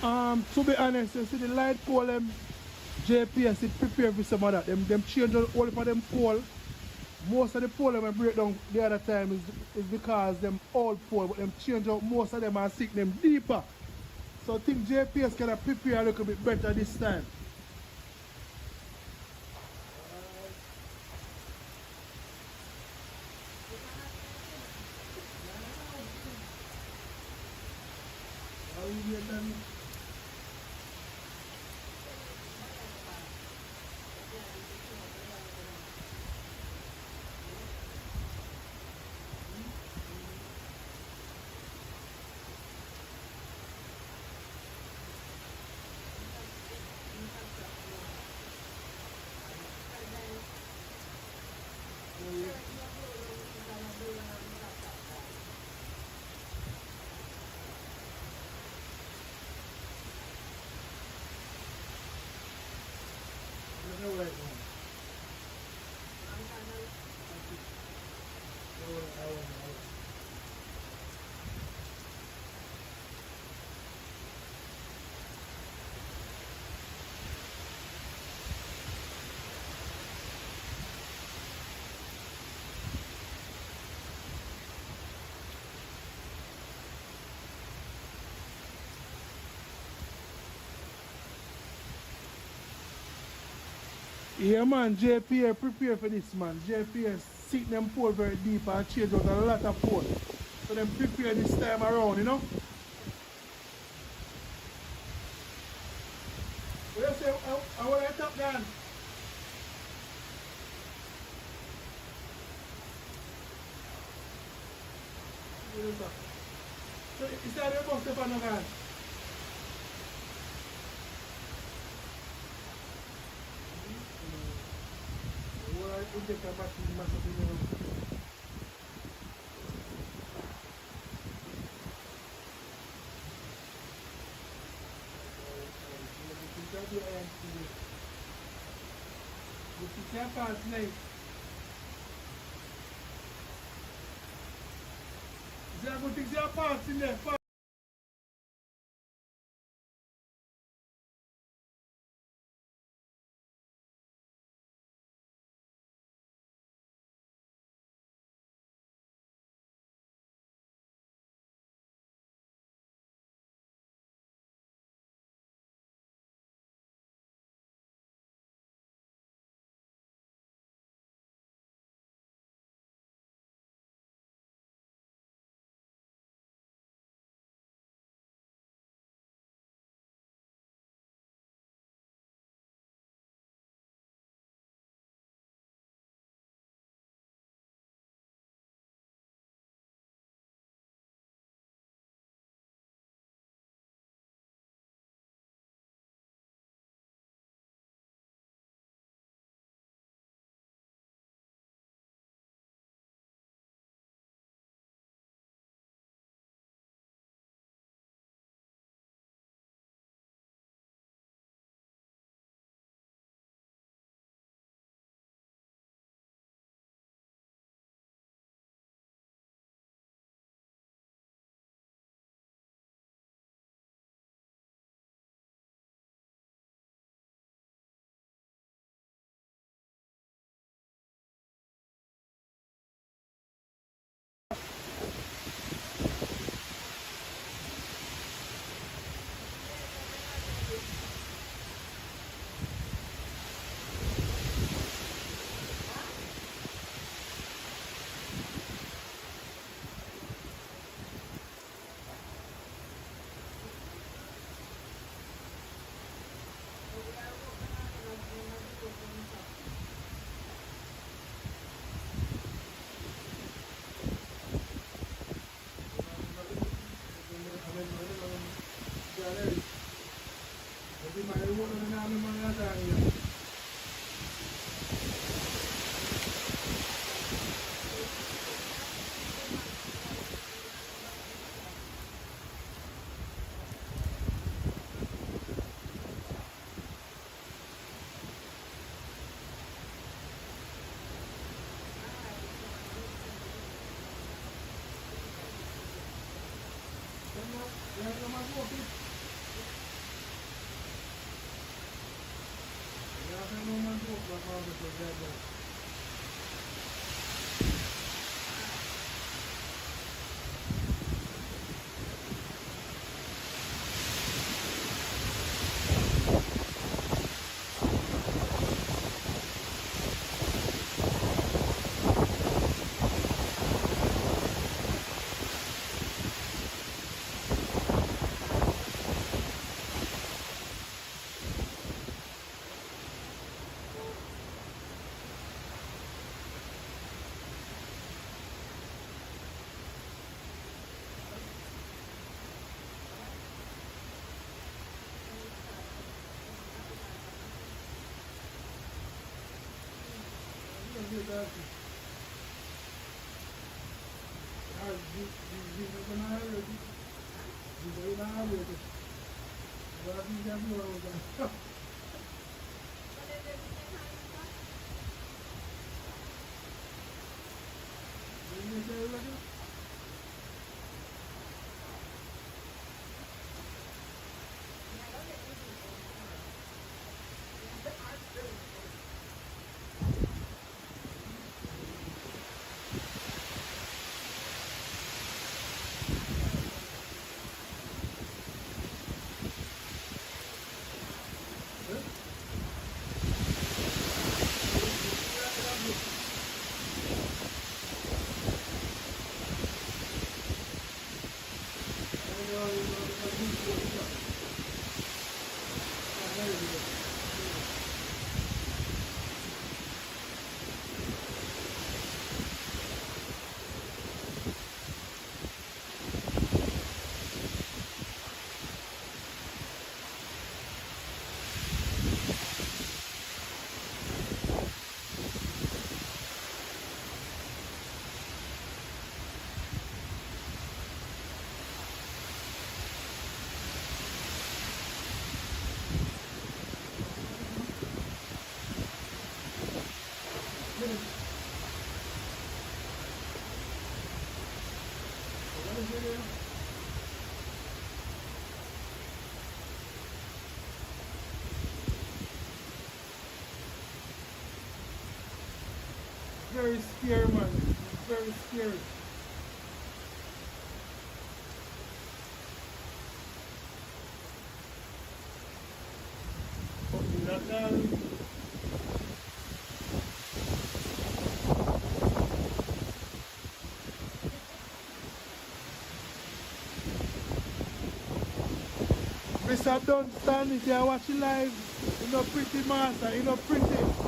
To be honest, you see the light pole them JPS it prepare for some of that. Them change all for them pole. Most of the pole them break down the other time is because them old pole, but them change out most of them and stick them deeper. So I think JPS can prepare a little bit better this time. Yeah man, JPA prepare for this man. JPS sit them pole very deep and change out a lot of pole. So them prepare this time around, you know. What you say, I want to top down. So is that the bus step on the van? Onde é que a máquina de massa tem você é fácil, né? Já vou ter que ser fácil, né? Very scary, man. Very scary. Mr. Dunstan, if you're watching live, you know pretty master, you know pretty.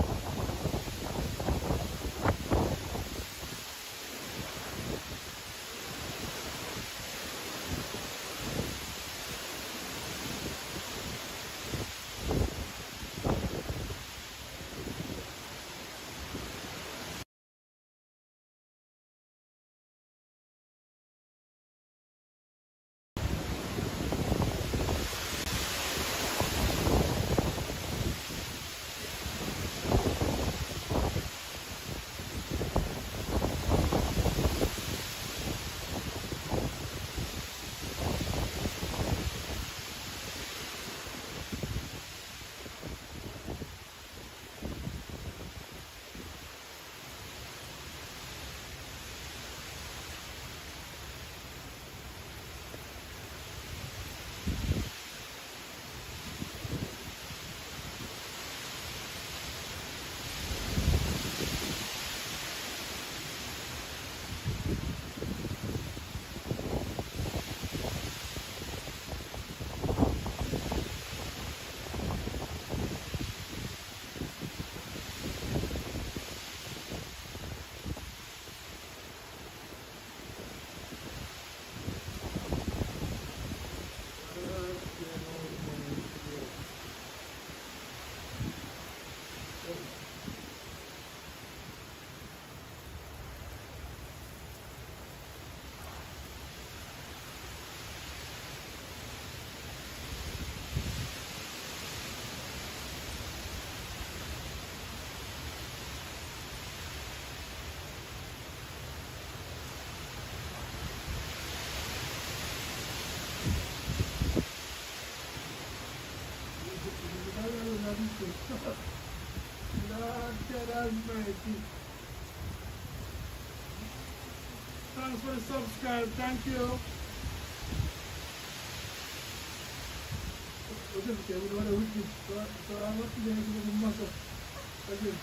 Almighty. Thanks for the subscribe. Thank you. Okay, we don't want to wicked. So I'm not going to do the muscle. Again.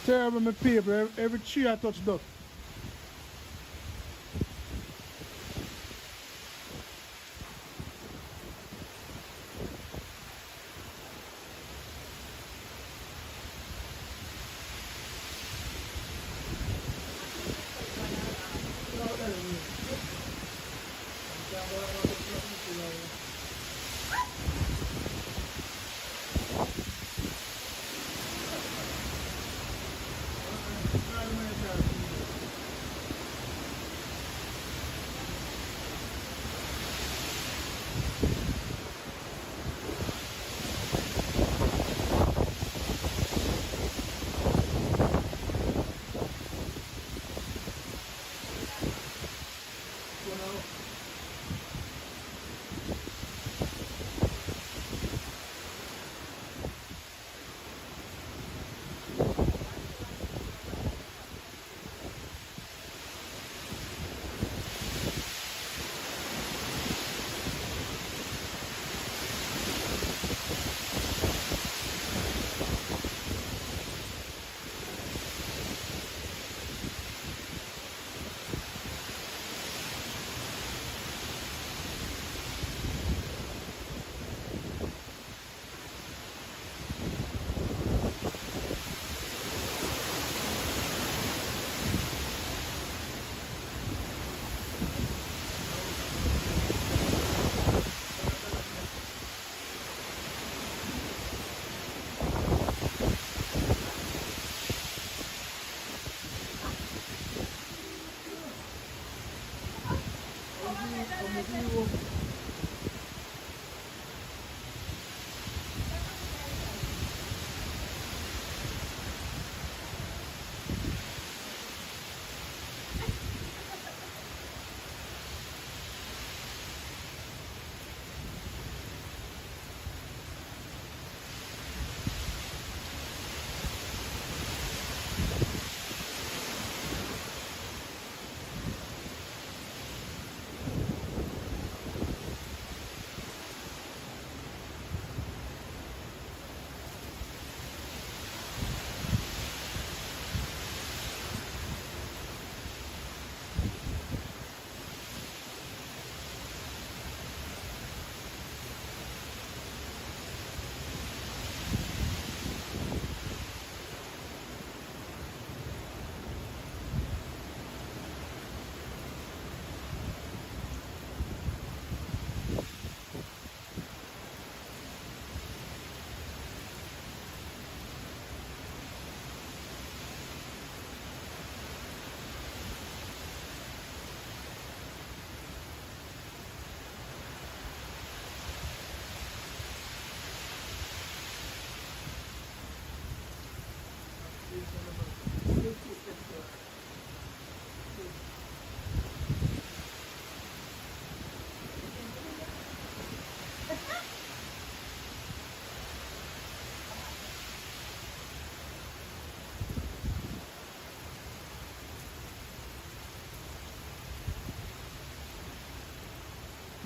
Terrible, my people. Every tree I touch dust.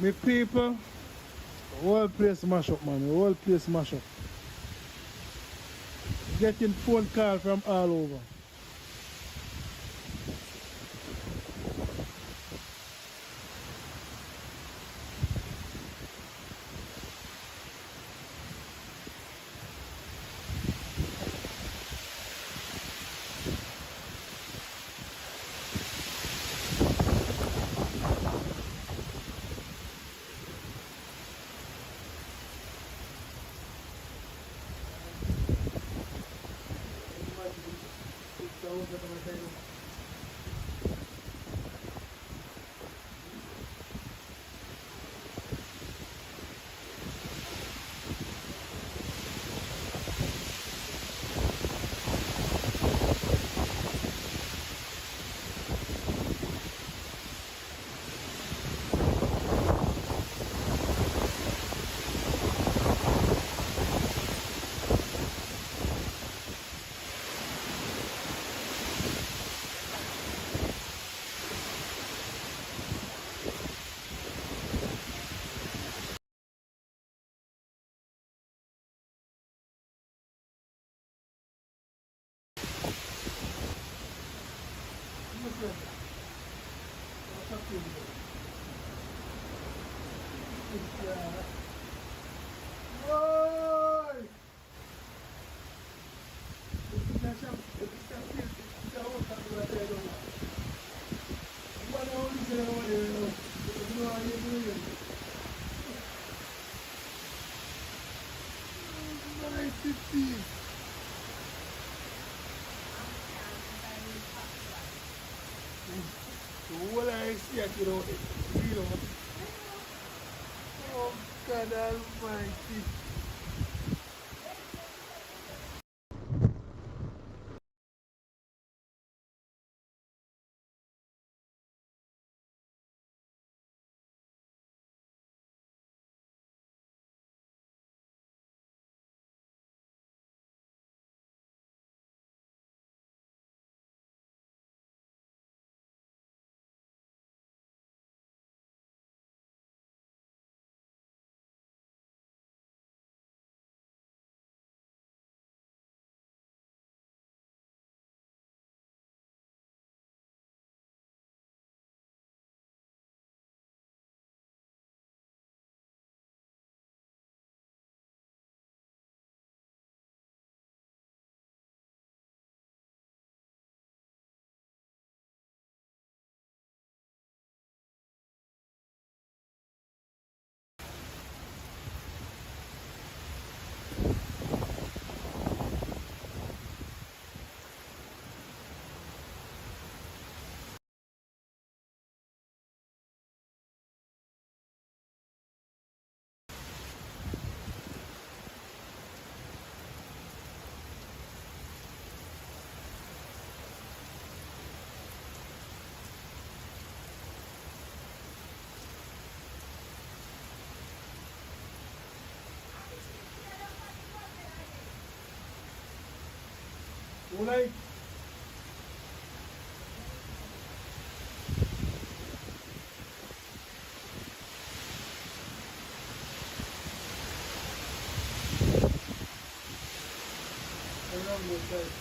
Me people, the whole place mash up, man. The whole place mash up. Getting phone call from all over. What I see, you know, oh God Almighty. Like, around this side.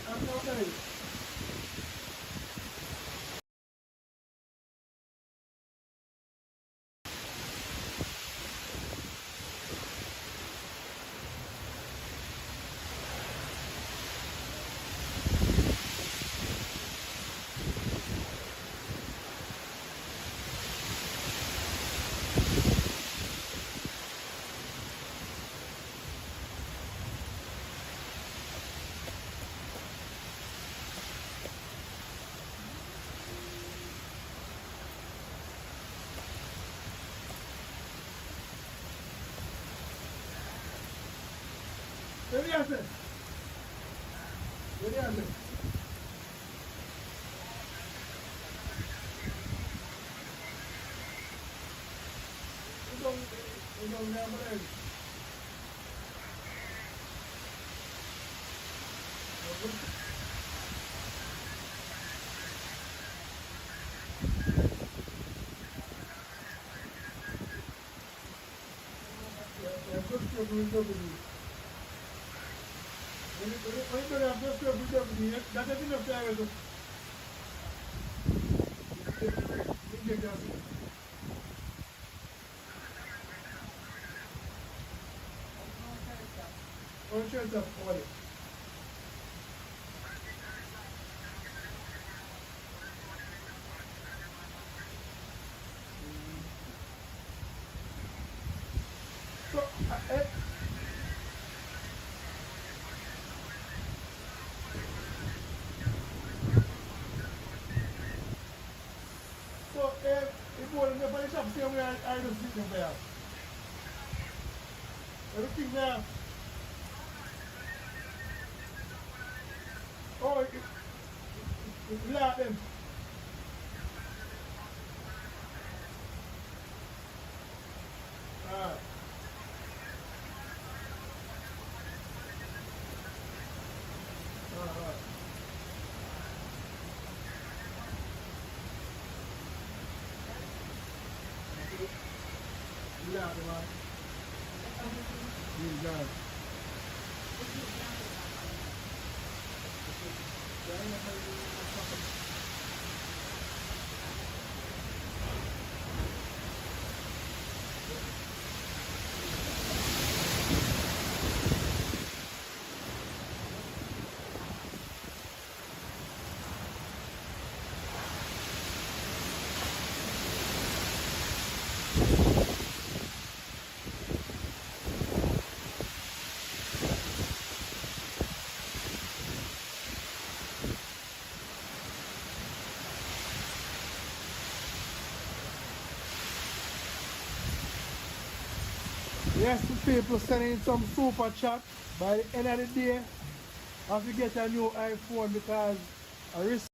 I'm not ready. Ready, answer. Ready, answer. Don't have it. That's enough time. Conscience of quality. So, if you want to finish up, see where I don't sleep in there. Everything there. Oh, it's like them. Alright. Alright. Yeah, man. Yeah. Yes, the people sending some super chat. By the end of the day, I have to get a new iPhone because I risk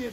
it.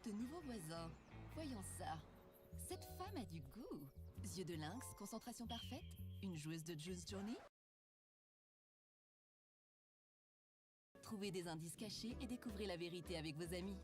de nouveaux voisins. Voyons ça. Cette femme a du goût. Yeux de lynx, concentration parfaite. Une joueuse de Juice Journey. Trouvez des indices cachés et découvrez la vérité avec vos amis.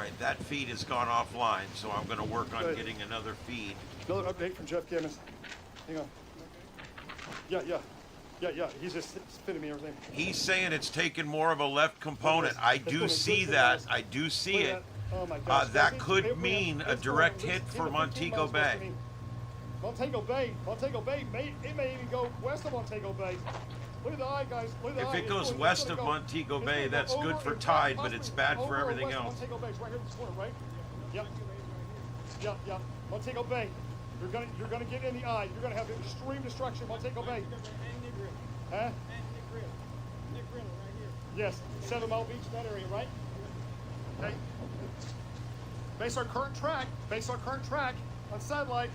right, that feed has gone offline, so I'm going to work on getting another feed. Another update from Jeff Gammons. Hang on. Yeah. He's just spinning me everything. He's saying it's taken more of a left component. I do see that. I do see it. Oh my gosh. That could mean a direct hit for Montego Bay. Montego Bay, it may even go west of Montego Bay. Look at the eye, guys. Look at the eye. If it goes west of Montego Bay, that's good for tide, but it's bad for everything else. Montego Bay, right here in this corner, right? Yep. Montego Bay. You're gonna get in the eye. You're gonna have extreme destruction, Montego Bay. Huh? Nick Grinnell, right here. Yes, 7 Mile Beach, that area, right? Okay. Based on current track on satellite,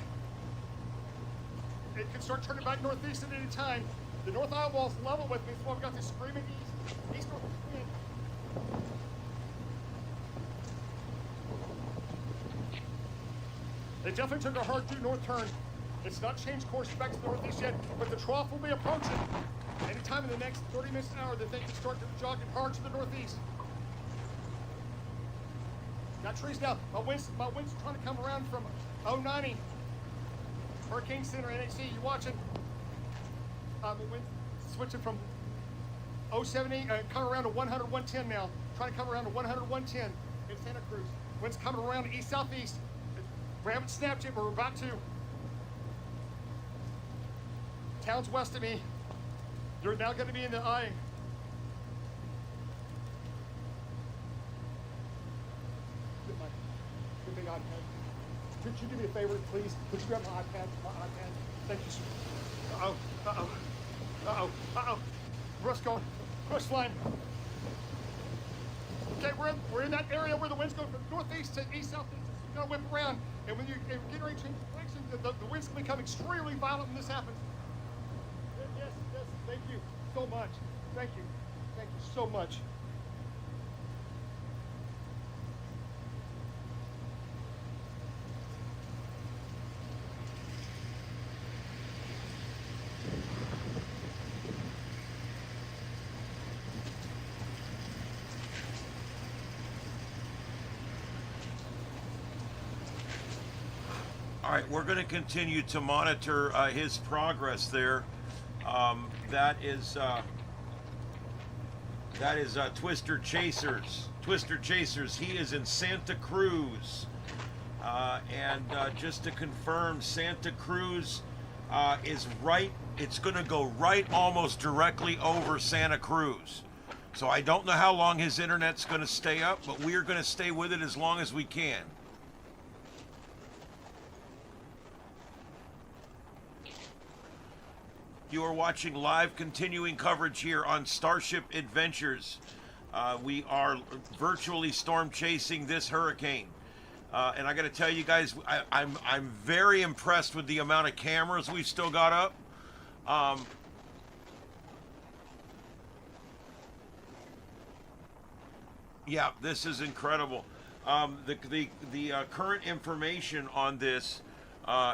it can start turning back northeast at any time. The north eye wall's level with me, so I've got this screaming east north wind. It definitely took a hard due north turn. It's not changed course back to the northeast yet, but the trough will be approaching. Anytime in the next 30 minutes an hour, the thing can start jogging hard to the northeast. Got trees now. My wind's trying to come around from 090. Hurricane Center, NHC, you watching? My wind switching from 070, coming around to 100, 110 now. Trying to come around to 100, 110 in Santa Cruz. Wind's coming around to east-southeast. We haven't snapped yet, but we're about to. Town's west of me. You're now going to be in the eye. Good big iPad. Could you do me a favor, please? Could you grab my iPad? Thank you, sir. Uh-oh. Rush going. Rush line. Okay, we're in that area where the wind's going from northeast to east-southeast. You're going to whip around. And when you get ready to change direction, the wind's going to become extremely violent when this happens. Yes. Thank you so much. Thank you so much. All right, we're going to continue to monitor his progress there. That is Twister Chasers. Twister Chasers. He is in Santa Cruz, and just to confirm, Santa Cruz is right. It's going to go right, almost directly over Santa Cruz. So I don't know how long his internet's going to stay up, but we are going to stay with it as long as we can. You are watching live continuing coverage here on Starship Adventures. We are virtually storm chasing this hurricane. And I got to tell you guys, I'm very impressed with the amount of cameras we've still got up. Yeah, this is incredible. The current information on this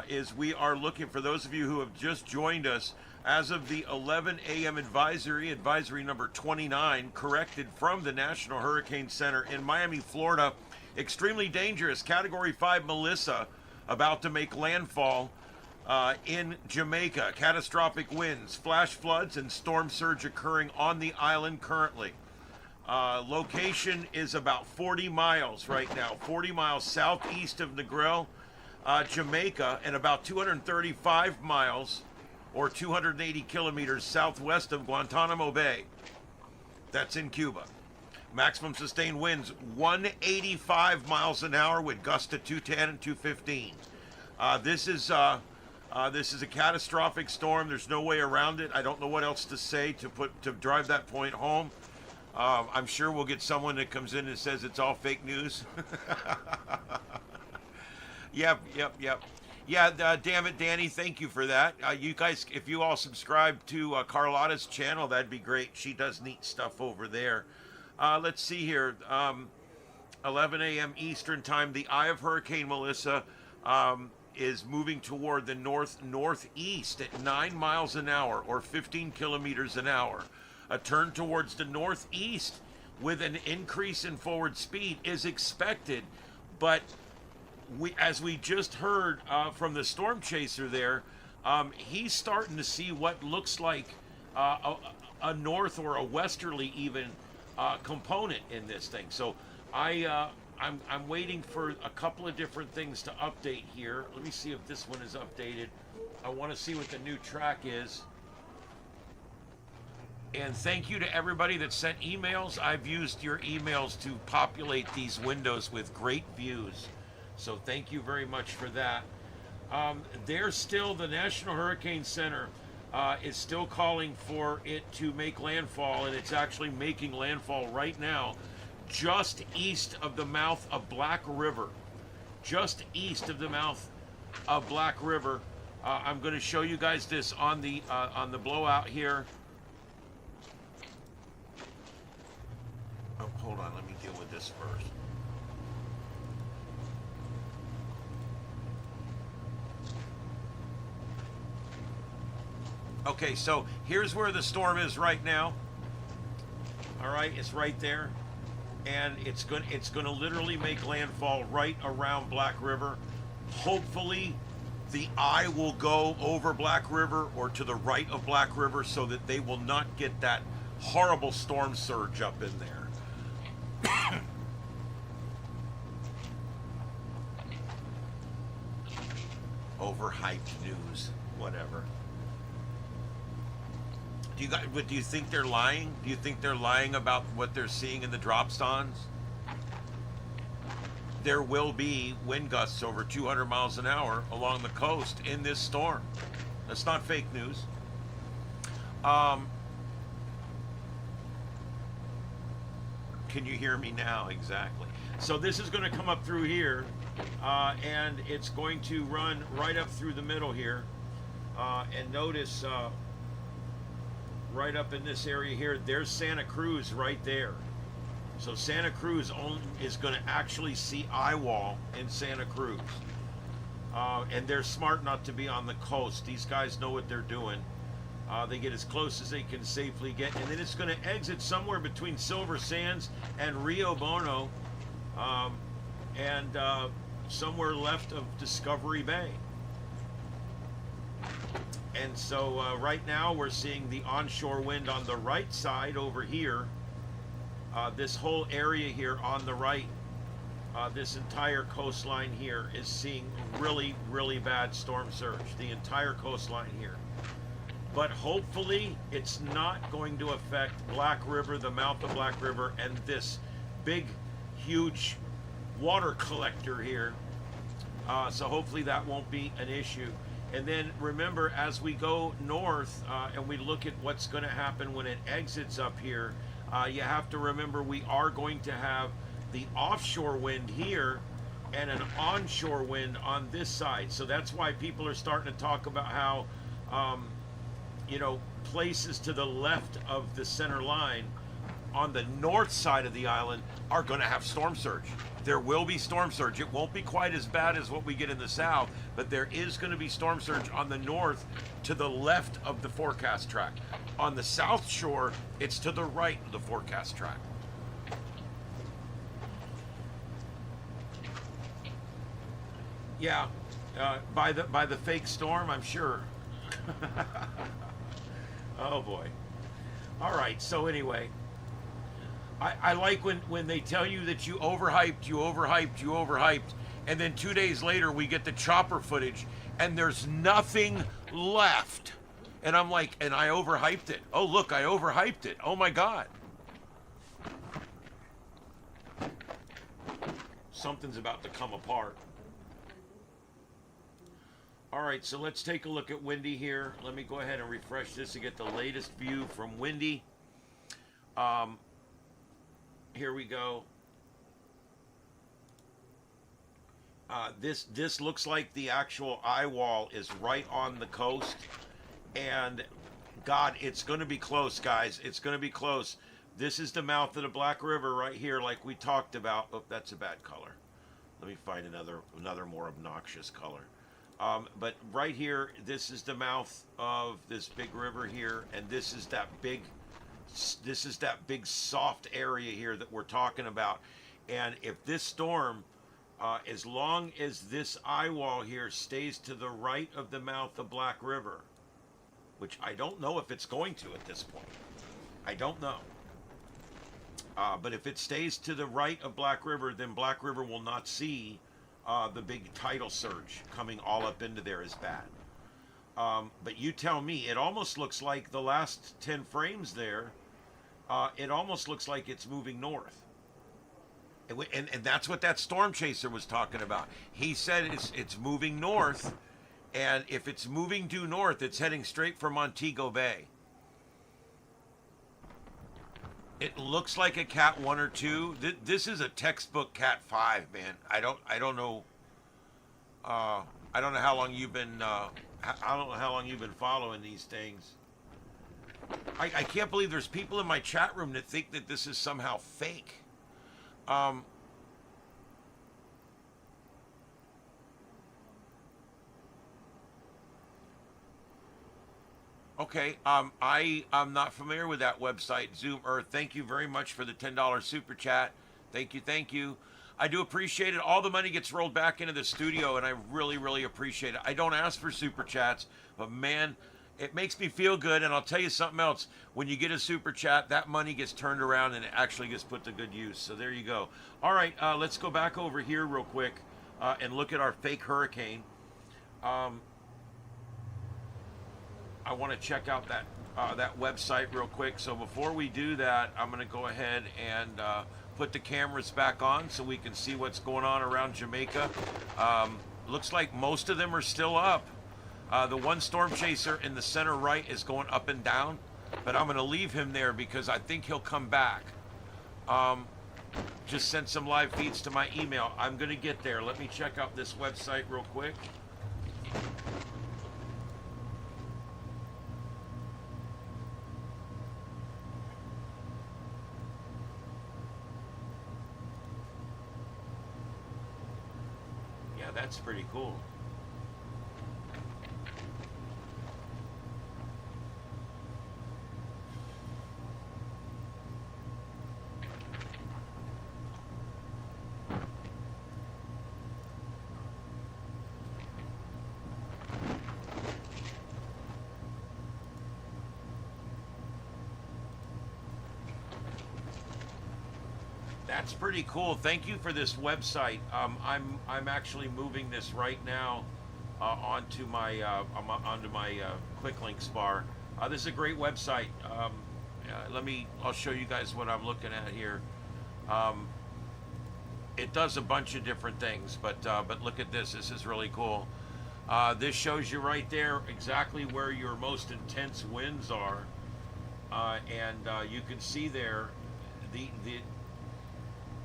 is we are looking, for those of you who have just joined us, as of the 11 a.m. advisory number 29, corrected from the National Hurricane Center in Miami, Florida, extremely dangerous, Category 5 Melissa, about to make landfall in Jamaica. Catastrophic winds, flash floods, and storm surge occurring on the island currently. Location is about 40 miles right now, 40 miles southeast of Negril, Jamaica, and about 235 miles or 280 kilometers southwest of Guantanamo Bay. That's in Cuba. Maximum sustained winds 185 miles an hour with gusts to 210 and 215. This is a catastrophic storm. There's no way around it. I don't know what else to say to drive that point home. I'm sure we'll get someone that comes in and says it's all fake news. Yep. Yeah, damn it, Danny, thank you for that. You guys, if you all subscribe to Carlotta's channel, that'd be great. She does neat stuff over there. Let's see here. 11 a.m. Eastern time, the eye of Hurricane Melissa is moving toward the northeast at 9 miles an hour or 15 kilometers an hour. A turn towards the northeast with an increase in forward speed is expected, but as we just heard from the storm chaser there, he's starting to see what looks like a north or a westerly even component in this thing. So I'm waiting for a couple of different things to update here. Let me see if this one is updated. I want to see what the new track is. And thank you to everybody that sent emails. I've used your emails to populate these windows with great views. So thank you very much for that. There's still, the National Hurricane Center is still calling for it to make landfall, and it's actually making landfall right now, just east of the mouth of Black River. Just east of the mouth of Black River. I'm going to show you guys this on the blowout here. Oh, hold on, let me deal with this first. Okay, so here's where the storm is right now. All right, it's right there, and it's going to literally make landfall right around Black River. Hopefully, the eye will go over Black River or to the right of Black River so that they will not get that horrible storm surge up in there. Overhyped news, whatever. Do you think they're lying? Do you think they're lying about what they're seeing in the dropstons? There will be wind gusts over 200 miles an hour along the coast in this storm. That's not fake news. Can you hear me now? Exactly. So this is going to come up through here, and it's going to run right up through the middle here. And notice right up in this area here, there's Santa Cruz right there. So Santa Cruz is going to actually see eye wall in Santa Cruz. And they're smart not to be on the coast. These guys know what they're doing. They get as close as they can safely get, and then it's going to exit somewhere between Silver Sands and Rio Bono, and somewhere left of Discovery Bay. And so right now we're seeing the onshore wind on the right side over here. This whole area here on the right, this entire coastline here is seeing really, really bad storm surge. The entire coastline here. But hopefully it's not going to affect Black River, the mouth of Black River, and this big, huge water collector here. So hopefully that won't be an issue. And then remember, as we go north and we look at what's going to happen when it exits up here, you have to remember we are going to have the offshore wind here and an onshore wind on this side. So that's why people are starting to talk about how you know, places to the left of the center line on the north side of the island are going to have storm surge. There will be storm surge. It won't be quite as bad as what we get in the south, but there is going to be storm surge on the north to the left of the forecast track. On the south shore, it's to the right of the forecast track. Yeah, by the fake storm, I'm sure. Oh boy. All right, so anyway, I like when they tell you that you overhyped, and then 2 days later we get the chopper footage and there's nothing left. And I'm like, and I overhyped it. Oh look, I overhyped it. Oh my God. Something's about to come apart. All right, so let's take a look at Windy here. Let me go ahead and refresh this to get the latest view from Windy. Here we go. This looks like the actual eye wall is right on the coast. And God, it's going to be close, guys. It's going to be close. This is the mouth of the Black River right here, like we talked about. Oh, that's a bad color. Let me find another more obnoxious color. But right here, this is the mouth of this big river here, and this is that big This is that big soft area here that we're talking about. And if this storm, as long as this eye wall here stays to the right of the mouth of Black River, which I don't know if it's going to at this point. I don't know. But if it stays to the right of Black River, then Black River will not see the big tidal surge coming all up into there as bad. But you tell me, it almost looks like the last 10 frames there, it almost looks like it's moving north. And that's what that storm chaser was talking about. He said it's moving north, and if it's moving due north, it's heading straight for Montego Bay. It looks like a Cat 1 or 2. This is a textbook Cat 5, man. I don't know. I don't know how long you've been. I don't know how long you've been following these things. I can't believe there's people in my chat room that think that this is somehow fake. Okay, I'm not familiar with that website, Zoom Earth. Thank you very much for the $10 super chat. Thank you. I do appreciate it. All the money gets rolled back into the studio, and I really, really appreciate it. I don't ask for super chats, but man, it makes me feel good. And I'll tell you something else. When you get a super chat, that money gets turned around and it actually gets put to good use. So there you go. All right, let's go back over here real quick and look at our fake hurricane. I want to check out that website real quick. So before we do that, I'm going to go ahead and put the cameras back on so we can see what's going on around Jamaica. Looks like most of them are still up. The one storm chaser in the center right is going up and down, but I'm going to leave him there because I think he'll come back. Just sent some live feeds to my email. I'm going to get there. Let me check out this website real quick. That's pretty cool. That's pretty cool. Thank you for this website. I'm actually moving this right now onto my quick links bar. This is a great website. I'll show you guys what I'm looking at here. It does a bunch of different things, but look at this. This is really cool. This shows you right there exactly where your most intense winds are, and you can see there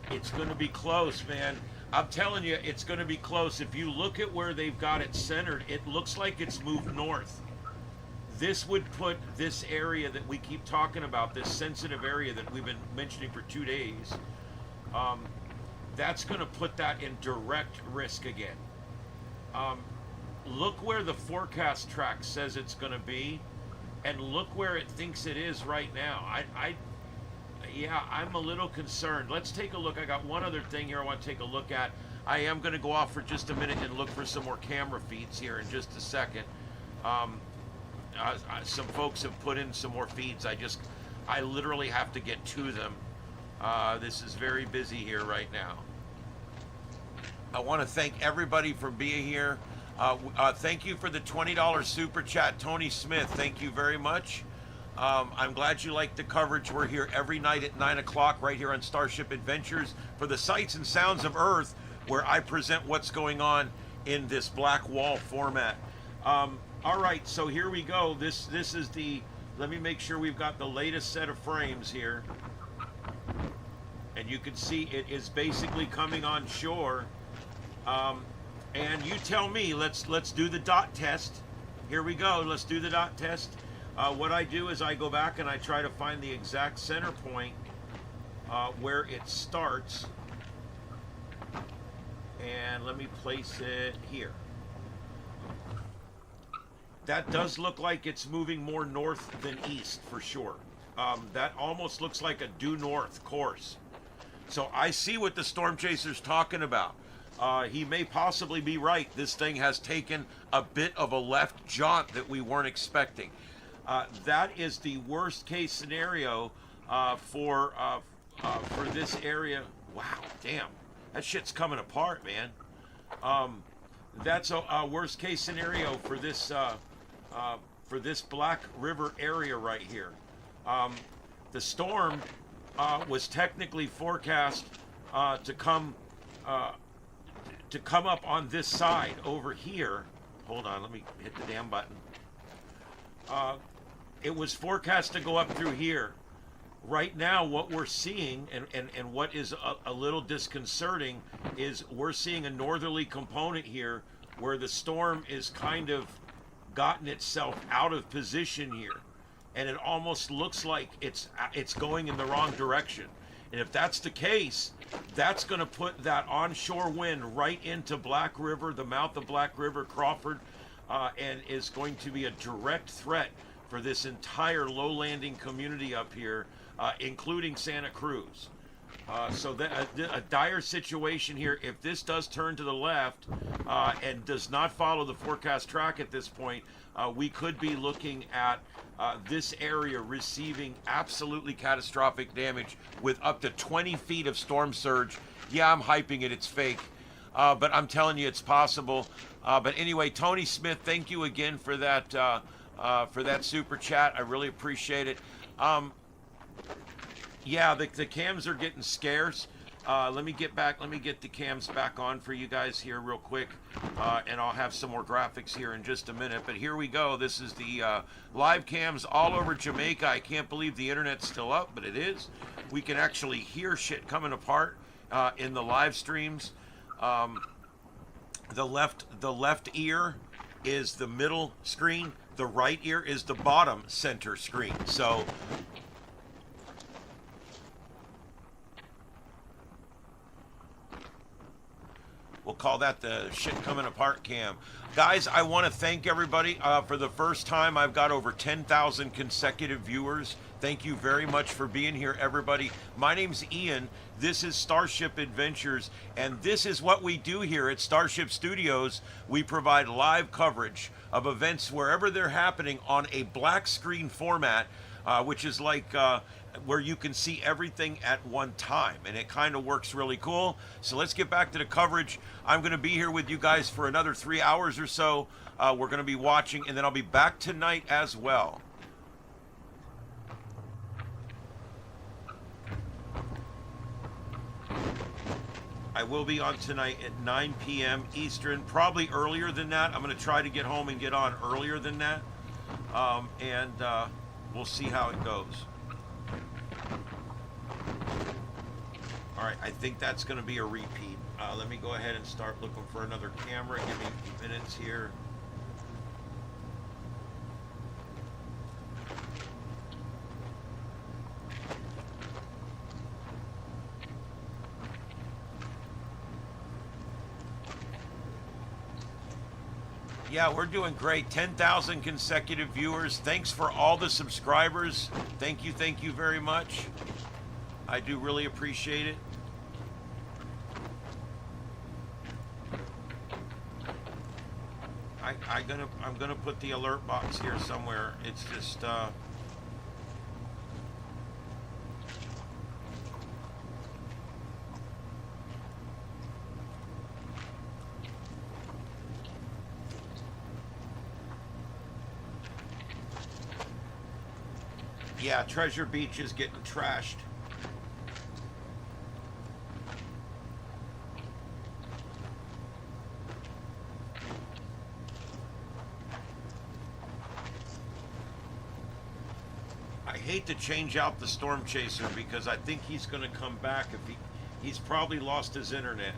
it's going to be close, man. I'm telling you, it's going to be close. If you look at where they've got it centered, it looks like it's moved north. This would put this area that we keep talking about, this sensitive area that we've been mentioning for 2 days, that's going to put that in direct risk again. Look where the forecast track says it's going to be, and look where it thinks it is right now. Yeah, I'm a little concerned. Let's take a look. I got one other thing here I want to take a look at. I am going to go off for just a minute and look for some more camera feeds here in just a second. Some folks have put in some more feeds. I literally have to get to them. This is very busy here right now. I want to thank everybody for being here. Thank you for the $20 super chat, Tony Smith. Thank you very much. I'm glad you like the coverage. We're here every night at 9 o'clock right here on Starship Adventures for the sights and sounds of Earth, where I present what's going on in this black wall format. All right, so here we go. This is let me make sure we've got the latest set of frames here. And you can see it is basically coming on shore. And you tell me, let's do the dot test. Here we go, let's do the dot test. What I do is I go back and I try to find the exact center point where it starts. And let me place it here. That does look like it's moving more north than east for sure. That almost looks like a due north course. So I see what the storm chaser's talking about. He may possibly be right. This thing has taken a bit of a left jaunt that we weren't expecting. That is the worst case scenario for this area. Wow, damn, that shit's coming apart, man. That's a worst case scenario for this Black River area right here. The storm was technically forecast to come up on this side over here. Hold on, let me hit the damn button. It was forecast to go up through here. Right now, what we're seeing, and what is a little disconcerting, is we're seeing a northerly component here where the storm is kind of gotten itself out of position here. And it almost looks like it's going in the wrong direction. And if that's the case, that's going to put that onshore wind right into Black River, the mouth of Black River, Crawford, and is going to be a direct threat for this entire low-landing community up here, including Santa Cruz. So that a dire situation here. If this does turn to the left and does not follow the forecast track at this point, we could be looking at this area receiving absolutely catastrophic damage with up to 20 feet of storm surge. Yeah, I'm hyping it. It's fake. But I'm telling you it's possible. But anyway, Tony Smith, thank you again for that super chat. I really appreciate it. Yeah, the cams are getting scarce. Let me get the cams back on for you guys here real quick, and I'll have some more graphics here in just a minute. But here we go. This is the live cams all over Jamaica. I can't believe the internet's still up, but it is. We can actually hear shit coming apart in the live streams. The left ear is the middle screen. The right ear is the bottom center screen. So we'll call that the shit coming apart cam. Guys, I want to thank everybody. For the first time, I've got over 10,000 consecutive viewers. Thank you very much for being here, everybody. My name's Ian. This is Starship Adventures, and this is what we do here at Starship Studios. We provide live coverage of events wherever they're happening on a black screen format, which is like where you can see everything at one time, and it kind of works really cool. So let's get back to the coverage. I'm going to be here with you guys for another 3 hours or so. We're going to be watching, and then I'll be back tonight as well. I will be on tonight at 9 p.m. Eastern, probably earlier than that. I'm going to try to get home and get on earlier than that, and we'll see how it goes. All right, I think that's going to be a repeat. Let me go ahead and start looking for another camera. Give me a few minutes here. Yeah, we're doing great. 10,000 consecutive viewers. Thanks for all the subscribers. Thank you very much. I do really appreciate it. I'm gonna put the alert box here somewhere. It's just yeah, Treasure Beach is getting trashed. I hate to change out the storm chaser because I think he's going to come back if he's probably lost his internet.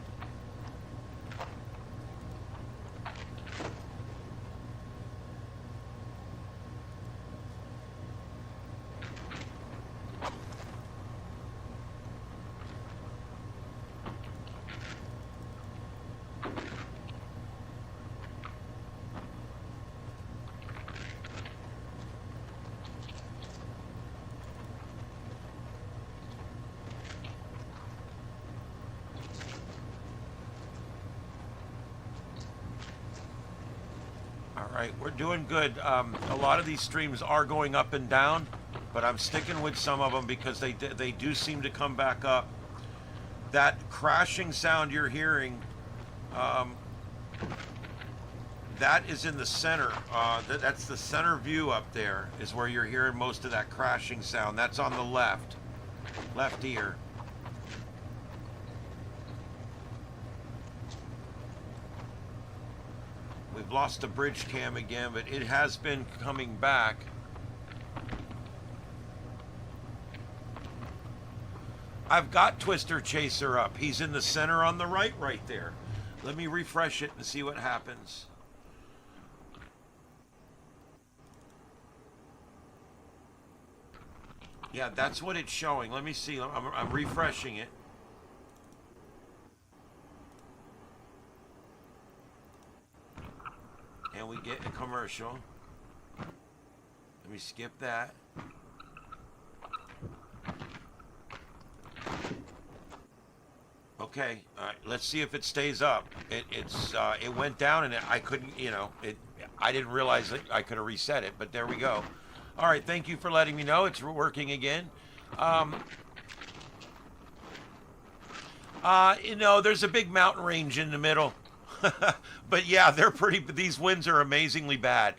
right, we're doing good. A lot of these streams are going up and down, but I'm sticking with some of them because they do seem to come back up. That crashing sound you're hearing, that is in the center. That's the center view up there is where you're hearing most of that crashing sound. That's on the left ear. We've lost the bridge cam again, but it has been coming back. I've got Twister Chaser up. He's in the center on the right there. Let me refresh it and see what happens. Yeah, that's what it's showing. Let me see. I'm refreshing it. And we get a commercial. Let me skip that. Okay, all right, let's see if it stays up. It went down and I couldn't, I didn't realize that I could have reset it, but there we go. All right, thank you for letting me know. It's working again. There's a big mountain range in the middle. But yeah, these winds are amazingly bad.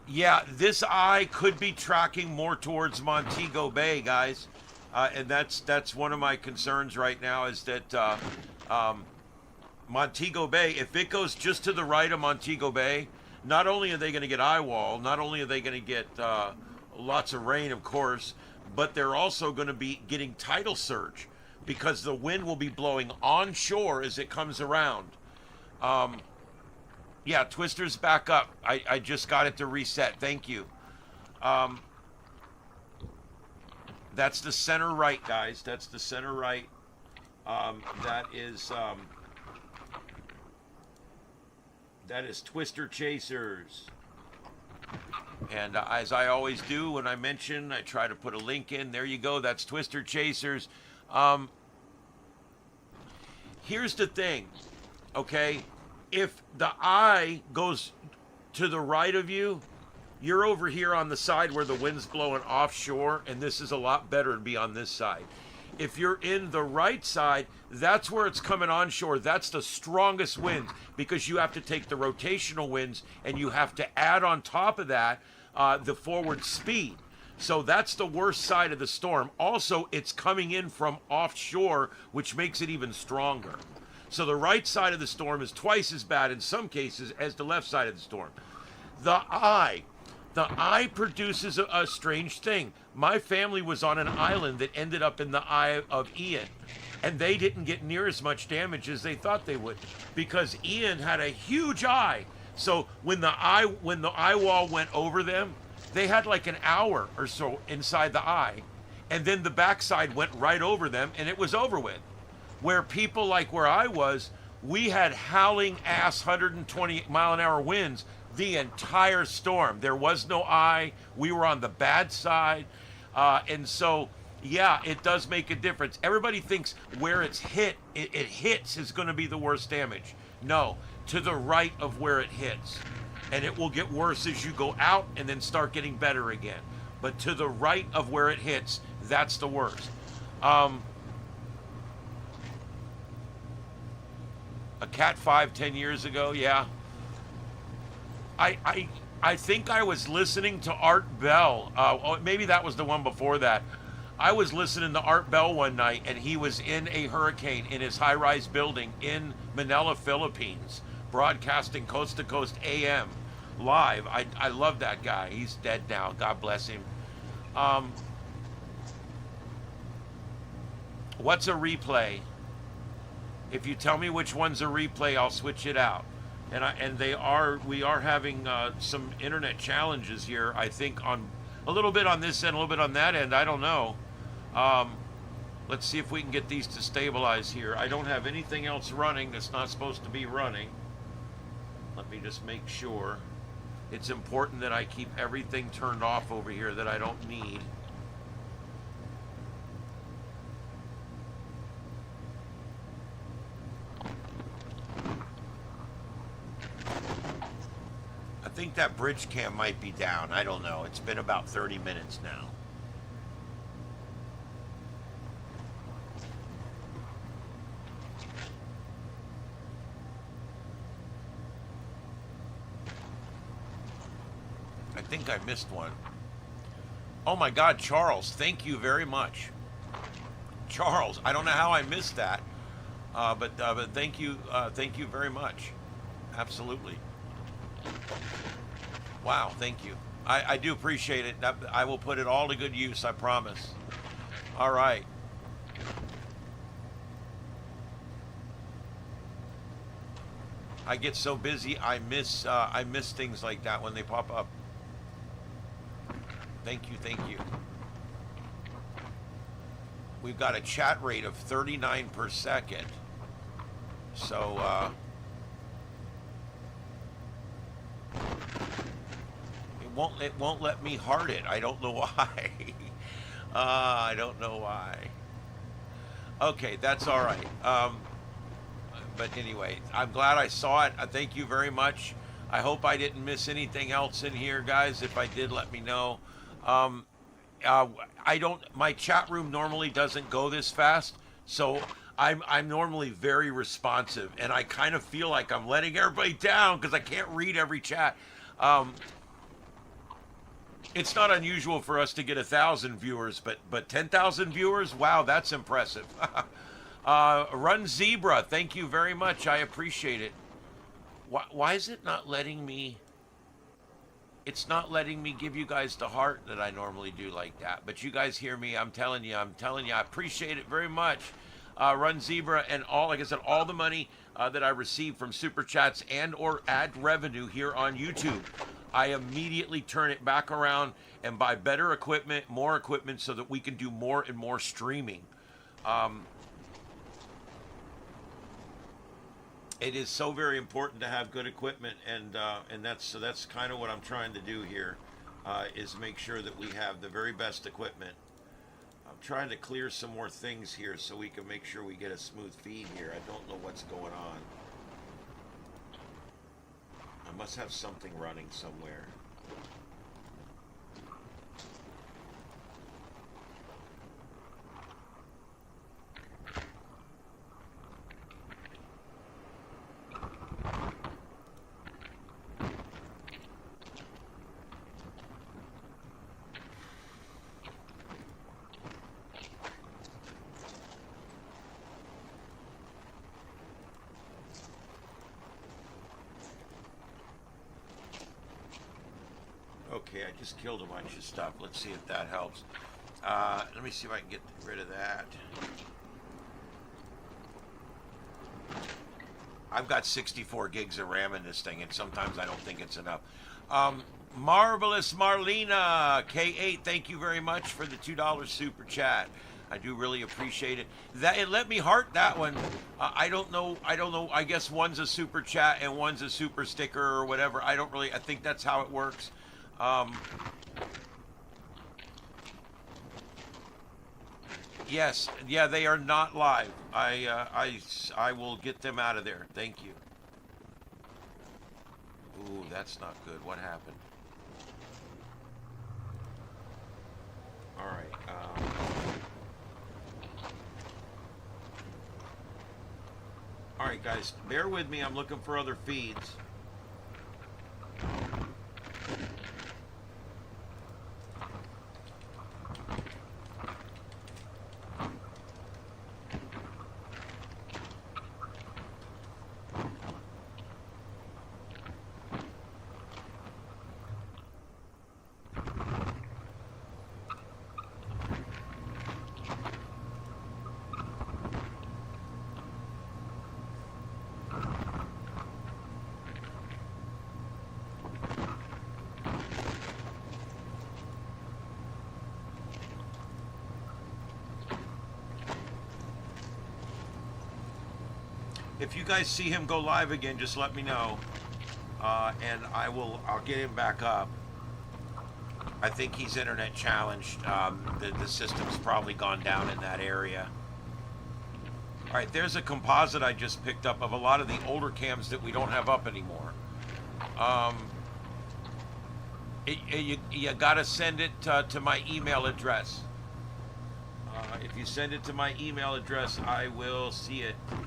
Yeah, this eye could be tracking more towards Montego Bay, guys. And that's one of my concerns right now is that Montego Bay, if it goes just to the right of Montego Bay, not only are they going to get eye wall, not only are they going to get lots of rain, of course, but they're also going to be getting tidal surge because the wind will be blowing onshore as it comes around. Yeah, Twister's back up. I just got it to reset. Thank you. That's the center right, guys. That's the center right. That is Twister Chasers. And as I always do when I mention, I try to put a link in. There you go. That's Twister Chasers. Here's the thing, okay? If the eye goes to the right of you, you're over here on the side where the wind's blowing offshore, and this is a lot better to be on this side. If you're in the right side, that's where it's coming onshore. That's the strongest winds because you have to take the rotational winds and you have to add on top of that the forward speed. So that's the worst side of the storm. Also, it's coming in from offshore, which makes it even stronger. So the right side of the storm is twice as bad in some cases as the left side of the storm. The eye produces a strange thing. My family was on an island that ended up in the eye of Ian, and they didn't get near as much damage as they thought they would because Ian had a huge eye. So when the eye wall went over them, they had like an hour or so inside the eye, and then the backside went right over them, and it was over with. Where people like where I was, we had howling ass 120 mile an hour winds the entire storm. There was no eye. We were on the bad side. And so, yeah, it does make a difference. Everybody thinks where it's hit, it hits is going to be the worst damage. No, to the right of where it hits. And it will get worse as you go out and then start getting better again. But to the right of where it hits, that's the worst. A Cat 5 10 years ago, yeah. I think I was listening to Art Bell. Maybe that was the one before that. I was listening to Art Bell one night, and he was in a hurricane in his high-rise building in Manila, Philippines, broadcasting coast to coast AM live. I love that guy. He's dead now. God bless him. What's a replay? If you tell me which one's a replay, I'll switch it out. And we are having some internet challenges here. I think on a little bit on this end, a little bit on that end. I don't know. Let's see if we can get these to stabilize here. I don't have anything else running that's not supposed to be running. Let me just make sure. It's important that I keep everything turned off over here that I don't need. think that bridge cam might be down. I don't know. It's been about 30 minutes now. I think I missed one. Oh my God, Charles, thank you very much. Charles, I don't know how I missed that, but thank you very much. Absolutely. Wow, thank you. I do appreciate it. I will put it all to good use, I promise. All right. I get so busy, I miss things like that when they pop up. Thank you, thank you. We've got a chat rate of 39 per second. So, it won't let me heart it. I don't know why. I don't know why. Okay, that's all right. But anyway, I'm glad I saw it. Thank you very much. I hope I didn't miss anything else in here, guys. If I did, let me know. My chat room normally doesn't go this fast, so I'm normally very responsive, and I kind of feel like I'm letting everybody down because I can't read every chat. It's not unusual for us to get 1,000 viewers, but 10,000 viewers, wow, that's impressive. Run Zebra, thank you very much. I appreciate it. Why is it not letting me? It's not letting me give you guys the heart that I normally do like that. But you guys hear me. I'm telling you, I appreciate it very much. Run Zebra, and like I said, all the money that I receive from Super Chats and or ad revenue here on YouTube, I immediately turn it back around and buy better equipment, more equipment, so that we can do more and more streaming. It is so very important to have good equipment, and that's kind of what I'm trying to do here, is make sure that we have the very best equipment. I'm trying to clear some more things here so we can make sure we get a smooth feed here. I don't know what's going on. I must have something running somewhere. Okay, I just killed a bunch of stuff. Let's see if that helps. Let me see if I can get rid of that. I've got 64 gigs of RAM in this thing, and sometimes I don't think it's enough. Marvelous Marlena K8, thank you very much for the $2 super chat. I do really appreciate it. It let me heart that one. I don't know. I guess one's a super chat and one's a super sticker or whatever. I think that's how it works. Yes, yeah, they are not live. I will get them out of there. Thank you. Ooh, that's not good. What happened? All right. All right, guys, bear with me. I'm looking for other feeds. If you guys see him go live again, just let me know, and I'll get him back up. I think he's internet challenged. The system's probably gone down in that area. All right, there's a composite I just picked up of a lot of the older cams that we don't have up anymore. You got to send it to my email address. If you send it to my email address, I will see it. All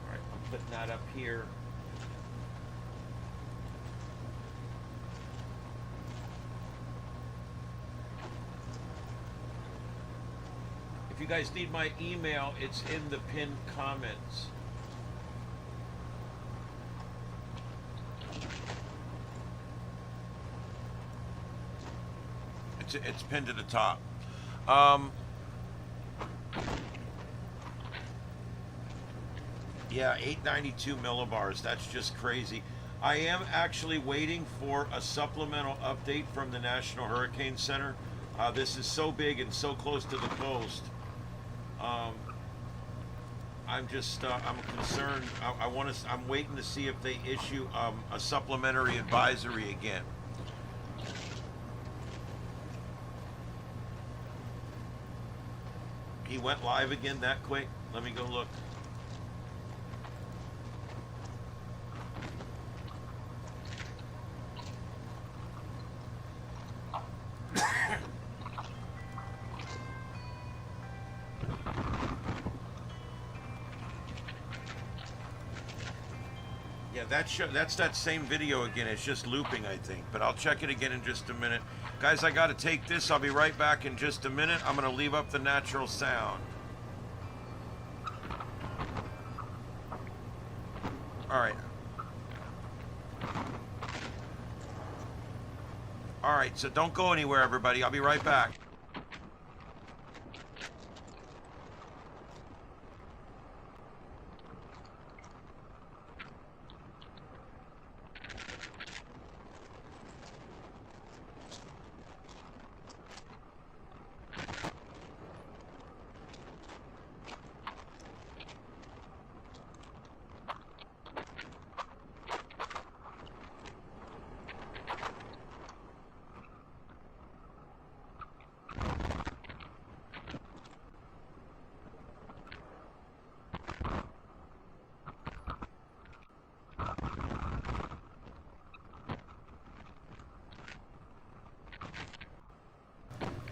right, I'm putting that up here. If you guys need my email, it's in the pinned comments. It's pinned to the top. Yeah, 892 millibars. That's just crazy. I am actually waiting for a supplemental update from the National Hurricane Center. This is so big and so close to the coast. I'm just I'm concerned. I'm waiting to see if they issue a supplementary advisory again. He went live again that quick? Let me go look. That's that same video again. It's just looping, I think. But I'll check it again in just a minute. Guys, I got to take this. I'll be right back in just a minute. I'm going to leave up the natural sound. All right. All right, so don't go anywhere, everybody. I'll be right back.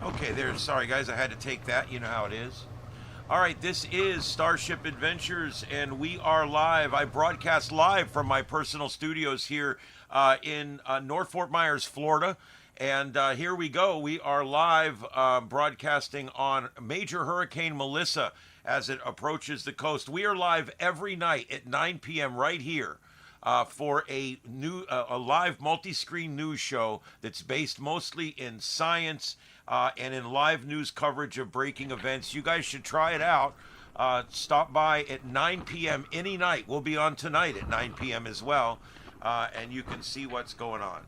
Okay, there. Sorry, guys, I had to take that. You know how it is. All right, this is Starship Adventures, and we are live. I broadcast live from my personal studios here in North Fort Myers, Florida. And here we go. We are live broadcasting on Major Hurricane Melissa as it approaches the coast. We are live every night at 9 p.m. right here. For a live multi-screen news show that's based mostly in science and in live news coverage of breaking events. You guys should try it out. Stop by at 9 p.m. any night. We'll be on tonight at 9 p.m. as well, and you can see what's going on.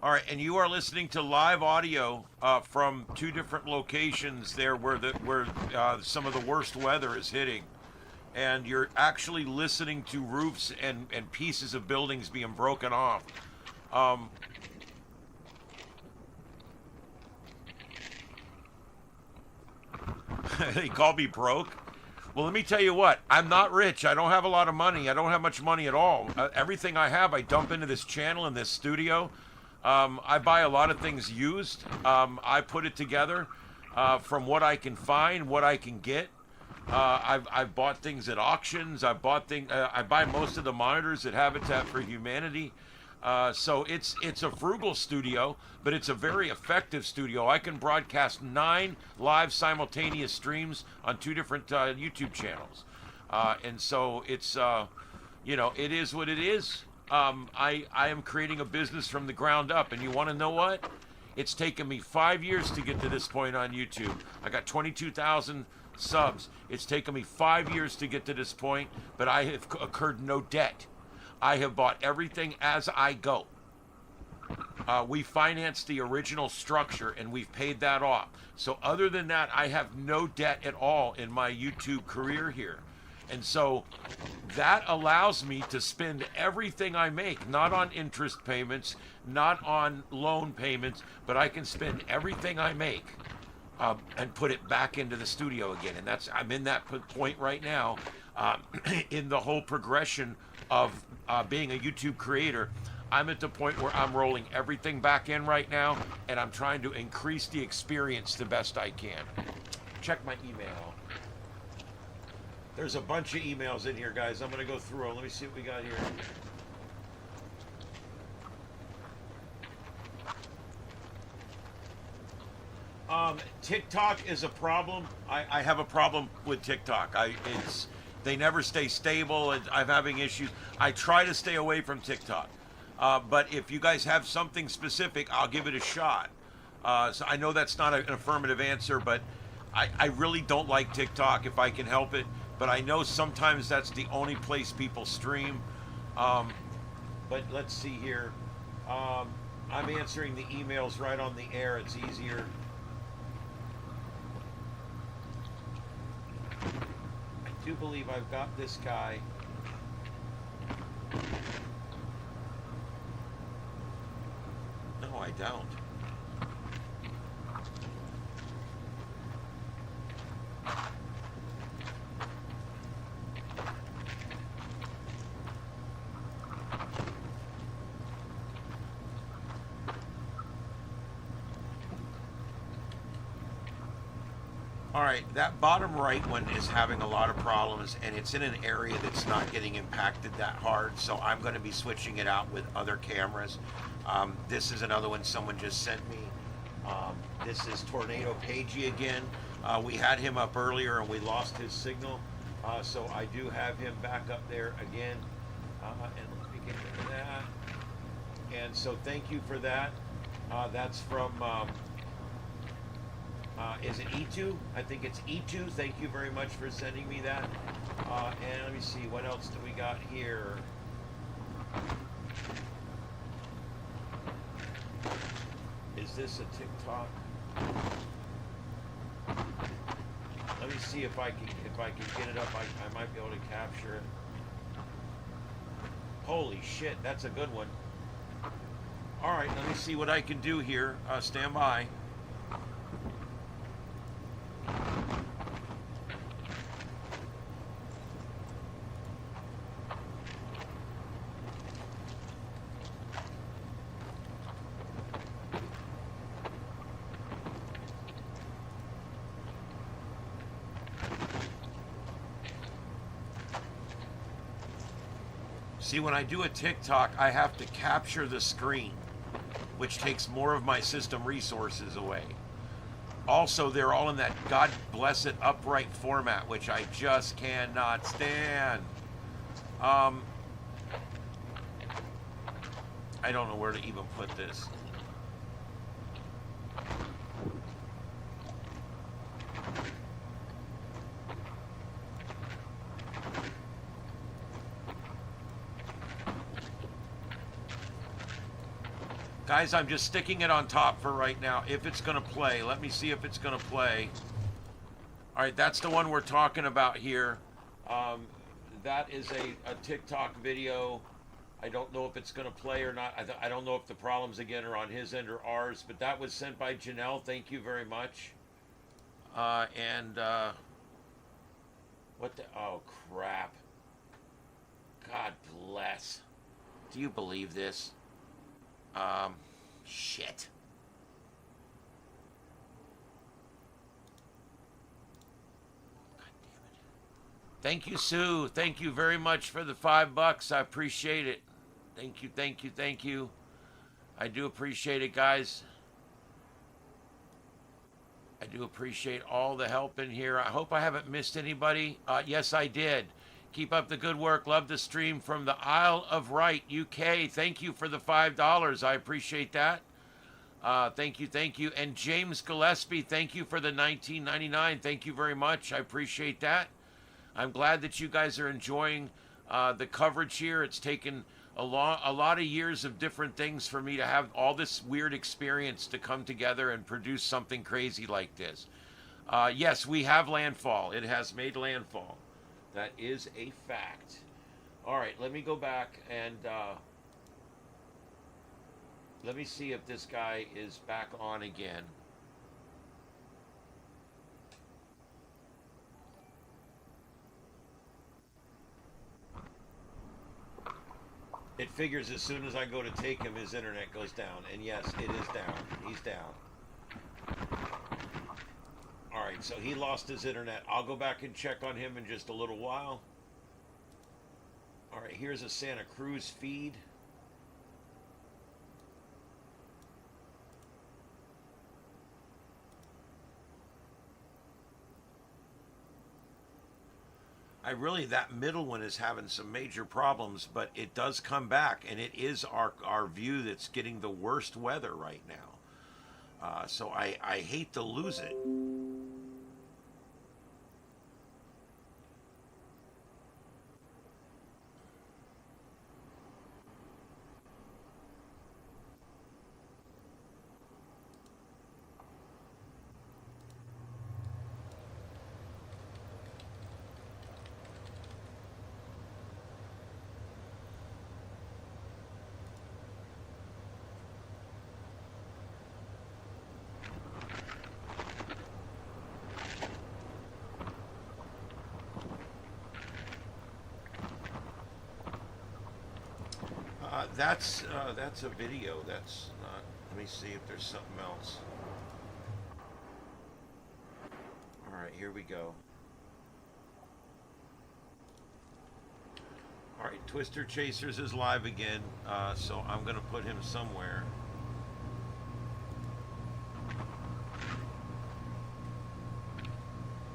All right, and you are listening to live audio from two different locations there where some of the worst weather is hitting. And you're actually listening to roofs and pieces of buildings being broken off. They call me broke. Well, let me tell you what. I'm not rich. I don't have a lot of money. I don't have much money at all. Everything I have, I dump into this channel in this studio. I buy a lot of things used. I put it together from what I can find, what I can get. I've bought things at auctions. I buy most of the monitors at Habitat for Humanity. So it's a frugal studio, but it's a very effective studio. I can broadcast 9 live simultaneous streams on 2 different YouTube channels. And so it's, it is what it is. I am creating a business from the ground up, and you want to know what? It's taken me 5 years to get to this point on YouTube. I got 22,000 subs. It's taken me 5 years to get to this point, but I have incurred no debt. I have bought everything as I go. We financed the original structure and we've paid that off. So other than that, I have no debt at all in my YouTube career here. And so that allows me to spend everything I make, not on interest payments, not on loan payments, but I can spend everything I make and put it back into the studio again. And I'm in that point right now in the whole progression of being a YouTube creator. I'm at the point where I'm rolling everything back in right now, and I'm trying to increase the experience the best I can. Check my email. There's a bunch of emails in here, guys. I'm going to go through them. Let me see what we got here. TikTok is a problem. I have a problem with TikTok. They never stay stable, and I'm having issues. I try to stay away from TikTok. But if you guys have something specific, I'll give it a shot. So I know that's not an affirmative answer, but I really don't like TikTok if I can help it. But I know sometimes that's the only place people stream. But let's see here. I'm answering the emails right on the air. It's easier. I do believe I've got this guy. No, I don't. All right, that bottom right one is having a lot of problems, and it's in an area that's not getting impacted that hard, so I'm going to be switching it out with other cameras. This is another one someone just sent me. This is Tornado Pagey again. We had him up earlier and we lost his signal, so I do have him back up there again. And let me get into that. And so thank you for that. That's from... is it E2? I think it's E2. Thank you very much for sending me that. And let me see, what else do we got here? Is this a TikTok? Let me see if I can get it up. I might be able to capture it. Holy shit, that's a good one. All right, let me see what I can do here. Stand by. See, when I do a TikTok, I have to capture the screen, which takes more of my system resources away. Also, they're all in that God bless it upright format, which I just cannot stand. I don't know where to even put this. Guys, I'm just sticking it on top for right now. If it's going to play, let me see if it's going to play. All right, that's the one we're talking about here. That is a TikTok video. I don't know if it's going to play or not. I don't know if the problems again are on his end or ours, but that was sent by Janelle. Thank you very much. What the? Oh, crap. God bless. Do you believe this? Shit. God damn it. Thank you, Sue. Thank you very much for the $5. I appreciate it. Thank you, thank you, thank you. I do appreciate it, guys. I do appreciate all the help in here. I hope I haven't missed anybody. Yes, I did. Keep up the good work. Love the stream from the Isle of Wight, UK. Thank you for the $5. I appreciate that. Thank you, thank you. And James Gillespie, thank you for the $19.99. Thank you very much. I appreciate that. I'm glad that you guys are enjoying the coverage here. It's taken a lot of years of different things for me to have all this weird experience to come together and produce something crazy like this. Yes, we have landfall. It has made landfall. That is a fact. All right, let me go back and let me see if this guy is back on again. It figures as soon as I go to take him, his internet goes down. And yes, it is down. He's down. All right, so he lost his internet. I'll go back and check on him in just a little while. All right, here's a Santa Cruz feed. That middle one is having some major problems, but it does come back, and it is our view that's getting the worst weather right now. So I hate to lose it. That's a video. That's not. Let me see if there's something else. All right, here we go. All right, Twister Chasers is live again, so I'm gonna put him somewhere.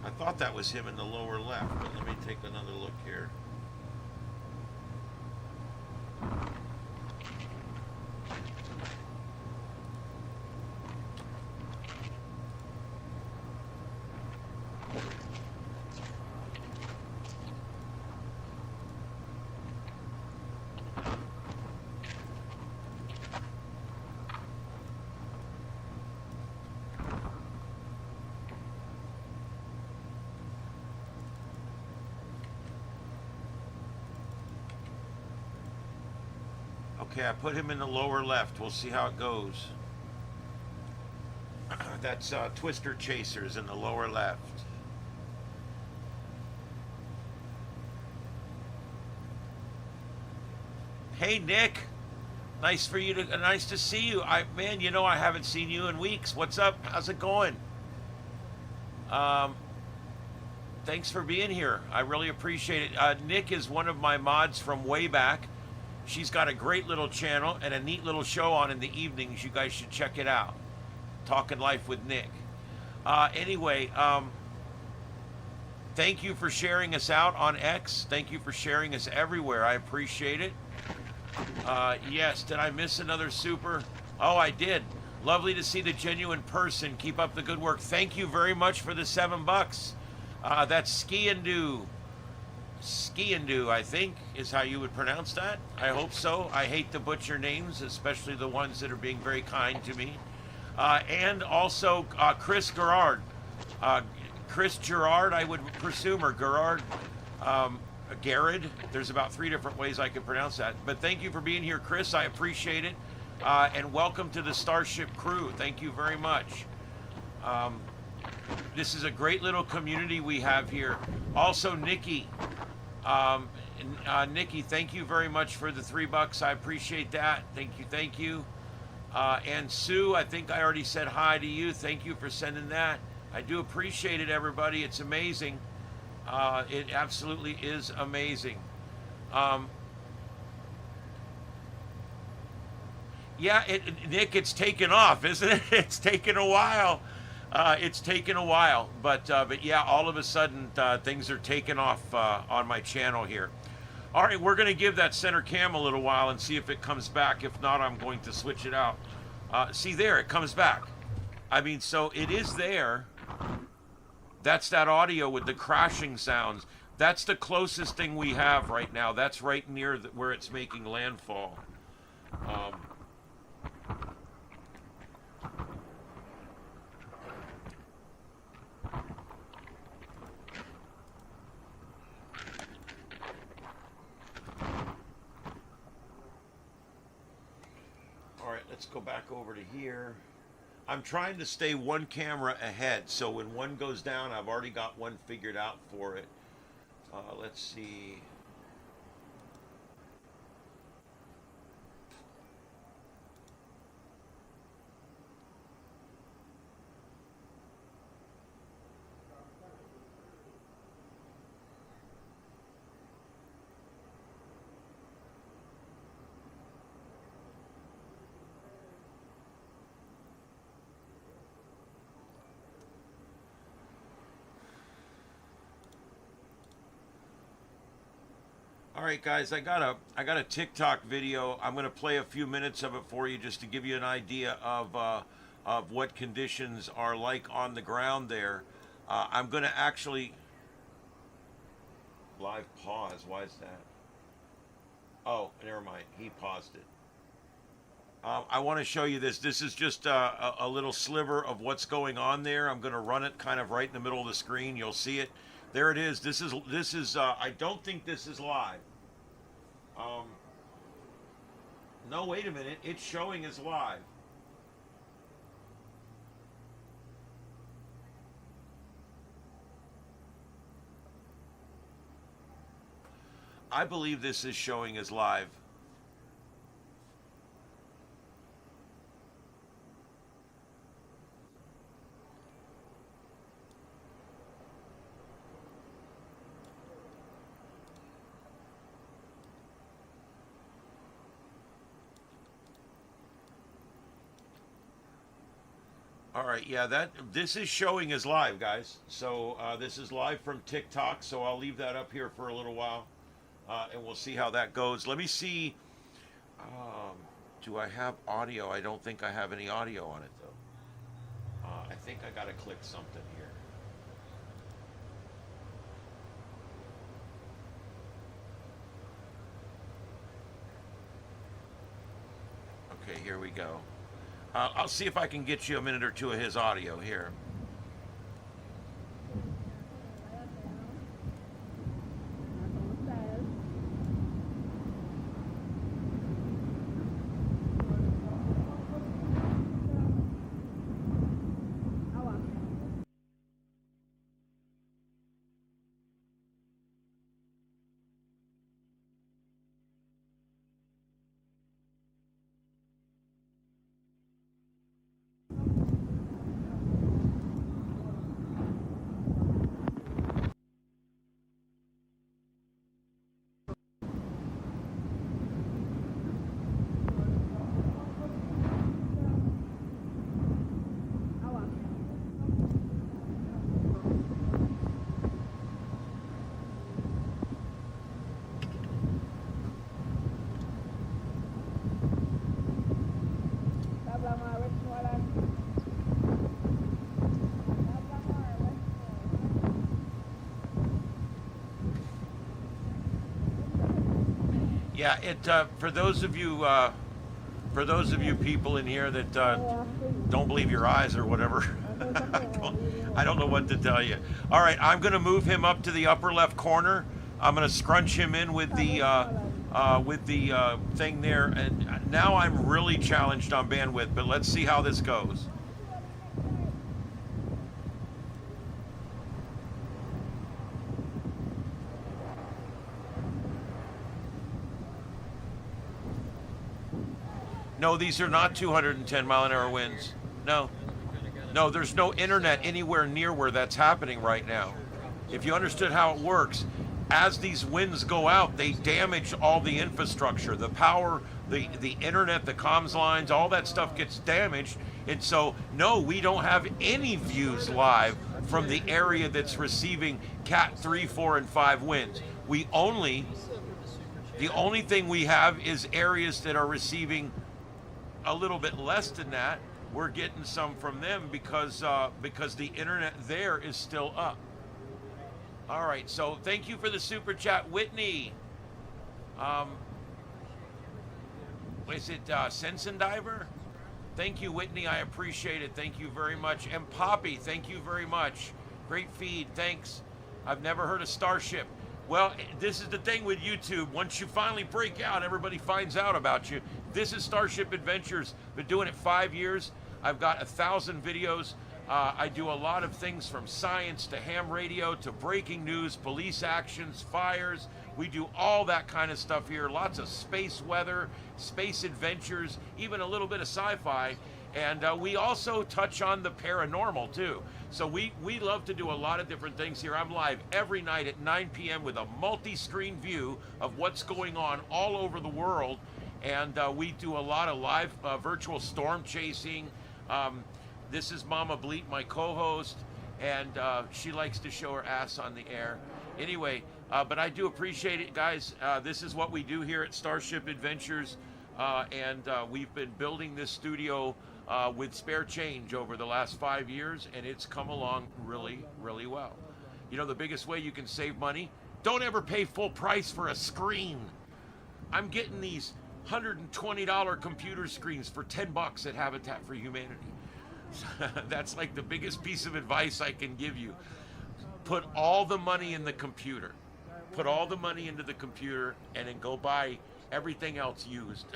I thought that was him in the lower left, but let me take another look here. Okay, I put him in the lower left. We'll see how it goes. That's Twister Chasers in the lower left. Hey Nick, nice to see you. Man, you know I haven't seen you in weeks. What's up? How's it going? Thanks for being here. I really appreciate it. Nick is one of my mods from way back. She's got a great little channel and a neat little show on in the evenings. You guys should check it out. Talking Life with Nick. Anyway, thank you for sharing us out on X. Thank you for sharing us everywhere. I appreciate it. Yes, did I miss another super? Oh, I did. Lovely to see the genuine person. Keep up the good work. Thank you very much for the $7. That's Ski and Do. Skiandu, I think, is how you would pronounce that. I hope so. I hate to butcher names, especially the ones that are being very kind to me. And also Chris Gerard. Chris Gerard, I would presume, or Gerard. Garrett. There's about 3 different ways I could pronounce that. But thank you for being here, Chris. I appreciate it. And welcome to the Starship crew. Thank you very much. This is a great little community we have here. Also, Nikki. Nikki, thank you very much for the $3. I appreciate that. Thank you. And Sue, I think I already said hi to you. Thank you for sending that. I do appreciate it, everybody. It's amazing. It absolutely is amazing. Yeah, Nick, it's taken off, isn't it? It's taken a while. But yeah, all of a sudden things are taking off on my channel here. All right, we're going to give that center cam a little while and see if it comes back. If not, I'm going to switch it out. See there, it comes back. I mean, so it is there. That's that audio with the crashing sounds. That's the closest thing we have right now. That's right near where it's making landfall. Um, all right, let's go back over to here. I'm trying to stay one camera ahead, so when one goes down, I've already got one figured out for it. Let's see. All right, guys, I got a TikTok video. I'm going to play a few minutes of it for you just to give you an idea of what conditions are like on the ground there. I'm going to actually live pause. Why is that? Oh, never mind. He paused it. I want to show you this. This is just a little sliver of what's going on there. I'm going to run it kind of right in the middle of the screen. You'll see it. There it is. This is. I don't think this is live. No, wait a minute. It's showing as live. I believe this is showing as live. All right, yeah, this is showing as live, guys. So this is live from TikTok, so I'll leave that up here for a little while, and we'll see how that goes. Let me see. Do I have audio? I don't think I have any audio on it, though. I think I got to click something here. Okay, here we go. I'll see if I can get you a minute or two of his audio here. Yeah, for those of you people in here that don't believe your eyes or whatever, I don't know what to tell you. All right, I'm going to move him up to the upper left corner. I'm going to scrunch him in with the thing there, and now I'm really challenged on bandwidth. But let's see how this goes. No, these are not 210 mile an hour winds. No. No, there's no internet anywhere near where that's happening right now. If you understood how it works, as these winds go out, they damage all the infrastructure, the power, the internet, the comms lines, all that stuff gets damaged. And so, no, we don't have any views live from the area that's receiving Cat 3, 4, and 5 winds. The only thing we have is areas that are receiving a little bit less than that. We're getting some from them because the internet there is still up. All right, so thank you for the super chat, Whitney. Um, is it Sensen Diver? Thank you, Whitney. I appreciate it. Thank you very much. And Poppy, thank you very much. Great feed. Thanks. I've never heard of Starship. Well, this is the thing with YouTube. Once you finally break out, everybody finds out about you. This is Starship Adventures. Been doing it 5 years. I've got 1,000 videos. I do a lot of things from science to ham radio to breaking news, police actions, fires. We do all that kind of stuff here. Lots of space weather, space adventures, even a little bit of sci-fi. And we also touch on the paranormal too. So we love to do a lot of different things here. I'm live every night at 9 p.m. with a multi-screen view of what's going on all over the world. And we do a lot of live virtual storm chasing. This is Mama Bleat, my co-host, and she likes to show her ass on the air. Anyway, but I do appreciate it, guys. This is what we do here at Starship Adventures, and we've been building this studio with spare change over the last 5 years, and it's come along really, really well. You know, the biggest way you can save money, don't ever pay full price for a screen. I'm getting these $120 computer screens for $10 at Habitat for Humanity. That's like the biggest piece of advice I can give you. Put all the money in the computer. Put all the money into the computer and then go buy everything else used.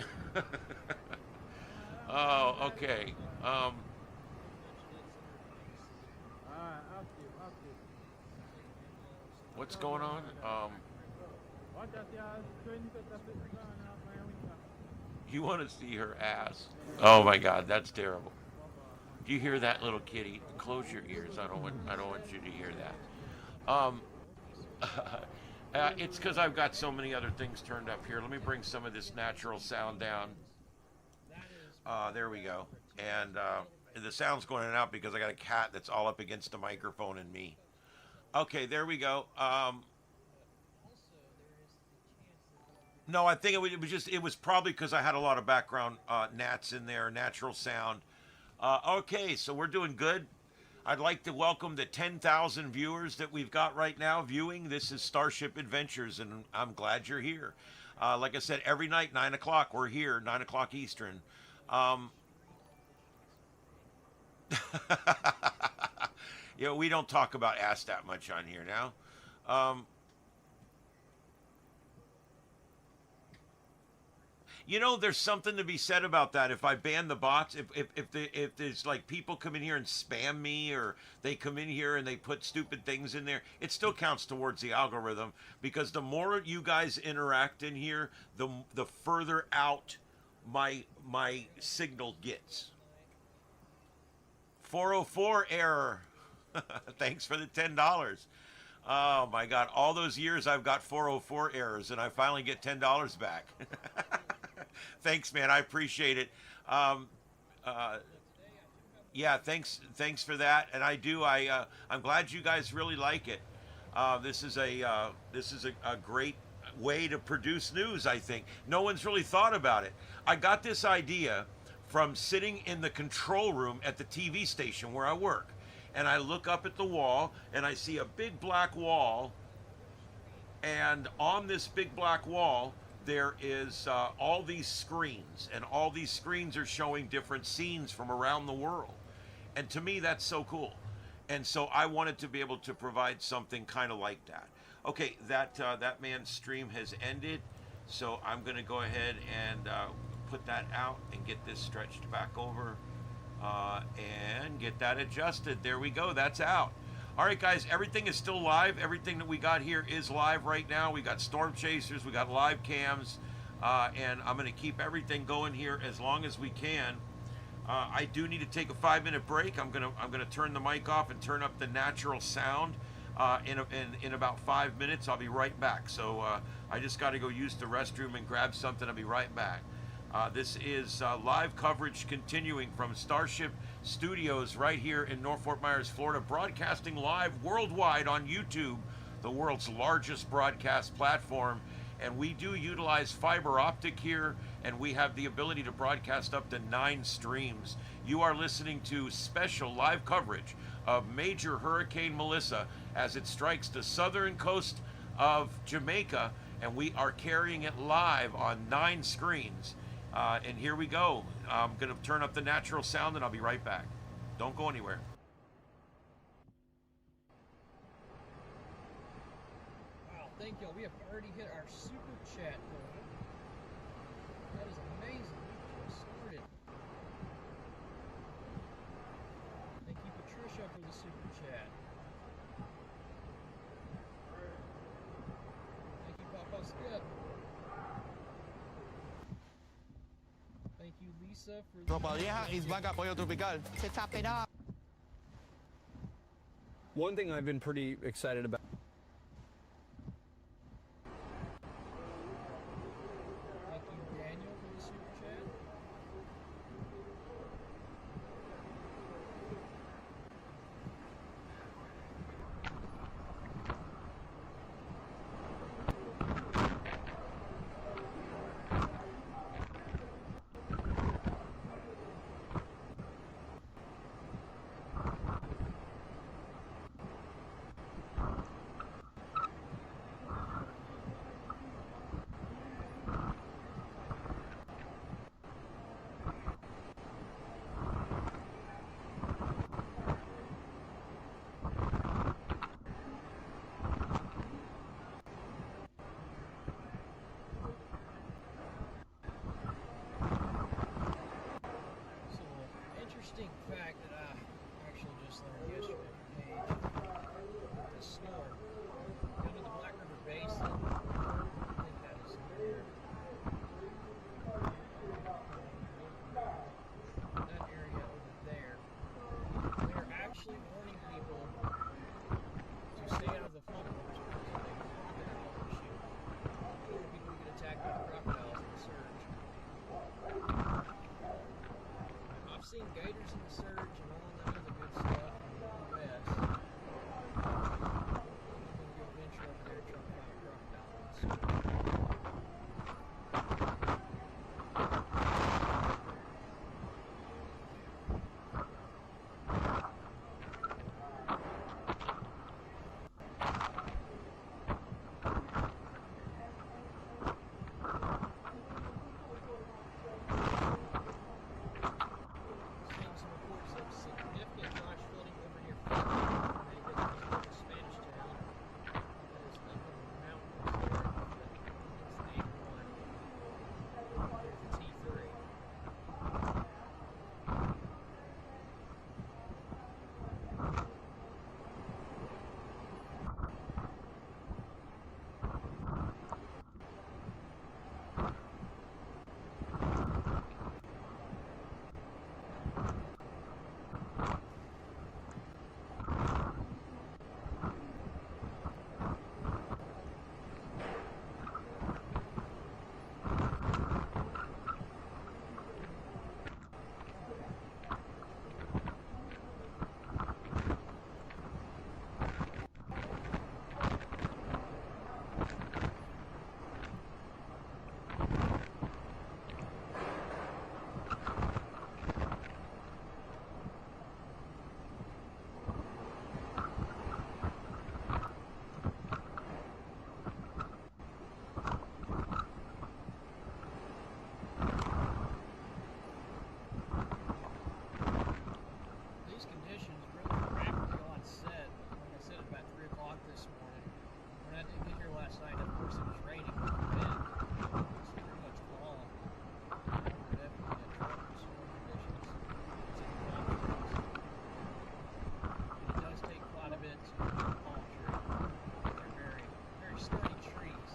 Oh, okay. What's going on? You want to see her ass? Oh my God, that's terrible. Do you hear that, little kitty? Close your ears. I don't want you to hear that. It's because I've got so many other things turned up here. Let me bring some of this natural sound down. There we go. And the sound's going in and out because I got a cat that's all up against the microphone and me. Okay, there we go. No, I think it was probably because I had a lot of background gnats in there, natural sound. Okay, so we're doing good. I'd like to welcome the 10,000 viewers that we've got right now viewing. This is Starship Adventures, and I'm glad you're here. Like I said, every night, 9 o'clock, we're here, 9 o'clock Eastern. You know, we don't talk about ass that much on here now. You know, there's something to be said about that. If I ban the bots, if there's like people come in here and spam me, or they come in here and they put stupid things in there, it still counts towards the algorithm, because the more you guys interact in here, the further out my signal gets. 404 error. Thanks for the $10. Oh my God, all those years I've got 404 errors, and I finally get $10 back. Thanks, man. I appreciate it. Yeah, thanks for that. And I'm glad you guys really like it. This is a great way to produce news. I think no one's really thought about it. I got this idea from sitting in the control room at the TV station where I work, and I look up at the wall and I see a big black wall, and on this big black wall there is all these screens, and all these screens are showing different scenes from around the world. And to me, that's so cool. And so I wanted to be able to provide something kind of like that. Okay, that man's stream has ended, so I'm going to go ahead and put that out and get this stretched back over and get that adjusted. There we go. That's out. All right, guys, everything is still live. Everything that we got here is live right now. We got storm chasers, we got live cams, and I'm going to keep everything going here as long as we can. I do need to take a 5-minute break. I'm gonna turn the mic off and turn up the natural sound. In about 5 minutes, I'll be right back. So I just got to go use the restroom and grab something. I'll be right back. This is live coverage continuing from Starship Studios right here in North Fort Myers, Florida, broadcasting live worldwide on YouTube, the world's largest broadcast platform. And we do utilize fiber optic here, and we have the ability to broadcast up to 9 streams. You are listening to special live coverage of Major Hurricane Melissa as it strikes the southern coast of Jamaica, and we are carrying it live on 9 screens. And here we go. I'm going to turn up the natural sound, and I'll be right back. Don't go anywhere. Wow, thank y'all. We have already hit our super chat goal. That is amazing. We just started. Thank you, Patricia, for the super chat. Thank you, Papa Skip. Thank you, Lisa, for the Ropa Vieja is back at Pollo Tropical. To top it off. One thing I've been pretty excited about. Thank you, Daniel, for the super chat. So, interesting fact that I actually just learned yesterday from Paige. This storm down in the Black River Basin, I think that is near that area over there. They're actually warning people to stay out of the floodwaters because they could get an issue. Or people get attacked by crocodiles in the surge. I've seen gators in the surge and all that other good stuff in the US. I'm gonna go venture over there and try to find a crocodile in the surge. Seeing some reports of significant flash flooding over near Kingston, Jamaica, a Spanish town that is up in the mountains there. It's the 8-1. There's the T3. These conditions really rapidly onset. Like I said, at about 3 o'clock this morning. When I did get here last night, of course, it was raining a little bit. It's pretty much fall. We're definitely in tropical storm conditions. It's in palm trees. And it does take quite a bit to get a palm tree. They're very, very sturdy trees.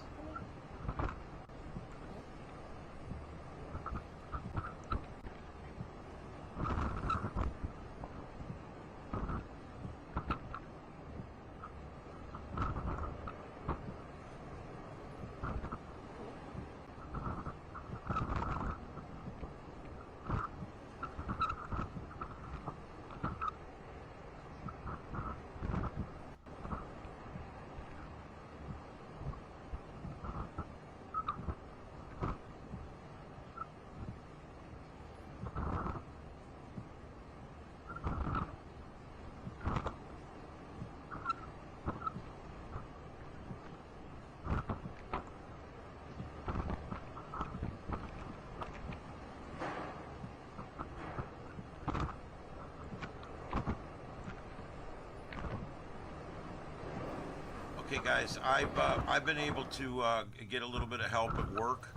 Okay, guys, I've been able to get a little bit of help at work,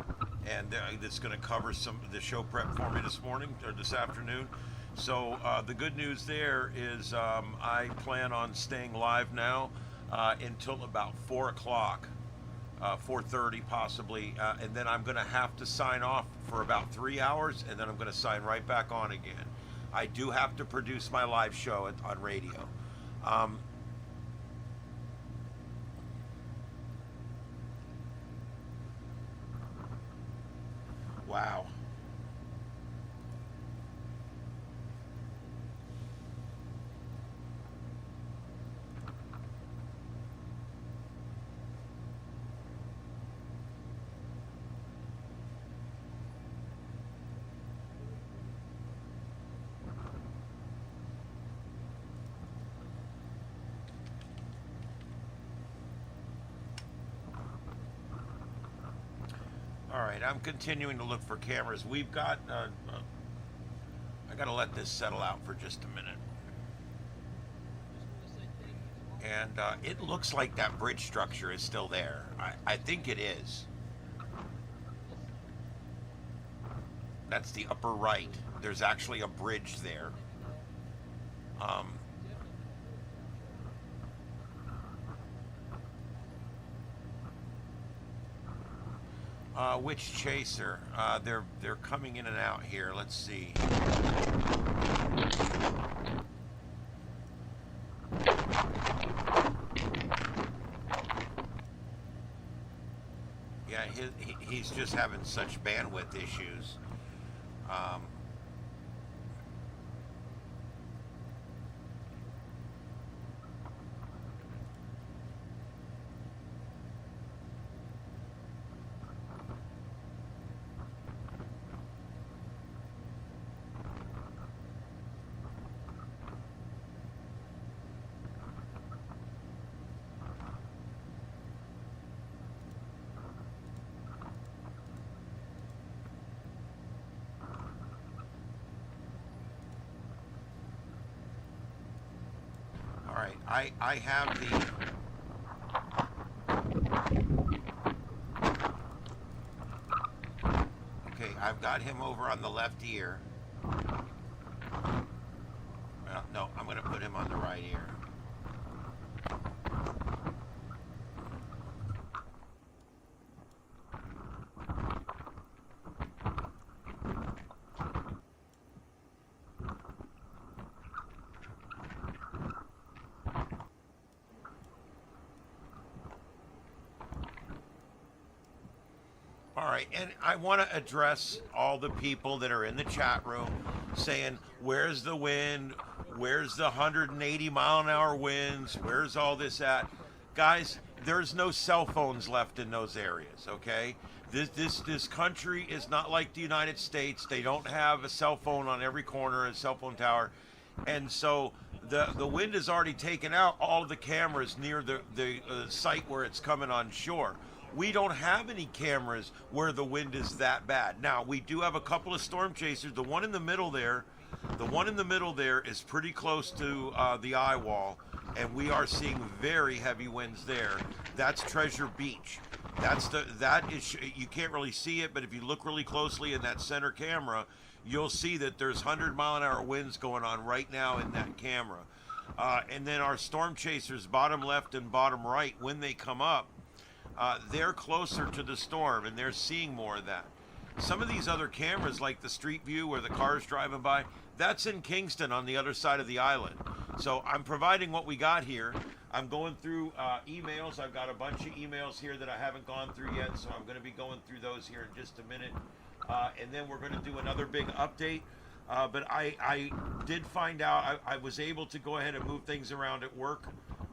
and that's going to cover some of the show prep for me this morning or this afternoon. So the good news there is I plan on staying live now until about 4 o'clock, 4:30 possibly, and then I'm going to have to sign off for about 3 hours, and then I'm going to sign right back on again. I do have to produce my live show on radio. Wow. All right, I'm continuing to look for cameras. We've got, I got to let this settle out for just a minute. And it looks like that bridge structure is still there. I think it is. That's the upper right. There's actually a bridge there. Which chaser? They're coming in and out here. Let's see. Yeah, he's just having such bandwidth issues. All right, I have the... Okay, I've got him over on the left ear. Well, no, I'm going to put him on the right ear. All right, and I want to address all the people that are in the chat room saying, where's the wind? Where's the 180 mile an hour winds? Where's all this at? Guys, there's no cell phones left in those areas, okay? This country is not like the United States. They don't have a cell phone on every corner, a cell phone tower. And so the wind has already taken out all of the cameras near the site where it's coming on shore. We don't have any cameras where the wind is that bad. Now, we do have a couple of storm chasers. The one in the middle there is pretty close to the eye wall, and we are seeing very heavy winds there. That's Treasure Beach. You can't really see it, but if you look really closely in that center camera, you'll see that there's 100 mile an hour winds going on right now in that camera. And then our storm chasers, bottom left and bottom right, when they come up, they're closer to the storm and they're seeing more of that. Some of these other cameras, like the street view where the car's driving by, that's in Kingston on the other side of the island. So I'm providing what we got here. I'm going through emails. I've got a bunch of emails here that I haven't gone through yet, so I'm going to be going through those here in just a minute. And then we're going to do another big update. But I did find out I was able to go ahead and move things around at work.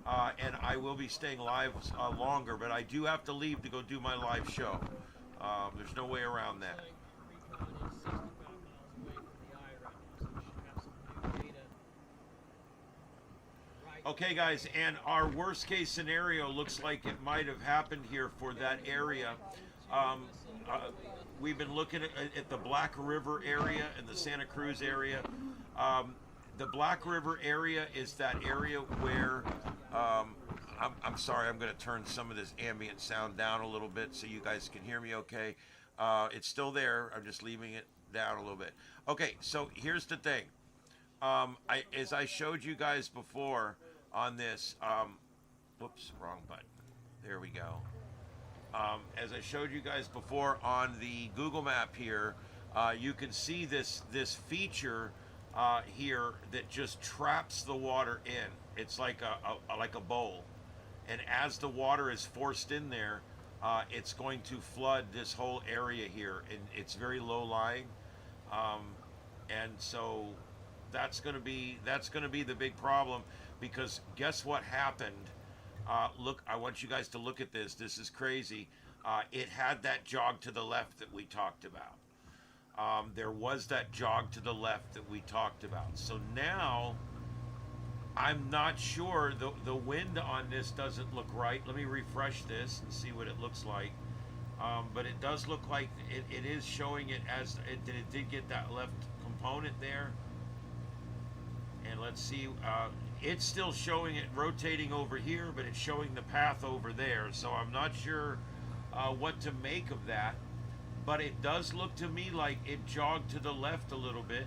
And I will be staying live longer, but I do have to leave to go do my live show. There's no way around that. Okay, guys, and our worst case scenario looks like it might have happened here for that area. We've been looking at the Black River area and the Santa Cruz area. The Black River area is that area where I'm sorry, I'm going to turn some of this ambient sound down a little bit so you guys can hear me okay. It's still there. I'm just leaving it down a little bit. Okay, so here's the thing. As I showed you guys before on this, whoops, wrong button. There we go. As I showed you guys before on the Google map here, you can see this feature here that just traps the water in. It's like a bowl, and as the water is forced in there, it's going to flood this whole area here, and it's very low lying, and so that's going to be the big problem, because guess what happened? Look, I want you guys to look at this. This is crazy. It had that jog to the left that we talked about. There was that jog to the left that we talked about. So now, I'm not sure. The wind on this doesn't look right. Let me refresh this and see what it looks like. But it does look like it is showing it as it did get that left component there. And let's see. It's still showing it rotating over here, but it's showing the path over there. So I'm not sure what to make of that. But it does look to me like it jogged to the left a little bit.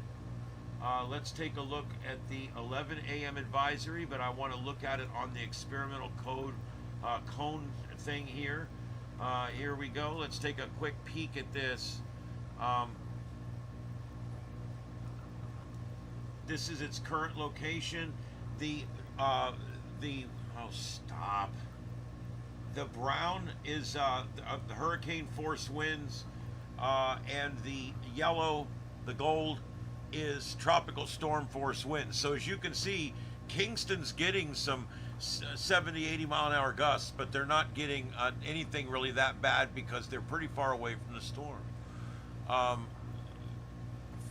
Let's take a look at the 11 a.m. advisory, but I want to look at it on the experimental cone thing here. Here we go. Let's take a quick peek at this. This is its current location. Oh, stop. The brown is the hurricane force winds, and the yellow, the gold, is tropical storm force winds. So as you can see, Kingston's getting some 70, 80 mile an hour gusts, but they're not getting anything really that bad because they're pretty far away from the storm.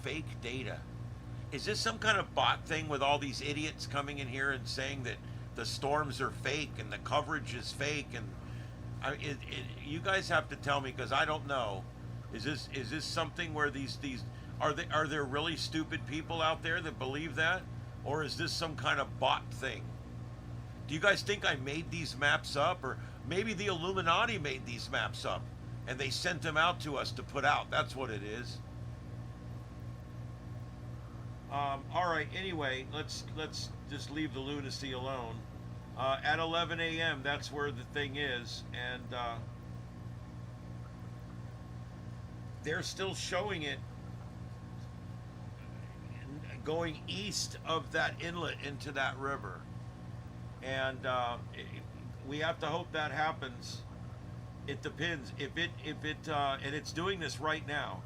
Fake data. Is this some kind of bot thing with all these idiots coming in here and saying that the storms are fake and the coverage is fake? And you guys have to tell me, because I don't know. Is this something where these are there really stupid people out there that believe that, or is this some kind of bot thing? Do you guys think I made these maps up, or maybe the Illuminati made these maps up and they sent them out to us to put out? That's what it is. All right. Anyway, let's just leave the lunacy alone. At 11 a.m., that's where the thing is, and they're still showing it going east of that inlet into that river, and we have to hope that happens. It depends if it and it's doing this right now.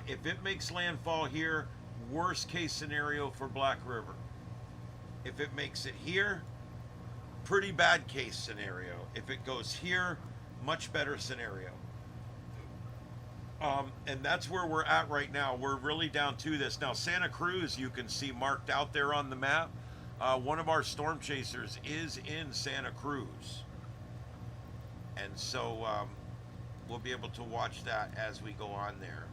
If it makes landfall here, worst case scenario for Black River. If it makes it here, pretty bad case scenario. If it goes here, much better scenario. And that's where we're at right now. We're really down to this. Now, Santa Cruz, you can see marked out there on the map. One of our storm chasers is in Santa Cruz. And so we'll be able to watch that as we go on there.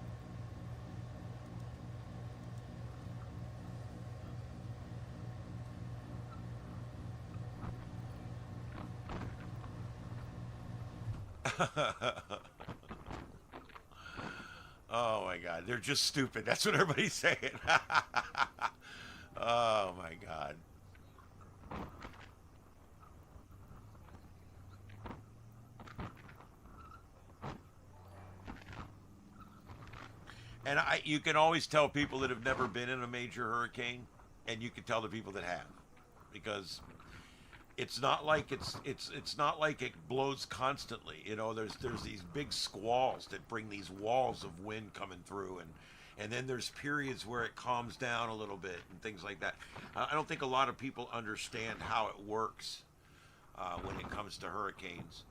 Oh my God, they're just stupid. That's what everybody's saying. Oh my God. And you can always tell people that have never been in a major hurricane, and you can tell the people that have, because it's not like it's not like it blows constantly. You know, there's these big squalls that bring these walls of wind coming through, and then there's periods where it calms down a little bit and things like that. I don't think a lot of people understand how it works when it comes to hurricanes.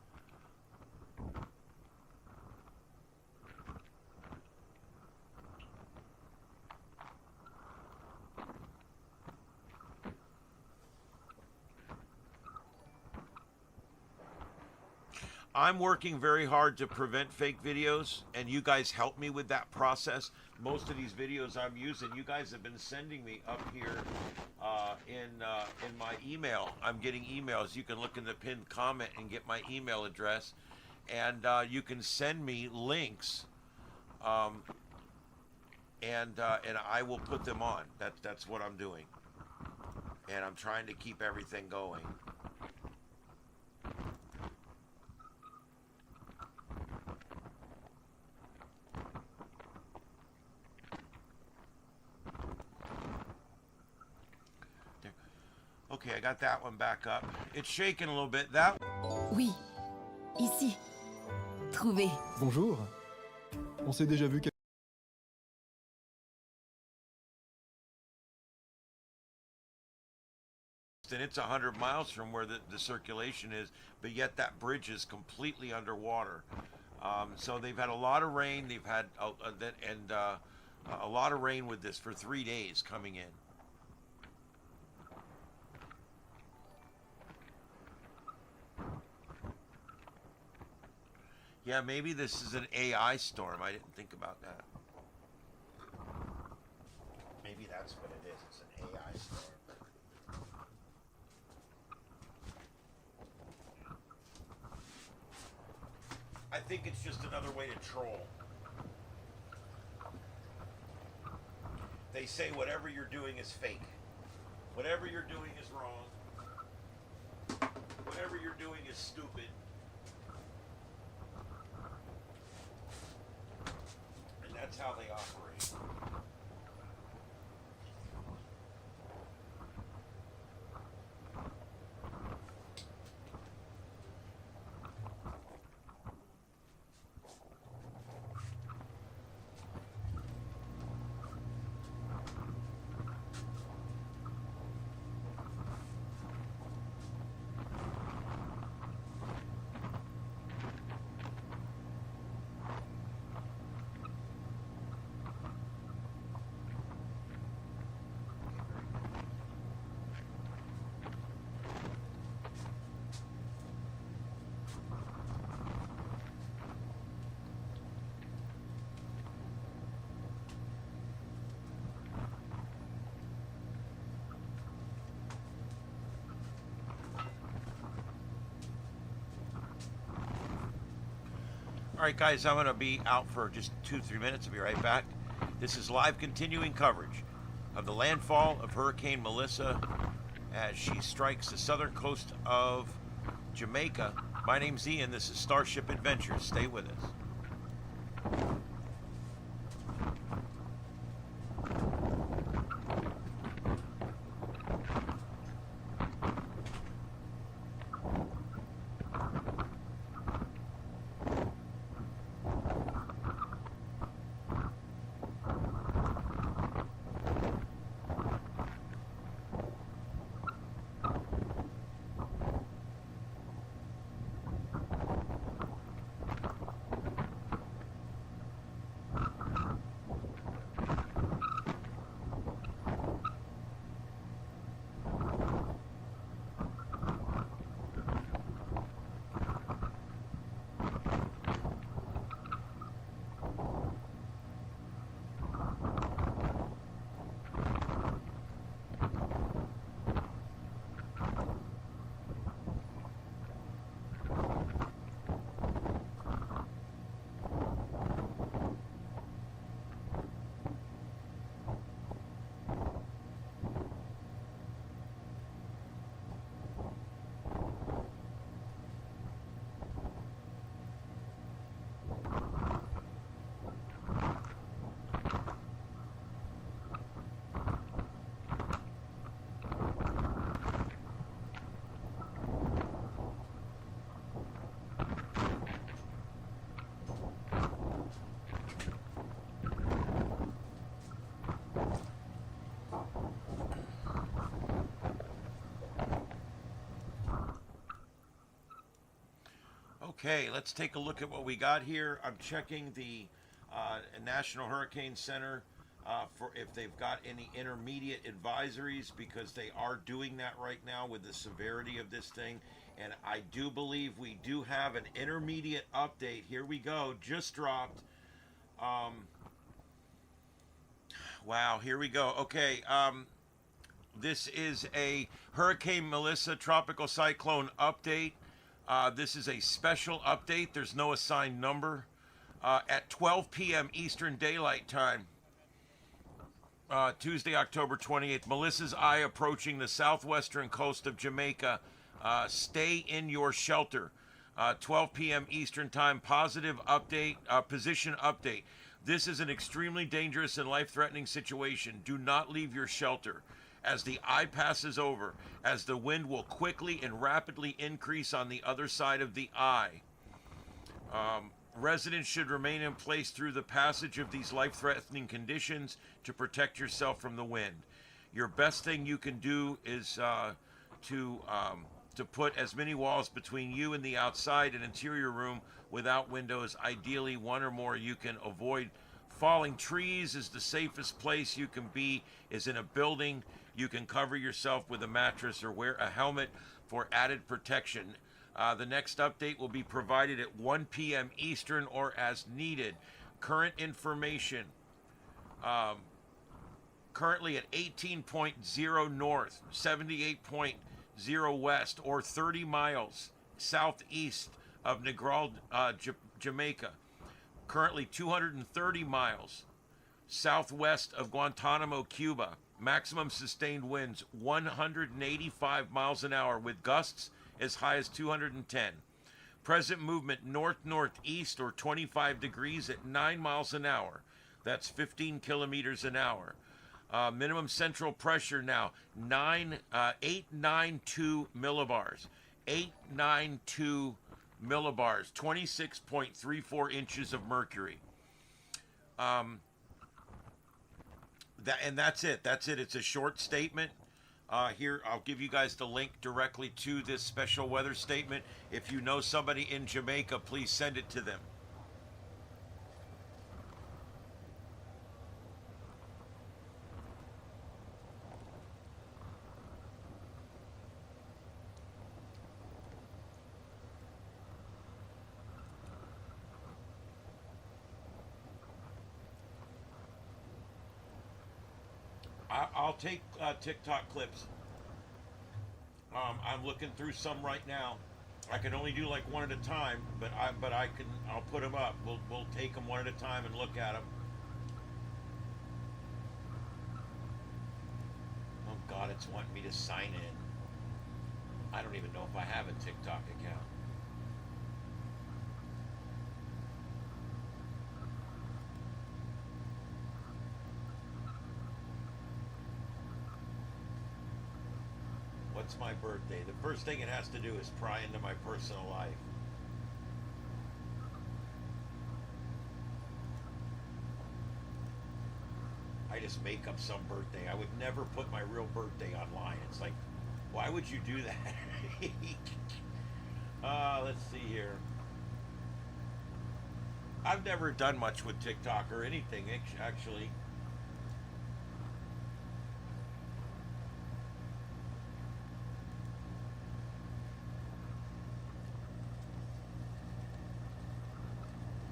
I'm working very hard to prevent fake videos, and you guys help me with that process. most of these videos I'm using, you guys have been sending me up here in my email. I'm getting emails. You can look in the pinned comment and get my email address, and you can send me links, and I will put them on. That's what I'm doing, and I'm trying to keep everything going. Okay, I got that one back up. It's shaking a little bit. That. Oui, ici. Trouvé. Bonjour. On s'est déjà vu. And it's 100 miles from where the circulation is, but yet that bridge is completely underwater. So they've had a lot of rain. They've had a lot of rain with this for 3 days coming in. Yeah, maybe this is an AI storm. I didn't think about that. Maybe that's what it is. It's an AI storm. I think it's just another way to troll. They say whatever you're doing is fake. Whatever you're doing is wrong. Whatever you're doing is stupid. And that's how they operate. All right, guys, I'm going to be out for just 2-3 minutes. I'll be right back. This is live continuing coverage of the landfall of Hurricane Melissa as she strikes the southern coast of Jamaica. My name's Ian. This is Starship Adventures. Stay with us. Okay, let's take a look at what we got here. I'm checking the National Hurricane Center for if they've got any intermediate advisories, because they are doing that right now with the severity of this thing. And I do believe we do have an intermediate update. Here we go, just dropped. Wow, here we go. Okay, this is a Hurricane Melissa tropical cyclone update. This is a special update. There's no assigned number. At 12 p.m. Eastern Daylight Time, Tuesday, October 28th, Melissa's eye approaching the southwestern coast of Jamaica. Stay in your shelter. 12 p.m. Eastern Time, positive update, position update. This is an extremely dangerous and life-threatening situation. Do not leave your shelter. As the eye passes over, as the wind will quickly and rapidly increase on the other side of the eye. Residents should remain in place through the passage of these life-threatening conditions to protect yourself from the wind. Your best thing you can do is to put as many walls between you and the outside and interior room without windows. Ideally, one or more. You can avoid falling trees. Is the safest place you can be is in a building. You can cover yourself with a mattress or wear a helmet for added protection. The next update will be provided at 1 p.m. Eastern or as needed. Current information. Currently at 18.0 north, 78.0 west, or 30 miles southeast of Negril, Jamaica. Currently 230 miles southwest of Guantanamo, Cuba. Maximum sustained winds 185 miles an hour with gusts as high as 210. Present movement north-northeast or 25 degrees at 9 miles an hour. That's 15 kilometers an hour. Minimum central pressure now 892 millibars. 892 millibars, 26.34 inches of mercury. That's it. It's a short statement. Here, I'll give you guys the link directly to this special weather statement. If you know somebody in Jamaica, please send it to them. I'll take TikTok clips. I'm looking through some right now. I can only do like one at a time, but I'll put them up. We'll take them one at a time and look at them. Oh God, it's wanting me to sign in. I don't even know if I have a TikTok account. What's my birthday? The first thing it has to do is pry into my personal life. I just make up some birthday. I would never put my real birthday online. It's like, why would you do that? Let's see here. I've never done much with TikTok or anything, actually.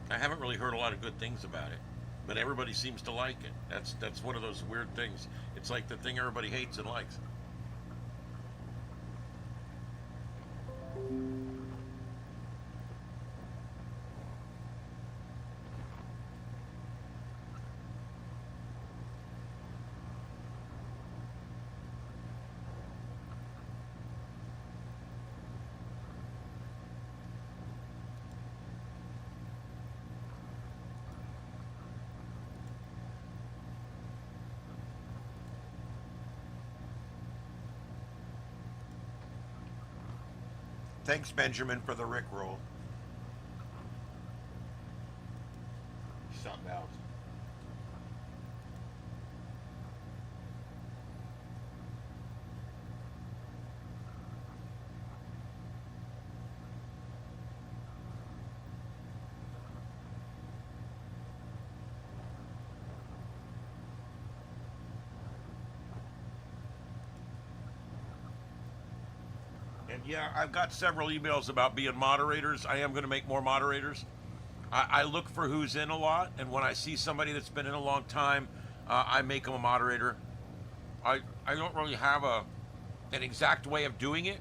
I haven't really heard a lot of good things about it, but everybody seems to like it. That's one of those weird things. It's like the thing everybody hates and likes. Thanks, Benjamin, for the Rickroll. Something else. And yeah, I've got several emails about being moderators. I am going to make more moderators. I look for who's in a lot, and when I see somebody that's been in a long time, I make them a moderator. I don't really have an exact way of doing it.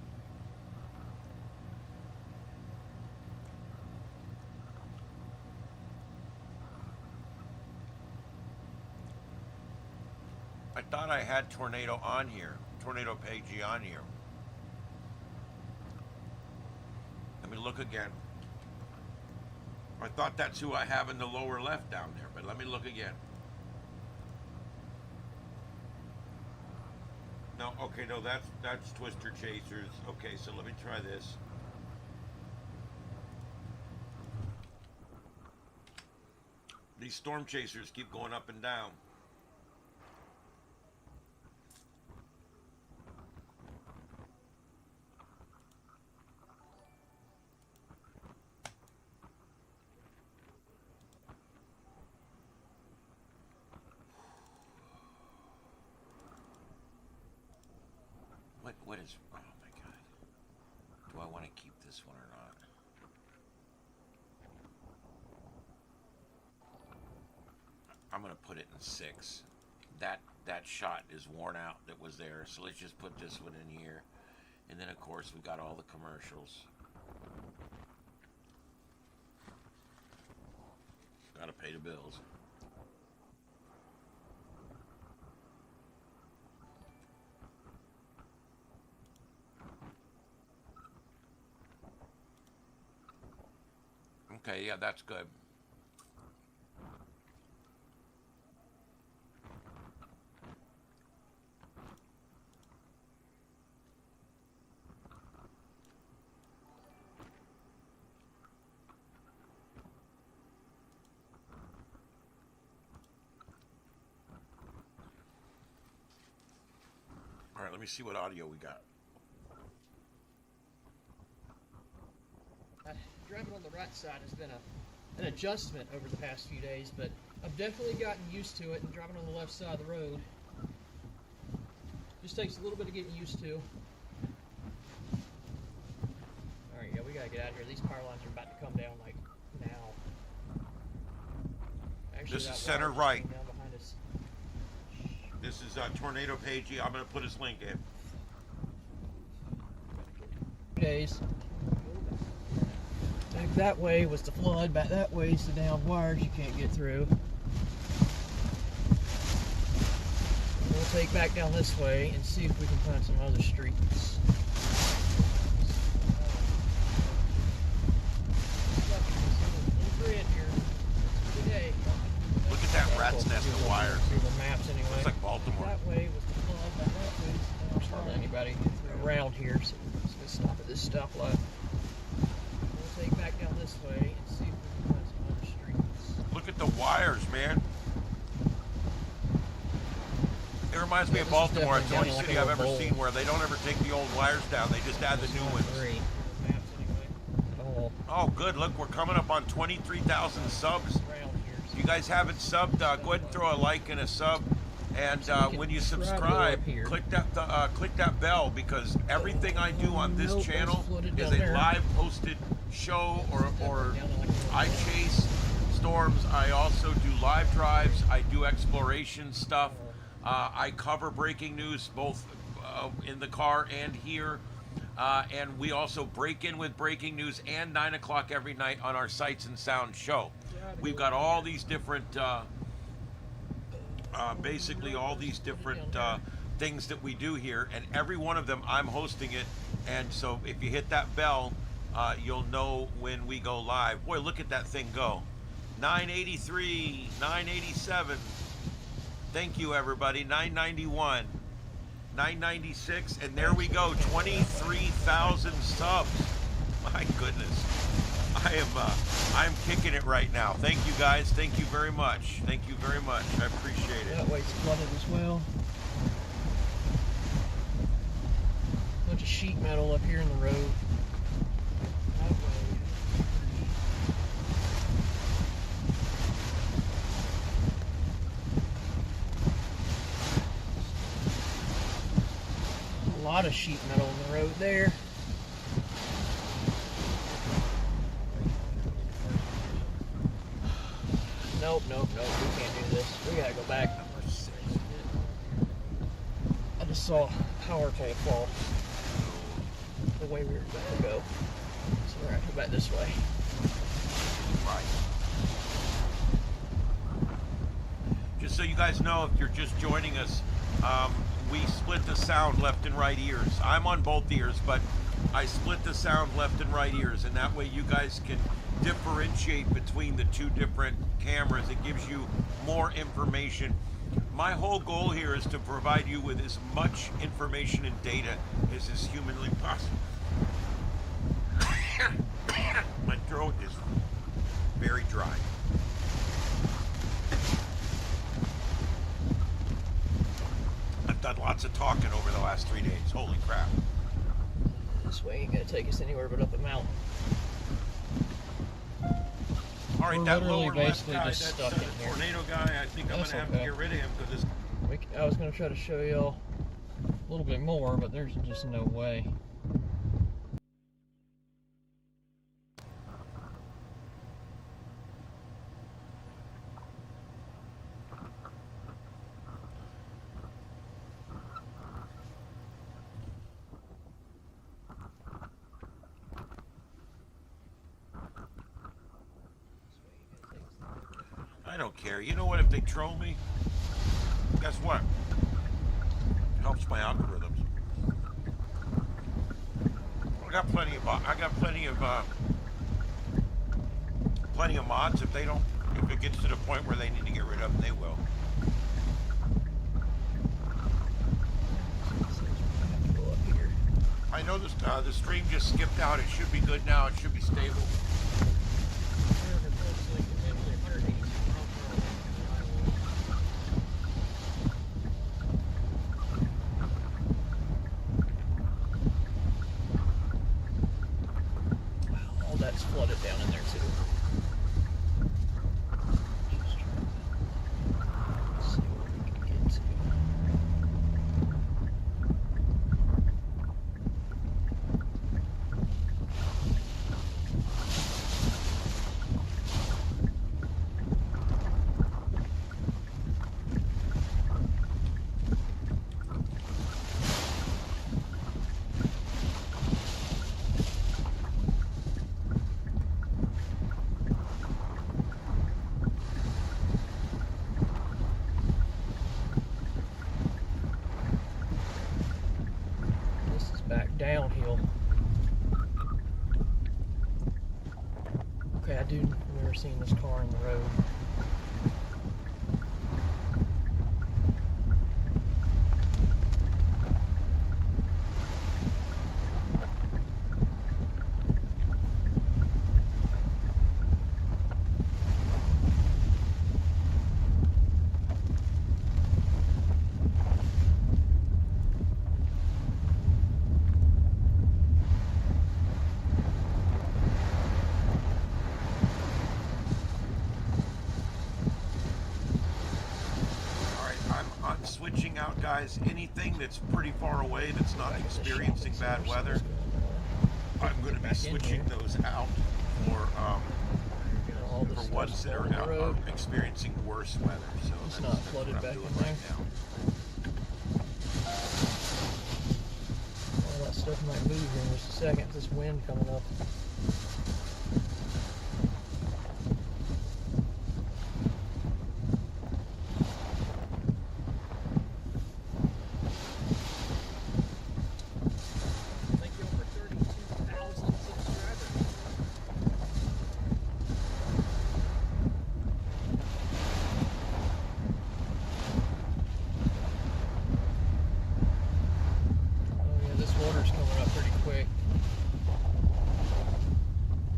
I thought I had Tornado on here, Tornado Pagey on here. Let me look again. I thought that's who I have in the lower left down there, but let me look again. No, okay, no, that's Twister Chasers. Okay, so let me try this. These Storm Chasers keep going up and down. What is, oh my God. Do I want to keep this one or not? I'm going to put it in 6. That shot is worn out that was there, so let's just put this one in here. And then of course we got all the commercials. Got to pay the bills. Okay, yeah, that's good. All right, let me see what audio we got. Driving on the right side has been an adjustment over the past few days, but I've definitely gotten used to it, and driving on the left side of the road just takes a little bit of getting used to. Alright, yeah, we gotta get out of here. These power lines are about to come down like now. Actually, This is that center wire right. coming down behind us. This is Tornado Pagey. I'm going to put his link in. Days. Back that way was the flood, back that way is the down wires you can't get through. We'll take back down this way and see if we can find some other streets. Look at that rat's nest of wires. Google Maps anyway. Looks like Baltimore. That way was the flood, back that way is the anybody around here, so we're just going to stop at this stoplight. We'll take back down this way and see if we can find some other streets. Look at the wires, man. It reminds me of Baltimore. It's the only city I've ever seen where they don't ever take the old wires down. They just add the new ones. Oh, good. Look, we're coming up on 23,000 subs. If you guys haven't subbed, go ahead and throw a like and a sub. And when you subscribe, click that bell, because everything I do on this channel is a live posted show, or I chase storms. I also do live drives. I do exploration stuff. I cover breaking news both in the car and here. And we also break in with breaking news and 9 o'clock every night on our Sights and Sound show. We've got all these different, basically all these different things that we do here, and every one of them I'm hosting it. And so if you hit that bell, you'll know when we go live. Boy, look at that thing go. 983, 987. Thank you, everybody. 991. 996, and there we go, 23,000 subs. My goodness, I'm kicking it right now. Thank you guys. Thank you very much. Thank you very much. I appreciate it. That way's flooded as well. Bunch of sheet metal up here in the road. That way. A lot of sheet metal in the road there. Nope, we can't do this. We gotta go back. Number saw power pole fall the way we were about to go. So we're going to go back this way. Right. Just so you guys know, if you're just joining us, we split the sound left and right ears. I'm on both ears, but I split the sound left and right ears, and that way you guys can differentiate between the two different cameras. It gives you more information. My whole goal here is to provide you with as much information and data as is humanly possible. My throat is very dry. I've done lots of talking over the last 3 days. Holy crap. This way ain't gonna take us anywhere but up a mountain. All right, We're that literally lower left basically guy, just that's stuck in here. tornado guy, I think I'm That's gonna have to okay. get rid of him because this. I was gonna try to show y'all a little bit more, but there's just no way. I don't care. You know what? If they troll me, guess what? It helps my algorithms. I got plenty of mods. If it gets to the point where they need to get rid of them, they will. I know the stream just skipped out. It should be good now. It should be stable. Flooded down in there too. Just trying to see what we can get to. Downhill. Okay, I do remember seeing this car on the road. Switching out, guys. Anything that's pretty far away that's not experiencing bad weather, I'm going to be switching those out for ones that are experiencing worse weather. So it's not flooded back in there. All that stuff might move here in just a second. This wind coming up. Water's coming up pretty quick.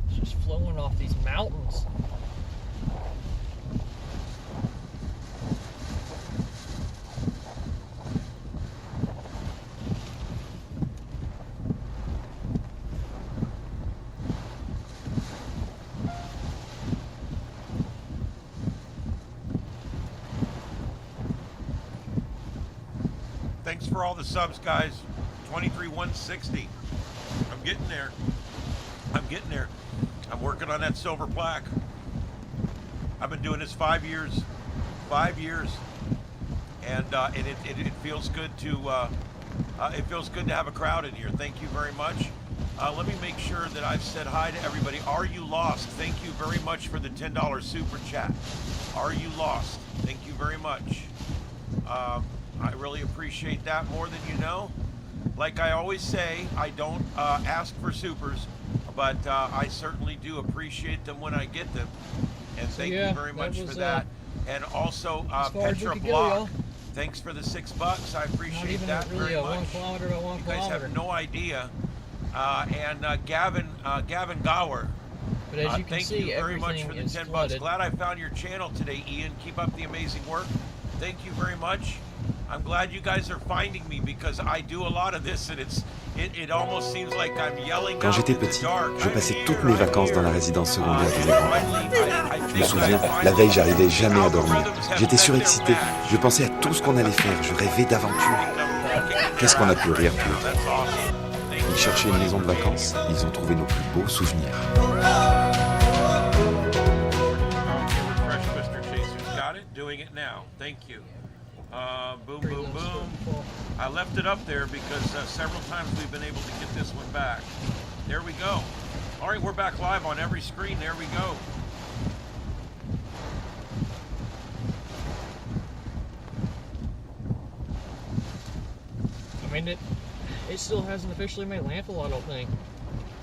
It's just flowing off these mountains. Thanks for all the subs, guys. 23,160. I'm getting there. I'm working on that silver plaque. I've been doing this 5 years. And it feels good to It feels good to have a crowd in here. Thank you very much. Let me make sure that I've said hi to everybody. Are you lost? Thank you very much for the $10 super chat. Are you lost? Thank you very much. I really appreciate that more than you know. Like I always say, I don't ask for supers, but I certainly do appreciate them when I get them. And thank you very much for that. And also, Petra Block, thanks for the $6. I appreciate that very much. 1 kilometer by 1 kilometer. You guys have no idea. And Gavin Gower. But as you can thank see, you very much for the $10. flooded. Glad I found your channel today, Ian. Keep up the amazing work. Thank you very much. I'm glad you guys are finding me because I do a lot of this and it almost seems like I'm yelling Quand out j'étais in the petit, dark. je passais toutes mes vacances dans la résidence secondaire de mes grands-parents. Je me Je souviens, la veille, j'arrivais jamais à dormir. J'étais surexcité, je pensais à tout ce qu'on allait faire, je rêvais d'aventure. Qu'est-ce qu'on a pu rire tous les deux. Ils cherchaient une maison de vacances, ils ont trouvé nos plus beaux souvenirs. Fresh Twister Chasers got it. Doing it now. Thank you. Boom, boom, boom. I left it up there because several times we've been able to get this one back. There we go. All right, we're back live on every screen. There we go. I mean, it still hasn't officially made landfall, I don't think.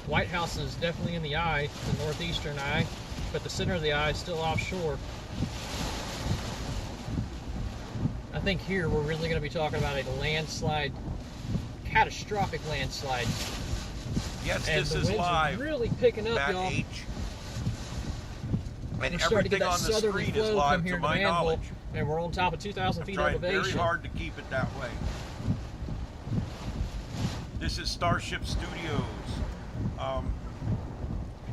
White House is definitely in the eye, the northeastern eye, but the center of the eye is still offshore. I think here we're really going to be talking about a landslide, catastrophic landslide. Yes, And this the is winds live. are really picking up, Matt y'all. H. And We're starting to everything get that on the southerly screen is flow live from here to to my Manville, knowledge. and we're on top of 2,000 I'm feet trying elevation. very hard to keep it that way. This is Starship Studios.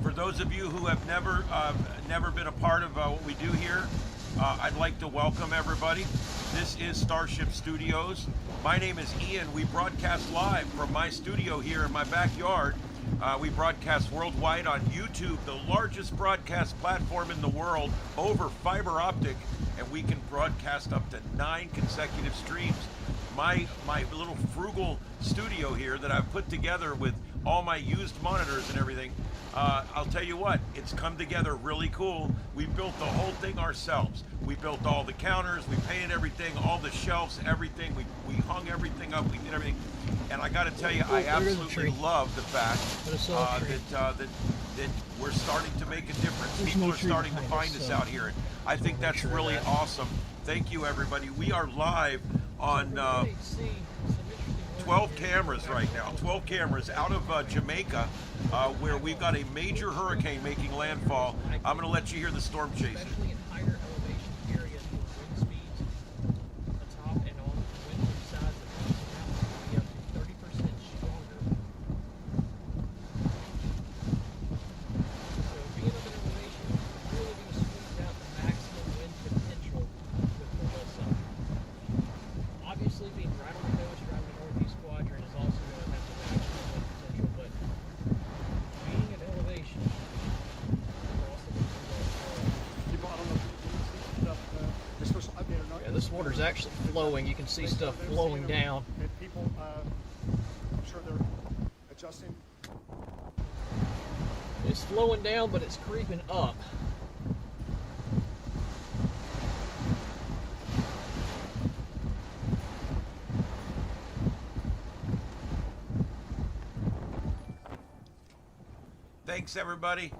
For those of you who have never been a part of what we do here, I'd like to welcome everybody. This is Starship Studios. My name is Ian. We broadcast live from my studio here in my backyard. We broadcast worldwide on YouTube, the largest broadcast platform in the world, over fiber optic, and we can broadcast up to 9 consecutive streams. My little frugal studio here that I've put together with all my used monitors and everything, I'll tell you what, it's come together really cool. We built the whole thing ourselves. We built all the counters, we painted everything, all the shelves, everything. We hung everything up, we did everything. And I got to tell you, I absolutely love the fact that we're starting to make a difference. People are starting to find us out here. I think that's really awesome. Thank you, everybody. We are live on 12 cameras right now, 12 cameras out of Jamaica, where we've got a major hurricane making landfall. I'm going to let you hear the storm chaser. Especially in higher elevation areas where wind speeds atop and on the windward sides of the mountains can be up to 30% stronger. So being up in elevation is really going to squeeze out the maximum wind potential with Melissa. Obviously, being right on the coast, right on the northeast quadrant is also going to have the maximum wind potential, but being at elevation is also going to be yeah, this water's actually flowing. You can see stuff flowing down. People, I'm sure they're adjusting. It's flowing down, but it's creeping up. Thanks, everybody.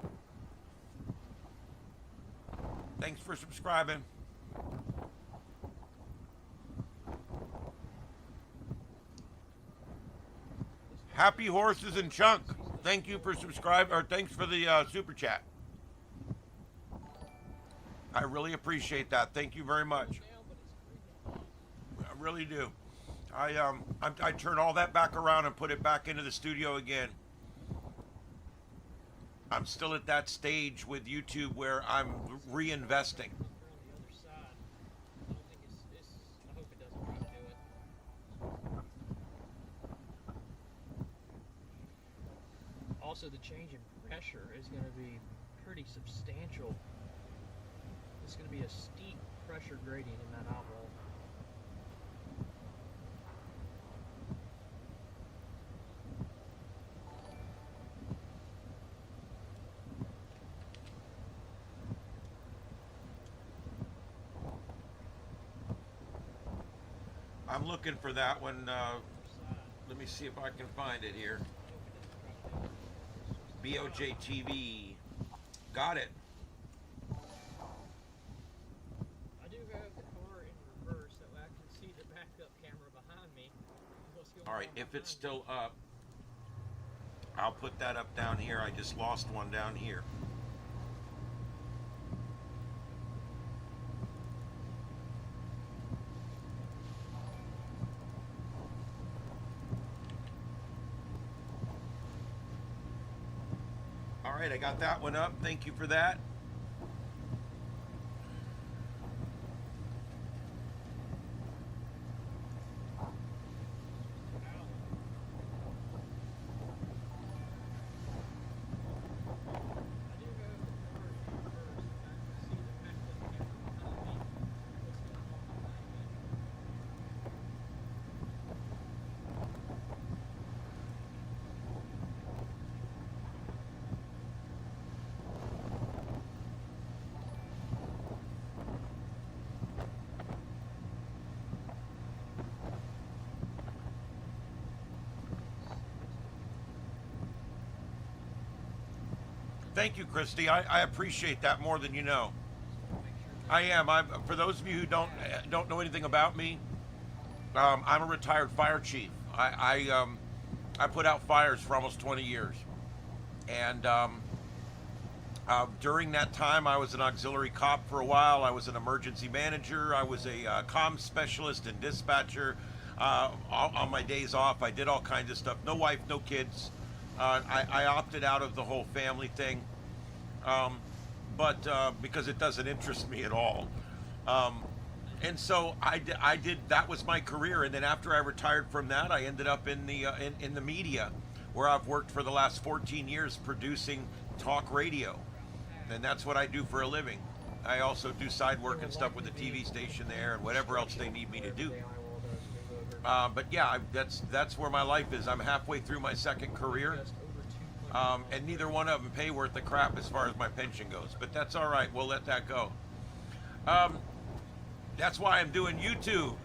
Thanks for subscribing. Happy Horses and Chunk. Thank you for subscribing, or thanks for the super chat. I really appreciate that. Thank you very much. I really do. I turn all that back around and put it back into the studio again. I'm still at that stage with YouTube where I'm reinvesting. Also, the change in pressure is going to be pretty substantial. It's going to be a steep pressure gradient in that outwall. I'm looking for that one. Let me see if I can find it here. BOJ TV. Got it. I do have the car in reverse, so I can see the backup camera behind me. All right, if it's still up, I'll put that up down here. I just lost one down here. All right, I got that one up. Thank you for that. Thank you, Christy. I appreciate that more than you know. I am. For those of you who don't know anything about me, I'm a retired fire chief. I put out fires for almost 20 years, and during that time, I was an auxiliary cop for a while. I was an emergency manager. I was a comm specialist and dispatcher. On my days off, I did all kinds of stuff. No wife, no kids. I opted out of the whole family thing, but because it doesn't interest me at all. And so I did. That was my career. And then after I retired from that, I ended up in the media, where I've worked for the last 14 years producing talk radio, and that's what I do for a living. I also do side work and stuff with the TV station there and whatever else they need me to do. But yeah, that's where my life is. I'm halfway through my second career, and neither one of them pay worth the crap as far as my pension goes. But that's all right. We'll let that go. That's why I'm doing YouTube.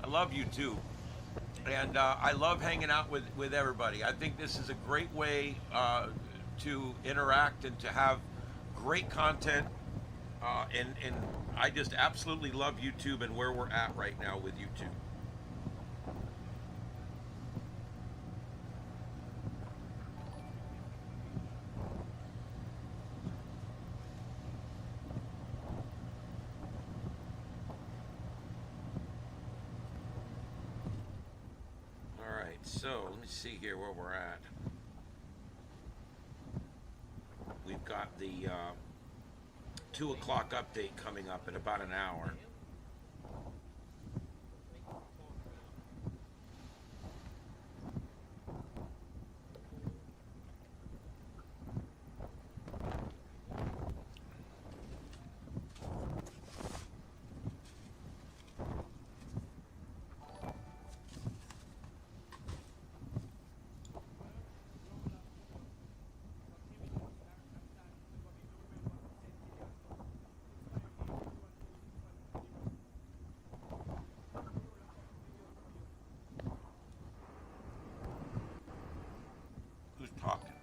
I love YouTube, and I love hanging out with everybody. I think this is a great way to interact and to have great content. And I just absolutely love YouTube and where we're at right now with YouTube. So let me see here where we're at. We've got the 2 o'clock update coming up in about an hour. Talking.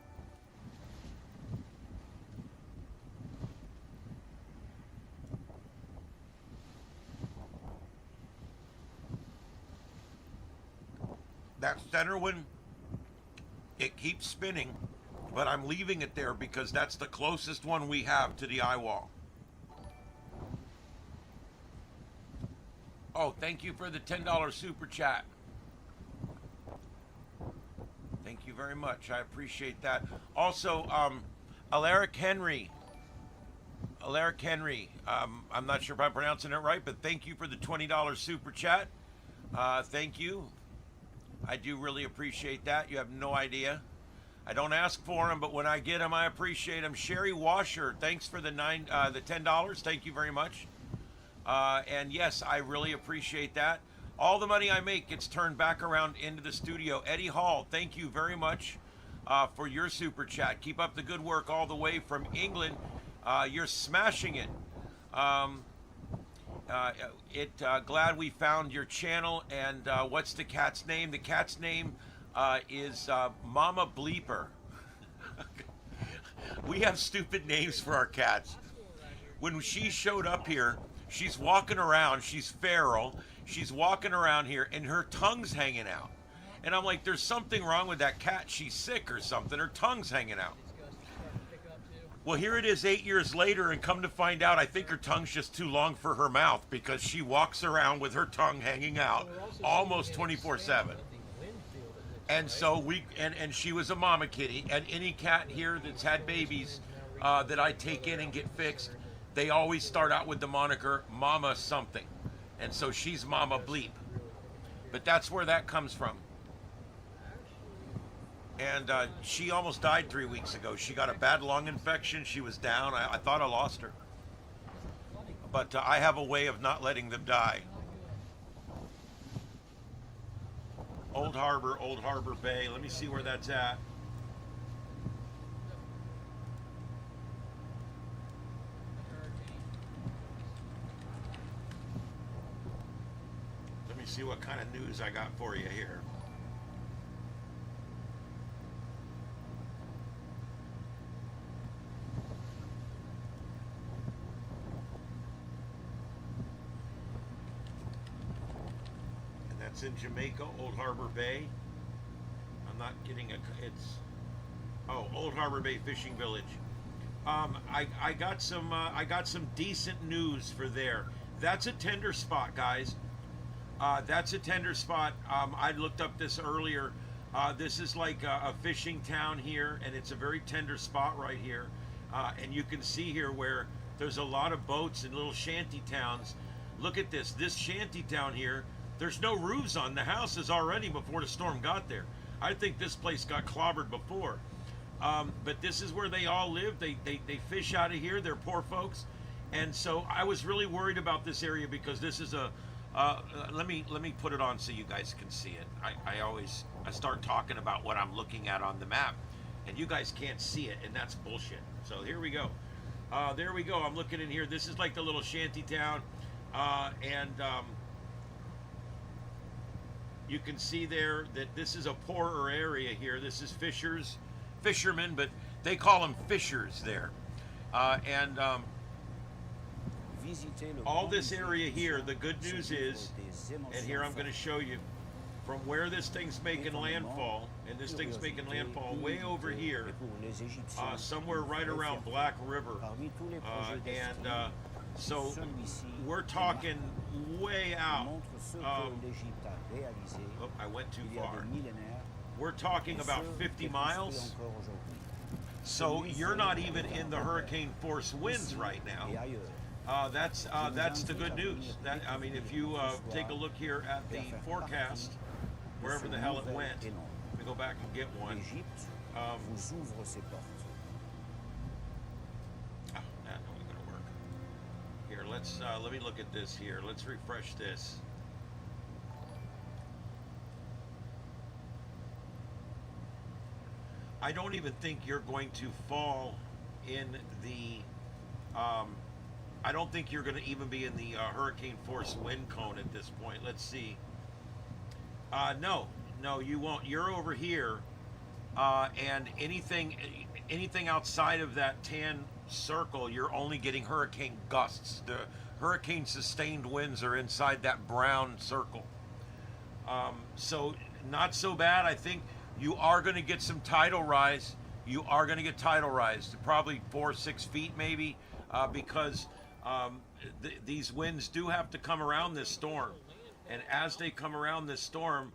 That center one, it keeps spinning, but I'm leaving it there because that's the closest one we have to the eye wall. Oh, thank you for the $10 super chat. Thank you very much. I appreciate that. Also, Alaric Henry. I'm not sure if I'm pronouncing it right, but thank you for the $20 super chat. Thank you. I do really appreciate that. You have no idea. I don't ask for them, but when I get them, I appreciate them. Sherry Washer, thanks for the $10. Thank you very much. And yes, I really appreciate that. All the money I make gets turned back around into the studio. Eddie Hall, thank you very much for your super chat. Keep up the good work all the way from England. You're smashing it. Glad we found your channel. And what's the cat's name? The cat's name is Mama Bleeper. We have stupid names for our cats. When she showed up here, she's walking around. She's feral. She's walking around here, and her tongue's hanging out. And I'm like, there's something wrong with that cat. She's sick or something. Her tongue's hanging out. Well, here it is 8 years later, and come to find out, I think her tongue's just too long for her mouth because she walks around with her tongue hanging out almost 24/7. And so and she was a mama kitty, and any cat here that's had babies that I take in and get fixed, they always start out with the moniker Mama something. And so she's Mama Bleep. But that's where that comes from. And she almost died 3 weeks ago. She got a bad lung infection. She was down. I thought I lost her. But I have a way of not letting them die. Old Harbor Bay. Let me see where that's at. Let me see what kind of news I got for you here. It's in Jamaica, Old Harbor Bay. I'm not getting Old Harbor Bay Fishing Village. I got some decent news for there. That's a tender spot, guys. That's a tender spot. I looked up this earlier. This is like a fishing town here, and it's a very tender spot right here. And you can see here where there's a lot of boats and little shanty towns. Look at this. This shanty town here, there's no roofs on the houses already before the storm got there. I think this place got clobbered before. But this is where they all live. They fish out of here. They're poor folks. And so I was really worried about this area because this is let me put it on so you guys can see it. I start talking about what I'm looking at on the map, and you guys can't see it, and that's bullshit. So here we go. There we go. I'm looking in here. This is like the little shanty town, and you can see there that this is a poorer area here. This is fishermen, but they call them fishers there. And all this area here, the good news is, and here I'm going to show you, from where this thing's making landfall, and this thing's making landfall way over here, somewhere right around Black River. So we're talking way out. I went too far. We're talking about 50 miles. So you're not even in the hurricane force winds right now. That's the good news. I mean, if you take a look here at the forecast, wherever the hell it went, let me go back and get one. That's not going to work. Here, let me look at this here. Let's refresh this. I don't even think you're going to fall in the I don't think you're going to even be in the hurricane force wind cone at this point. Let's see. No, you won't. You're over here, and anything outside of that tan circle, you're only getting hurricane gusts. The hurricane sustained winds are inside that brown circle. So not so bad. I think you are going to get some tidal rise. You are going to get tidal rise, probably 4 or 6 feet maybe, because these winds do have to come around this storm. And as they come around this storm,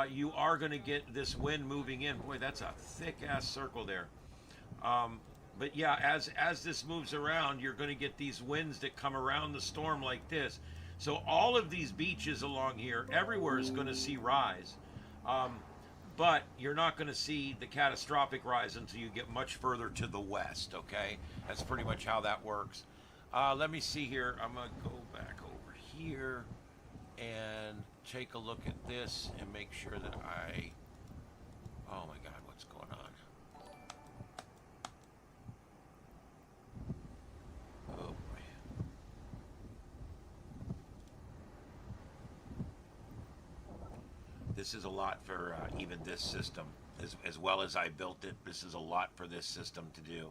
you are going to get this wind moving in. Boy, that's a thick-ass circle there. But yeah, as this moves around, you're going to get these winds that come around the storm like this. So all of these beaches along here, everywhere is going to see rise. But you're not going to see the catastrophic rise until you get much further to the west, okay? That's pretty much how that works. Let me see here. I'm going to go back over here and take a look at this and make sure that oh my God, what's going on? Oh boy. This is a lot for even this system. As well as I built it, this is a lot for this system to do.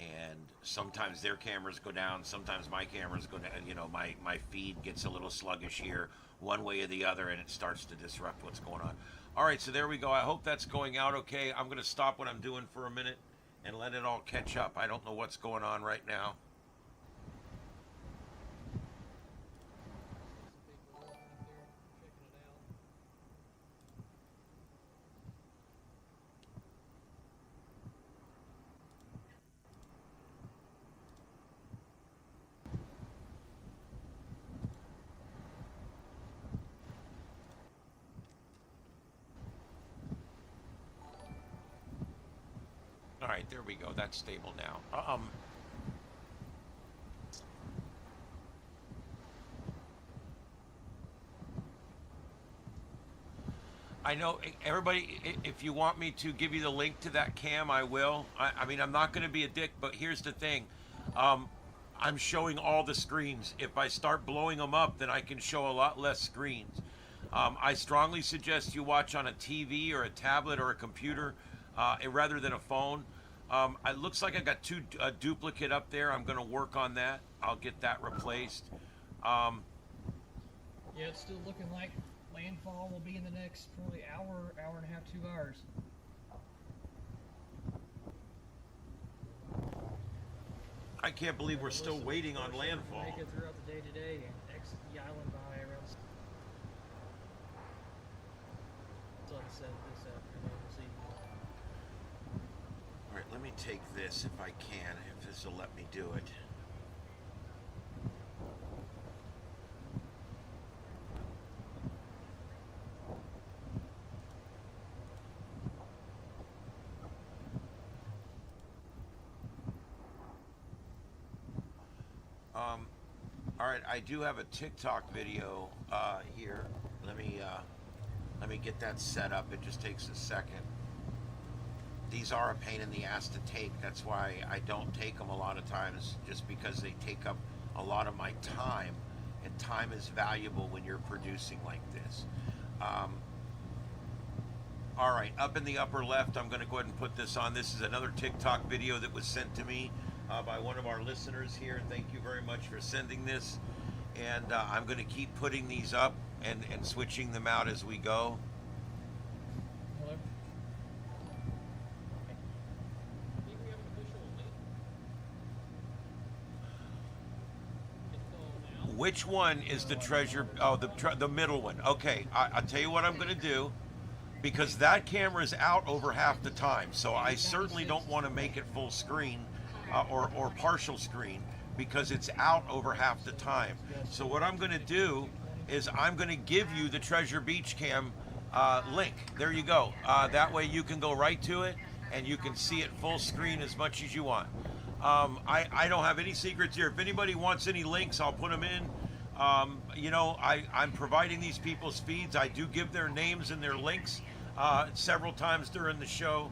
And sometimes their cameras go down, sometimes my cameras go down. You know, my feed gets a little sluggish here, one way or the other, and it starts to disrupt what's going on. All right, so there we go. I hope that's going out okay. I'm going to stop what I'm doing for a minute and let it all catch up. I don't know what's going on right now. All right, there we go. That's stable now. I know, everybody, if you want me to give you the link to that cam, I will. I mean, I'm not going to be a dick, but here's the thing. I'm showing all the screens. If I start blowing them up, then I can show a lot less screens. I strongly suggest you watch on a TV or a tablet or a computer rather than a phone. It looks like I got a duplicate up there. I'm going to work on that. I'll get that replaced. Yeah, it's still looking like landfall will be in the next probably hour and a half, 2 hours. I can't believe we're still waiting on landfall. Jamaica throughout the day today and exit the island by around. That's what I said this afternoon, this evening. All right, let me take this if I can, if this will let me do it. All right, I do have a TikTok video here. Let me get that set up. It just takes a second. These are a pain in the ass to take. That's why I don't take them a lot of times, just because they take up a lot of my time, and time is valuable when you're producing like this. All right, up in the upper left, I'm going to go ahead and put this on. This is another TikTok video that was sent to me by one of our listeners here. Thank you very much for sending this. And I'm going to keep putting these up and switching them out as we go. Hello? Which one is the treasure? Oh, the middle one. Okay, I'll tell you what I'm going to do, because that camera is out over half the time. So I certainly don't want to make it full screen or partial screen, because it's out over half the time. So what I'm going to do is I'm going to give you the Treasure Beach Cam link. There you go. That way you can go right to it and you can see it full screen as much as you want. I don't have any secrets here. If anybody wants any links, I'll put them in. You know, I'm providing these people's feeds. I do give their names and their links several times during the show.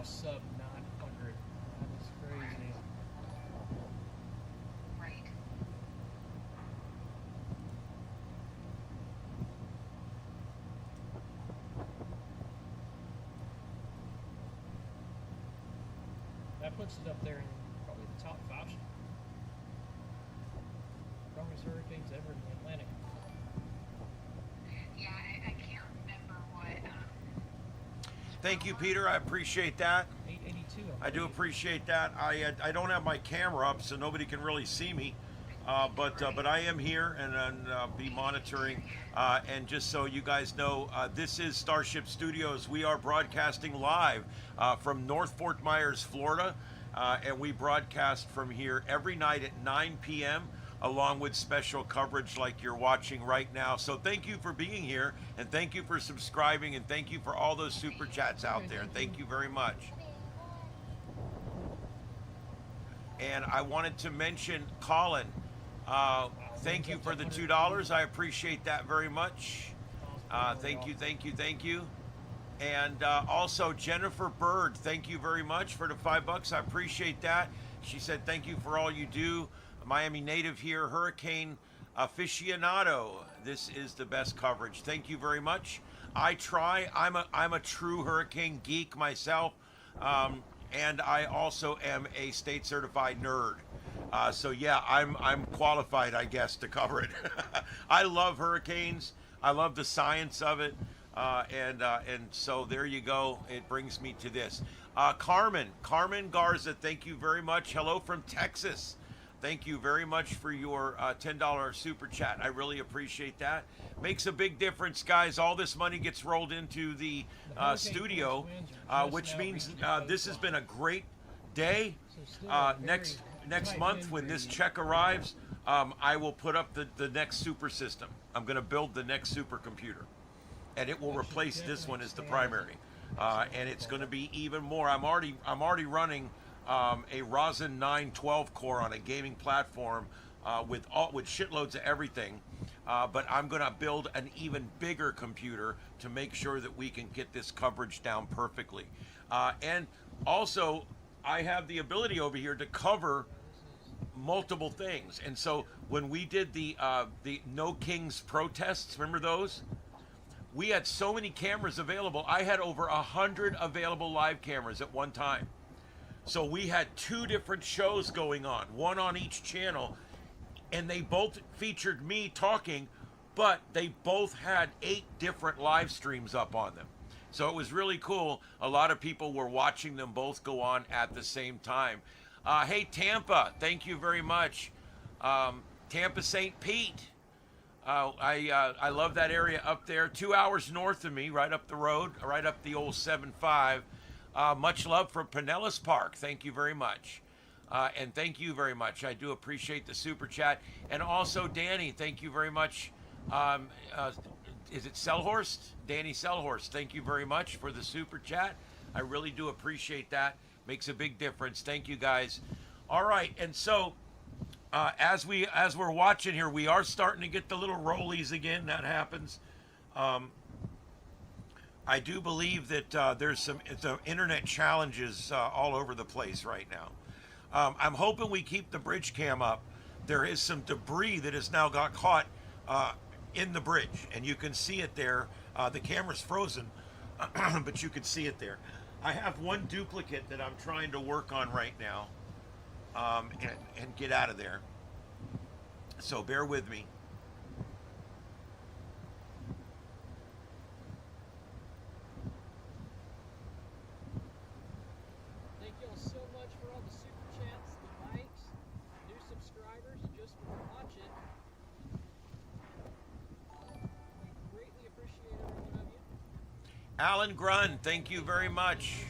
Sub 900. That is crazy. Right. That puts it up there in probably the top 5 strongest hurricanes ever in the Atlantic. Yeah, I can't remember what. Thank you, Peter. I appreciate that. 882. I do appreciate that. I don't have my camera up, so nobody can really see me. But I am here and be monitoring. And just so you guys know, this is Starship Studios. We are broadcasting live from North Fort Myers, Florida. And we broadcast from here every night at 9 p.m. along with special coverage like you're watching right now. So thank you for being here, and thank you for subscribing, and thank you for all those super chats out there. Thank you very much. And I wanted to mention Colin. Thank you for the $2. I appreciate that very much. Thank you, thank you, thank you. And also Jennifer Bird, thank you very much for the $5. I appreciate that. She said thank you for all you do. A Miami native here, Hurricane aficionado. This is the best coverage. Thank you very much. I try. I'm a true hurricane geek myself, and I also am a state certified nerd. So yeah, I'm qualified, I guess, to cover it. I love hurricanes. I love the science of it, and so there you go. It brings me to this. Carmen Garza, thank you very much. Hello from Texas. Thank you very much for your $10 super chat. I really appreciate that. Makes a big difference, guys. All this money gets rolled into the studio, which means this has been a great day. Next month, when this check arrives, I will put up the next super system. I'm going to build the next supercomputer, and it will replace this one as the primary. And it's going to be even more. I'm already running a Ryzen 9 12 core on a gaming platform with shitloads of everything, but I'm going to build an even bigger computer to make sure that we can get this coverage down perfectly. And also, I have the ability over here to cover multiple things. And so when we did the No Kings protests, remember those? We had so many cameras available. I had over 100 available live cameras at one time. So we had 2 different shows going on, one on each channel, and they both featured me talking, but they both had 8 different live streams up on them. So it was really cool. A lot of people were watching them both go on at the same time. Hey, Tampa, thank you very much. Tampa St. Pete. I love that area up there. 2 hours north of me, right up the road, right up the old 7-5. Much love from Pinellas Park. Thank you very much. And thank you very much. I do appreciate the super chat. And also, Danny, thank you very much. Is it Selhorst? Danny Selhorst, thank you very much for the super chat. I really do appreciate that. Makes a big difference. Thank you, guys. All right, and so as we're watching here, we are starting to get the little rollies again. That happens. I do believe that there's some internet challenges all over the place right now. I'm hoping we keep the bridge cam up. There is some debris that has now got caught in the bridge, and you can see it there. The camera's frozen, but you can see it there. I have one duplicate that I'm trying to work on right now and get out of there. So bear with me. Thank you all so much for all the super chats, the likes, new subscribers just for watching. We greatly appreciate every one of you. Alan Grun, thank you very much.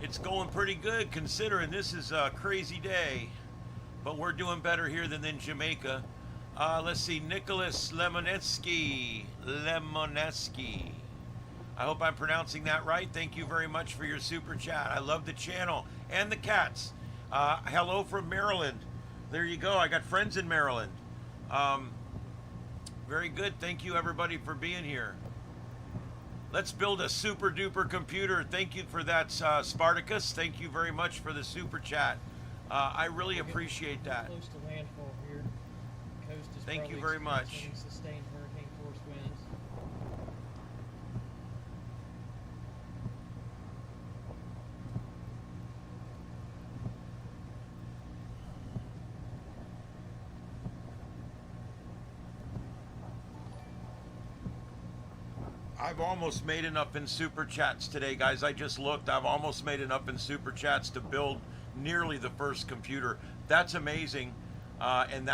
It's going pretty good considering this is a crazy day, but we're doing better here than in Jamaica. Let's see, Nicholas Lemoneski. I hope I'm pronouncing that right. Thank you very much for your super chat. I love the channel and the cats. Hello from Maryland. There you go. I got friends in Maryland. Very good. Thank you everybody for being here. Let's build a super duper computer. Thank you for that, Spartacus. Thank you very much for the super chat. I really appreciate that. Close to landfall here. The coast is Thank you very much. Sustained hurricane force winds. I've almost made enough in super chats today, guys. I just looked. I've almost made enough in super chats to build nearly the first computer. That's amazing, and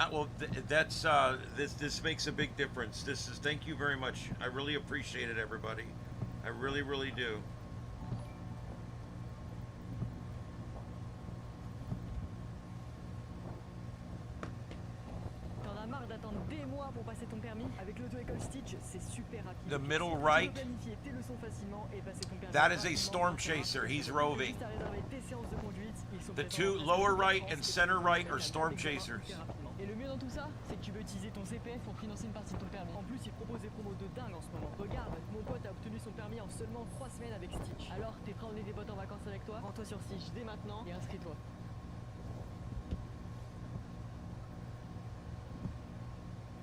this makes a big difference. Thank you very much. I really appreciate it, everybody. I really, really do. The middle right, that is a storm chaser. He's roving. The 2 lower right and center right are storm chasers. Et le mieux dans tout ça, c'est que tu peux utiliser ton CPF pour financer une partie de ton permis. En plus, il propose des promos de dingue en ce moment. Regarde, mon pote a obtenu son permis en seulement 3 semaines avec Stitch. Alors, t'es prêt à emmener tes potes en vacances avec toi? Rends-toi sur Stitch dès maintenant et inscris-toi.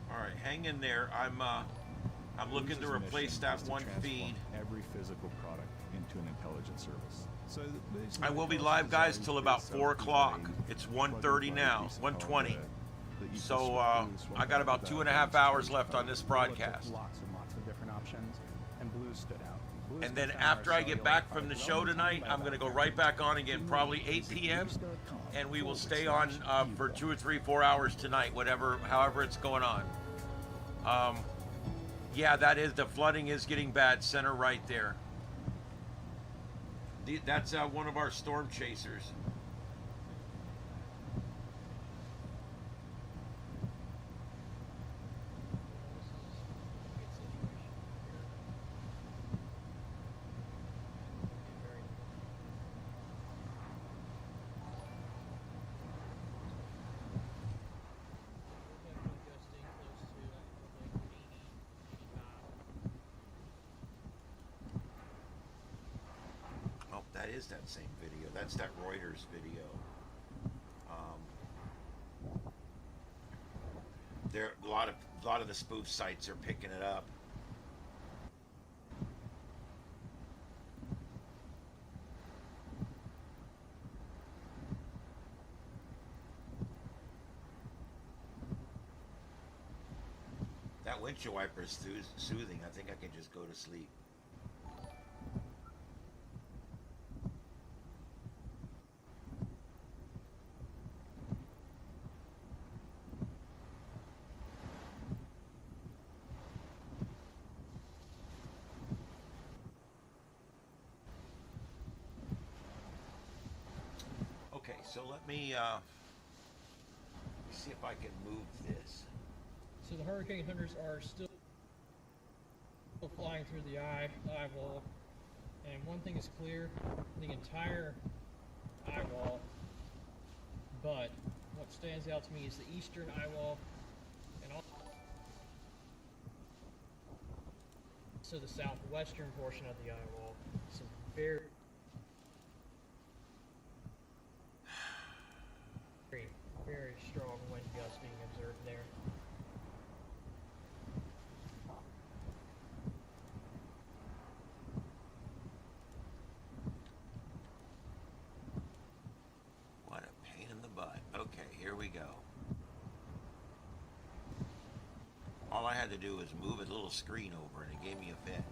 All right, hang in there. I'm looking to replace that one feed. Every physical product into an intelligent service. So I will be live, guys, till about 4 o'clock. It's 1:30 now, 1:20. So I got about 2.5 hours left on this broadcast. Lots and lots of different options, and Blue stood out. And then after I get back from the show tonight, I'm going to go right back on again, probably 8 p.m. And we will stay on for 2 or 3, 4 hours tonight, however it's going on. Yeah, the flooding is getting bad, center right there. That's one of our storm chasers. That is that same video. That's that Reuters video. There, a lot of the spoof sites are picking it up. That windshield wiper is soothing. I think I can just go to sleep. Okay, so let me see if I can move this. So the hurricane hunters are still flying through the eye wall, and one thing is clear: the entire eye wall. But what stands out to me is the eastern eye wall, and also the southwestern portion of the eye wall. Some very very strong wind gusts being observed there. What a pain in the butt. Okay, here we go. All I had to do was move a little screen over and it gave me a fit.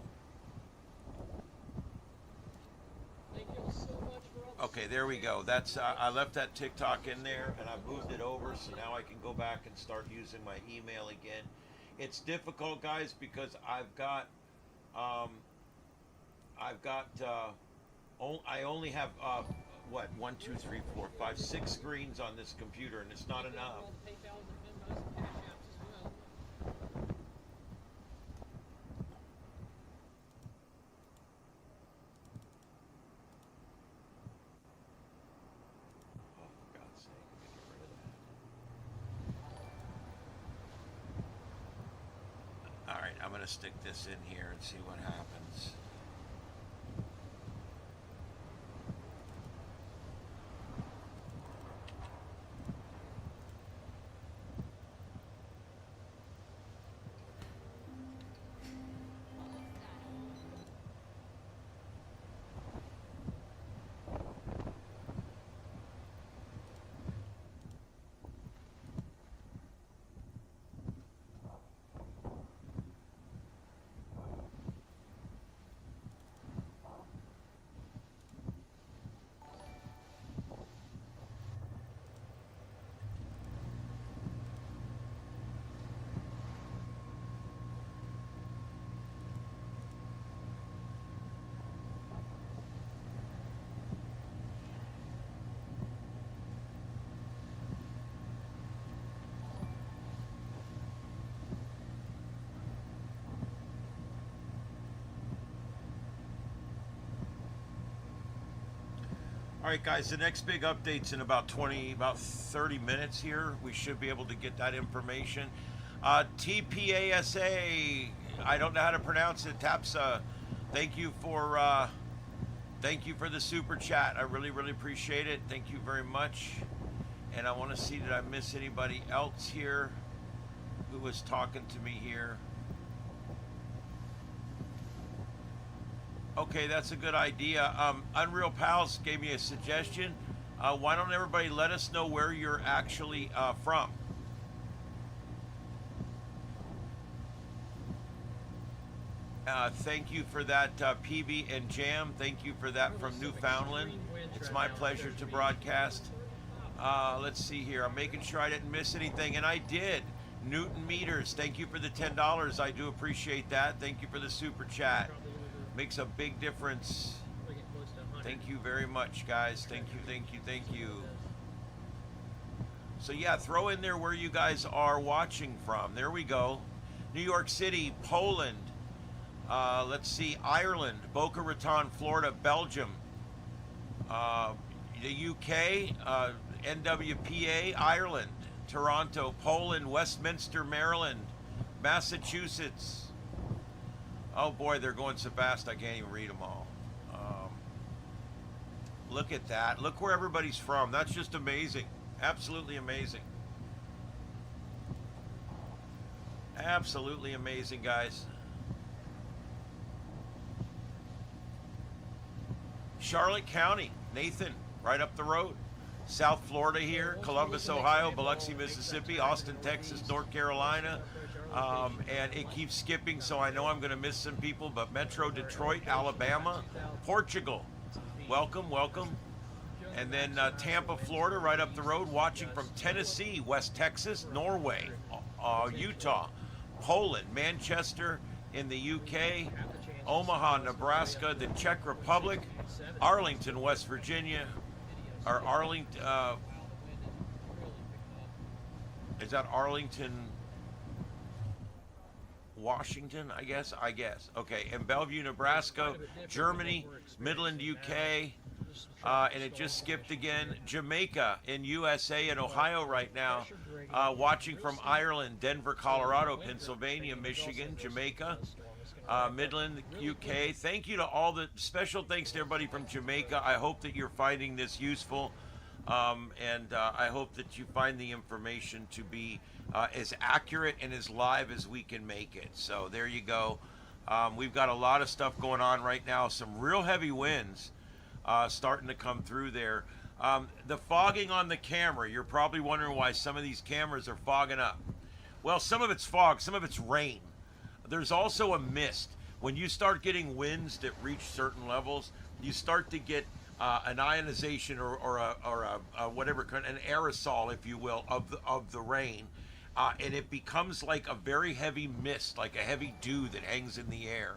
Thank you so much for all the Okay, there we go. That's I left that TikTok in there and I moved it over, so now I can go back and start using my email again. It's difficult, guys, because I only have what 1, 2, 3, 4, 5, 6 screens on this computer, and it's not enough. I'm going to stick this in here and see what happens. All right, guys, the next big update's in about 30 minutes here. We should be able to get that information. TPASA, I don't know how to pronounce it. TAPSA, thank you for the super chat. I really, really appreciate it. Thank you very much. And I want to see, did I miss anybody else here who was talking to me here? Okay, that's a good idea. Unreal Pals gave me a suggestion. Why don't everybody let us know where you're actually from? Thank you for that, PB and Jam. Thank you for that from Newfoundland. It's my pleasure to broadcast. Let's see here. I'm making sure I didn't miss anything, and I did. Newton Meters, thank you for the $10. I do appreciate that. Thank you for the super chat. Makes a big difference. Thank you very much, guys. Thank you, thank you, thank you. So yeah, throw in there where you guys are watching from. There we go. New York City, Poland. Let's see, Ireland, Boca Raton, Florida, Belgium. The UK, NWPA, Ireland, Toronto, Poland, Westminster, Maryland, Massachusetts. Oh boy, they're going so fast I can't even read them all. Look at that. Look where everybody's from. That's just amazing. Absolutely amazing. Absolutely amazing, guys. Charlotte County, Nathan, right up the road. South Florida here, Columbus, Ohio, Biloxi, Mississippi, Austin, Texas, North Carolina. And it keeps skipping, so I know I'm going to miss some people, but Metro Detroit, Alabama, Portugal, welcome, welcome. And then Tampa, Florida, right up the road, watching from Tennessee, West Texas, Norway, Utah, Poland, Manchester in the UK, Omaha, Nebraska, the Czech Republic, Arlington, West Virginia, or Arlington, is that Arlington, Washington, I guess. Okay, and Bellevue, Nebraska, Germany, Midland, UK, and it just skipped again. Jamaica in USA and Ohio right now. Watching from Ireland, Denver, Colorado, Pennsylvania, Michigan, Jamaica, Midland, UK. Thank you to all the special thanks to everybody from Jamaica. I hope that you're finding this useful, and I hope that you find the information to be as accurate and as live as we can make it. So there you go. We've got a lot of stuff going on right now. Some real heavy winds starting to come through there. The fogging on the camera, you're probably wondering why some of these cameras are fogging up. Well, some of it's fog, some of it's rain. There's also a mist. When you start getting winds that reach certain levels, you start to get an ionization or a whatever, an aerosol, if you will, of the rain. And it becomes like a very heavy mist, like a heavy dew that hangs in the air.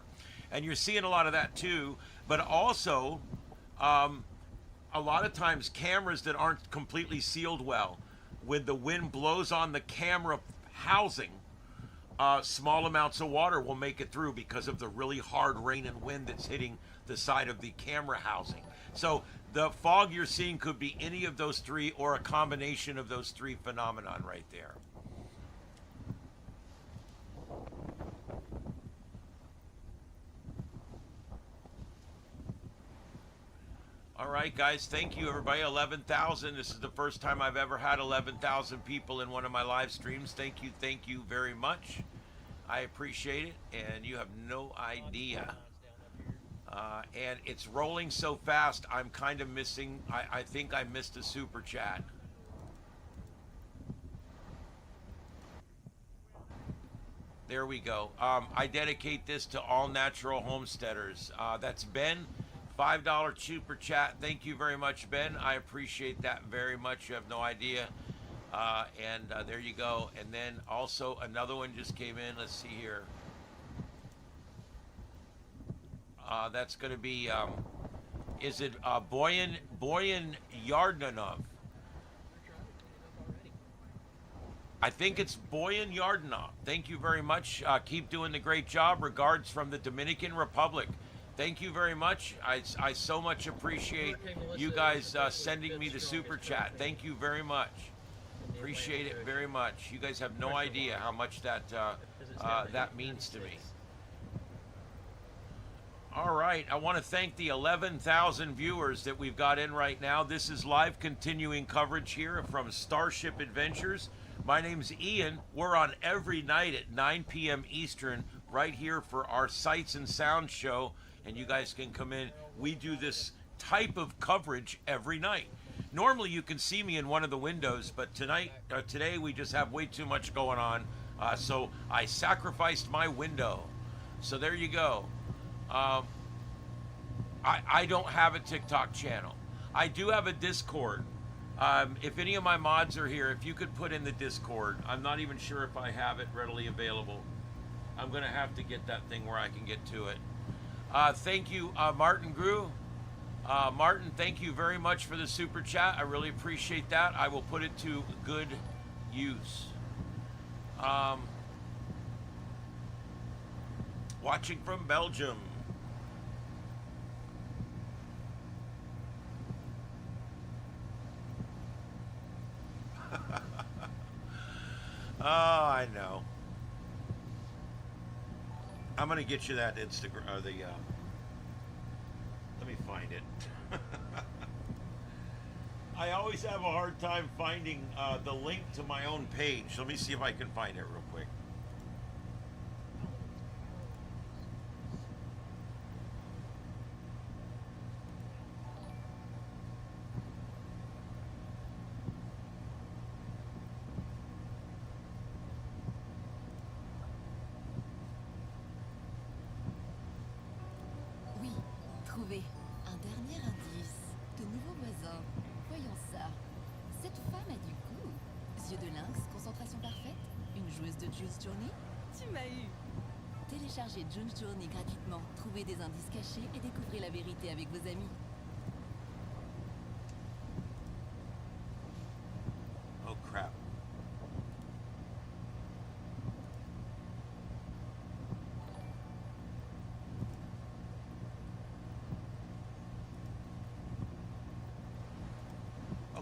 And you're seeing a lot of that too, but also a lot of times cameras that aren't completely sealed well, when the wind blows on the camera housing, small amounts of water will make it through because of the really hard rain and wind that's hitting the side of the camera housing. So the fog you're seeing could be any of those three or a combination of those three phenomenon right there. All right, guys, thank you, everybody. 11,000. This is the first time I've ever had 11,000 people in one of my live streams. Thank you very much. I appreciate it, and you have no idea. And it's rolling so fast, I'm kind of missing, I think I missed a super chat. There we go. I dedicate this to all natural homesteaders. That's Ben. $5 super chat. Thank you very much, Ben. I appreciate that very much. You have no idea. And there you go. And then also another one just came in. Let's see here. That's going to be, is it Boyan Yardanov? I think it's Boyan Yardanov. Thank you very much. Keep doing the great job. Regards from the Dominican Republic. Thank you very much. I so much appreciate you guys sending me the super chat. Thank you very much. Appreciate it very much. You guys have no idea how much that that means to me. All right, I want to thank the 11,000 viewers that we've got in right now. This is live continuing coverage here from Starship Adventures. My name's Ian. We're on every night at 9 p.m. Eastern right here for our Sights and Sound show, and you guys can come in. We do this type of coverage every night. Normally you can see me in one of the windows, but today we just have way too much going on, so I sacrificed my window. So there you go. I don't have a TikTok channel. I do have a Discord. If any of my mods are here, if you could put in the Discord. I'm not even sure if I have it readily available. I'm going to have to get that thing where I can get to it. Thank you, Martin Grew. Martin, thank you very much for the super chat. I really appreciate that. I will put it to good use. Watching from Belgium. Oh, I know. I'm gonna get you that Instagram, let me find it. I always have a hard time finding the link to my own page. Let me see if I can find it real quick. Trouvé. Un dernier indice. De nouveaux voisins. Voyons ça. Cette femme a du goût. Yeux de lynx, concentration parfaite. Une joueuse de Juice Journey. Tu m'as eu. Téléchargez Juice Journey gratuitement. Trouvez des indices cachés et découvrez la vérité avec vos amis. Oh crap.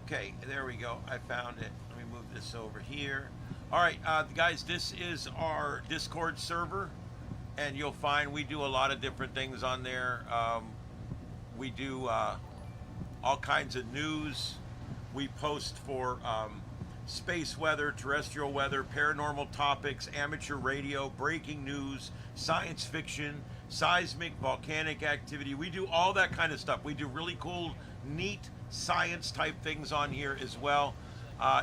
Okay, there we go. I found it. Let me move this over here. All right, guys, this is our Discord server, and you'll find we do a lot of different things on there. We do all kinds of news. We post for space weather, terrestrial weather, paranormal topics, amateur radio, breaking news, science fiction, seismic, volcanic activity. We do all that kind of stuff. We do really cool, neat science type things on here as well.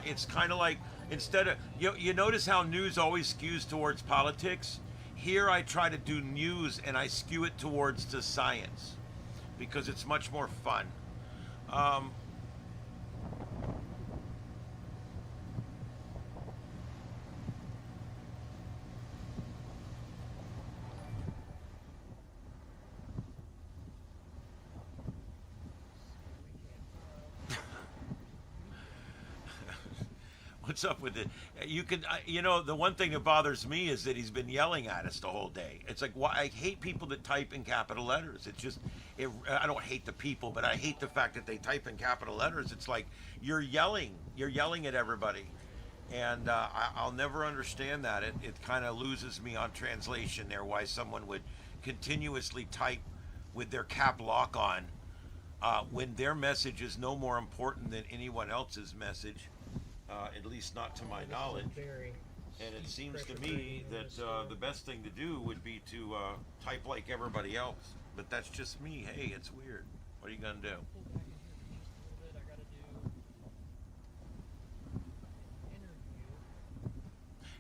It's kind of like, instead of, you notice how news always skews towards politics? Here I try to do news and I skew it towards the science because it's much more fun. What's up with it? You can, the one thing that bothers me is that he's been yelling at us the whole day. It's like, why? I hate people that type in capital letters. It's just, I don't hate the people, but I hate the fact that they type in capital letters. It's like you're yelling at everybody, and I'll never understand that. It kind of loses me on translation there. Why someone would continuously type with their cap lock on when their message is no more important than anyone else's message. At least not to my knowledge. And it seems to me that the best thing to do would be to type like everybody else. But that's just me. Hey, it's weird. What are you going to do?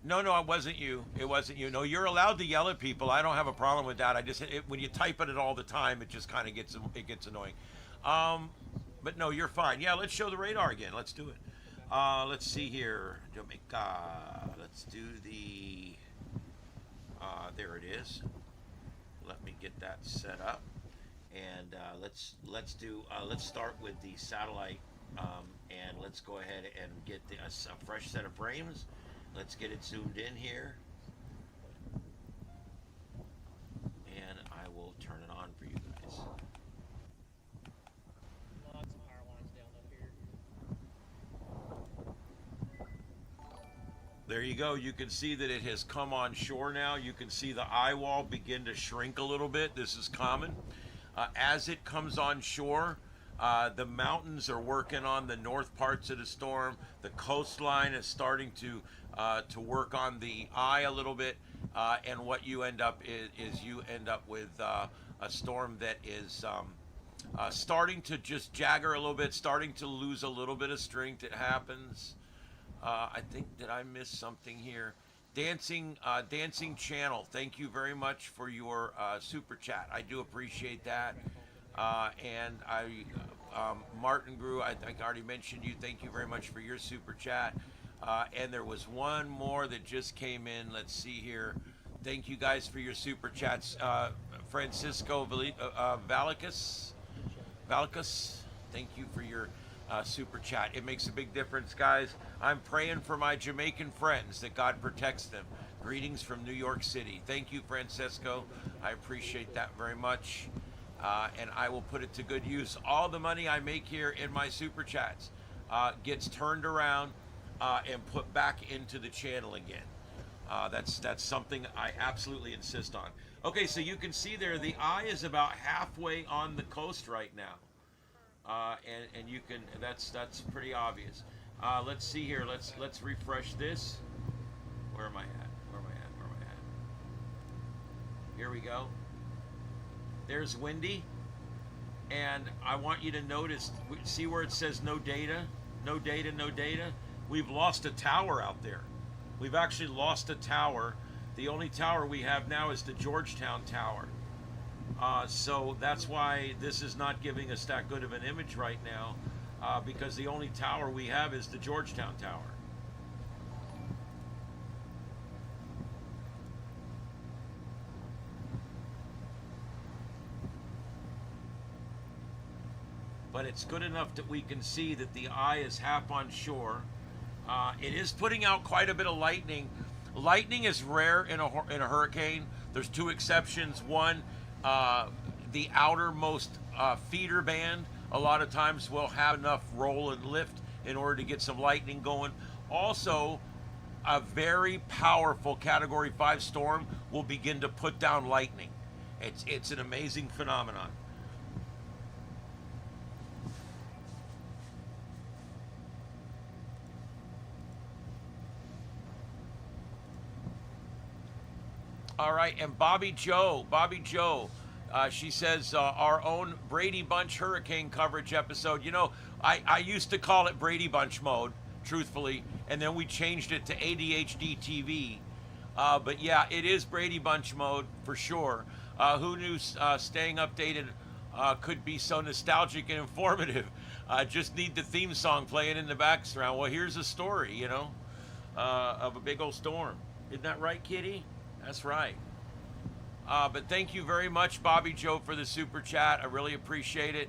No, it wasn't you. It wasn't you. No, you're allowed to yell at people. I don't have a problem with that. I just, when you type it all the time, it just kind of gets annoying. But no, you're fine. Yeah, let's show the radar again. Let's do it. Let's see here, Jamaica. Let's do the, there it is. Let me get that set up, and let's start with the satellite, and let's go ahead and get a fresh set of frames. Let's get it zoomed in here, and I will turn it on for you guys. Lots of power lines down up here. There you go. You can see that it has come on shore now. You can see the eye wall begin to shrink a little bit. This is common. As it comes on shore, the mountains are working on the north parts of the storm. The coastline is starting to work on the eye a little bit. And what you end up is you end up with a storm that is starting to just jagger a little bit, starting to lose a little bit of strength. It happens. I think, did I miss something here? Dancing Channel, thank you very much for your super chat. I do appreciate that. And Martin Grew, I think I already mentioned you. Thank you very much for your super chat. And there was one more that just came in. Let's see here. Thank you guys for your super chats. Francisco Valicus, thank you for your super chat. It makes a big difference, guys. I'm praying for my Jamaican friends that God protects them. Greetings from New York City. Thank you, Francisco. I appreciate that very much. And I will put it to good use. All the money I make here in my super chats gets turned around and put back into the channel again. That's something I absolutely insist on. Okay, so you can see there the eye is about halfway on the coast right now. And you can, that's pretty obvious. Let's see here. Let's refresh this. Where am I at? Here we go. There's windy, and I want you to notice. See where it says no data, no data, no data. We've lost a tower out there. We've actually lost a tower. The only tower we have now is the Georgetown Tower. So that's why this is not giving us that good of an image right now, because the only tower we have is the Georgetown Tower. But it's good enough that we can see that the eye is half on shore. It is putting out quite a bit of lightning. Lightning is rare in a hurricane. There's two exceptions. One, the outermost feeder band a lot of times will have enough roll and lift in order to get some lightning going. Also, a very powerful Category 5 storm will begin to put down lightning. It's an amazing phenomenon. All right, and Bobby Joe, she says our own Brady Bunch hurricane coverage episode. You know, I used to call it Brady Bunch mode, truthfully, and then we changed it to ADHD TV. But yeah, it is Brady Bunch mode for sure. Who knew staying updated could be so nostalgic and informative? Just need the theme song playing in the background. Well, here's a story, you know, of a big old storm. Isn't that right, Kitty? That's right. But thank you very much, Bobby Joe, for the super chat. I really appreciate it.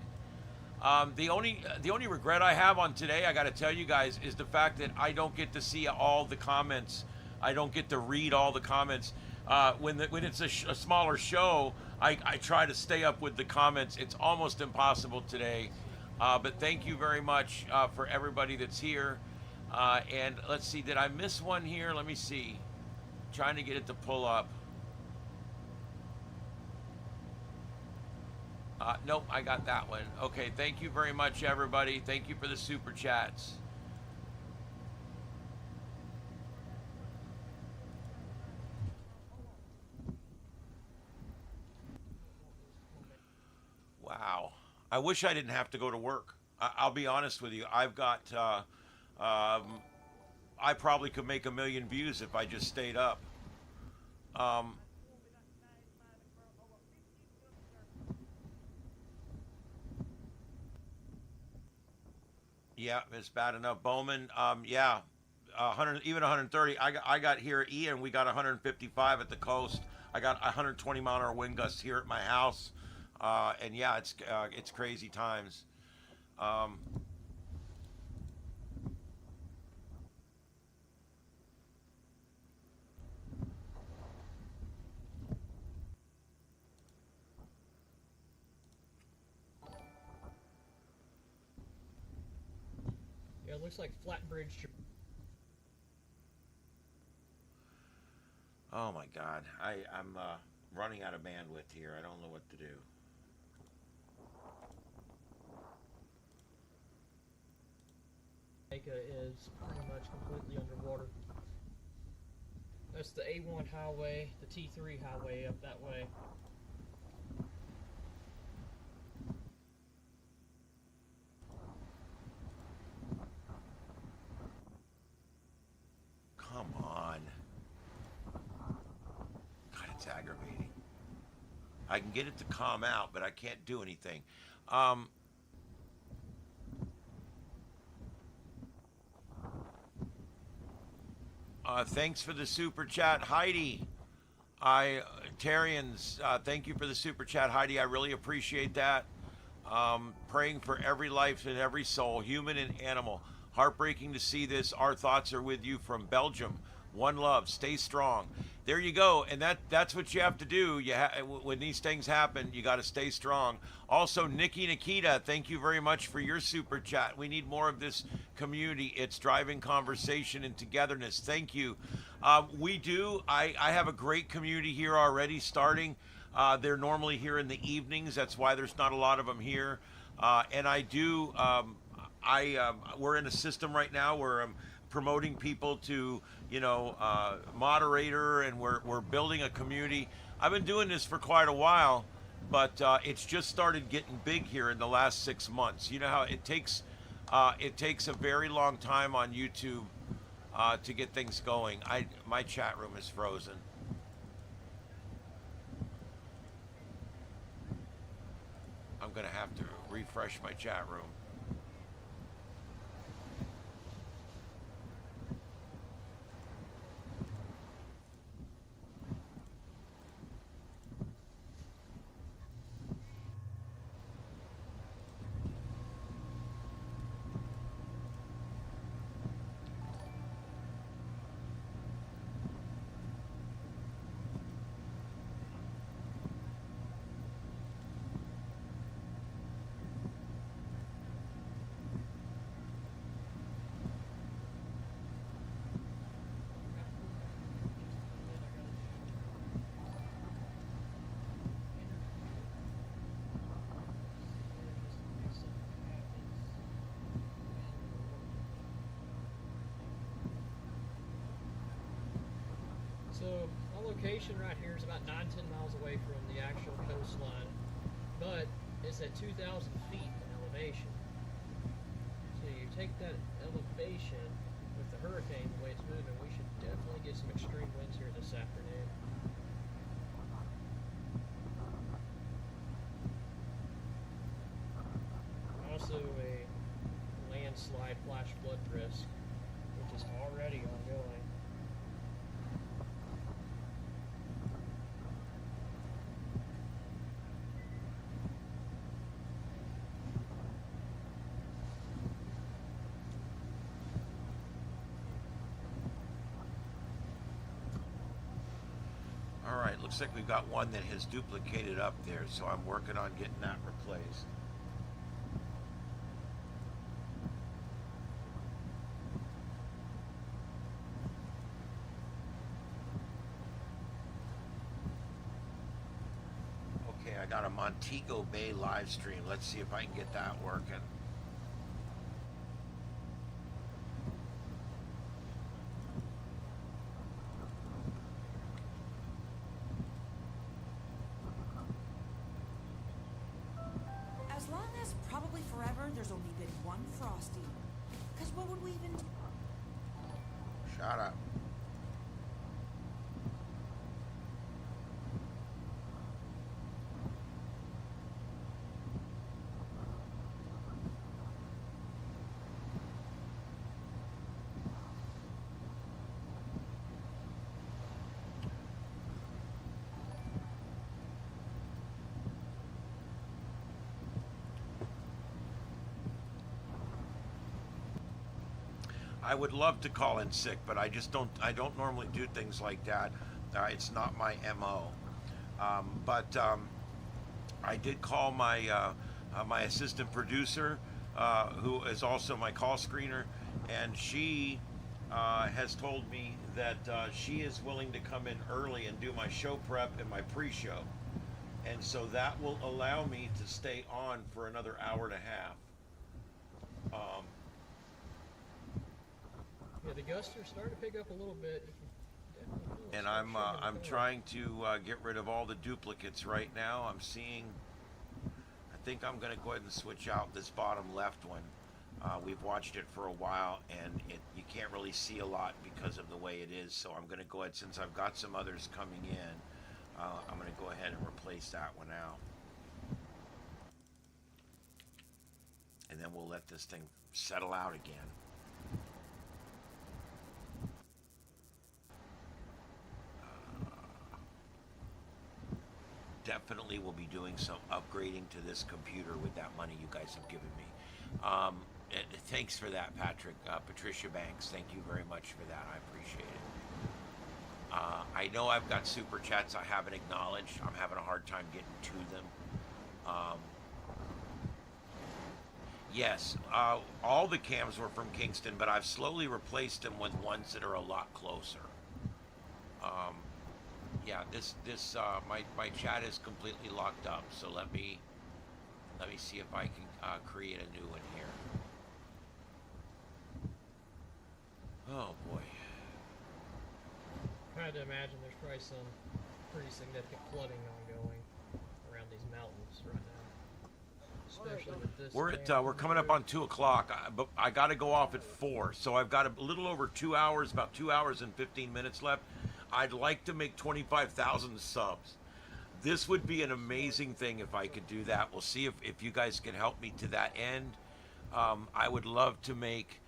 The only regret I have on today, I got to tell you guys, is the fact that I don't get to see all the comments. I don't get to read all the comments. When it's a smaller show, I try to stay up with the comments. It's almost impossible today. But thank you very much for everybody that's here. And let's see, did I miss one here? Let me see. Trying to get it to pull up. Nope, I got that one. Okay, thank you very much, everybody. Thank you for the super chats. Wow. I wish I didn't have to go to work. I'll be honest with you. I've got... I probably could make 1 million views if I just stayed up. Yeah, it's bad enough. Bowman, yeah, 100, even 130. I got here at Ian. We got 155 at the coast. I got 120 mile-an-hour wind gusts here at my house, and yeah, it's crazy times. looks like Flatbridge. Oh my God, I'm running out of bandwidth here. I don't know what to do. Jamaica is pretty much completely underwater. That's the A1 highway, the T3 highway up that way. Come on. God, it's aggravating. I can get it to calm out, but I can't do anything. Thanks for the super chat, Heidi. Tarians, thank you for the super chat, Heidi. I really appreciate that. Praying for every life and every soul, human and animal. Heartbreaking to see this. Our thoughts are with you from Belgium. One love. Stay strong. There you go. And that's what you have to do. When these things happen, you got to stay strong. Also, Nikita, thank you very much for your super chat. We need more of this community. It's driving conversation and togetherness. Thank you. We do. I have a great community here already starting. They're normally here in the evenings. That's why there's not a lot of them here. And I do. We're in a system right now where I'm promoting people to, moderator, and we're building a community. I've been doing this for quite a while, but it's just started getting big here in the last 6 months. You know how it takes a very long time on YouTube to get things going. My chat room is frozen. I'm gonna have to refresh my chat room. So our location right here is about 9-10 miles away from the actual coastline, but it's at 2,000 feet in elevation. So you take that elevation with the hurricane, the way it's moving, we should definitely get some extreme winds here this afternoon. Also a landslide flash flood risk, which is already ongoing. All right, looks like we've got one that has duplicated up there, so I'm working on getting that replaced. Okay, I got a Montego Bay live stream. Let's see if I can get that working. As long as probably forever there's only been one Frosty. Because what would we even do? Shut up. I would love to call in sick, but I don't normally do things like that. It's not my MO. But I did call my my assistant producer, who is also my call screener, and she has told me that she is willing to come in early and do my show prep and my pre-show, and so that will allow me to stay on for another hour and a half. Yeah, the gusts are starting to pick up a little bit. And I'm trying to get rid of all the duplicates right now. I'm seeing, I think I'm going to go ahead and switch out this bottom left one. We've watched it for a while, and you can't really see a lot because of the way it is. So I'm going to go ahead, since I've got some others coming in, I'm going to go ahead and replace that one out. And then we'll let this thing settle out again. Definitely will be doing some upgrading to this computer with that money you guys have given me. Thanks for that, Patrick. Patricia Banks, thank you very much for that. I appreciate it. I know I've got super chats I haven't acknowledged. I'm having a hard time getting to them. Yes, all the cams were from Kingston, but I've slowly replaced them with ones that are a lot closer. Yeah, my chat is completely locked up, so let me see if I can create a new one here. Oh boy. I had to imagine there's probably some pretty significant flooding ongoing around these mountains right now. Especially with this. We're coming up on 2 o'clock, but I got to go off at 4, so I've got a little over 2 hours, about 2 hours and 15 minutes left. I'd like to make 25,000 subs. This would be an amazing thing if I could do that. We'll see if you guys can help me to that end. I would love to make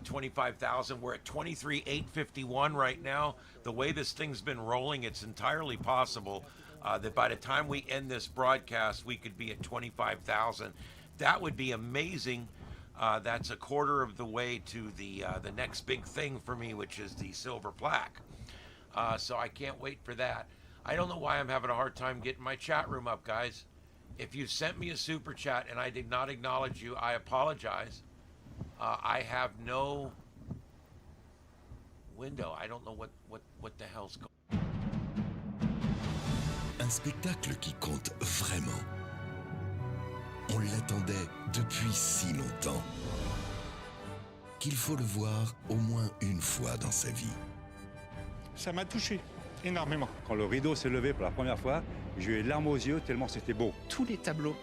25,000. We're at 23,851 right now. The way this thing's been rolling, it's entirely possible that by the time we end this broadcast, we could be at 25,000. That would be amazing. That's a quarter of the way to the next big thing for me, which is the silver plaque. So I can't wait for that. I don't know why I'm having a hard time getting my chat room up, guys. If you sent me a super chat and I did not acknowledge you, I apologize. I have no window. I don't know what the hell's going on. Un spectacle qui compte vraiment. On l'attendait depuis si longtemps qu'il faut le voir au moins une fois dans sa vie. Ça m'a touché énormément. Quand le rideau s'est levé pour la première fois, j'ai eu les larmes aux yeux tellement c'était beau. Tous les tableaux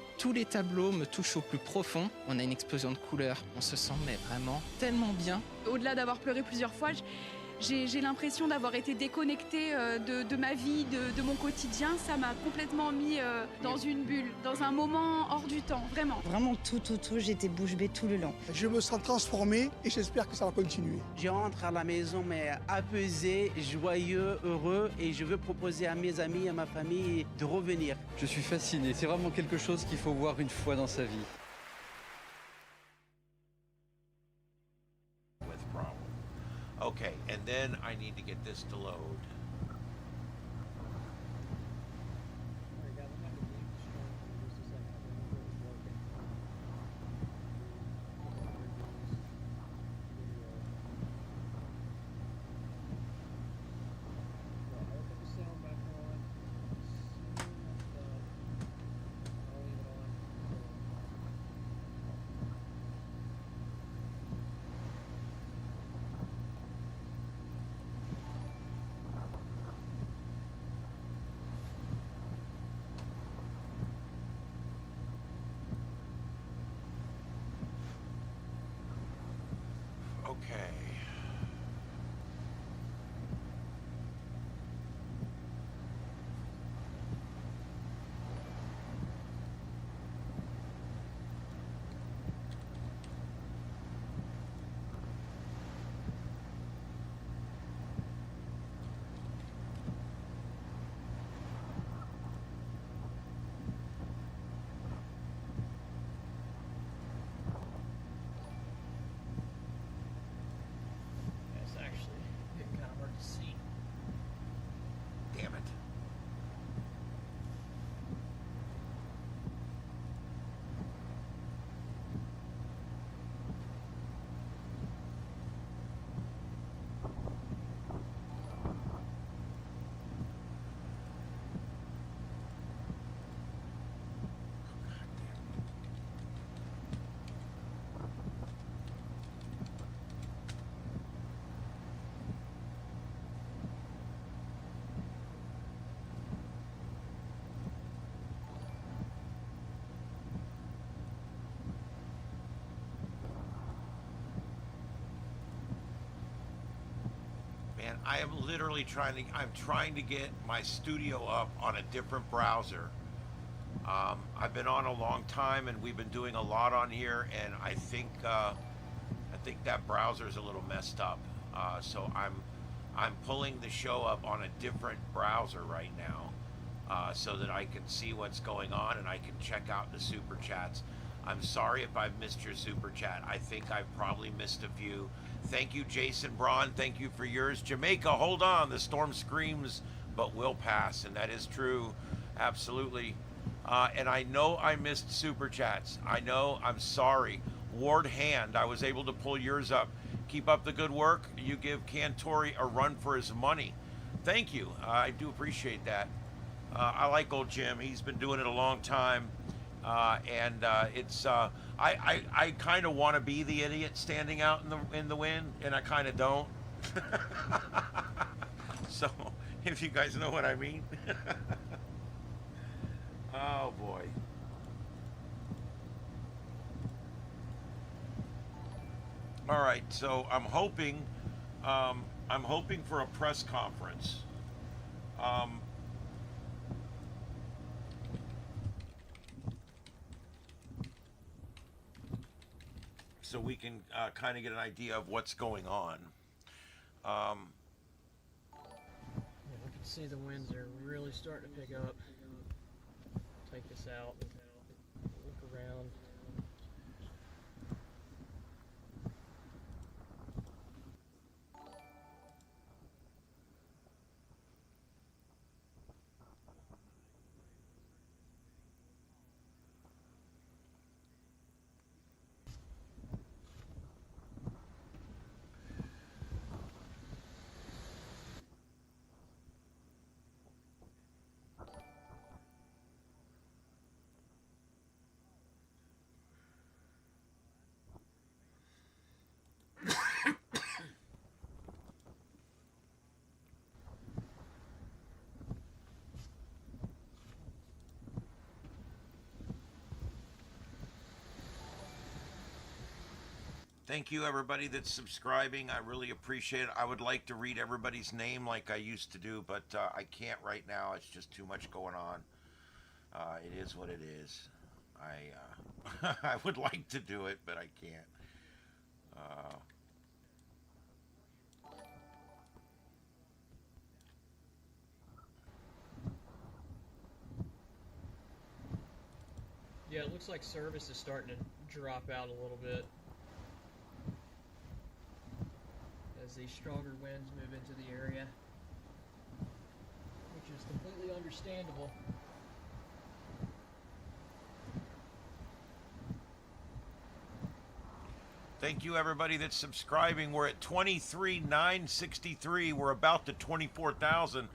me touchent au plus profond. On a une explosion de couleurs. On se sent mais vraiment tellement bien. Au-delà d'avoir pleuré plusieurs fois, j'ai l'impression d'avoir été déconnectée de ma vie, de mon quotidien. Ça m'a complètement mis dans une bulle, dans un moment hors du temps, vraiment. Vraiment tout, j'étais bouche bée tout le long. Je me sens transformée et j'espère que ça va continuer. Je rentre à la maison mais apaisé, joyeux, heureux et je veux proposer à mes amis et à ma famille de revenir. Je suis fasciné, c'est vraiment quelque chose qu'il faut voir une fois dans sa vie. Okay, and then I need to get this to load. Okay. and I am literally I'm trying to get my studio up on a different browser. I've been on a long time, and we've been doing a lot on here, and I think that browser is a little messed up. So I'm pulling the show up on a different browser right now, so that I can see what's going on and I can check out the super chats. I'm sorry if I've missed your super chat. I think I've probably missed a few. Thank you, Jason Braun. Thank you for yours. Jamaica, hold on. The storm screams, but will pass. And that is true. Absolutely. And I know I missed super chats. I know. I'm sorry. Ward Hand, I was able to pull yours up. Keep up the good work. You give Cantori a run for his money. Thank you. I do appreciate that. I like old Jim. He's been doing it a long time. I kind of want to be the idiot standing out in the wind, and I kind of don't. So, if you guys know what I mean. Oh boy. All right, so I'm hoping for a press conference. So we can kind of get an idea of what's going on. Yeah, we can see the winds are really starting to pick up. Take this out, look around. Thank you, everybody that's subscribing. I really appreciate it. I would like to read everybody's name like I used to do, but I can't right now. It's just too much going on. It is what it is. I would like to do it, but I can't. Yeah, it looks like service is starting to drop out a little bit as these stronger winds move into the area, which is completely understandable. Thank you, everybody that's subscribing. We're at 23,963. We're about to 24,000.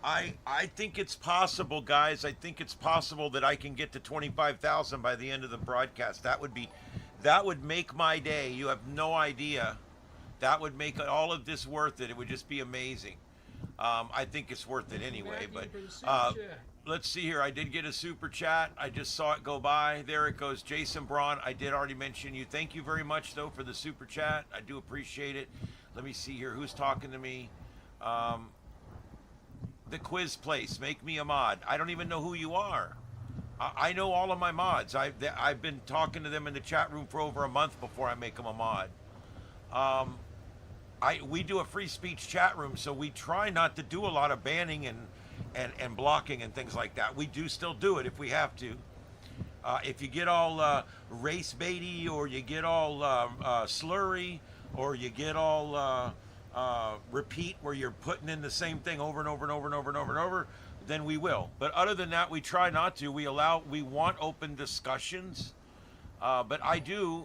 I think it's possible, guys. I think it's possible that I can get to 25,000 by the end of the broadcast. That would make my day. You have no idea. That would make all of this worth it. It would just be amazing. I think it's worth it anyway. But let's see here. I did get a super chat. I just saw it go by. There it goes. Jason Braun. I did already mention you. Thank you very much, though, for the super chat. I do appreciate it. Let me see here. Who's talking to me? The quiz place. Make me a mod. I don't even know who you are. I know all of my mods. I've been talking to them in the chat room for over a month before I make them a mod. We do a free speech chat room, so we try not to do a lot of banning and blocking and things like that. We do still do it if we have to. If you get all race baity, or you get all slurry, or you get all repeat, where you're putting in the same thing over and over and over and over and over and over, then we will. But other than that, we try not to. We want open discussions. But I do.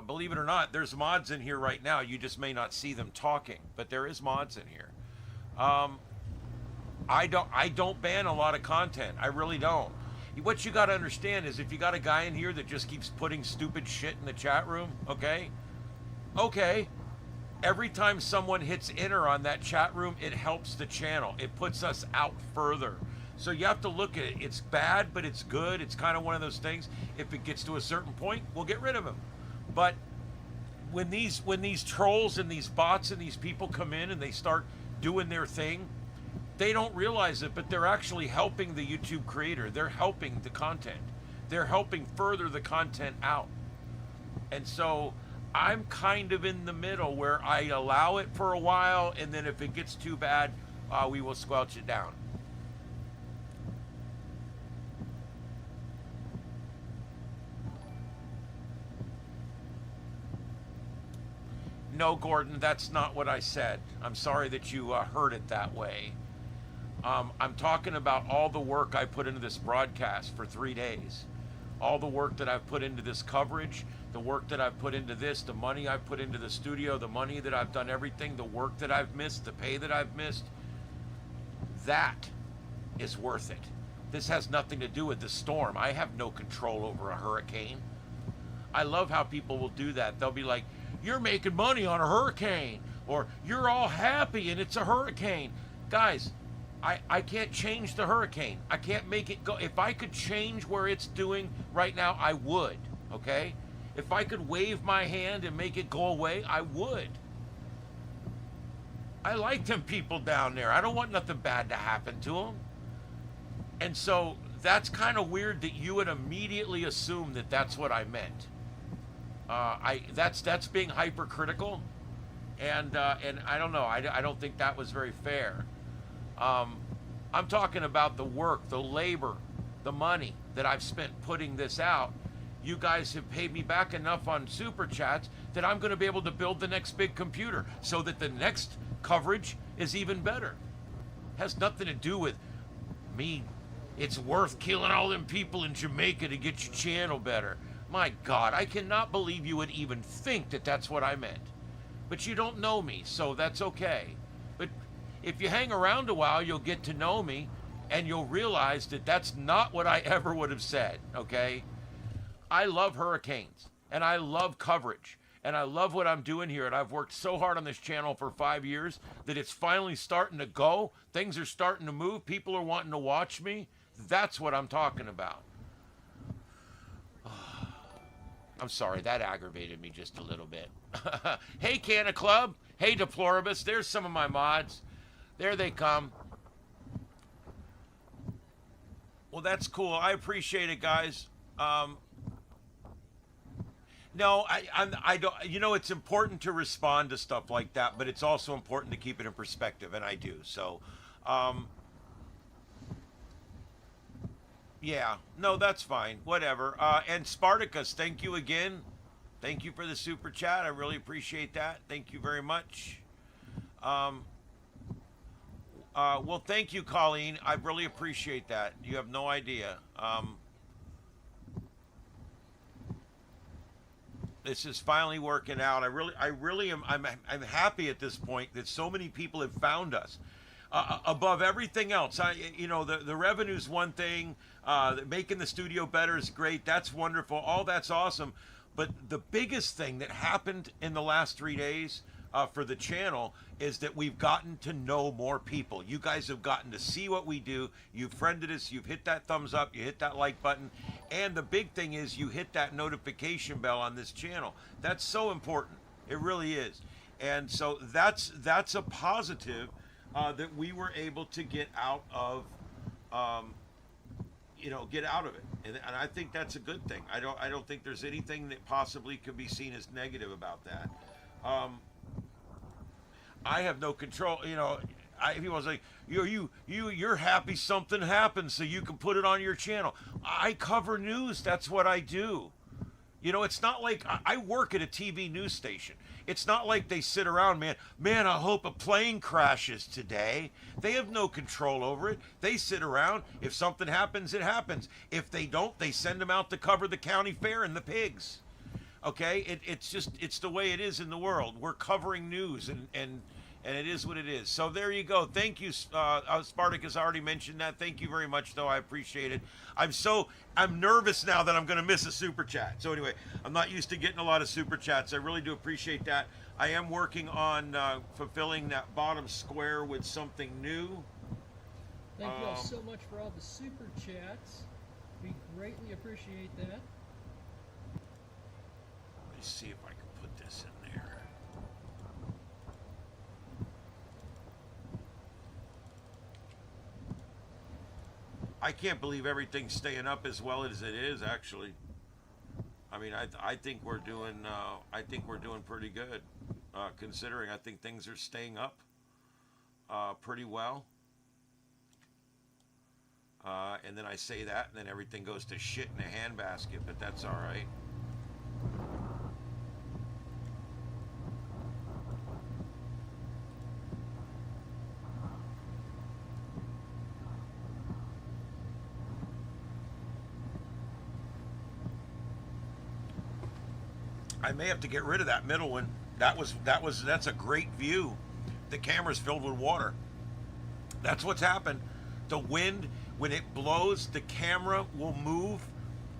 Believe it or not, there's mods in here right now. You just may not see them talking, but there is mods in here. I don't ban a lot of content. I really don't. What you got to understand is, if you got a guy in here that just keeps putting stupid shit in the chat room, okay, every time someone hits enter on that chat room, it helps the channel. It puts us out further. So you have to look at it. It's bad, but it's good. It's kind of one of those things. If it gets to a certain point, we'll get rid of him. But when these trolls and these bots and these people come in and they start doing their thing, they don't realize it, but they're actually helping the YouTube creator. They're helping the content. They're helping further the content out. And so I'm kind of in the middle where I allow it for a while, and then if it gets too bad, we will squelch it down. No, Gordon, that's not what I said. I'm sorry that you heard it that way. I'm talking about all the work I put into this broadcast for 3 days. All the work that I've put into this coverage, the work that I've put into this, the money I've put into the studio, the money that I've done everything, the work that I've missed, the pay that I've missed. That is worth it. This has nothing to do with the storm. I have no control over a hurricane. I love how people will do that. They'll be like, you're making money on a hurricane, or you're all happy and it's a hurricane. Guys, I can't change the hurricane. I can't make it go. If I could change where it's doing right now, I would, okay? If I could wave my hand and make it go away, I would. I like them people down there. I don't want nothing bad to happen to them. And so that's kind of weird that you would immediately assume that that's what I meant. That's being hypercritical, and I don't know. I don't think that was very fair. I'm talking about the work, the labor, the money that I've spent putting this out. You guys have paid me back enough on super chats that I'm going to be able to build the next big computer so that the next coverage is even better. Has nothing to do with me. It's worth killing all them people in Jamaica to get your channel better. My God, I cannot believe you would even think that that's what I meant. But you don't know me, so that's okay. But if you hang around a while, you'll get to know me, and you'll realize that that's not what I ever would have said, okay? I love hurricanes, and I love coverage, and I love what I'm doing here, and I've worked so hard on this channel for 5 years that it's finally starting to go. Things are starting to move. People are wanting to watch me. That's what I'm talking about. I'm sorry, that aggravated me just a little bit. Hey, Canna Club. Hey, Deploribus. There's some of my mods. There they come. Well, that's cool. I appreciate it, guys. No, I don't. You know, it's important to respond to stuff like that, but it's also important to keep it in perspective, and I do. So, yeah, no, that's fine. Whatever. And Spartacus, thank you again. Thank you for the super chat. I really appreciate that. Thank you very much. Well, thank you, Colleen. I really appreciate that. You have no idea. This is finally working out. I really am. I'm happy at this point that so many people have found us. Above everything else, you know, the revenue's one thing. Making the studio better is great. That's wonderful. All that's awesome. But the biggest thing that happened in the last 3 days for the channel is that we've gotten to know more people. You guys have gotten to see what we do. You've friended us. You've hit that thumbs up. You hit that like button. And the big thing is you hit that notification bell on this channel. That's so important. It really is. And so that's a positive that we were able to get out of, get out of it. And I think that's a good thing. I don't think there's anything that possibly could be seen as negative about that. I have no control. You know, people say, you're happy something happened so you can put it on your channel. I cover news. That's what I do. You know, it's not like I work at a TV news station. It's not like they sit around, man, I hope a plane crashes today. They have no control over it. They sit around. If something happens, it happens. If they don't, they send them out to cover the county fair and the pigs. Okay? It's the way it is in the world. We're covering news, and it is what it is. So there you go. Thank you. Spartacus already mentioned that. Thank you very much, though. I appreciate it. I'm nervous now that I'm going to miss a super chat. So anyway, I'm not used to getting a lot of super chats. I really do appreciate that. I am working on fulfilling that bottom square with something new. Thank you all so much for all the super chats. We greatly appreciate that. Let me see if I can put this in there. I can't believe everything's staying up as well as it is. Actually, I mean, I think we're doing pretty good, considering I think things are staying up pretty well. And then I say that, and then everything goes to shit in a handbasket, but that's all right. I may have to get rid of that middle one. That's a great view. The camera's filled with water. That's what's happened. The wind, when it blows, the camera will move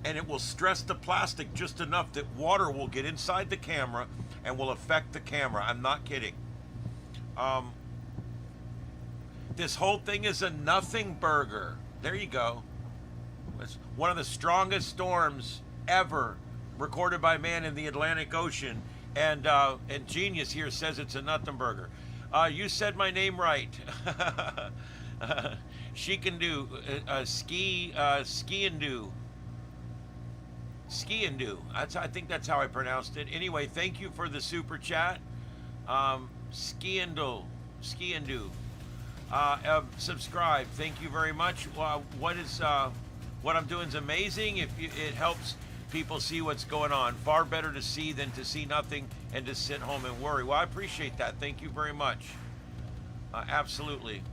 and it will stress the plastic just enough that water will get inside the camera and will affect the camera. I'm not kidding. This whole thing is a nothing burger. There you go. It's one of the strongest storms ever recorded by man in the Atlantic Ocean, and Genius here says it's a nothing burger. You said my name right. She can do ski and do. I think that's how I pronounced it. Anyway, thank you for the super chat. Ski and do. Subscribe. Thank you very much. What I'm doing is amazing. It helps people see what's going on. Far better to see than to see nothing and to sit home and worry. Well, I appreciate that. Thank you very much. Absolutely.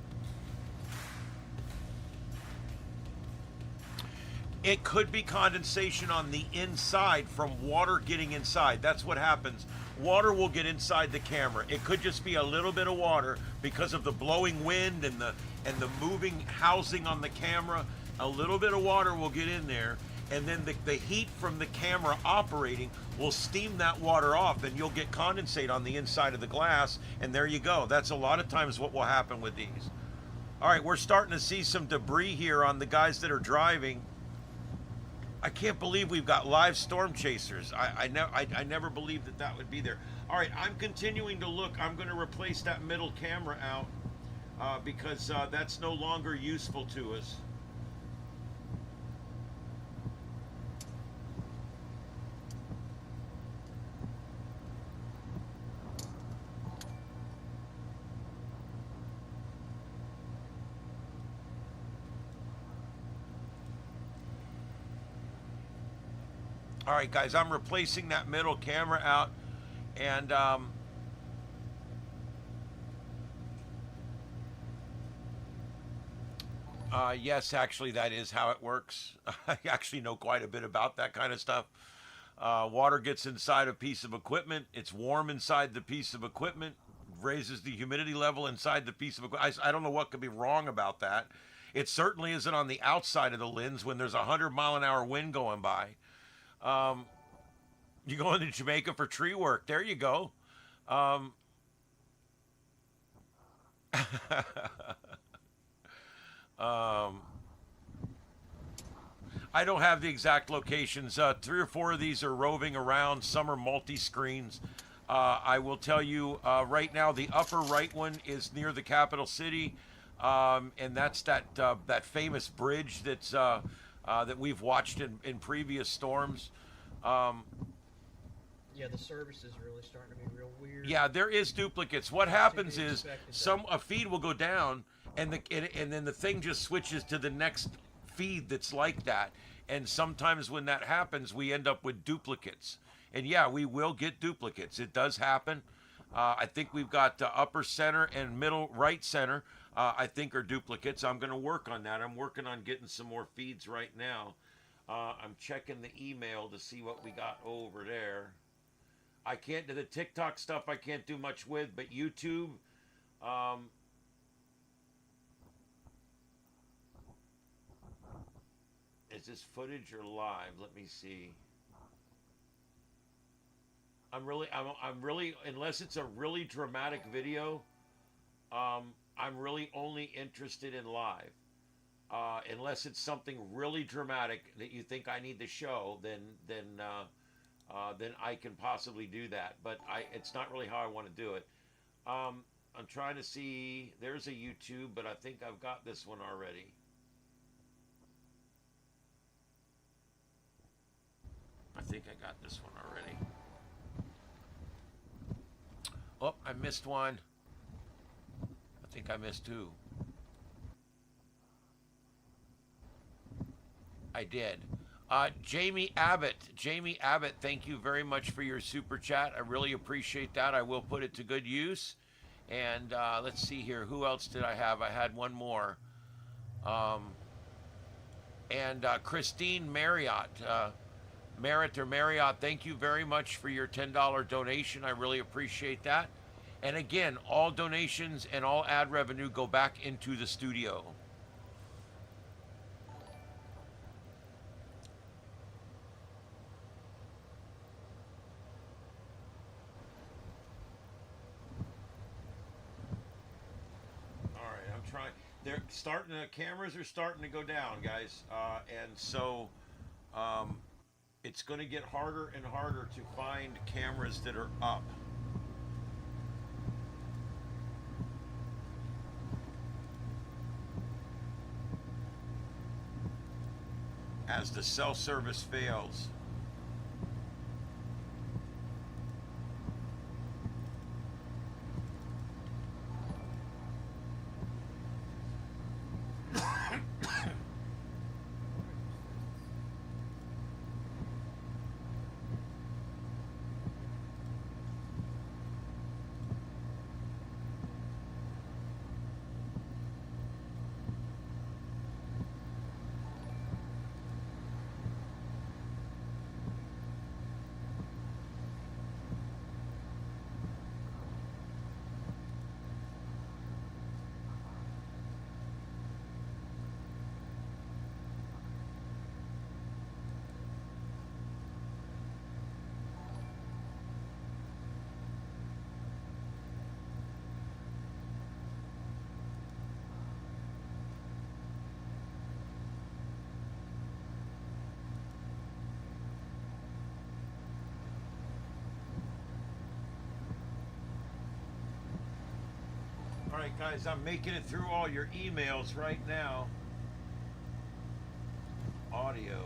It could be condensation on the inside from water getting inside. That's what happens. Water will get inside the camera. It could just be a little bit of water because of the blowing wind and the moving housing on the camera. A little bit of water will get in there, and then the heat from the camera operating will steam that water off, and you'll get condensate on the inside of the glass, and there you go. That's a lot of times what will happen with these. All right, we're starting to see some debris here on the guys that are driving. I can't believe we've got live storm chasers. I never believed that would be there. All right, I'm continuing to look. I'm going to replace that middle camera out because that's no longer useful to us. All right, guys, I'm replacing that middle camera out, and yes, actually, that is how it works. I actually know quite a bit about that kind of stuff. Water gets inside a piece of equipment. It's warm inside the piece of equipment, raises the humidity level inside the piece of equipment. I don't know what could be wrong about that. It certainly isn't on the outside of the lens when there's a 100-mile-an-hour wind going by. You're going to Jamaica for tree work. There you go. I don't have the exact locations. 3 or 4 of these are roving around. Some are multi-screens. I will tell you right now, the upper right one is near the capital city, and that's that famous bridge that's that we've watched in previous storms. Yeah, the service is really starting to be real weird. Yeah, there is duplicates. What happens is a feed will go down, and then the thing just switches to the next feed that's like that. And sometimes when that happens, we end up with duplicates. And yeah, we will get duplicates. It does happen. I think we've got upper center and middle right center. I think are duplicates. I'm going to work on that. I'm working on getting some more feeds right now. I'm checking the email to see what we got over there. I can't do the TikTok stuff. I can't do much with, but YouTube. Is this footage or live? Let me see. I'm really, unless it's a really dramatic video, I'm really only interested in live. Unless it's something really dramatic that you think I need to show, then I can possibly do that. But it's not really how I want to do it. I'm trying to see. There's a YouTube, but I think I've got this one already. I think I got this one already. Oh, I missed one. I think I missed two. I did. Jamie Abbott, thank you very much for your super chat. I really appreciate that. I will put it to good use. And let's see here. Who else did I have? I had one more. And Christine Marriott, Marriott, thank you very much for your $10 donation. I really appreciate that. And again, all donations and all ad revenue go back into the studio. They're starting. The cameras are starting to go down, guys, and so it's going to get harder and harder to find cameras that are up. As the cell service fails. All right, guys, I'm making it through all your emails right now. Audio.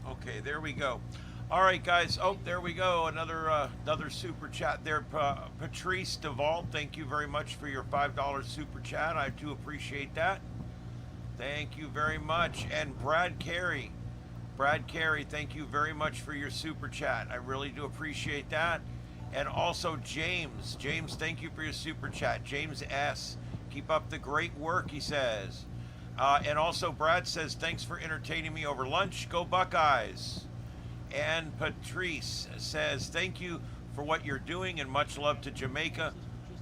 Okay, there we go. All right, guys. Oh, there we go. Another super chat there. Patrice Duvall, thank you very much for your $5 super chat. I do appreciate that. Thank you very much. And Brad Carey, thank you very much for your super chat. I really do appreciate that. And also James, thank you for your super chat. James S, keep up the great work, he says. And also Brad says, thanks for entertaining me over lunch. Go Buckeyes. And Patrice says, thank you for what you're doing and much love to Jamaica.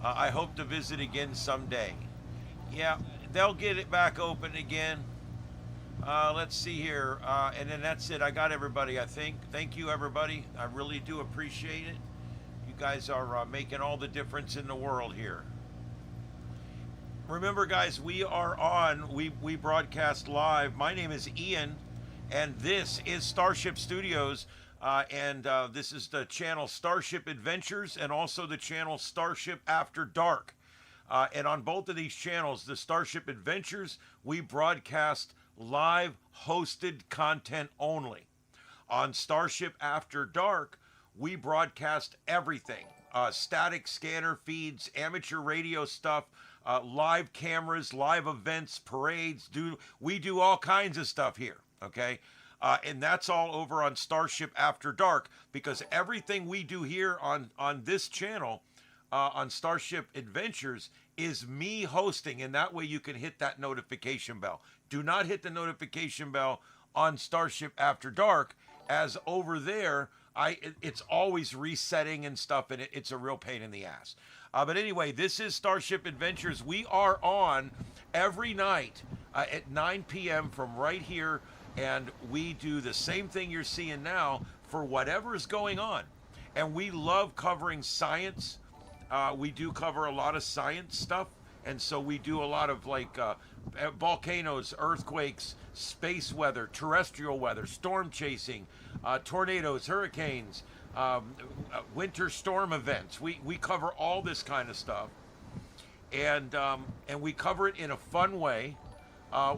I hope to visit again someday. Yeah, they'll get it back open again. Let's see here. And then that's it. I got everybody, I think. Thank you, everybody. I really do appreciate it. You guys are making all the difference in the world here. Remember, guys, we are on. We broadcast live. My name is Ian. And this is Starship Studios, and this is the channel Starship Adventures and also the channel Starship After Dark. And on both of these channels, the Starship Adventures, we broadcast live hosted content only. On Starship After Dark, we broadcast everything. Static scanner feeds, amateur radio stuff, live cameras, live events, parades. We do all kinds of stuff here. Okay, and that's all over on Starship After Dark, because everything we do here on this channel, on Starship Adventures, is me hosting, and that way you can hit that notification bell. Do not hit the notification bell on Starship After Dark, as over there, it's always resetting and stuff, and it's a real pain in the ass. But anyway, this is Starship Adventures. We are on every night at 9 p.m. from right here. And we do the same thing you're seeing now for whatever is going on. And we love covering science. We do cover a lot of science stuff. And so we do a lot of like volcanoes, earthquakes, space weather, terrestrial weather, storm chasing, tornadoes, hurricanes, winter storm events. We cover all this kind of stuff, and we cover it in a fun way,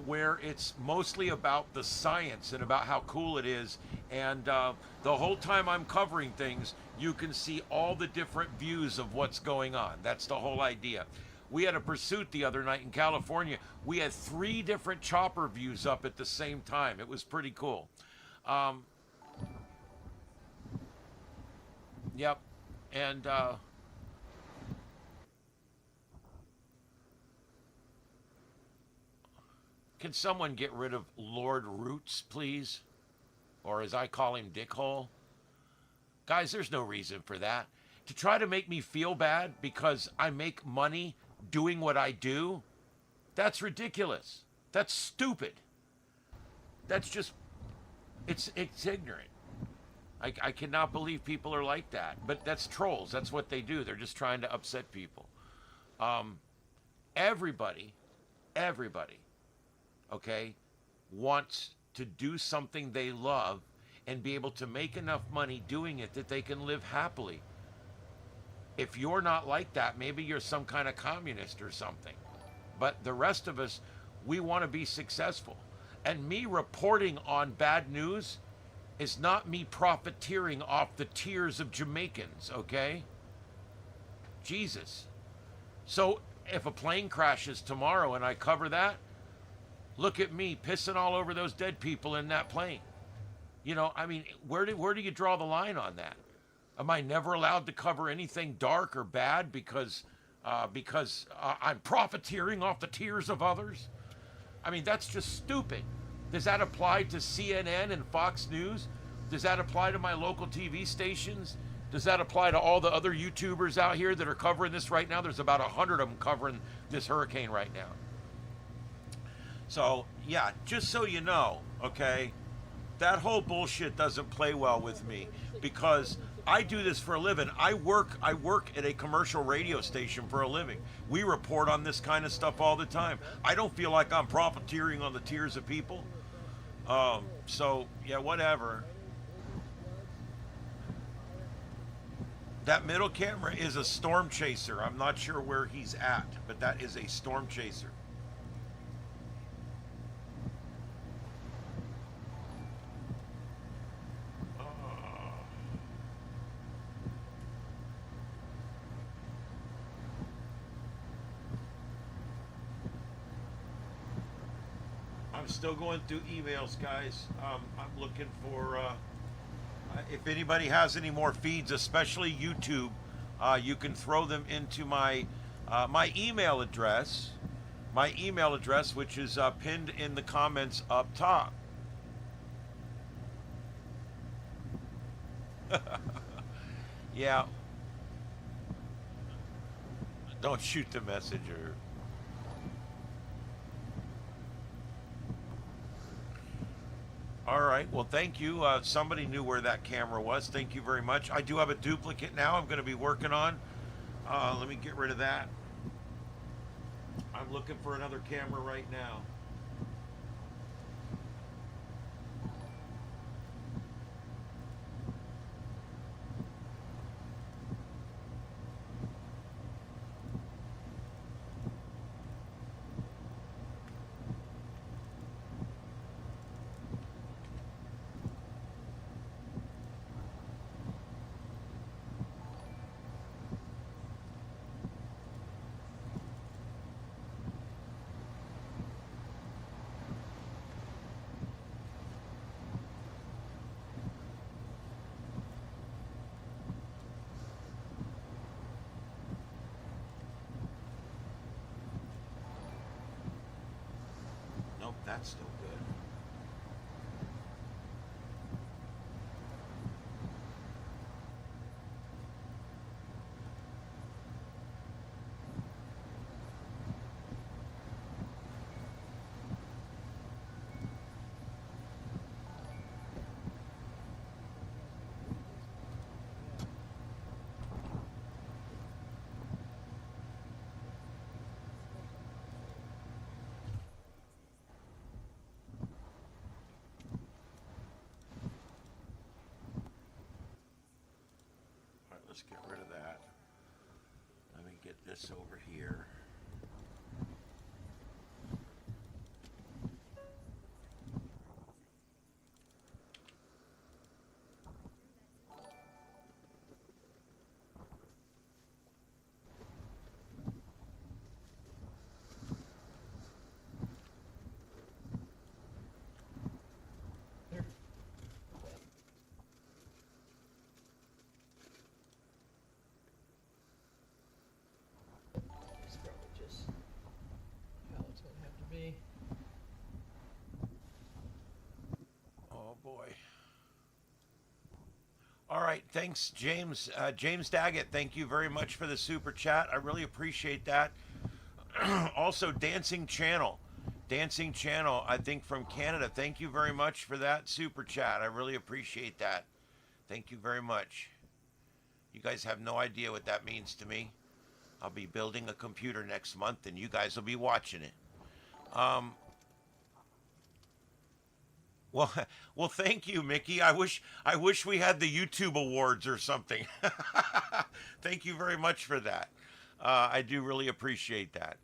where it's mostly about the science and about how cool it is. And the whole time I'm covering things, you can see all the different views of what's going on. That's the whole idea. We had a pursuit the other night in California. We had 3 different chopper views up at the same time. It was pretty cool. Yep. And can someone get rid of Lord Roots, please? Or as I call him, Dickhole? Guys, there's no reason for that. To try to make me feel bad because I make money doing what I do, that's ridiculous. That's stupid. That's just, it's ignorant. I cannot believe people are like that. But that's trolls. That's what they do. They're just trying to upset people. Everybody, okay, wants to do something they love and be able to make enough money doing it that they can live happily. If you're not like that, maybe you're some kind of communist or something. But the rest of us, we want to be successful. And me reporting on bad news is not me profiteering off the tears of Jamaicans, okay? Jesus. So if a plane crashes tomorrow and I cover that, look at me pissing all over those dead people in that plane. You know, I mean, where do you draw the line on that? Am I never allowed to cover anything dark or bad because I'm profiteering off the tears of others? I mean, that's just stupid. Does that apply to CNN and Fox News? Does that apply to my local TV stations? Does that apply to all the other YouTubers out here that are covering this right now? There's about 100 of them covering this hurricane right now. So, yeah, just so you know, okay, that whole bullshit doesn't play well with me because I do this for a living. I work at a commercial radio station for a living. We report on this kind of stuff all the time. I don't feel like I'm profiteering on the tears of people. So, yeah, whatever. That middle camera is a storm chaser. I'm not sure where he's at, but that is a storm chaser. I'm still going through emails, guys. I'm looking for, if anybody has any more feeds, especially YouTube, you can throw them into my my email address, which is pinned in the comments up top. Yeah. Don't shoot the messenger. All right, well, thank you. Somebody knew where that camera was. Thank you very much. I do have a duplicate now I'm going to be working on. Let me get rid of that. I'm looking for another camera right now. That's still good. let's get rid of that. Let me get this over here. Oh boy. All right, thanks, James. James Daggett, thank you very much for the super chat. I really appreciate that. Also, Dancing Channel, I think from Canada. Thank you very much for that super chat. I really appreciate that. Thank you very much. You guys have no idea what that means to me. I'll be building a computer next month, and you guys will be watching it. Well, thank you, Mickey. I wish we had the YouTube awards or something. Thank you very much for that. I do really appreciate that.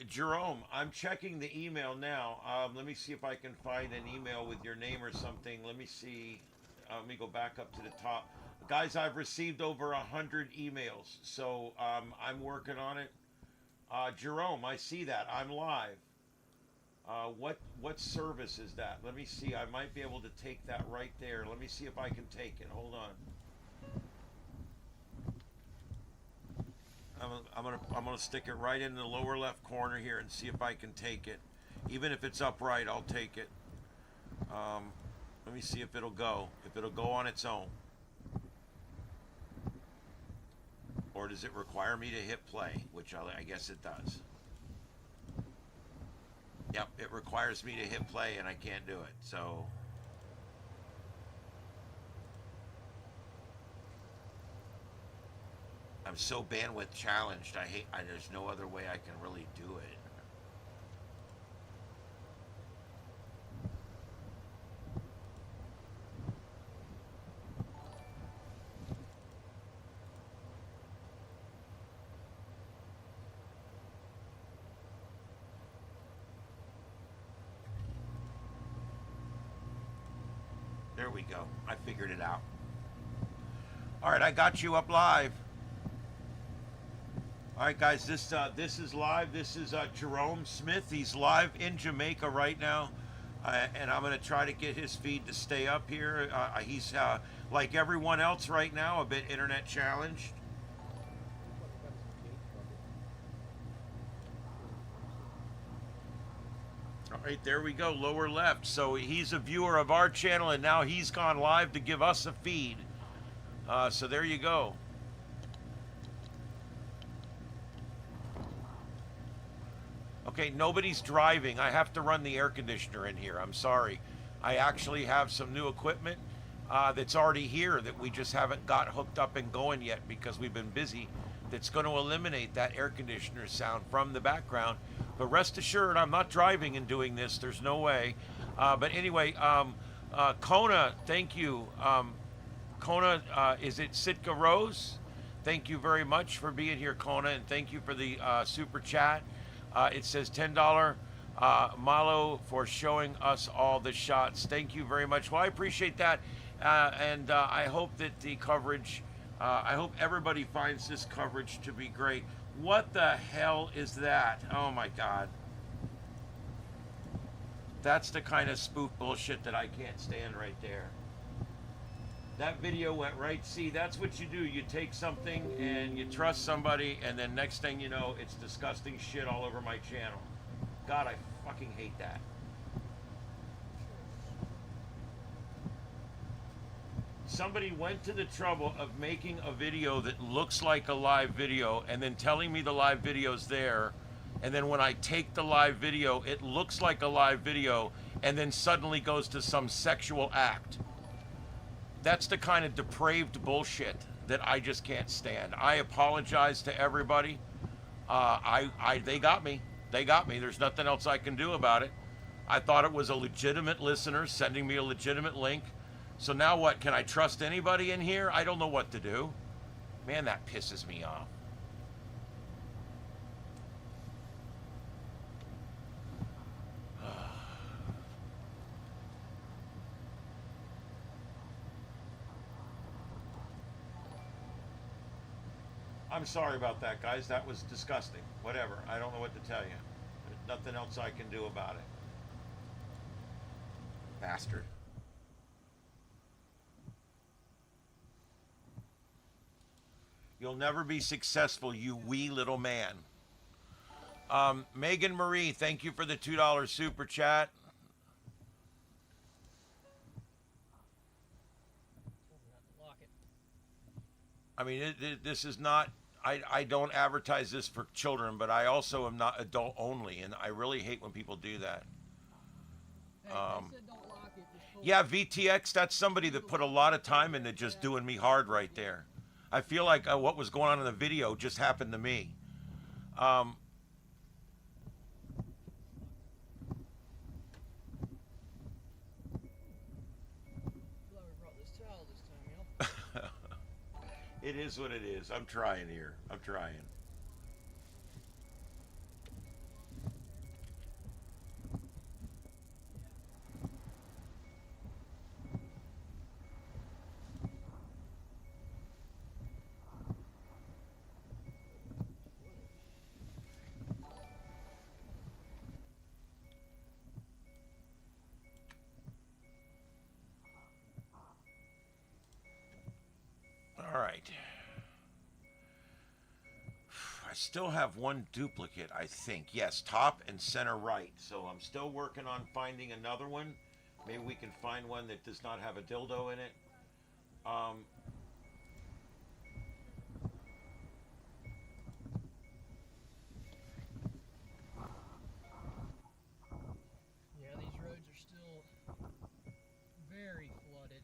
Jerome, I'm checking the email now. Let me see if I can find an email with your name or something. Let me see. Let me go back up to the top. Guys, I've received over 100 emails, so I'm working on it. Jerome, I see that. I'm live. What service is that? Let me see. I might be able to take that right there. Let me see if I can take it. Hold on. I'm gonna stick it right in the lower left corner here and see if I can take it. Even if it's upright, I'll take it. Let me see if it'll go. If it'll go on its own. Or does it require me to hit play? Which I guess it does. Yep, it requires me to hit play and I can't do it. So I'm so bandwidth challenged. There's no other way I can really do it. There we go. I figured it out. All right, I got you up live. All right, guys, this is live. This is Jerome Smith. He's live in Jamaica right now, and I'm going to try to get his feed to stay up here. He's, like everyone else right now, a bit internet challenged. All right, there we go, lower left. So he's a viewer of our channel, and now he's gone live to give us a feed. So there you go. Okay, nobody's driving. I have to run the air conditioner in here. I'm sorry. I actually have some new equipment that's already here that we just haven't got hooked up and going yet because we've been busy. That's going to eliminate that air conditioner sound from the background. But rest assured, I'm not driving and doing this. There's no way. But anyway, Kona, thank you. Kona, is it Sitka Rose? Thank you very much for being here, Kona, and thank you for the super chat. It says $10 Malo for showing us all the shots. Thank you very much. Well, I appreciate that, and I hope that the coverage, I hope everybody finds this coverage to be great. What the hell is that? Oh my God. That's the kind of spoof bullshit that I can't stand right there. That video went right. See, that's what you do. You take something and you trust somebody, and then next thing you know, it's disgusting shit all over my channel. God, I fucking hate that. Somebody went to the trouble of making a video that looks like a live video and then telling me the live video's there, and then when I take the live video, it looks like a live video and then suddenly goes to some sexual act. That's the kind of depraved bullshit that I just can't stand. I apologize to everybody. They got me. They got me. There's nothing else I can do about it. I thought it was a legitimate listener sending me a legitimate link. So now what? Can I trust anybody in here? I don't know what to do. Man, that pisses me off. I'm sorry about that, guys. That was disgusting. Whatever. I don't know what to tell you. There's nothing else I can do about it. Bastard. You'll never be successful, you wee little man. Megan Marie, thank you for the $2 super chat. I mean, this is not, I don't advertise this for children, but I also am not adult only, and I really hate when people do that. Yeah, VTX, that's somebody that put a lot of time into just doing me hard right there. I feel like what was going on in the video just happened to me. It is what it is. I'm trying here. I'm trying. All right. I still have one duplicate, I think. Yes, top and center right. So I'm still working on finding another one. Maybe we can find one that does not have a dildo in it. Yeah, these roads are still very flooded.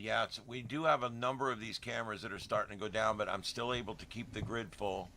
Yeah, we do have a number of these cameras that are starting to go down, but I'm still able to keep the grid full.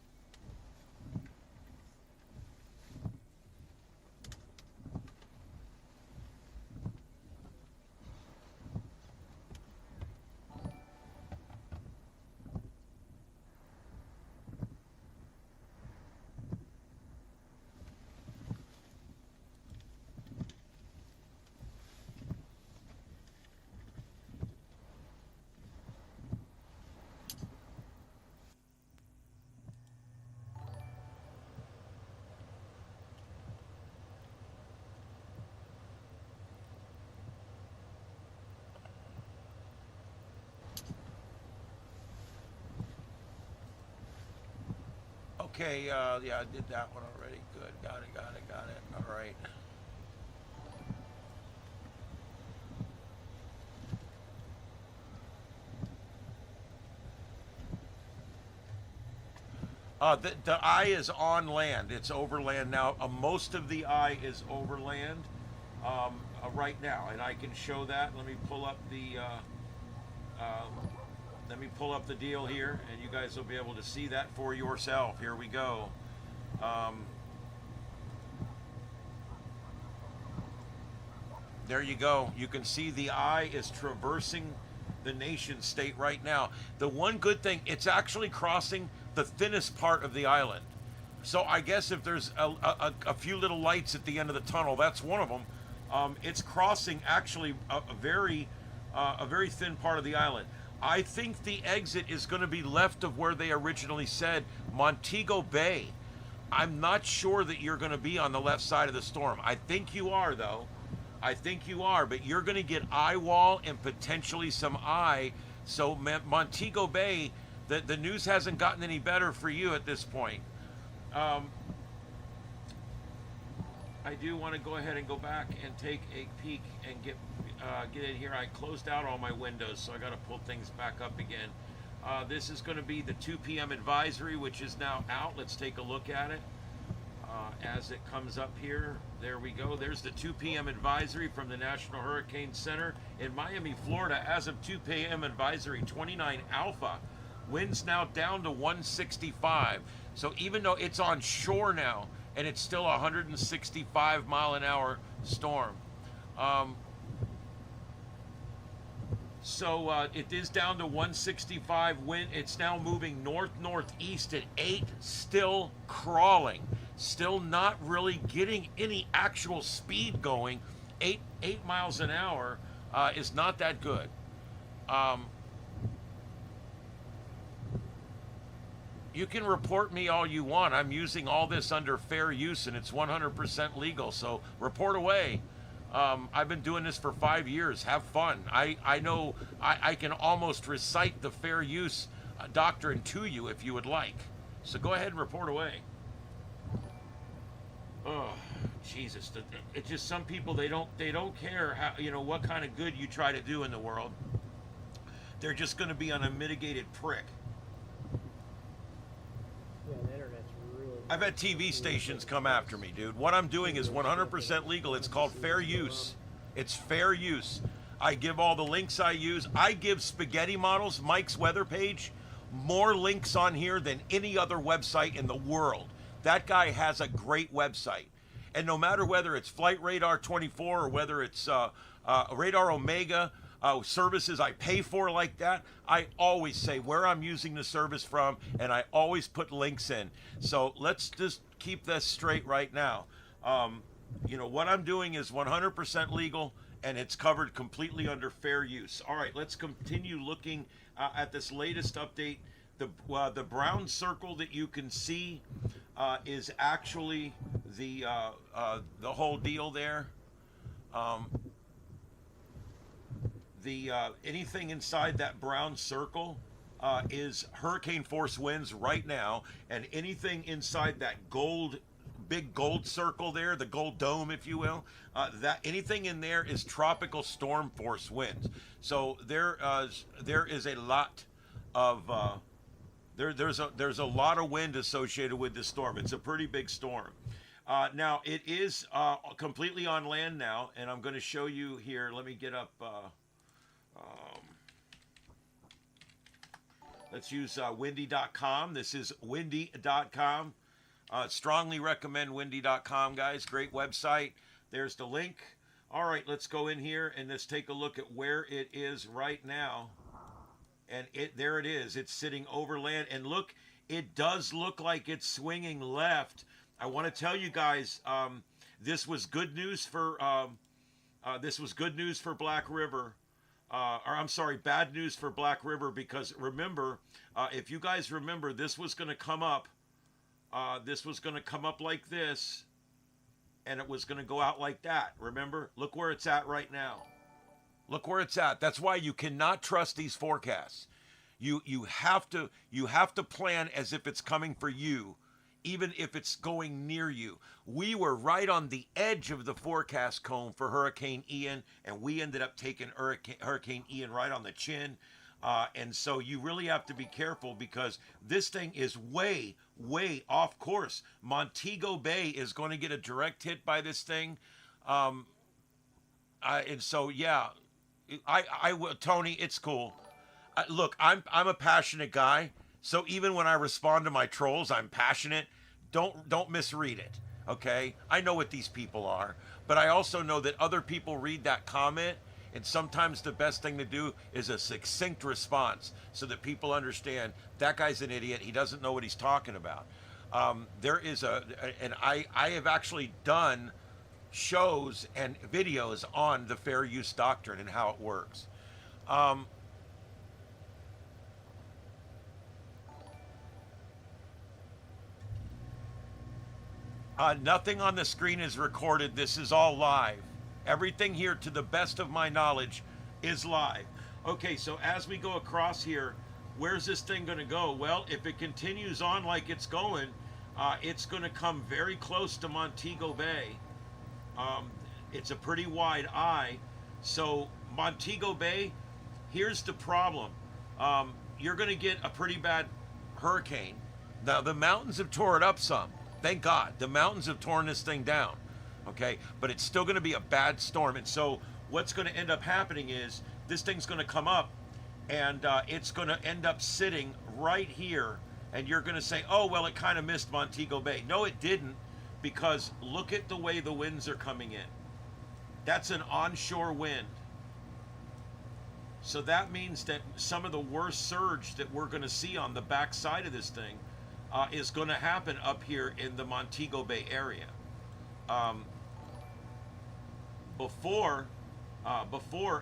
Okay, yeah, I did that one already. Good, got it. All right. The eye is on land. It's overland now. Most of the eye is overland right now, and I can show that. Let me pull up the deal here, and you guys will be able to see that for yourself. Here we go. There you go. You can see the eye is traversing the nation state right now. The one good thing, it's actually crossing the thinnest part of the island. So I guess if there's a few little lights at the end of the tunnel, that's one of them. It's crossing actually a very thin part of the island. I think the exit is going to be left of where they originally said, Montego Bay. I'm not sure that you're going to be on the left side of the storm. I think you are, though. I think you are, but you're going to get eye wall and potentially some eye. So Montego Bay, the news hasn't gotten any better for you at this point. I do want to go ahead and go back and take a peek and get in here. I closed out all my windows, so I got to pull things back up again. This is going to be the 2 p.m. advisory, which is now out. Let's take a look at it. as it comes up here. There we go. There's the 2 p.m. advisory from the National Hurricane Center in Miami, Florida. As of 2 p.m. advisory, 29 alpha. Winds now down to 165. So even though it's on shore now, and it's still a 165 mile an hour storm. So it is down to 165 wind. It's now moving north-northeast at 8, still crawling, still not really getting any actual speed going. 8 miles an hour is not that good. You can report me all you want. I'm using all this under fair use, and it's 100% legal. So report away. I've been doing this for 5 years. Have fun. I know I can almost recite the fair use doctrine to you if you would like. So go ahead and report away. Oh, Jesus! It's just some people, they don't care how, you know, what kind of good you try to do in the world. They're just going to be an unmitigated prick. Yeah, the internet's really... I've had TV stations come after me, dude. What I'm doing is 100% legal. It's called fair use. It's fair use. I give all the links I use. I give Spaghetti Models, Mike's weather page, more links on here than any other website in the world. That guy has a great website. And no matter whether it's Flight Radar 24 or whether it's Radar Omega, services I pay for like that, I always say where I'm using the service from, and I always put links in. So let's just keep this straight right now. You know, what I'm doing is 100% legal, and it's covered completely under fair use. All right, let's continue looking at this latest update. The brown circle that you can see is actually the whole deal there. Anything inside that brown circle is hurricane force winds right now, and anything inside that big gold circle there, the gold dome, if you will, that anything in there is tropical storm force winds. So there is a lot of there's a lot of wind associated with this storm. It's a pretty big storm. Now it is completely on land now, and I'm going to show you here. Let me get up. Let's use windy.com. This is windy.com. Strongly recommend windy.com, guys. Great website. There's the link. All right, let's go in here and let's take a look at where it is right now. And there it is. It's sitting over land. And look, it does look like it's swinging left. I want to tell you guys, this was good news for Black River. Bad news for Black River, because remember, if you guys remember, this was going to come up. This was going to come up like this, and it was going to go out like that. Remember? Look where it's at right now. Look where it's at. That's why you cannot trust these forecasts. You have to plan as if it's coming for you, even if it's going near you. We were right on the edge of the forecast cone for Hurricane Ian, and we ended up taking Hurricane Ian right on the chin. And so you really have to be careful, because this thing is way, way off course. Montego Bay is going to get a direct hit by this thing. And so, yeah, I will, Tony, it's cool. Look, I'm a passionate guy. So even when I respond to my trolls, I'm passionate. Don't misread it, okay? I know what these people are, but I also know that other people read that comment, and sometimes the best thing to do is a succinct response so that people understand that guy's an idiot. He doesn't know what he's talking about. There is and I have actually done shows and videos on the fair use doctrine and how it works. Nothing on the screen is recorded. This is all live. Everything here, to the best of my knowledge, is live. Okay, so as we go across here, where's this thing going to go? Well, if it continues on like it's going to come very close to Montego Bay. It's a pretty wide eye. So Montego Bay, here's the problem. You're going to get a pretty bad hurricane. Now, the mountains have tore it up some. Thank God. The mountains have torn this thing down. Okay, but it's still going to be a bad storm. And so what's going to end up happening is this thing's going to come up, and it's going to end up sitting right here. And you're going to say, oh, well, it kind of missed Montego Bay. No, it didn't, because look at the way the winds are coming in. That's an onshore wind. So that means that some of the worst surge that we're going to see on the backside of this thing is going to happen up here in the Montego Bay area. Before,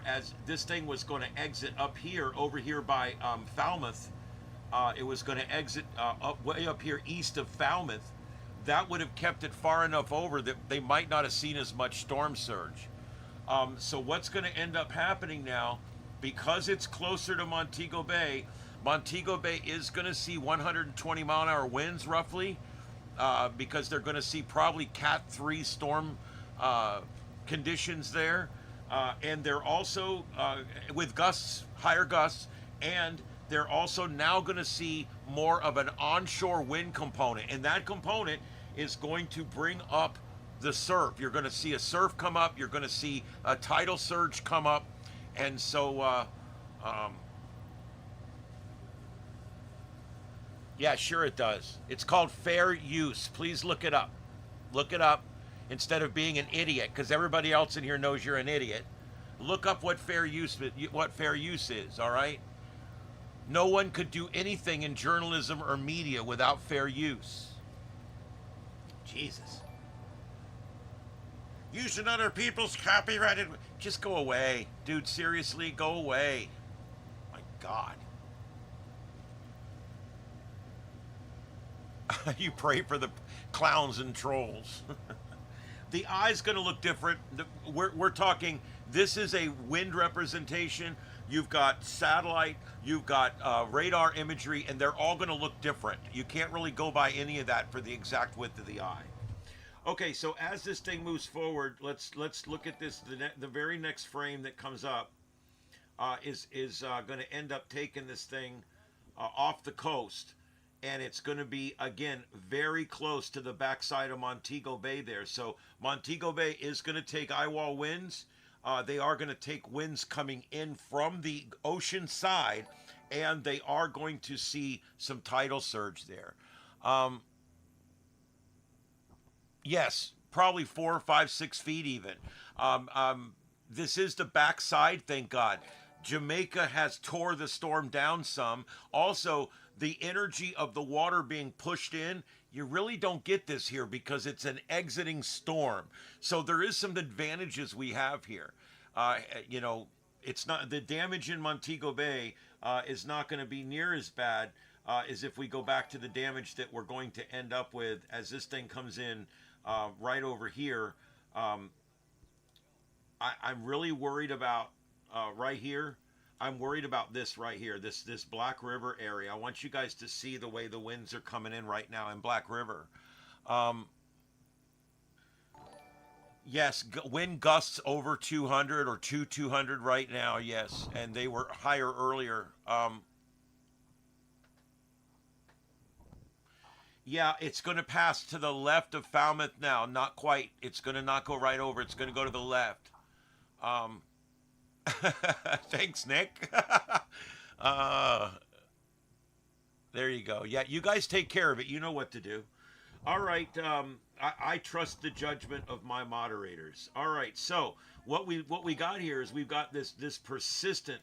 as this thing was going to exit up here, over here by Falmouth, it was going to exit way up here east of Falmouth. That would have kept it far enough over that they might not have seen as much storm surge. So what's going to end up happening now, because it's closer to Montego Bay is going to see 120 mile an hour winds roughly, because they're going to see probably Cat 3 storm conditions there. And they're also with gusts, higher gusts, and they're also now going to see more of an onshore wind component. And that component is going to bring up the surf. You're going to see a surf come up. You're going to see a tidal surge come up. And so, yeah, sure it does. It's called fair use. Please look it up. Look it up instead of being an idiot, because everybody else in here knows you're an idiot. Look up what fair use is, all right? No one could do anything in journalism or media without fair use. Jesus. Using other people's copyrighted... Just go away. Dude, seriously, go away. My God. You pray for the clowns and trolls. The eye's going to look different. We're talking... This is a wind representation. You've got satellite, you've got radar imagery, and they're all going to look different. You can't really go by any of that for the exact width of the eye. Okay, so as this thing moves forward, let's look at this. The very next frame that comes up is going to end up taking this thing off the coast, and it's going to be, again, very close to the backside of Montego Bay there. So Montego Bay is going to take eye wall winds. They are going to take winds coming in from the ocean side, and they are going to see some tidal surge there. Yes, probably 4, 5, 6 feet even. This is the backside, thank God. Jamaica has tore the storm down some. Also, the energy of the water being pushed in, you really don't get this here because it's an exiting storm. So there is some advantages we have here. You know, it's not, the damage in Montego Bay is not going to be near as bad as if we go back to the damage that we're going to end up with as this thing comes in right over here. I'm really worried about right here. I'm worried about this right here, this Black River area. I want you guys to see the way the winds are coming in right now in Black River. Yes, wind gusts over 200 or 200 right now, yes, and they were higher earlier. Yeah, it's going to pass to the left of Falmouth now. Not quite. It's going to not go right over. It's going to go to the left. Thanks, Nick. There you go. Yeah, you guys take care of it. You know what to do. All right. I trust the judgment of my moderators. All right. So what we got here is we've got this persistent.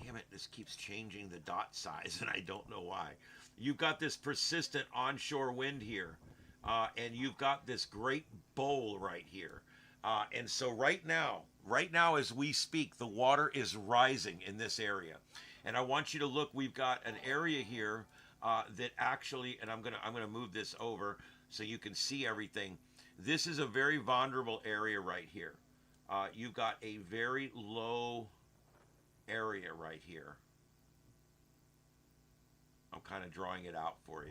Damn it! This keeps changing the dot size, and I don't know why. You've got this persistent onshore wind here, and you've got this great bowl right here. And so right now as we speak, the water is rising in this area. And I want you to look, we've got an area here that actually, and I'm gonna move this over so you can see everything. This is a very vulnerable area right here. You've got a very low area right here. I'm kind of drawing it out for you.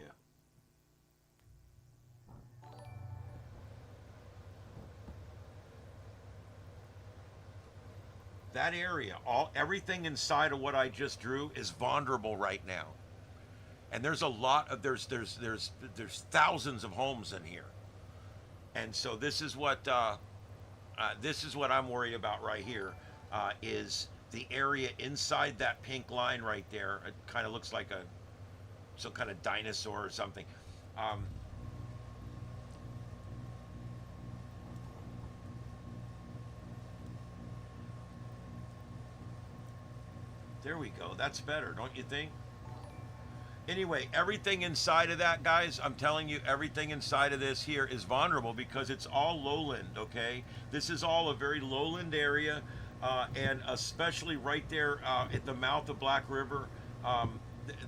That area, everything inside of what I just drew is vulnerable right now. And there's a lot of there's thousands of homes in here, and so this is what I'm worried about right here, is the area inside that pink line right there. It kind of looks like some kind of dinosaur or something. There we go. That's better, don't you think? Anyway, everything inside of that, guys, I'm telling you, everything inside of this here is vulnerable because it's all lowland, okay? This is all a very lowland area, and especially right there at the mouth of Black River,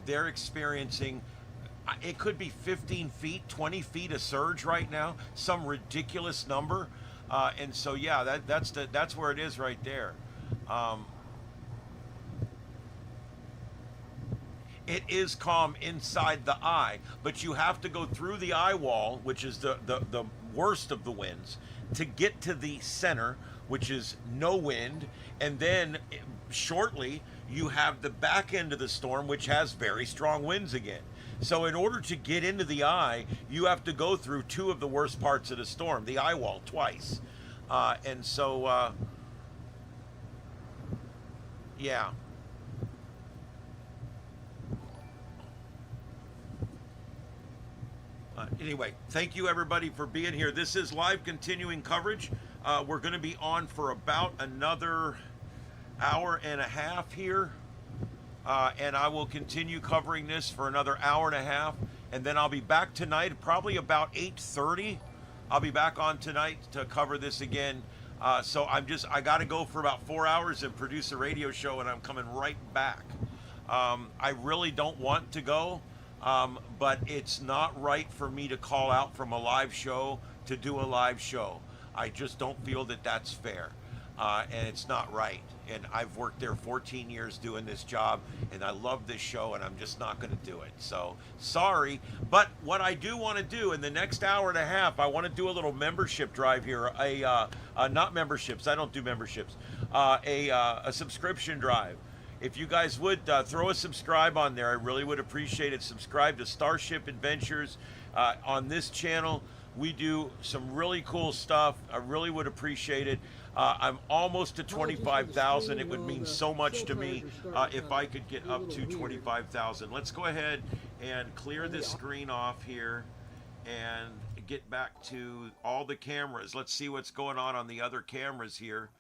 they're experiencing, it could be 15 feet, 20 feet of surge right now, some ridiculous number. And so, yeah, that's where it is right there. It is calm inside the eye, but you have to go through the eye wall, which is the worst of the winds, to get to the center, which is no wind, and then shortly you have the back end of the storm, which has very strong winds again. So in order to get into the eye, you have to go through two of the worst parts of the storm, the eye wall, twice. And so, yeah. Anyway, thank you everybody for being here. This is live continuing coverage. We're going to be on for about another hour and a half here. And I will continue covering this for another hour and a half. And then I'll be back tonight, probably about 8:30. I'll be back on tonight to cover this again. So I got to go for about 4 hours and produce a radio show, and I'm coming right back. I really don't want to go. But it's not right for me to call out from a live show to do a live show. I just don't feel that that's fair, and it's not right. And I've worked there 14 years doing this job, and I love this show, and I'm just not going to do it. So sorry, but what I do want to do in the next hour and a half, I want to do a little membership drive here. Not memberships. I don't do memberships. A subscription drive. If you guys would throw a subscribe on there, I really would appreciate it. Subscribe to Starship Adventures on this channel. We do some really cool stuff. I really would appreciate it. I'm almost to 25,000. It would mean so much to me if I could get up to 25,000. Let's go ahead and clear this screen off here and get back to all the cameras. Let's see what's going on the other cameras here.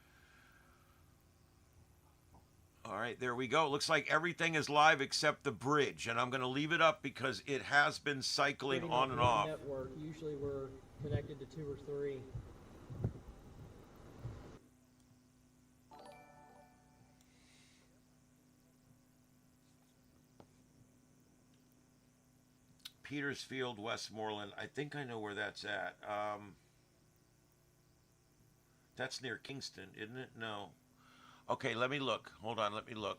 All right, there we go. Looks like everything is live except the bridge, and I'm going to leave it up because it has been cycling on and off. Network. Usually we're connected to 2 or 3. Petersfield, Westmoreland. I think I know where that's at. That's near Kingston, isn't it? No. Okay, let me look. Hold on, let me look.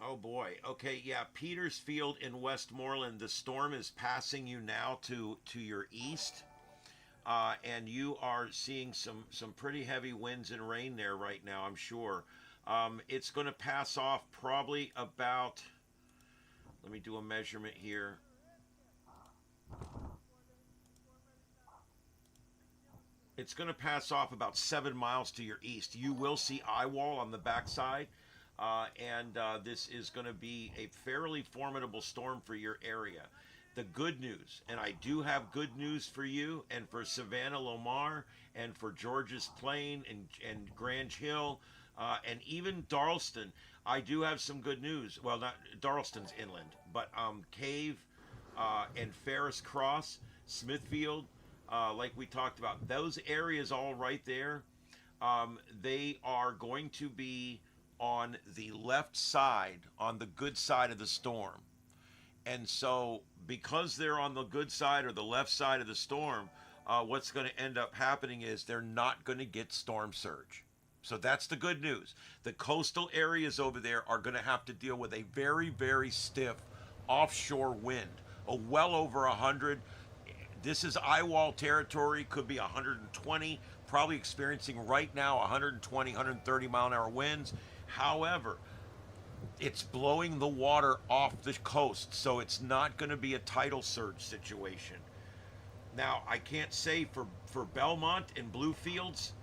Oh boy. Okay, yeah, Petersfield in Westmoreland, the storm is passing you now to your east. And you are seeing some pretty heavy winds and rain there right now, I'm sure. It's going to pass off probably about, let me do a measurement here. It's going to pass off about 7 miles to your east. You will see eye wall on the backside. And this is going to be a fairly formidable storm for your area. The good news, and I do have good news for you and for Savannah Lomar and for Georges Plain and Grange Hill and even Darlston, I do have some good news. Well, not Darlston's inland, but Cave and Ferris Cross, Smithfield, like we talked about, those areas all right there, They are going to be on the left side, on the good side of the storm. And so, because they're on the good side or the left side of the storm, what's going to end up happening is they're not going to get storm surge. So that's the good news. The coastal areas over there are going to have to deal with a very, very stiff offshore wind, well over 100. This is eyewall territory, could be 120, probably experiencing right now 120, 130 mile an hour winds. However, it's blowing the water off the coast, so it's not going to be a tidal surge situation. Now, I can't say for Belmont and Bluefields,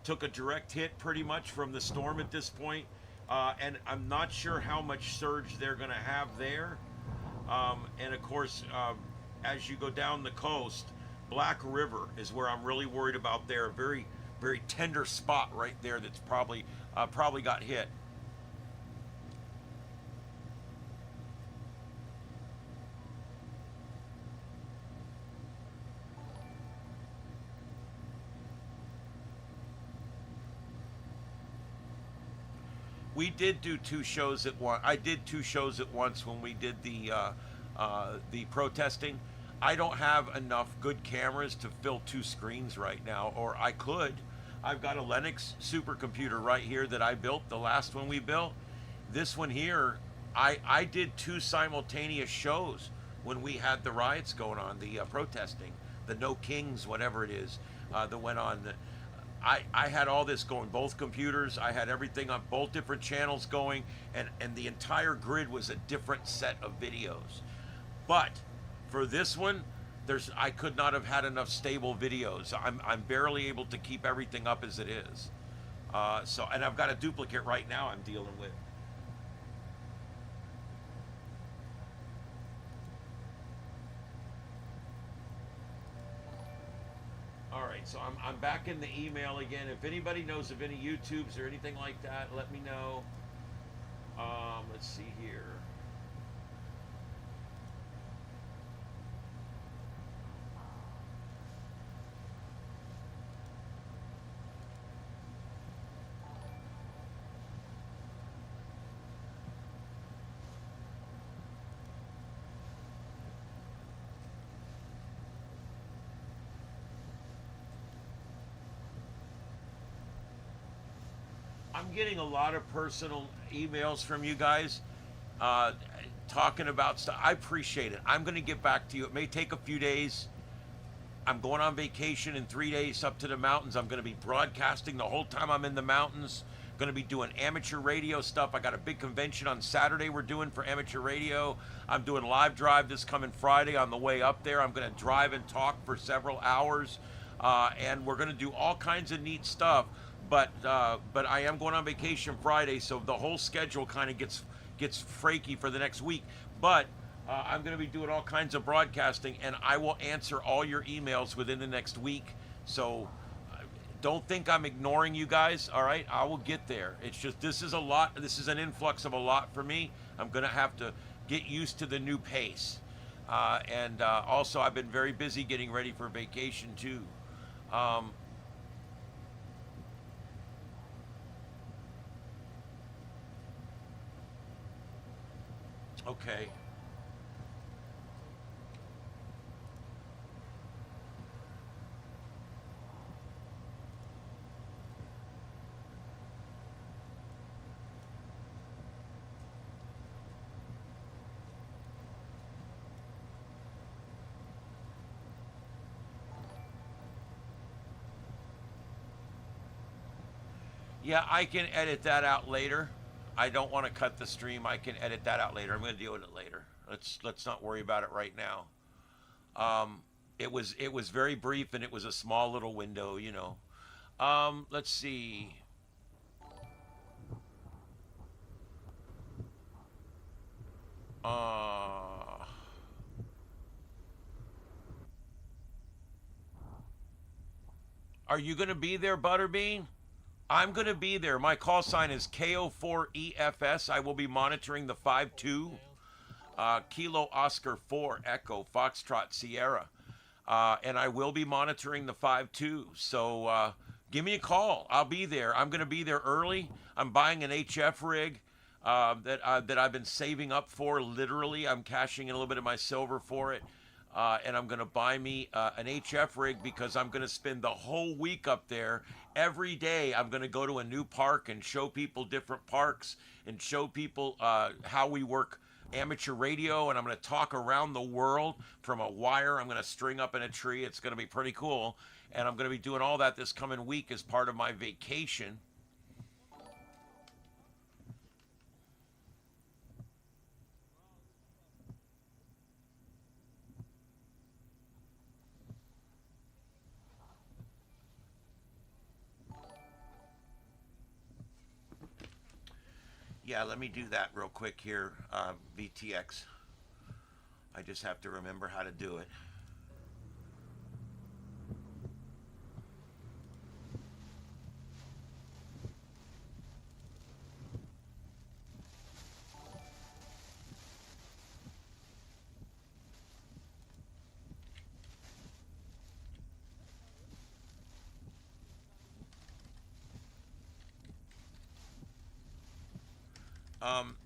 took a direct hit pretty much from the storm at this point, and I'm not sure how much surge they're going to have there. And of course, as you go down the coast, Black River is where I'm really worried about there. A very, very tender spot right there that's probably got hit. We did do two shows at once. I did two shows at once when we did the protesting. I don't have enough good cameras to fill two screens right now, or I could. I've got a Lennox supercomputer right here that I built, the last one we built. This one here, I did two simultaneous shows when we had the riots going on, the protesting, the No Kings, whatever it is, that went on. I had all this going, both computers. I had everything on both different channels going, and the entire grid was a different set of videos. But for this one, I could not have had enough stable videos. I'm barely able to keep everything up as it is. And I've got a duplicate right now I'm dealing with. All right, so I'm back in the email again. If anybody knows of any YouTubes or anything like that, let me know. Let's see here. I'm getting a lot of personal emails from you guys talking about stuff. I appreciate it. I'm going to get back to you. It may take a few days. I'm going on vacation in 3 days up to the mountains. I'm going to be broadcasting the whole time I'm in the mountains. Going to be doing amateur radio stuff. I got a big convention on Saturday we're doing for amateur radio. I'm doing live drive this coming Friday on the way up there. I'm going to drive and talk for several hours. And we're going to do all kinds of neat stuff. But I am going on vacation Friday, so the whole schedule kind of gets fraky for the next week. But I'm going to be doing all kinds of broadcasting, and I will answer all your emails within the next week. So don't think I'm ignoring you guys, all right? I will get there. It's just this is a lot. This is an influx of a lot for me. I'm going to have to get used to the new pace. And also, I've been very busy getting ready for vacation, too. Okay. Yeah, I can edit that out later. I don't want to cut the stream. I can edit that out later. I'm going to deal with it later. Let's not worry about it right now. It was very brief, and it was a small little window, you know. Let's see. Are you going to be there, Butterbean? I'm going to be there. My call sign is KO4EFS. I will be monitoring the 5-2, Kilo Oscar 4 Echo Foxtrot Sierra. And I will be monitoring the 5-2. So give me a call. I'll be there. I'm going to be there early. I'm buying an HF rig that I've been saving up for. Literally, I'm cashing in a little bit of my silver for it. And I'm going to buy me an HF rig because I'm going to spend the whole week up there. Every day I'm going to go to a new park and show people different parks and show people how we work amateur radio, and I'm going to talk around the world from a wire I'm going to string up in a tree. It's going to be pretty cool, and I'm going to be doing all that this coming week as part of my vacation. Yeah, let me do that real quick here, VTX. I just have to remember how to do it.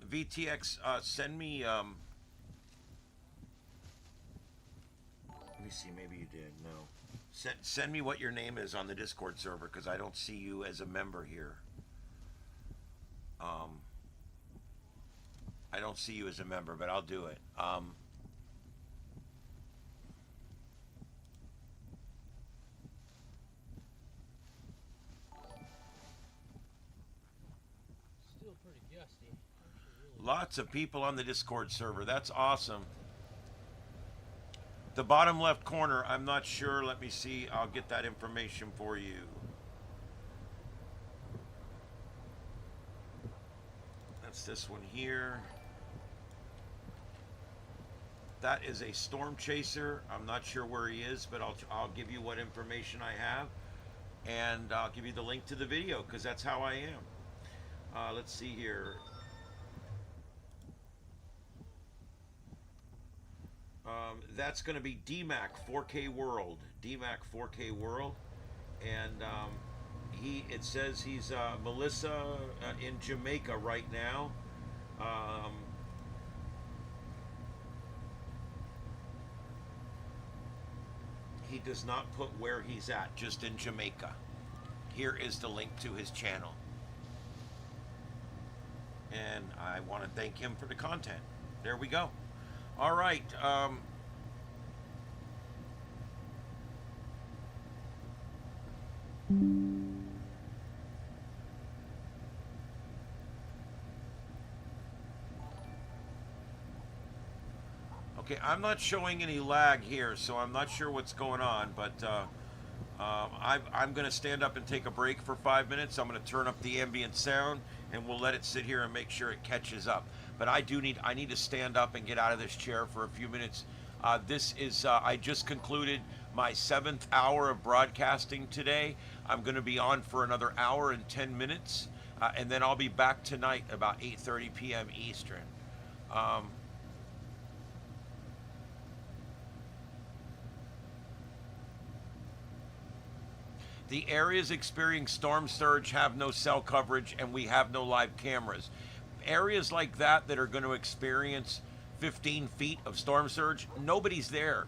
VTX, send me, let me see, maybe you did, no. Send me what your name is on the Discord server, because I don't see you as a member here. I don't see you as a member, but I'll do it. Still pretty gusty. Lots of people on the Discord server. That's awesome. The bottom left corner, I'm not sure. Let me see. I'll get that information for you. That's this one here. That is a storm chaser. I'm not sure where he is, but I'll give you what information I have. And I'll give you the link to the video, because that's how I am. Let's see here. That's going to be DMAC 4K World. DMAC 4K World. And it says he's Melissa in Jamaica right now. He does not put where he's at, just in Jamaica. Here is the link to his channel. And I want to thank him for the content. There we go. All right. Okay, I'm not showing any lag here, so I'm not sure what's going on, but I'm going to stand up and take a break for 5 minutes. I'm going to turn up the ambient sound, and we'll let it sit here and make sure it catches up. But I need to stand up and get out of this chair for a few minutes. This is, I just concluded my 7th hour of broadcasting today. I'm going to be on for another hour and 10 minutes, and then I'll be back tonight about 8:30 p.m. Eastern. The areas experiencing storm surge have no cell coverage, and we have no live cameras. Areas like that are going to experience 15 feet of storm surge, nobody's there.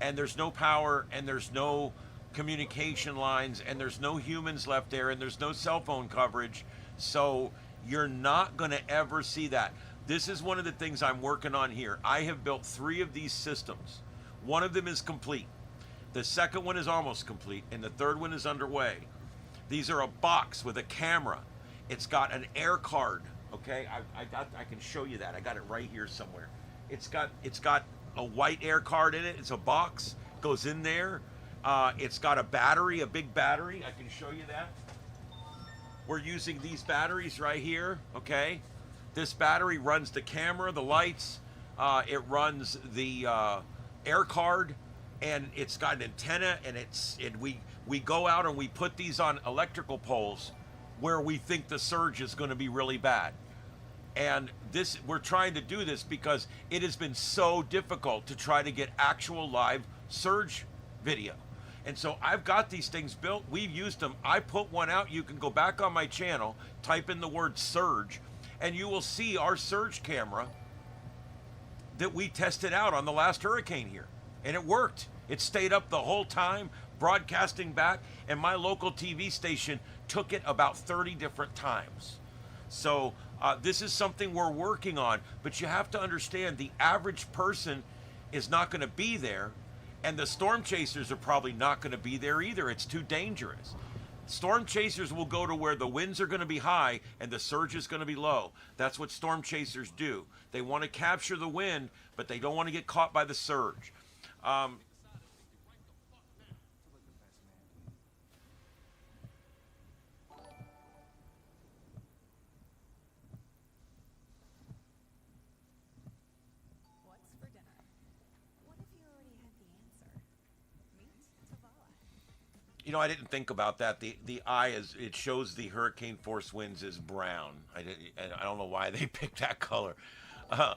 And there's no power, and there's no communication lines, and there's no humans left there, and there's no cell phone coverage. So you're not going to ever see that. This is one of the things I'm working on here. I have built 3 of these systems. One of them is complete. The second one is almost complete, and the third one is underway. These are a box with a camera. It's got an air card. Okay, I can show you that. I got it right here somewhere. It's got a white air card in it. It's a box. Goes in there. It's got a battery, a big battery. I can show you that. We're using these batteries right here. Okay, this battery runs the camera, the lights. It runs the air card. And it's got an antenna, and we go out and we put these on electrical poles where we think the surge is going to be really bad. And we're trying to do this because it has been so difficult to try to get actual live surge video. And so I've got these things built. We've used them. I put one out. You can go back on my channel, type in the word surge, and you will see our surge camera that we tested out on the last hurricane here. And it worked. It stayed up the whole time, broadcasting back, and my local TV station took it about 30 different times. So this is something we're working on, but you have to understand the average person is not going to be there, and the storm chasers are probably not going to be there either. It's too dangerous. Storm chasers will go to where the winds are going to be high and the surge is going to be low. That's what storm chasers do. They want to capture the wind, but they don't want to get caught by the surge. You know, I didn't think about that. The eye it shows the hurricane force winds is brown. I don't know why they picked that color. Let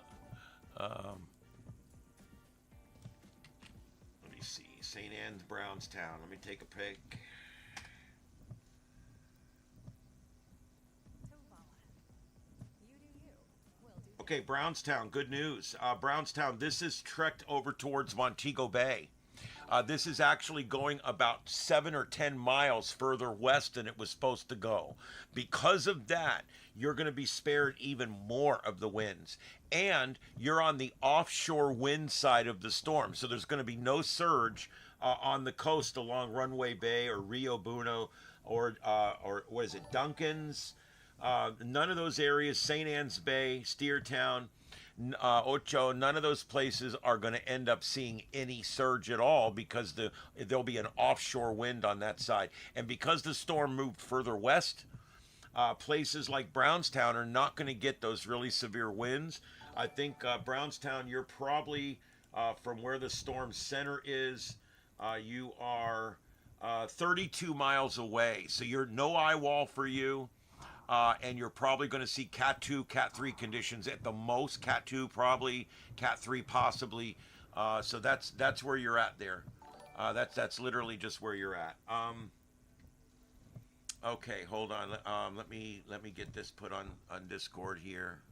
me see. St. Anne's, Brownstown. Let me take a pic. Okay, Brownstown. Good news. Brownstown. This is trekked over towards Montego Bay. This is actually going about 7 or 10 miles further west than it was supposed to go. Because of that, you're going to be spared even more of the winds. And you're on the offshore wind side of the storm. So there's going to be no surge on the coast along Runway Bay or Rio Bueno or what is it, Duncan's? None of those areas, St. Anne's Bay, Steertown, Ocho, none of those places are going to end up seeing any surge at all because there'll be an offshore wind on that side. And because the storm moved further west, places like Brownstown are not going to get those really severe winds. I think Brownstown, you're probably, from where the storm center is, you are 32 miles away. So you're no eye wall for you. And you're probably going to see Cat 2, Cat 3 conditions at the most. Cat 2 probably, Cat 3 possibly. So that's where you're at there. That's literally just where you're at. Okay, hold on. Let me get this put on Discord here.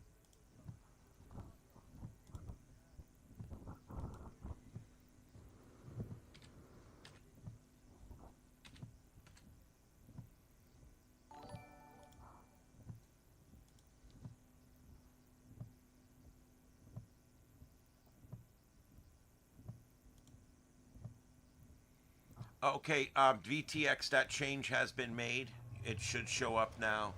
Okay, VTX, that change has been made. It should show up now.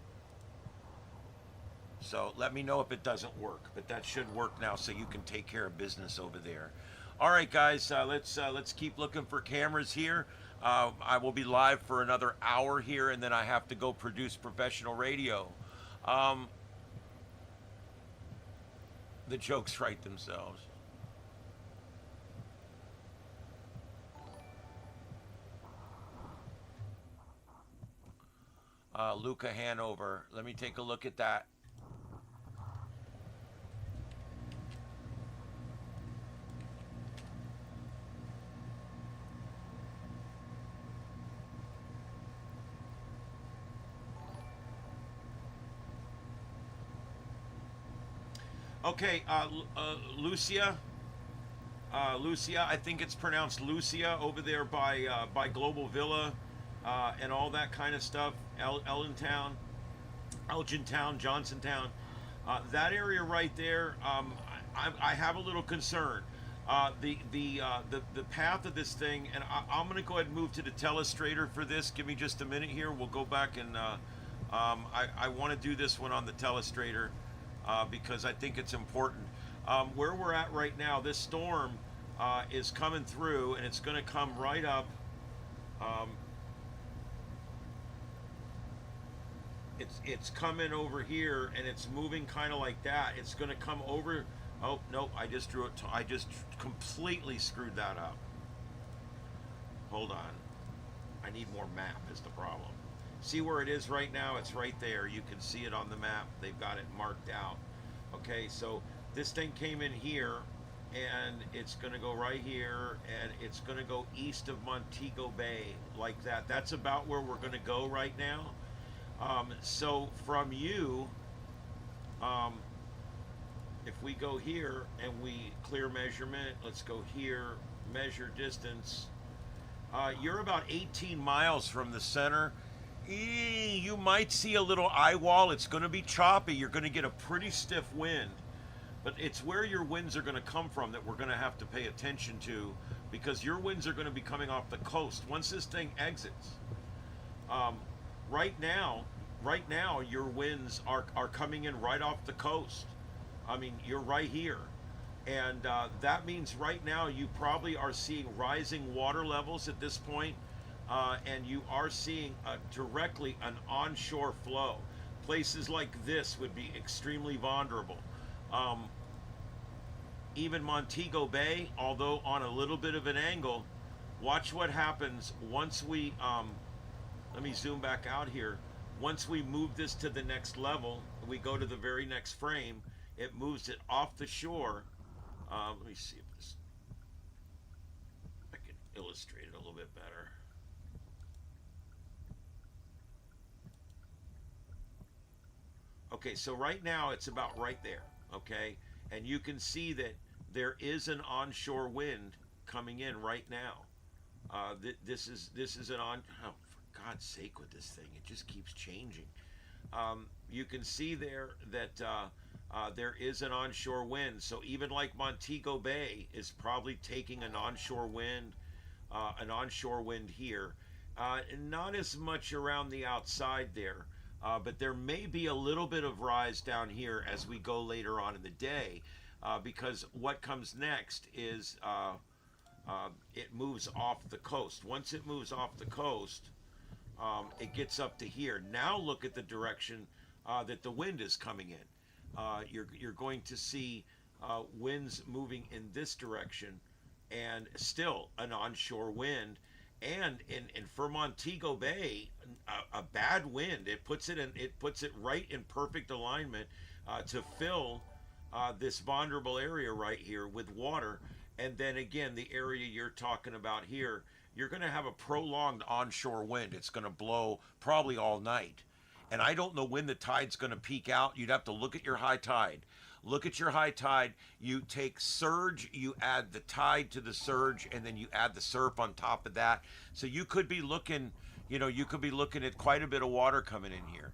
So let me know if it doesn't work, but that should work now so you can take care of business over there. All right, guys, let's keep looking for cameras here. I will be live for another hour here, and then I have to go produce professional radio. The jokes write themselves. Luca Hanover. Let me take a look at that. Okay, Lucia. Lucia, I think it's pronounced Lucia over there by Global Villa and all that kind of stuff. Elgintown, Johnsontown, that area right there. I have a little concern. The path of this thing, and I'm going to go ahead and move to the telestrator for this. Give me just a minute here. We'll go back and I want to do this one on the telestrator because I think it's important. Where we're at right now, this storm is coming through, and it's going to come right up. It's coming over here, and it's moving kind of like that. It's going to come over. Oh no, I just drew it. I just completely screwed that up. Hold on. I need more map is the problem. See where it is right now? It's right there. You can see it on the map. They've got it marked out. Okay, so this thing came in here, and it's going to go right here, and it's going to go east of Montego Bay like that. That's about where we're going to go right now. So from you, if we go here and we clear measurement, let's go here, measure distance. You're about 18 miles from the center. You might see a little eye wall. It's going to be choppy. You're going to get a pretty stiff wind. But it's where your winds are going to come from that we're going to have to pay attention to, because your winds are going to be coming off the coast once this thing exits. Right now, your winds are coming in right off the coast. I mean, you're right here. And that means right now you probably are seeing rising water levels at this point, and you are seeing directly an onshore flow. Places like this would be extremely vulnerable. Even Montego Bay, although on a little bit of an angle, watch what happens once we, let me zoom back out here. Once we move this to the next level, we go to the very next frame, it moves it off the shore. Let me see if this, I can illustrate it a little bit better. Okay, so right now it's about right there, okay? And you can see that there is an onshore wind coming in right now. This is an on, oh, for God's sake with this thing, it just keeps changing. You can see there that there is an onshore wind. So even like Montego Bay is probably taking an onshore wind here. Not as much around the outside there. But there may be a little bit of rise down here as we go later on in the day, because what comes next is it moves off the coast. Once it moves off the coast, it gets up to here. Now look at the direction that the wind is coming in. You're going to see winds moving in this direction, and still an onshore wind. And for Montego Bay, a bad wind. It puts it right in perfect alignment to fill this vulnerable area right here with water. And then again, the area you're talking about here, you're going to have a prolonged onshore wind. It's going to blow probably all night. And I don't know when the tide's going to peak out. You'd have to look at your high tide. Look at your high tide. You take surge, you add the tide to the surge, and then you add the surf on top of that. So you could be looking, you could be looking at quite a bit of water coming in here.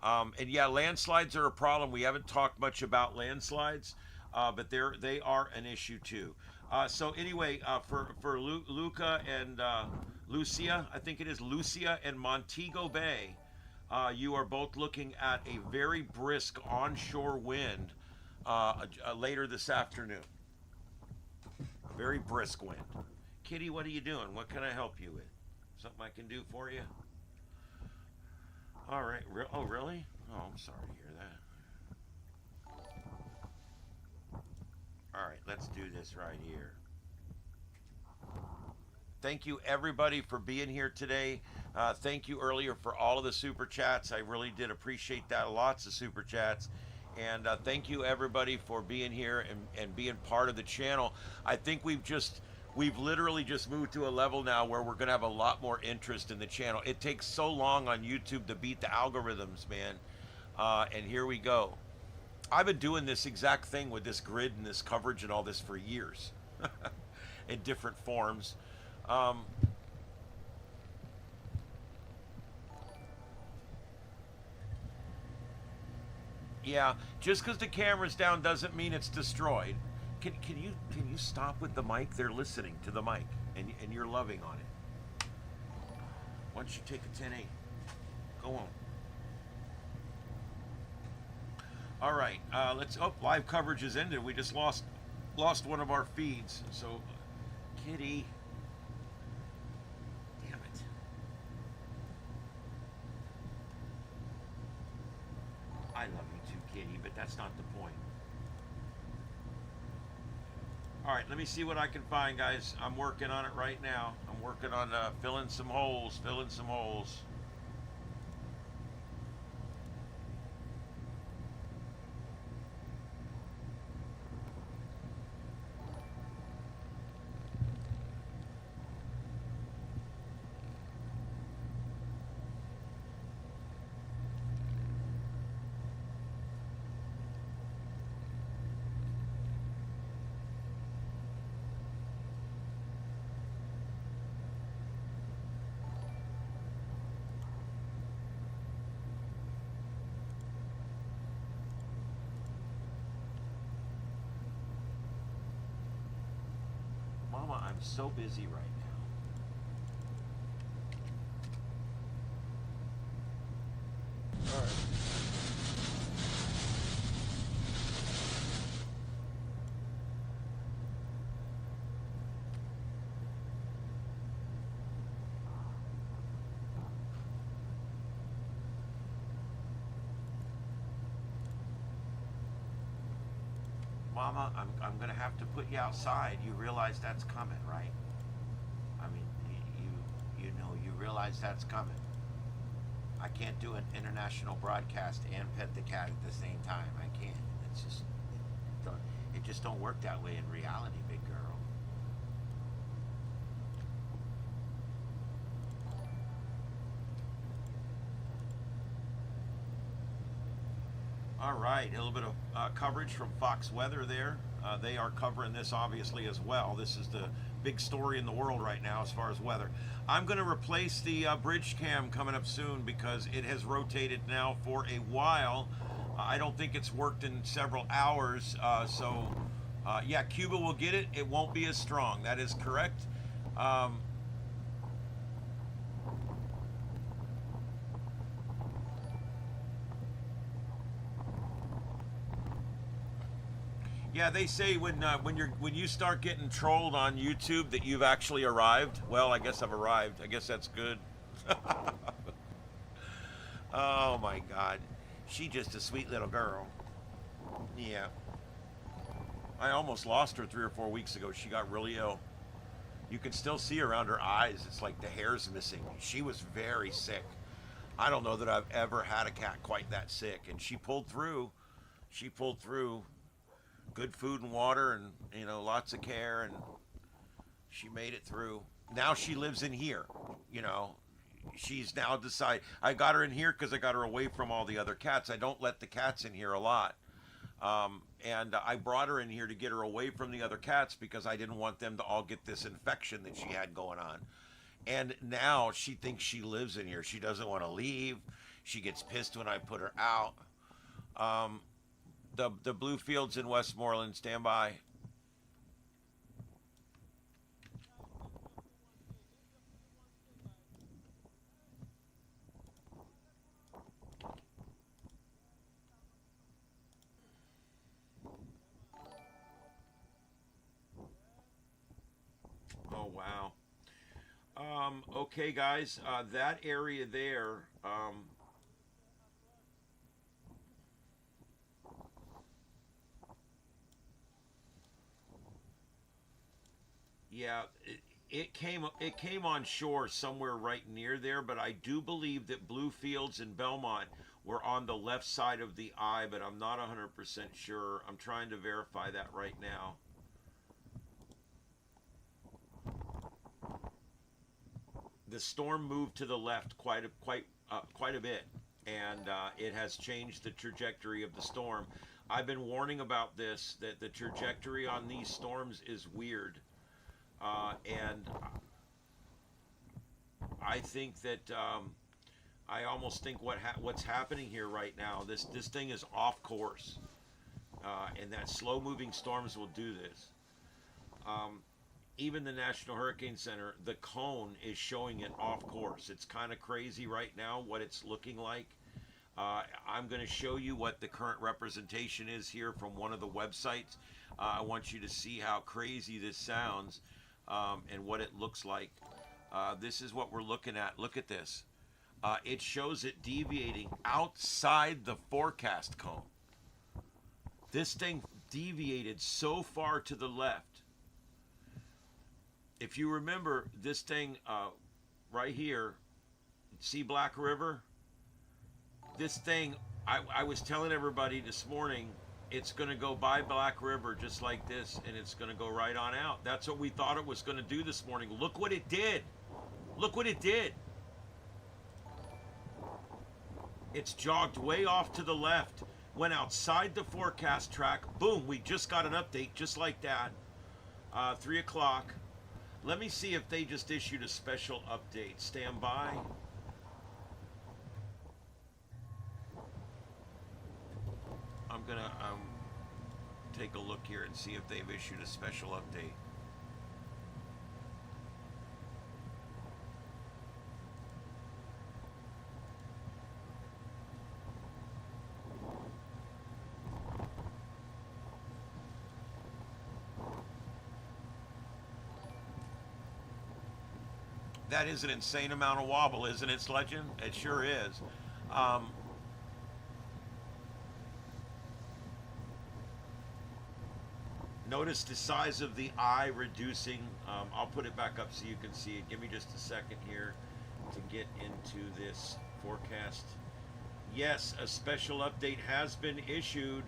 And yeah, landslides are a problem. We haven't talked much about landslides, but they are an issue too. So anyway, for Luca and Lucia, I think it is Lucia and Montego Bay, you are both looking at a very brisk onshore wind later this afternoon. A very brisk wind. Kitty, what are you doing? What can I help you with? Something I can do for you? All right. Oh, really? Oh, I'm sorry to hear that. All right, let's do this right here. Thank you, everybody, for being here today. Thank you earlier for all of the super chats. I really did appreciate that. Lots of super chats. And thank you, everybody, for being here and being part of the channel. I think we've literally just moved to a level now where we're going to have a lot more interest in the channel. It takes so long on YouTube to beat the algorithms, man. And here we go. I've been doing this exact thing with this grid and this coverage and all this for years in different forms. Yeah, just because the camera's down doesn't mean it's destroyed. Can you stop with the mic? They're listening to the mic, and you're loving on it. Why don't you take a 10-8? Go on. All right, let's. Oh, live coverage is ended. We just lost one of our feeds. So, Kitty. Damn it. I love you too, Kitty, but that's not the point. All right, let me see what I can find, guys. I'm working on it right now. I'm working on filling some holes. I'm so busy right now. All right. Mama, I'm gonna have to put you outside. You realize that's coming, right? I mean, you know, you realize that's coming. I can't do an international broadcast and pet the cat at the same time. I can't. It's just, it just don't work that way in reality, big girl. All right, a little bit of coverage from Fox Weather there. They are covering this obviously as well. This is the big story in the world right now as far as weather. I'm going to replace the bridge cam coming up soon because it has rotated now for a while. I don't think it's worked in several hours. Yeah, Cuba will get it. It won't be as strong. That is correct. Yeah, they say when you start getting trolled on YouTube that you've actually arrived. Well, I guess I've arrived. I guess that's good. Oh my God, she just a sweet little girl. Yeah, I almost lost her 3 or 4 weeks ago. She got really ill. You can still see around her eyes. It's like the hair's missing. She was very sick. I don't know that I've ever had a cat quite that sick, and she pulled through. She pulled through. Good food and water, and you know, lots of care, and she made it through. Now she lives in here. You know, she's now decided. I got her in here because I got her away from all the other cats. I don't let the cats in here a lot, and I brought her in here to get her away from the other cats because I didn't want them to all get this infection that she had going on. And now she thinks she lives in here. She doesn't want to leave. She gets pissed when I put her out. The blue fields in Westmoreland, stand by. Oh, wow. Okay, guys, that area there, yeah, it came on shore somewhere right near there, but I do believe that Bluefields and Belmont were on the left side of the eye, but I'm not 100% sure. I'm trying to verify that right now. The storm moved to the left quite a bit, and it has changed the trajectory of the storm. I've been warning about this, that the trajectory on these storms is weird. And I think that I almost think what's happening here right now, this thing is off course, and that slow-moving storms will do this. Even the National Hurricane Center, the cone is showing it off course. It's kind of crazy right now what it's looking like. I'm going to show you what the current representation is here from one of the websites. I want you to see how crazy this sounds. And what it looks like. This is what we're looking at. Look at this. It shows it deviating outside the forecast cone. This thing deviated so far to the left. If you remember this thing right here, see Black River? This thing, I was telling everybody this morning, it's going to go by Black River just like this, and it's going to go right on out. That's what we thought it was going to do this morning. Look what it did. Look what it did. It's jogged way off to the left, went outside the forecast track. Boom, we just got an update just like that. 3 o'clock. Let me see if they just issued a special update. Stand by. I'm gonna take a look here and see if they've issued a special update. That is an insane amount of wobble, isn't it, Legend? It sure is. Notice the size of the eye reducing. I'll put it back up so you can see it. Give me just a second here to get into this forecast. Yes, a special update has been issued.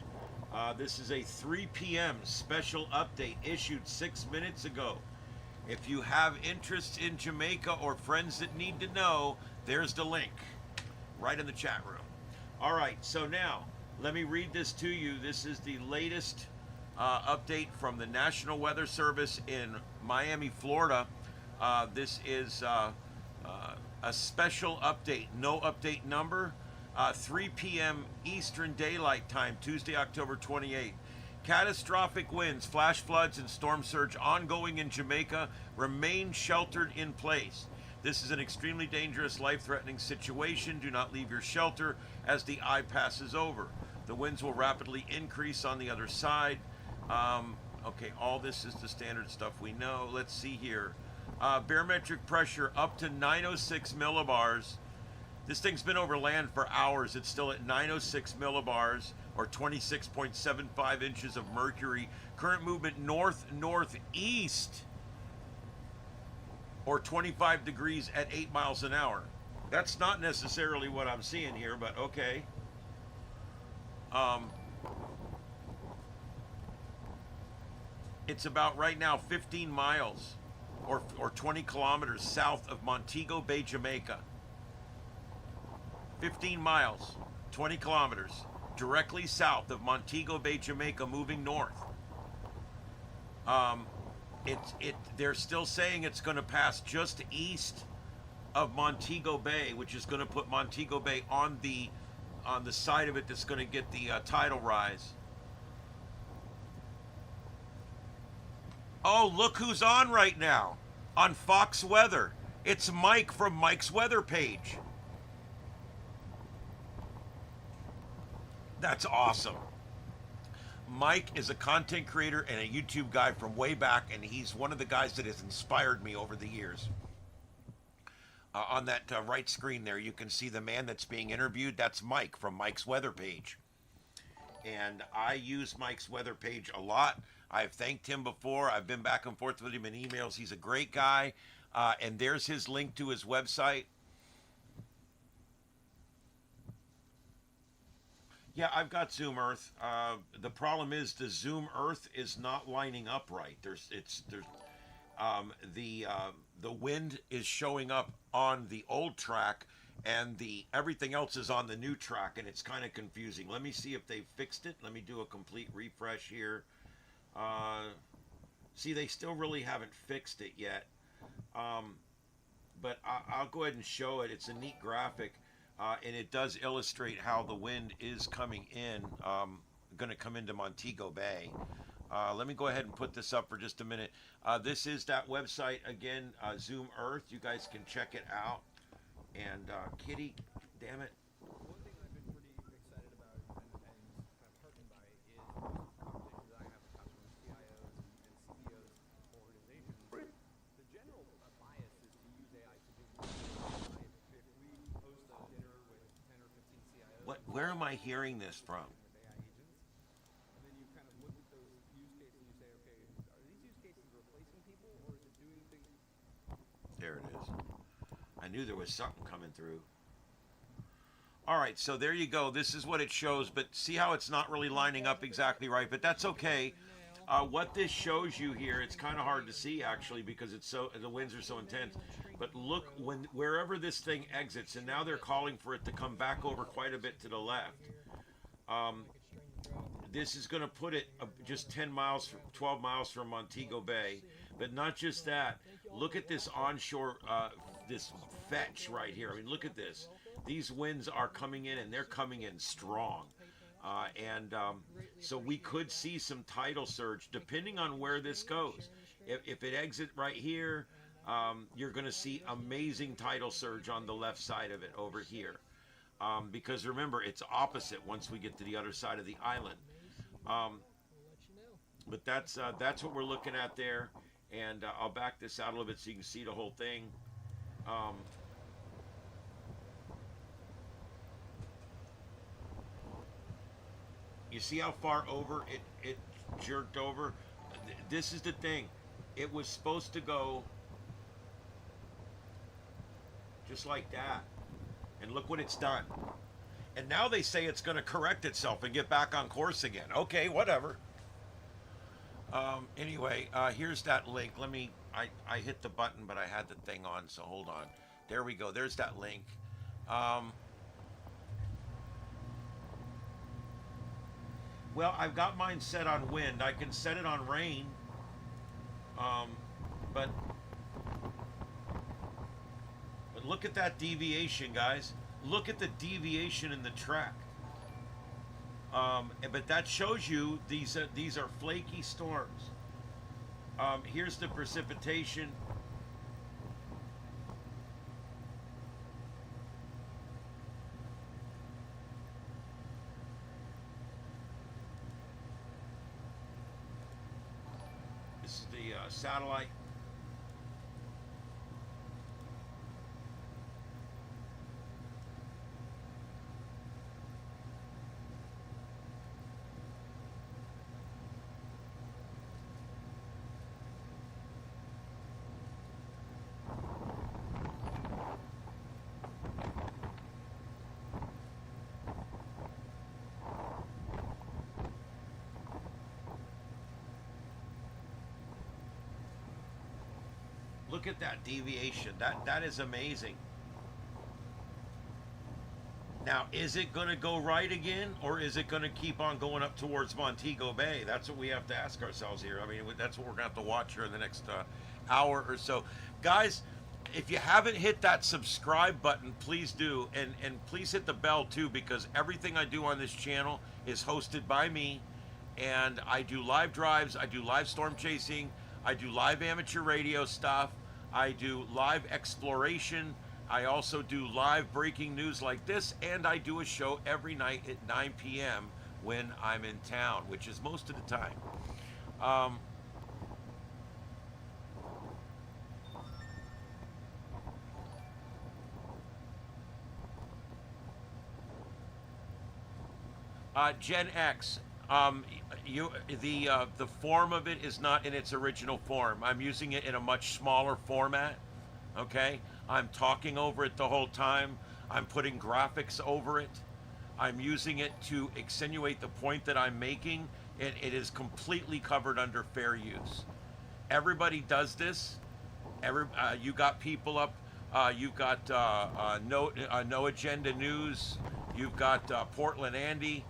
This is a 3 p.m. special update issued 6 minutes ago. If you have interest in Jamaica or friends that need to know, there's the link right in the chat room. All right, so now let me read this to you. This is the latest update from the National Weather Service in Miami, Florida. This is a special update, no update number, 3 p.m. Eastern Daylight Time, Tuesday, October 28th. Catastrophic winds, flash floods, and storm surge ongoing in Jamaica. Remain sheltered in place. This is an extremely dangerous, life-threatening situation. Do not leave your shelter as the eye passes over. The winds will rapidly increase on the other side. Okay, all this is the standard stuff we know. Let's see here. Barometric pressure up to 906 millibars. This thing's been over land for hours. It's still at 906 millibars, or 26.75 inches of mercury. Current movement north-northeast, or 25 degrees at 8 miles an hour. That's not necessarily what I'm seeing here, but okay. It's about right now 15 miles or 20 kilometers south of Montego Bay, Jamaica. 15 miles, 20 kilometers, directly south of Montego Bay, Jamaica, moving north. They're still saying it's going to pass just east of Montego Bay, which is going to put Montego Bay on the side of it that's going to get the tidal rise. Oh, look who's on right now on Fox Weather. It's Mike from Mike's Weather page. That's awesome. Mike is a content creator and a YouTube guy from way back, and he's one of the guys that has inspired me over the years. On that right screen there, you can see the man that's being interviewed. That's Mike from Mike's Weather page. And I use Mike's Weather page a lot. I've thanked him before. I've been back and forth with him in emails. He's a great guy. And there's his link to his website. Yeah, I've got Zoom Earth. The problem is the Zoom Earth is not lining up right. The wind is showing up on the old track, and everything else is on the new track, and it's kind of confusing. Let me see if they fixed it. Let me do a complete refresh here. See, they still really haven't fixed it yet. But I'll go ahead and show it. It's a neat graphic. And it does illustrate how the wind is coming in, going to come into Montego Bay. Let me go ahead and put this up for just a minute. This is that website again, Zoom Earth. You guys can check it out. And Kitty, damn it. One thing I've been pretty excited about and kind of heartened by is conversations that I have with customers, CIOs, and CEOs of organizations. The general bias is to use AI to do more. If we host a dinner with 10 or 15 CIOs, Where am I hearing this from? with AI agents, and then you kind of look at those use cases and you say, okay, are these use cases replacing people or is it doing things? There it is. I knew there was something coming through. All right, so there you go. This is what it shows, but see how it's not really lining up exactly right, but that's okay. What this shows you here, it's kind of hard to see actually because the winds are so intense. But look, wherever this thing exits, and now they're calling for it to come back over quite a bit to the left. This is going to put it just 12 miles from Montego Bay. But not just that. Look at this onshore, this fetch right here. I mean, look at this. These winds are coming in, and they're coming in strong. So we could see some tidal surge depending on where this goes. If it exits right here, you're going to see amazing tidal surge on the left side of it over here. Because remember, it's opposite once we get to the other side of the island. But that's what we're looking at there. And I'll back this out a little bit so you can see the whole thing. You see how far over it jerked over? This is the thing. It was supposed to go just like that. And look what it's done. And now they say it's going to correct itself and get back on course again. Okay, whatever. Anyway, here's that link. I hit the button, but I had the thing on, so hold on. There we go. There's that link. Well, I've got mine set on wind. I can set it on rain. But look at that deviation, guys. Look at the deviation in the track. But that shows you these are flaky storms. Here's the precipitation. This is the satellite. Look at that deviation. That is amazing. Now, is it going to go right again, or is it going to keep on going up towards Montego Bay? That's what we have to ask ourselves here. I mean, that's what we're going to have to watch here in the next hour or so. Guys, if you haven't hit that subscribe button, please do. And please hit the bell, too, because everything I do on this channel is hosted by me. And I do live drives. I do live storm chasing. I do live amateur radio stuff. I do live exploration. I also do live breaking news like this, and I do a show every night at 9 p.m. when I'm in town, which is most of the time. Gen X. The form of it is not in its original form. I'm using it in a much smaller format. Okay, I'm talking over it the whole time. I'm putting graphics over it. I'm using it to accentuate the point that I'm making. It is completely covered under fair use. Everybody does this. You got people up. You've got No Agenda News. You've got Portland Andy.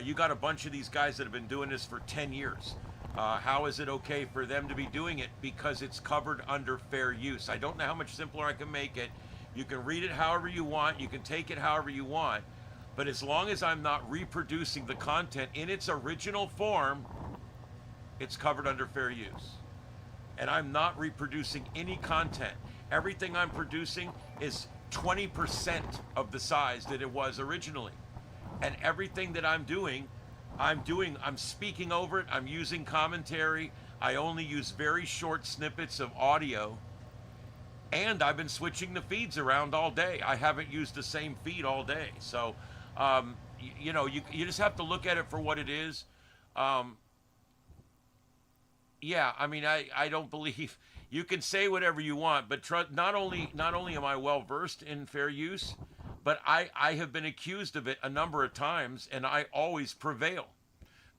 You got a bunch of these guys that have been doing this for 10 years. How is it okay for them to be doing it? Because it's covered under fair use. I don't know how much simpler I can make it. You can read it however you want. You can take it however you want. But as long as I'm not reproducing the content in its original form, it's covered under fair use. And I'm not reproducing any content. Everything I'm producing is 20% of the size that it was originally. And everything that I'm speaking over it. I'm using commentary. I only use very short snippets of audio. And I've been switching the feeds around all day. I haven't used the same feed all day. So, you just have to look at it for what it is. Yeah, I mean, I don't believe you can say whatever you want, but not only am I well versed in fair use, but I have been accused of it a number of times, and I always prevail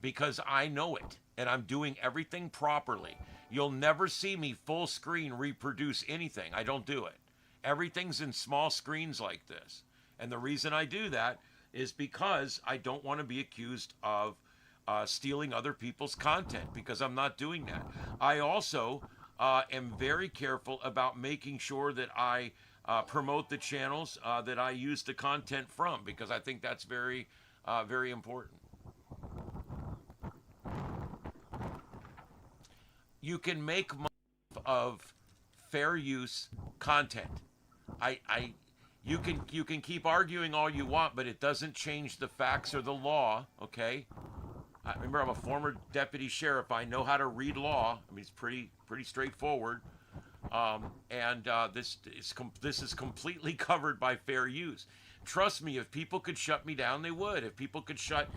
because I know it, and I'm doing everything properly. You'll never see me full screen reproduce anything. I don't do it. Everything's in small screens like this. And the reason I do that is because I don't want to be accused of stealing other people's content, because I'm not doing that. I also am very careful about making sure that I promote the channels that I use the content from, because I think that's very, very important. You can make money of fair use content. You can keep arguing all you want, but it doesn't change the facts or the law. Okay. Remember, I'm a former deputy sheriff. I know how to read law. I mean, it's pretty straightforward. This is completely covered by fair use. Trust me, if people could shut me down, they would. If people could shut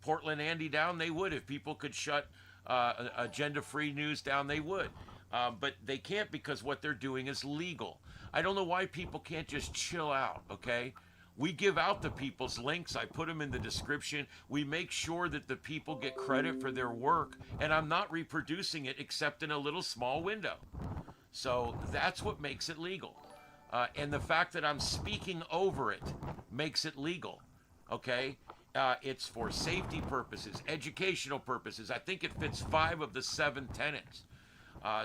Portland Andy down, they would. If people could shut Agenda Free News down, they would. But they can't because what they're doing is legal. I don't know why people can't just chill out, okay? We give out the people's links. I put them in the description. We make sure that the people get credit for their work, and I'm not reproducing it except in a little small window. So that's what makes it legal. And the fact that I'm speaking over it makes it legal, okay? It's for safety purposes, educational purposes. I think it fits 5 of the 7 tenets.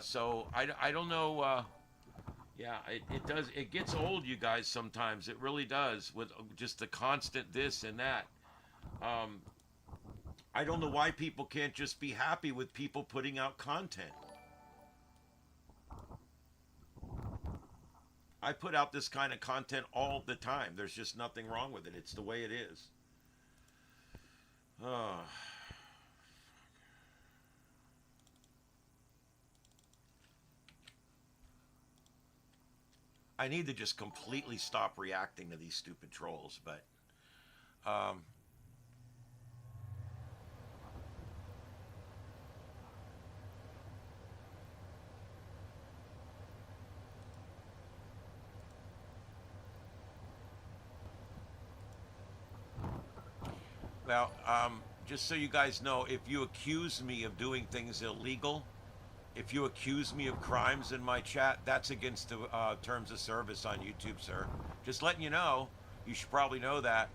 So I don't know. Yeah, it does. It gets old, you guys, sometimes. It really does, with just the constant this and that. I don't know why people can't just be happy with people putting out content. I put out this kind of content all the time. There's just nothing wrong with it. It's the way it is. I need to just completely stop reacting to these stupid trolls, but well, just so you guys know, if you accuse me of doing things illegal, if you accuse me of crimes in my chat, that's against the terms of service on YouTube, sir. Just letting you know. You should probably know that.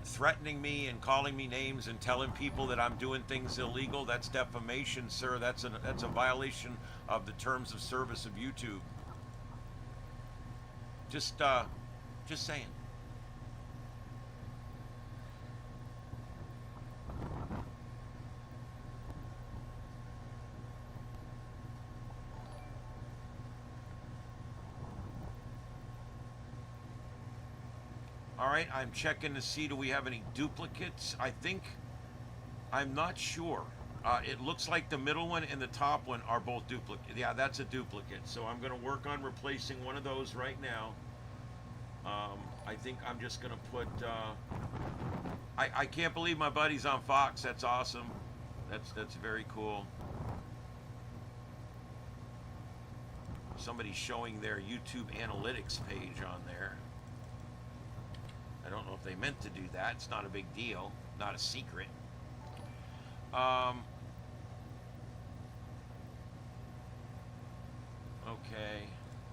Threatening me and calling me names and telling people that I'm doing things illegal, that's defamation, sir. That's a violation of the terms of service of YouTube. Just saying. All right, I'm checking to see, do we have any duplicates? I'm not sure. It looks like the middle one and the top one are both duplicate. Yeah, that's a duplicate. So I'm going to work on replacing one of those right now. I think I'm just going to put... I can't believe my buddy's on Fox. That's awesome. That's very cool. Somebody's showing their YouTube analytics page on there. I don't know if they meant to do that. It's not a big deal. Not a secret. Okay.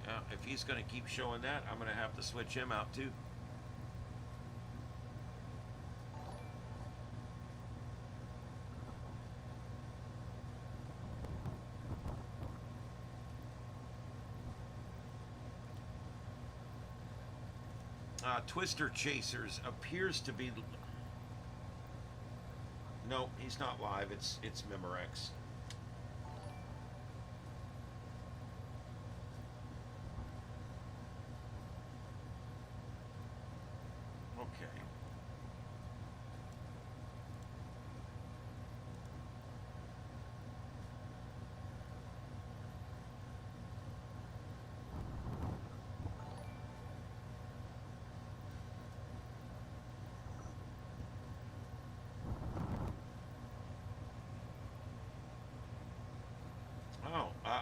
Yeah, if he's going to keep showing that, I'm going to have to switch him out too. Twister Chasers appears to be... No, he's not live. It's Memorex. Okay.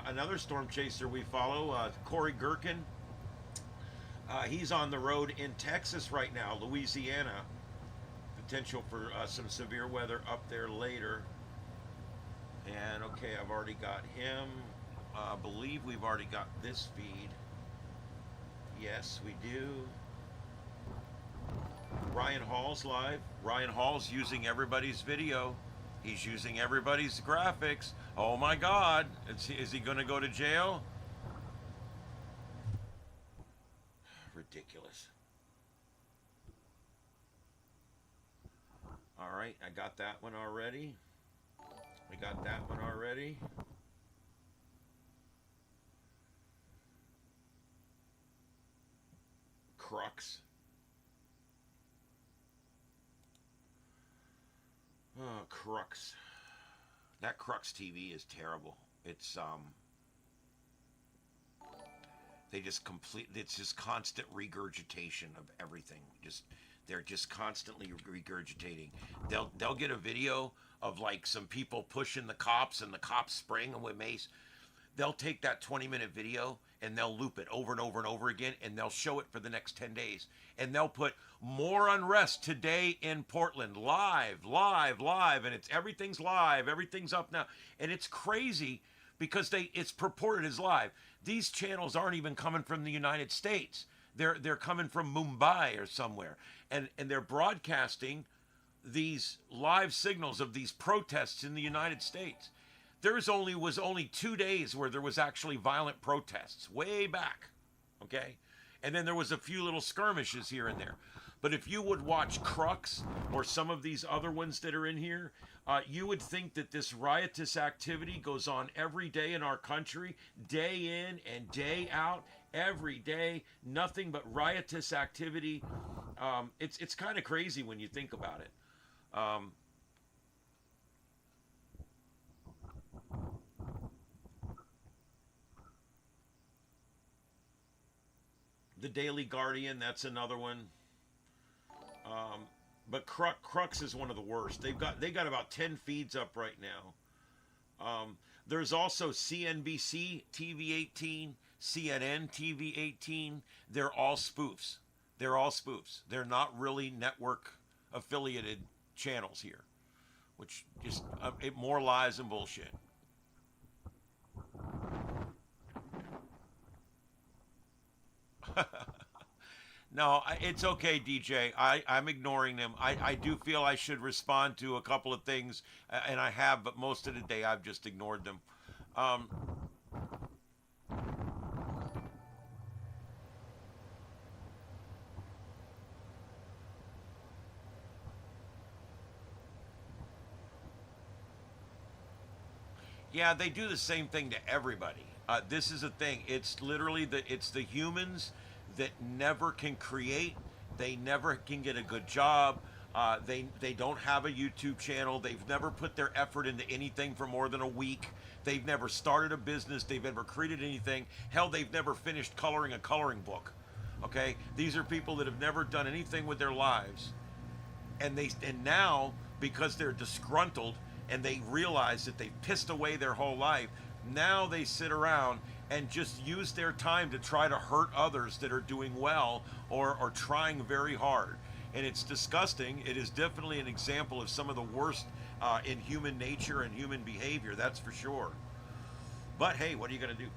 Another storm chaser we follow, Corey Gherkin. He's on the road in Texas right now, Louisiana. Potential for some severe weather up there later. And okay, I've already got him. I believe we've already got this feed. Yes, we do. Ryan Hall's live. Ryan Hall's using everybody's video. He's using everybody's graphics. Oh my God. Is he going to go to jail? Ridiculous. All right, I got that one already. We got that one already. Crux. Oh, Crux. That Crux TV is terrible. It's they just it's just constant regurgitation of everything. They're just constantly regurgitating. They'll get a video of like some people pushing the cops and the cops spraying them with mace. They'll take that 20-minute video and they'll loop it over and over and over again, and they'll show it for the next 10 days. And they'll put more unrest today in Portland, live, and everything's live, everything's up now. And it's crazy because it's purported as live. These channels aren't even coming from the United States. They're coming from Mumbai or somewhere. And they're broadcasting these live signals of these protests in the United States. Was only 2 days where there was actually violent protests, way back, okay? And then there was a few little skirmishes here and there. But if you would watch Crux or some of these other ones that are in here, you would think that this riotous activity goes on every day in our country, day in and day out, every day, nothing but riotous activity. It's kind of crazy when you think about it. The Daily Guardian, that's another one. But Crux is one of the worst. They got about 10 feeds up right now. There's also CNBC TV 18, CNN TV 18. They're all spoofs. They're not really network affiliated channels here, which just more lies and bullshit. No, it's okay, DJ. I'm ignoring them. I do feel I should respond to a couple of things, and I have, but most of the day I've just ignored them. Yeah, they do the same thing to everybody. This is a thing. It's literally it's the humans that never can create. They never can get a good job. They don't have a YouTube channel. They've never put their effort into anything for more than a week. They've never started a business. They've never created anything. Hell, they've never finished coloring a coloring book. Okay? These are people that have never done anything with their lives. And now, because they're disgruntled and they realize that they've pissed away their whole life, now they sit around and just use their time to try to hurt others that are doing well or trying very hard. And it's disgusting. It is definitely an example of some of the worst in human nature and human behavior, that's for sure. But hey, what are you going to do?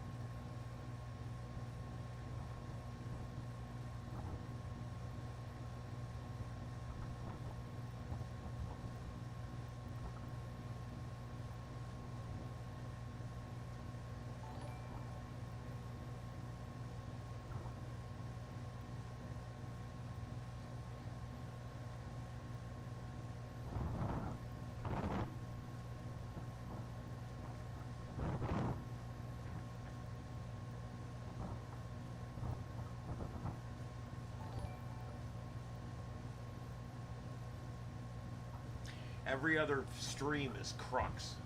Every other stream is Crux.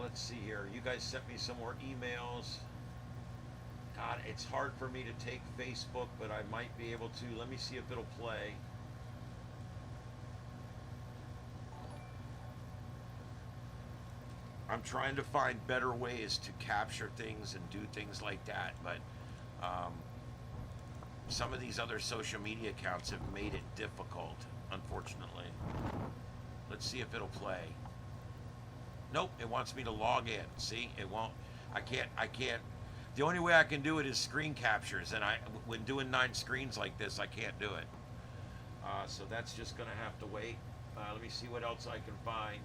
Let's see here. You guys sent me some more emails. God, it's hard for me to take Facebook, but I might be able to. Let me see if it'll play. I'm trying to find better ways to capture things and do things like that, but some of these other social media accounts have made it difficult, unfortunately. Let's see if it'll play. Nope, it wants me to log in. See, it won't. I can't. The only way I can do it is screen captures, and when doing 9 screens like this, I can't do it. So that's just gonna have to wait. Let me see what else I can find.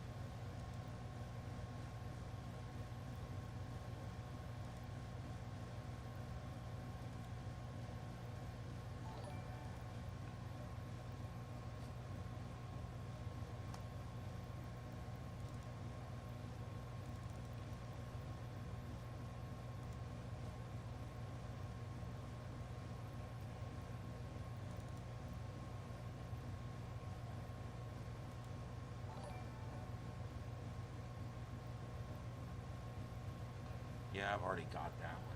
Yeah, I've already got that one.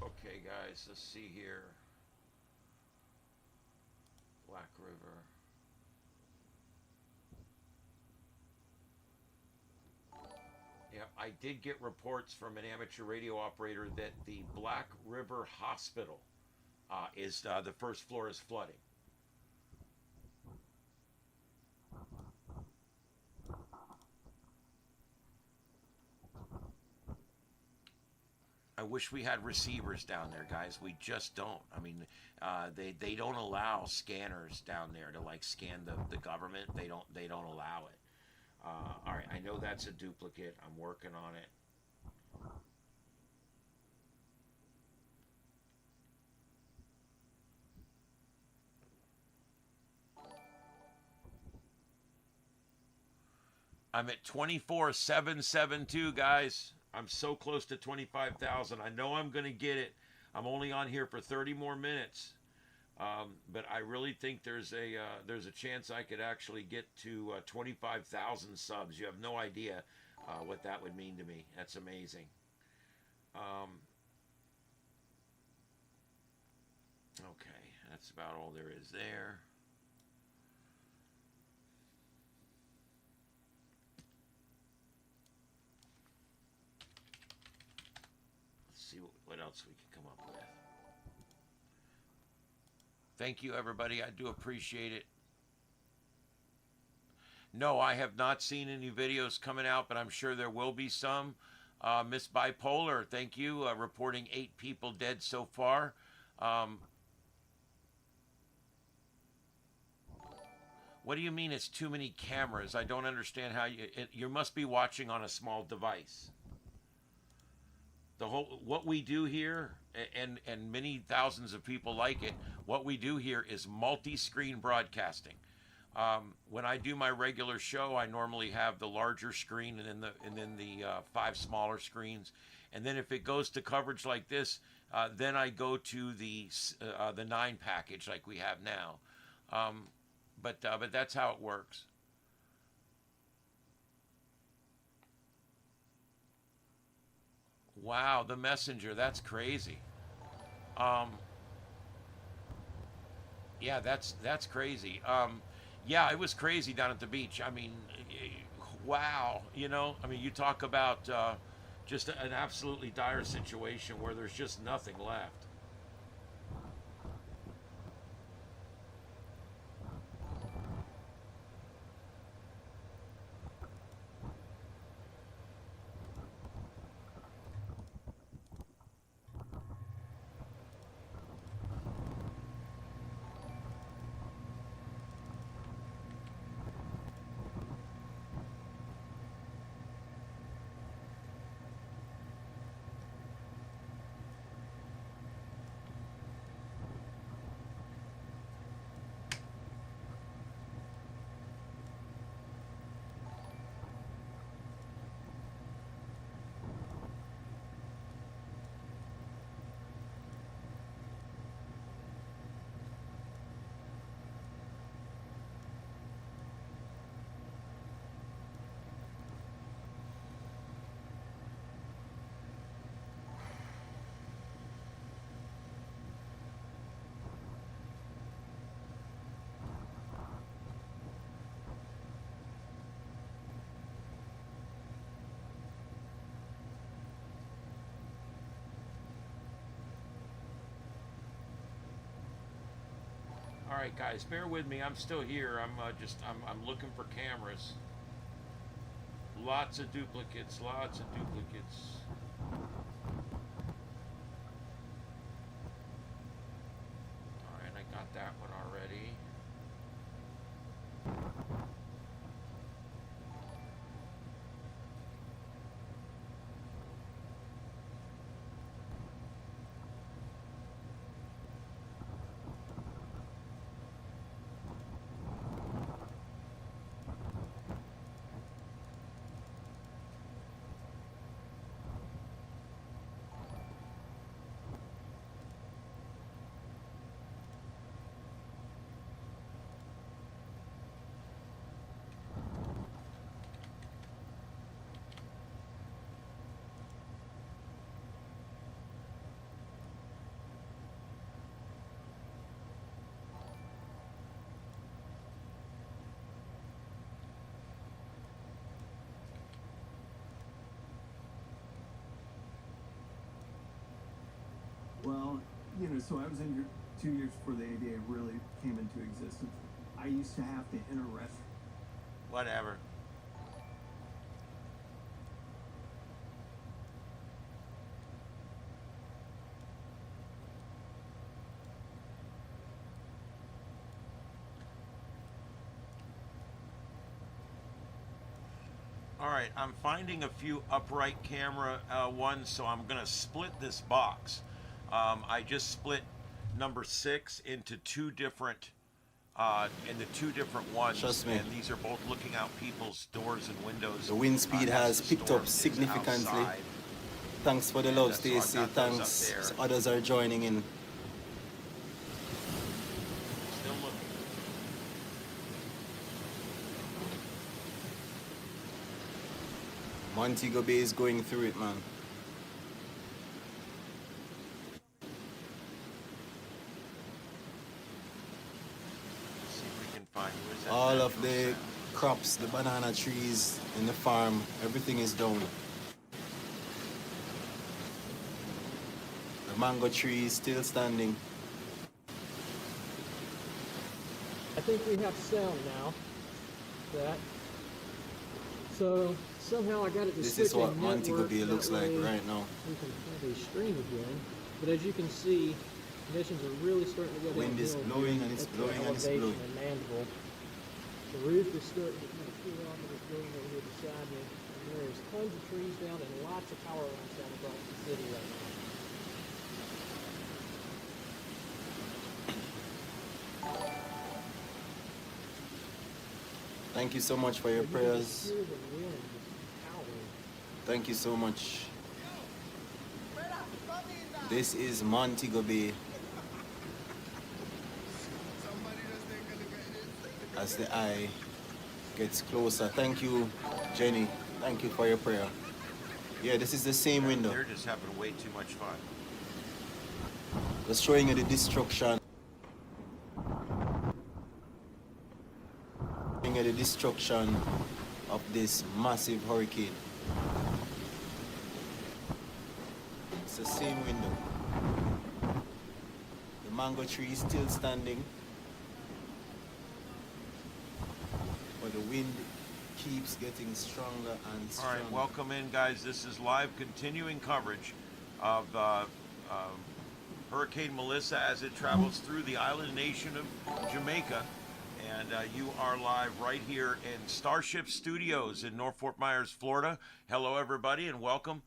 Okay, guys, let's see here. Black River. Yeah, I did get reports from an amateur radio operator that the Black River Hospital is the first floor is flooding. I wish we had receivers down there, guys. We just don't. I mean, they don't allow scanners down there to like scan the government. They don't allow it. All right, I know that's a duplicate. I'm working on it. I'm at 24,772, guys. I'm so close to 25,000. I know I'm going to get it. I'm only on here for 30 more minutes. But I really think there's a chance I could actually get to 25,000 subs. You have no idea what that would mean to me. That's amazing. Okay, that's about all there is there. Let's see what else we can come up with. Thank you, everybody. I do appreciate it. No, I have not seen any videos coming out, but I'm sure there will be some. Miss Bipolar, thank you. Reporting 8 people dead so far. What do you mean it's too many cameras? I don't understand how you must be watching on a small device. What we do here, and many thousands of people like it, what we do here is multi-screen broadcasting. When I do my regular show, I normally have the larger screen and then the 5 smaller screens. And then if it goes to coverage like this, then I go to the 9 package like we have now. But that's how it works. Wow, the messenger, that's crazy. Yeah, that's crazy. Yeah, it was crazy down at the beach. I mean, wow, you know, I mean, you talk about just an absolutely dire situation where there's just nothing left. All right, guys, bear with me. I'm still here. I'm looking for cameras. Lots of duplicates. Lots of duplicates. All right, I got that one already. Well, you know, so I was injured 2 years before the ADA really came into existence. I used to have to enter ref. Whatever. All right, I'm finding a few upright camera ones, so I'm going to split this box. I just split number 6 into two different ones. Trust me. And these are both looking out people's doors and windows. The wind speed has picked up significantly. Thanks for the love, Stacy. Thanks. Others are joining in. Still looking. Montego Bay is going through it, man. See if we can find where's that All of natural the sound? crops, the banana trees in the farm, everything is down. The mango tree is still standing. I think we have sound now. That. So somehow I got it to This switch is what in Montego network, Bay that looks like way right now. We can probably stream again. But as you can see, conditions are really starting to go Wind is downhill blowing here and it's at the blowing and it's elevation blowing. in Mandeville. The roof is starting to kind of cool off of this building over here beside me. And there's tons of trees down and lots of power lines down across the city right now. Thank you so much for your prayers. Thank you so much. This is Montego Bay. As the eye gets closer. Thank you, Jenny. Thank you for your prayer. Yeah, this is the same window. They're just having way too much fun. Just showing you the destruction. Showing you the destruction of this massive hurricane. It's the same window. The mango tree is still standing. But the wind keeps getting stronger and All stronger. right, welcome in, guys. This is live continuing coverage of Hurricane Melissa as it travels through the island nation of Jamaica. And you are live right here in Starship Studios in North Fort Myers, Florida. Hello, everybody, and welcome.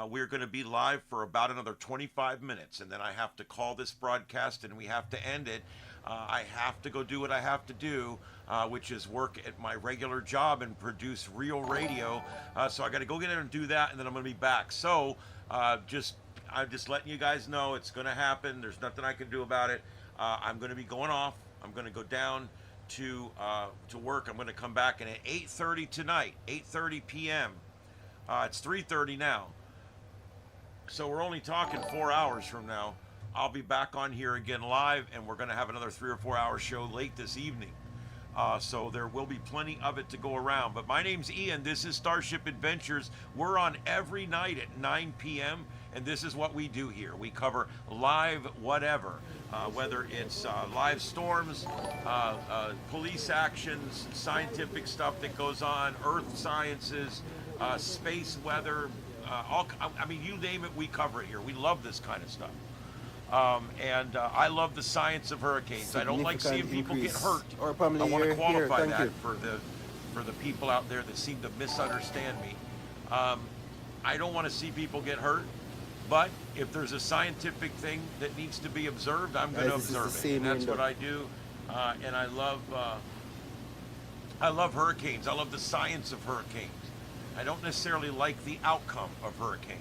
We're going to be live for about another 25 minutes, and then I have to call this broadcast and we have to end it. I have to go do what I have to do, which is work at my regular job and produce real radio. So I got to go get in and do that, and then I'm going to be back. So I'm just letting you guys know it's going to happen. There's nothing I can do about it. I'm going to be going off. I'm going to go down to work. I'm going to come back, and at 8:30 tonight, 8:30 p.m. It's 3:30 now. So we're only talking 4 hours from now. I'll be back on here again live, and we're going to have another 3 or 4 hour show late this evening. So there will be plenty of it to go around. But my name's Ian. This is Starship Adventures. We're on every night at 9 p.m., and this is what we do here. We cover live whatever, whether it's live storms, police actions, scientific stuff that goes on, earth sciences, space weather, I mean, you name it, we cover it here. We love this kind of stuff. I love the science of hurricanes. I don't like seeing people get hurt. Or Pamela, I want to you're here. qualify Thank that you. for the people out there that seem to misunderstand me. I don't want to see people get hurt, but if there's a scientific thing that needs to be observed, I'm going to observe it. And that's what I do. And I love hurricanes. I love the science of hurricanes. I don't necessarily like the outcome of hurricanes.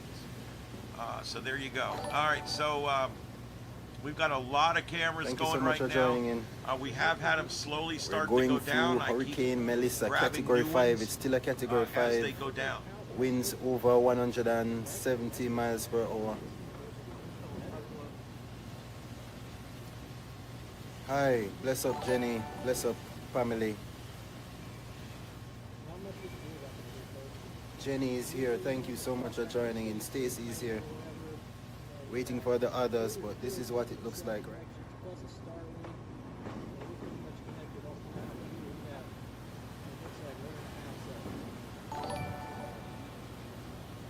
So there you go. All right, so we've got a lot of cameras going right now. We have had them slowly start to go down. We're going through Hurricane Melissa, Category 5. It's still a Category 5. As they go down. Winds over 170 miles per hour. Hi, bless up Jenny, bless up family. Jenny is here. Thank you so much for joining in. Stacy is here. Waiting for the others, but this is what it looks like, right? Plus a Starlink, everything pretty much connected automatically. Yeah, it looks like we're gonna have some.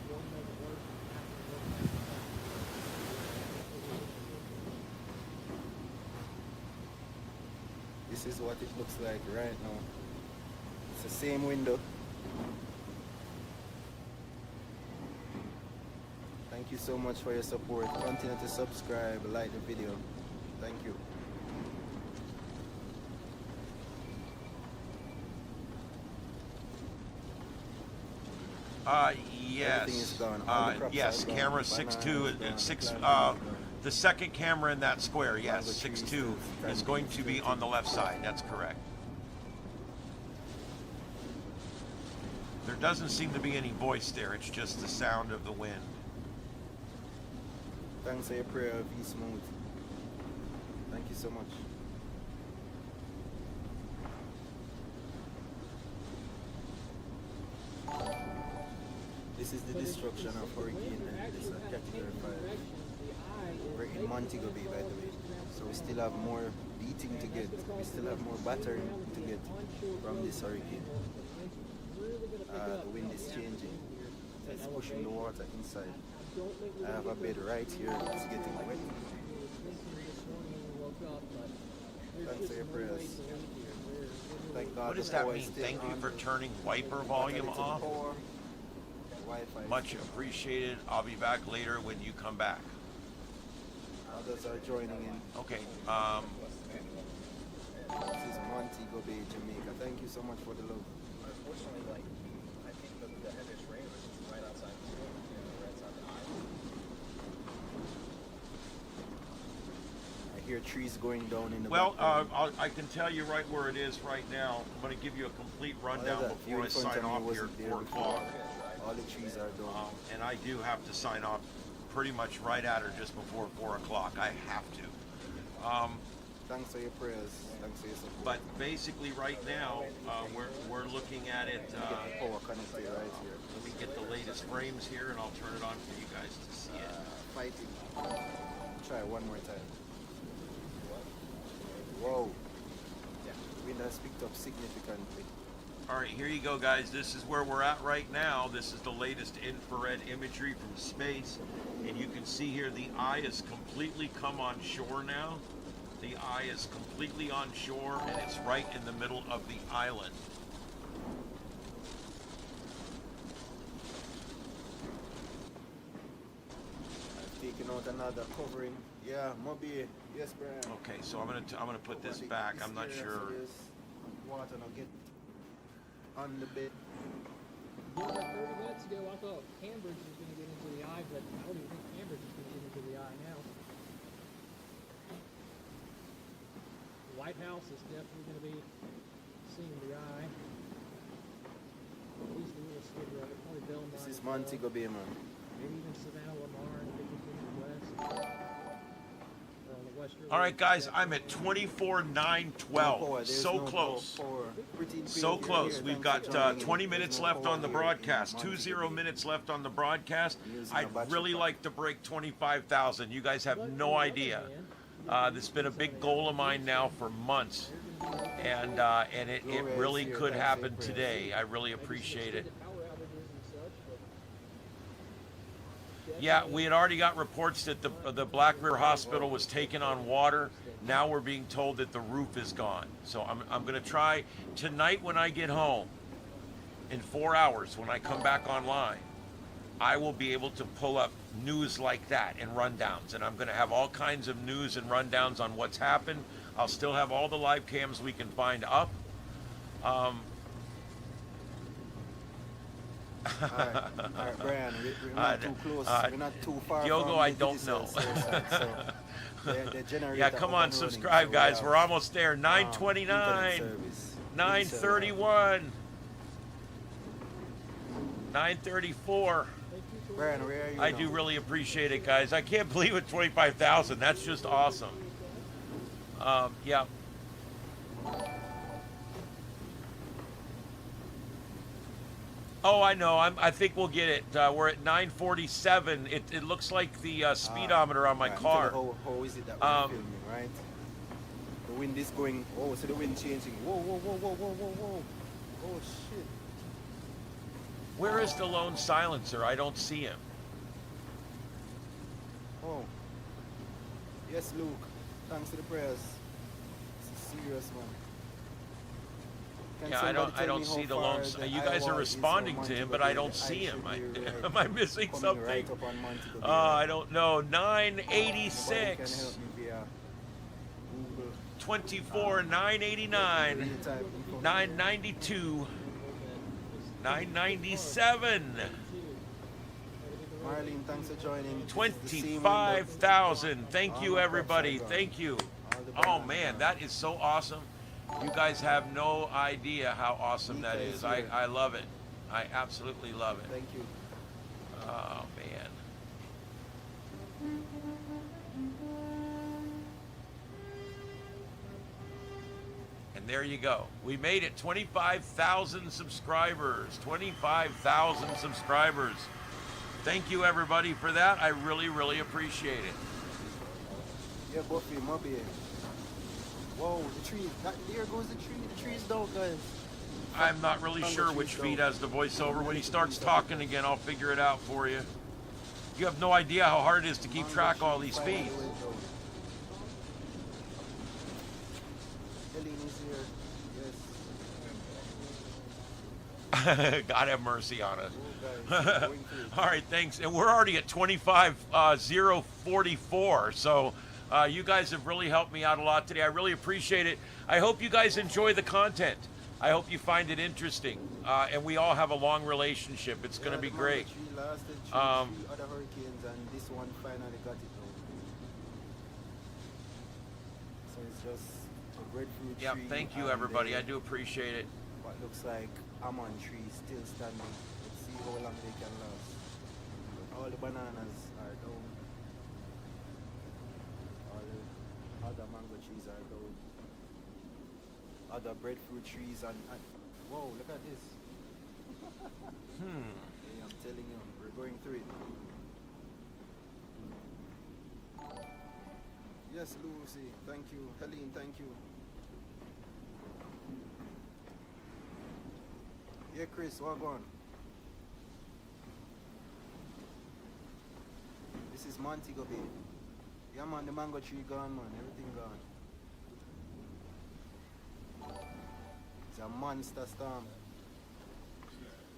One doesn't work, half of it works. This is what it looks like right now. It's the same window. Thank you so much for your support. Continue to subscribe, like the video. Thank you. Yes. Everything is gone. All the crops yes, are gone. camera Bananas 6-2, is gone. 6. Plants are gone. The second camera in that square, yes, Mango trees 6-2 is going to be on the left side. That's correct. There doesn't seem to be any voice there. It's just the sound of the wind. Thanks for your prayer, be smooth. Thank you so much. This is the destruction of Hurricane Melissa, Category 5. We're in Montego Bay, by the way. So we still have more beating to get. We still have more battering to get from this hurricane. The wind is changing. It's pushing the water inside. I have a bed right here. It's getting wet. Thanks for your prayers. Thank God. What does that mean? Thank you for turning wiper volume off. Much appreciated. I'll be back later when you come back. Others are joining in. Okay. This is Montego Bay, Jamaica. Thank you so much for the love. Unfortunately, like, I think the heaviest rain was just right outside the school, right outside the island. I hear trees going down in the Well, background. I can tell you right where it is right now. I'm going to give you a complete rundown that view before I in front sign of me off here wasn't at there 4 before. o'clock. All the trees are down. And I do have to sign off pretty much right at or just before 4 o'clock. I have to. Thanks for your prayers. Thanks for your support. But basically right now, we're looking at it. Power connected right here. Let me get the latest frames here and I'll turn it on for you guys to see it. Fighting. Try one more time. Whoa. Wind has picked up significantly. All right, here you go, guys. This is where we're at right now. This is the latest infrared imagery from space. And you can see here the eye has completely come on shore now. The eye is completely on shore and it's right in the middle of the island. I've taken out another covering. Yeah, Moby. Yes, Brian. Okay, so I'm gonna put this back. I'm not sure. Water now get on the bed. About 30 minutes ago, I thought Cambridge was going to get into the eye, but I don't even think Cambridge is going to get into the eye now. The White House is definitely going to be seeing the eye. At least a little skid row, probably Belmont. This is Montego Bay, man. Maybe even Savannah, Lamar, and Dickinson West. All right, guys, I'm at 24,912. So close. So close. We've got 20 minutes left on the broadcast. 20 minutes left on the broadcast. I'd really like to break 25,000. You guys have no idea. This has been a big goal of mine now for months. And it really could happen today. I really appreciate it. Yeah, we had already got reports that the Black River Hospital was taken on water. Now we're being told that the roof is gone. So I'm going to try tonight when I get home, in 4 hours when I come back online, I will be able to pull up news like that and rundowns. And I'm going to have all kinds of news and rundowns on what's happened. I'll still have all the live cams we can find up. All right, Brian, we're not too close. We're not too far. Diogo, from I the don't know. Yeah, come on, subscribe, so guys. We're almost there. 9:29, 9:31, 9:34. Brian, where are you? I do really appreciate it, guys. I can't believe it. 25,000. That's just awesome. Yeah. Oh, I know. I think we'll get it. We're at 9:47. It looks like the speedometer on my car. How is it that we're filming, right? The wind is going. Oh, so the wind changing. Whoa, whoa, whoa, whoa, whoa, whoa, whoa. Oh, shit. Where is the lone silencer? I don't see him. Oh. Yes, Luke. Thanks for the prayers. It's a serious one. Yeah, I don't see the lone. You guys are responding to him, but I don't see him. Am I missing something? Right I don't know. 986. 24, 989, 992, 997. Marlene, thanks for joining. 25,000. Thank you, everybody. Thank you. Oh man, that is so awesome. You guys have no idea how awesome that is. I love it. I absolutely love it. Thank you. Oh man. And there you go. We made it. 25,000 subscribers. 25,000 subscribers. Thank you, everybody, for that. I really, really appreciate it. Yeah, Buffy, my beer. Whoa, the tree. There goes the tree. The tree's down, guys. I'm not really sure which feed has the voiceover. When he starts talking again, I'll figure it out for you. You have no idea how hard it is to keep track of all these feeds. God have mercy on us. All right, thanks. And we're already at 25,044. So you guys have really helped me out a lot today. I really appreciate it. I hope you guys enjoy the content. I hope you find it interesting. And we all have a long relationship. It's going to be great. Other hurricanes, and this one finally got it though. So it's just a breadfruit tree. Yeah, thank you, everybody. I do appreciate it. What looks like almond tree still standing. Let's see how long they can last. All the bananas are down. All the other mango trees are down. Other breadfruit trees and whoa, look at this. Hey, I'm telling you, we're going through it. Yes, Lucy, thank you. Helene, thank you. Yeah, Chris, what on? This is Montego Bay. Yeah, man, the mango tree gone, man. Everything gone. It's a monster storm.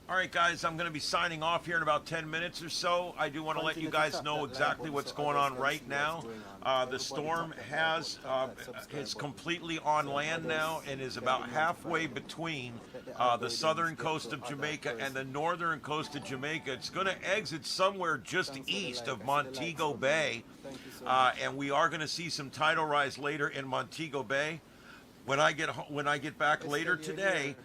All right, guys, I'm going to be signing off here in about 10 minutes or so. I do want to let you guys know exactly what's going on right now. The storm is completely on land now and is about halfway between the southern coast of Jamaica and the northern coast of Jamaica. It's going to exit somewhere just east of Montego Bay, and we are going to see some tidal rise later in Montego Bay. When I get back later today,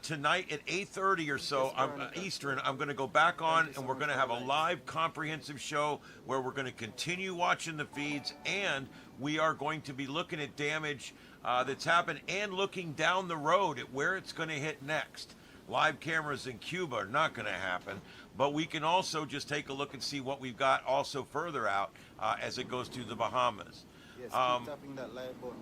tonight at 8:30 or so Eastern, I'm going to go back on and we're going to have a live comprehensive show where we're going to continue watching the feeds, and we are going to be looking at damage that's happened and looking down the road at where it's going to hit next. Live cameras in Cuba are not going to happen, but we can also just take a look and see what we've got also further out as it goes to the Bahamas. Yes, keep tapping that like button.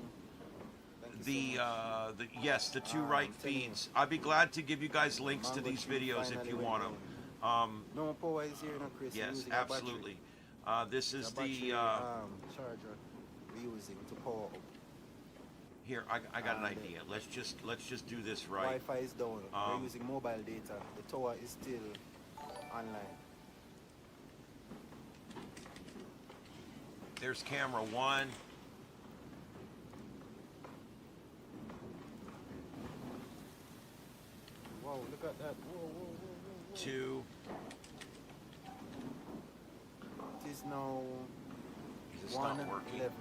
Yes, the two right feeds. I'd be glad to give you guys links to these videos if you want them. No power is here, no, Chris. Yes, absolutely. This is the charger we're using to power up. Here, I got an idea. Let's just do this right. Wi-Fi is down. We're using mobile data. The tower is still online. There's camera 1. Whoa, look at that. Whoa, whoa, whoa, whoa, whoa. 2. It is now 1:11 p.m.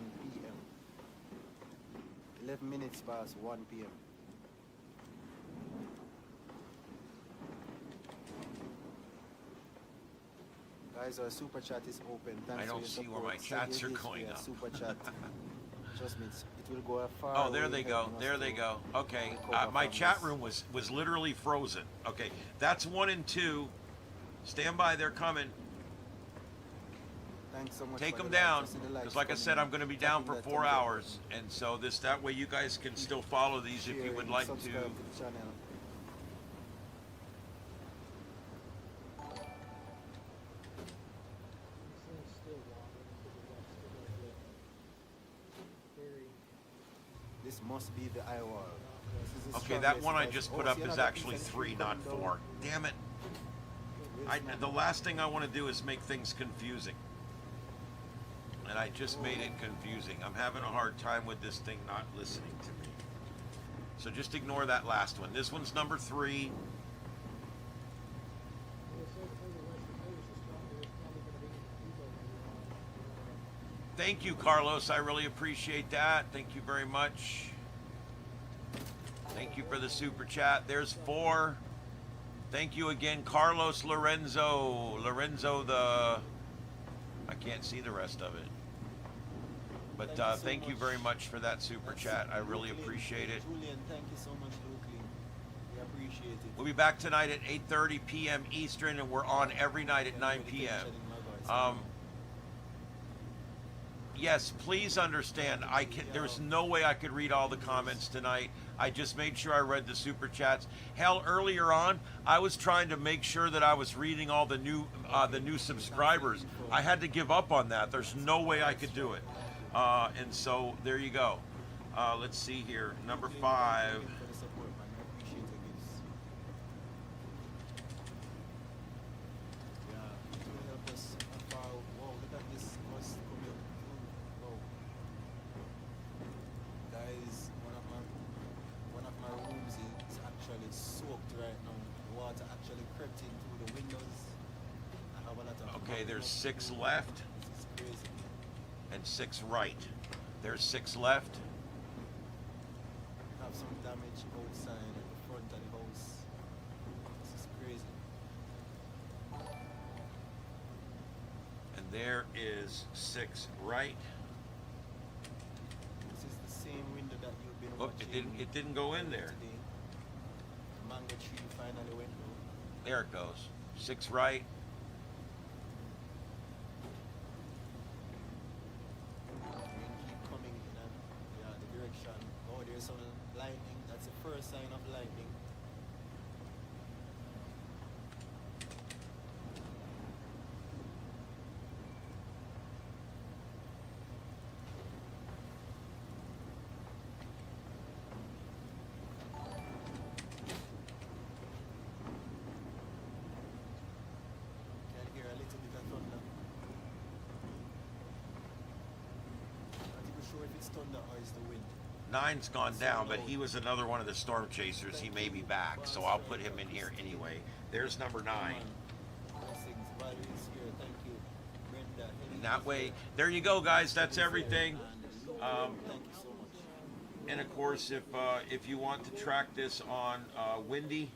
11 minutes past 1 p.m. Guys, our super chat is open. Thanks I don't see where my chats are going up. Super chat. Trust me, it will go as far. Oh, there they go. There they go. Okay. My chat room was literally frozen. Okay. That's 1 and 2. Stand by. They're coming. Thanks so much. Take them down. Because like I said, I'm going to be down for 4 hours. And so that way you guys can still follow these if you would like to. This must be the eye wall. Okay, that one I just put up is actually 3, not 4. Damn it. The last thing I want to do is make things confusing. And I just made it confusing. I'm having a hard time with this thing not listening to me. So just ignore that last one. This one's number 3. Thank you, Carlos. I really appreciate that. Thank you very much. Thank you for the super chat. There's 4. Thank you again, Carlos Lorenzo. Lorenzo I can't see the rest of it. But thank you very much for that super chat. I really appreciate it. Julian, thank you so much, Luke. We appreciate it. We'll be back tonight at 8:30 p.m. Eastern, and we're on every night at 9 p.m. Yes, please understand. There's no way I could read all the comments tonight. I just made sure I read the super chats. Hell, earlier on, I was trying to make sure that I was reading all the new subscribers. I had to give up on that. There's no way I could do it. And so there you go. Let's see here. Number 5. Okay, there's 6 left and 6 right. There's 6 left. Have some damage outside at the front of the house. This is crazy. And there is 6 right. This is the same window that you've been Look, watching. it didn't go in there. Today. The mango tree finally went low. There it goes. 6 right. Some lightning. That's the first sign of lightning. Can hear a little bit of thunder. Not even sure if it's thunder or it's the wind. 9's gone down, but he was another one of the storm chasers. He may be back, so I'll put him in here anyway. There's number 9. And that way, there you go, guys. That's everything. And of course, if you want to track this on Windy,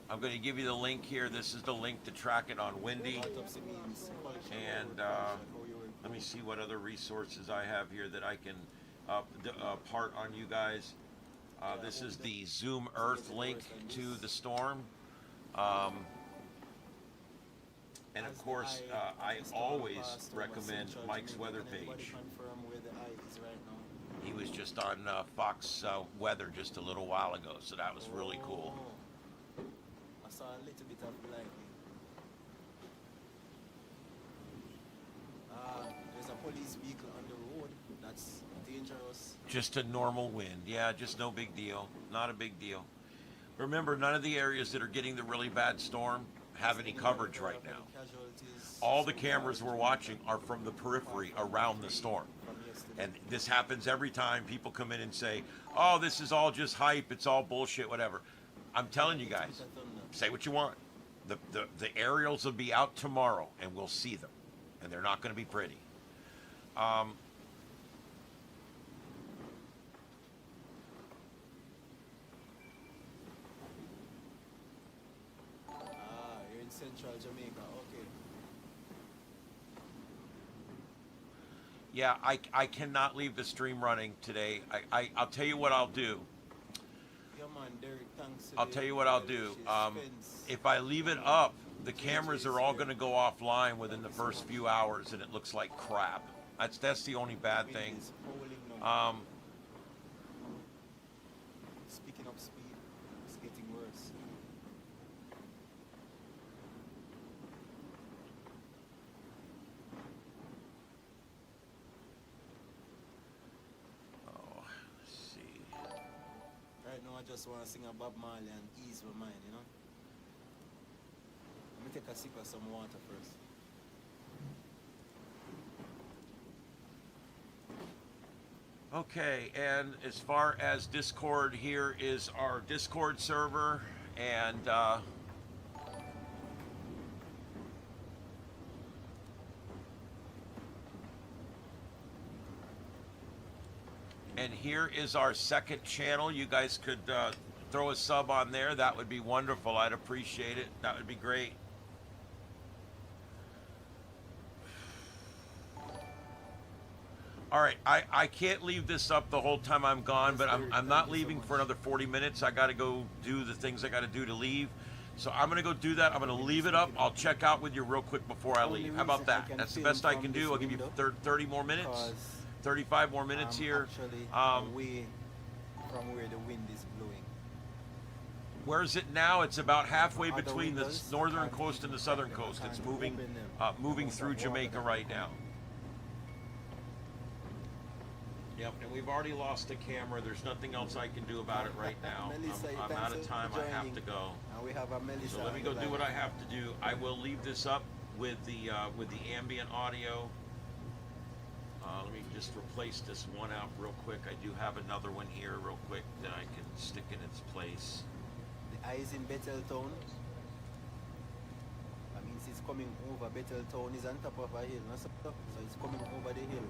I'm going to give you the link here. This is the link to track it on Windy. And let me see what other resources I have here that I can part on you guys. This is the Zoom Earth link to the storm. And of course, I always recommend Mike's weather page. He was just on Fox Weather just a little while ago, so that was really cool. I saw a little bit of lightning. There's a police vehicle on the road. That's dangerous. Just a normal wind. Yeah, just no big deal. Not a big deal. Remember, none of the areas that are getting the really bad storm have any coverage right now. All the cameras we're watching are from the periphery around the storm. And this happens every time people come in and say, oh, this is all just hype, it's all bullshit, whatever. I'm telling you guys, say what you want. The aerials will be out tomorrow, and we'll see them. And they're not going to be pretty. Central Jamaica. Okay. Yeah, I cannot leave the stream running today. I'll tell you what I'll do. Yeah, man, Derek, thanks to I'll the tell you what I'll well do. wishes, fence. If I leave it up, the cameras are all going to go offline within the first few hours, and it looks like crap. That's the only bad thing. Speaking of speed, it's getting worse. Oh, let's see. Right now, I just want to sing a Bob Marley and ease my mind, you know? Let me take a sip of some water first. Okay, and as far as Discord, here is our Discord server, and here is our second channel. You guys could throw a sub on there. That would be wonderful. I'd appreciate it. That would be great. All right, I can't leave this up the whole time I'm gone, but I'm not leaving for another 40 minutes. I got to go do the things I got to do to leave. So I'm going to go do that. I'm going to leave it up. I'll check out with you real quick before I leave. How about that? That's the best I can do. I'll give you 30 more minutes, 35 more minutes here. Away from where the wind is blowing. Where is it now? It's about halfway between the northern coast and the southern coast. It's moving through Jamaica right now. Yep, and we've already lost the camera. There's nothing else I can do about it right now. I'm out of time. I have to go. We have a Melissa. So let me go do what I have to do. I will leave this up with the ambient audio. Let me just replace this one out real quick. I do have another one here real quick that I can stick in its place. The eyes in Betheltown. That means it's coming over. Betheltown is on top of a hill, so it's coming over the hill.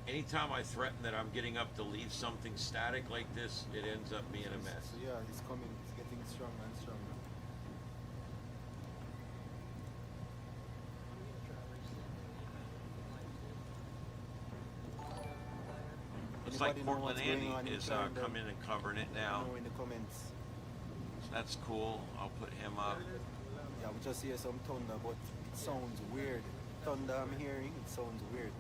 Anytime I threaten that I'm getting up to leave something static like this, it ends up being a mess. So yeah, it's coming. It's getting stronger and stronger. Looks like Portland Andy is coming in and covering it now. In the comments. So that's cool. I'll put him up. Yeah, we just hear some thunder, but it sounds weird. Thunder I'm hearing, it sounds weird.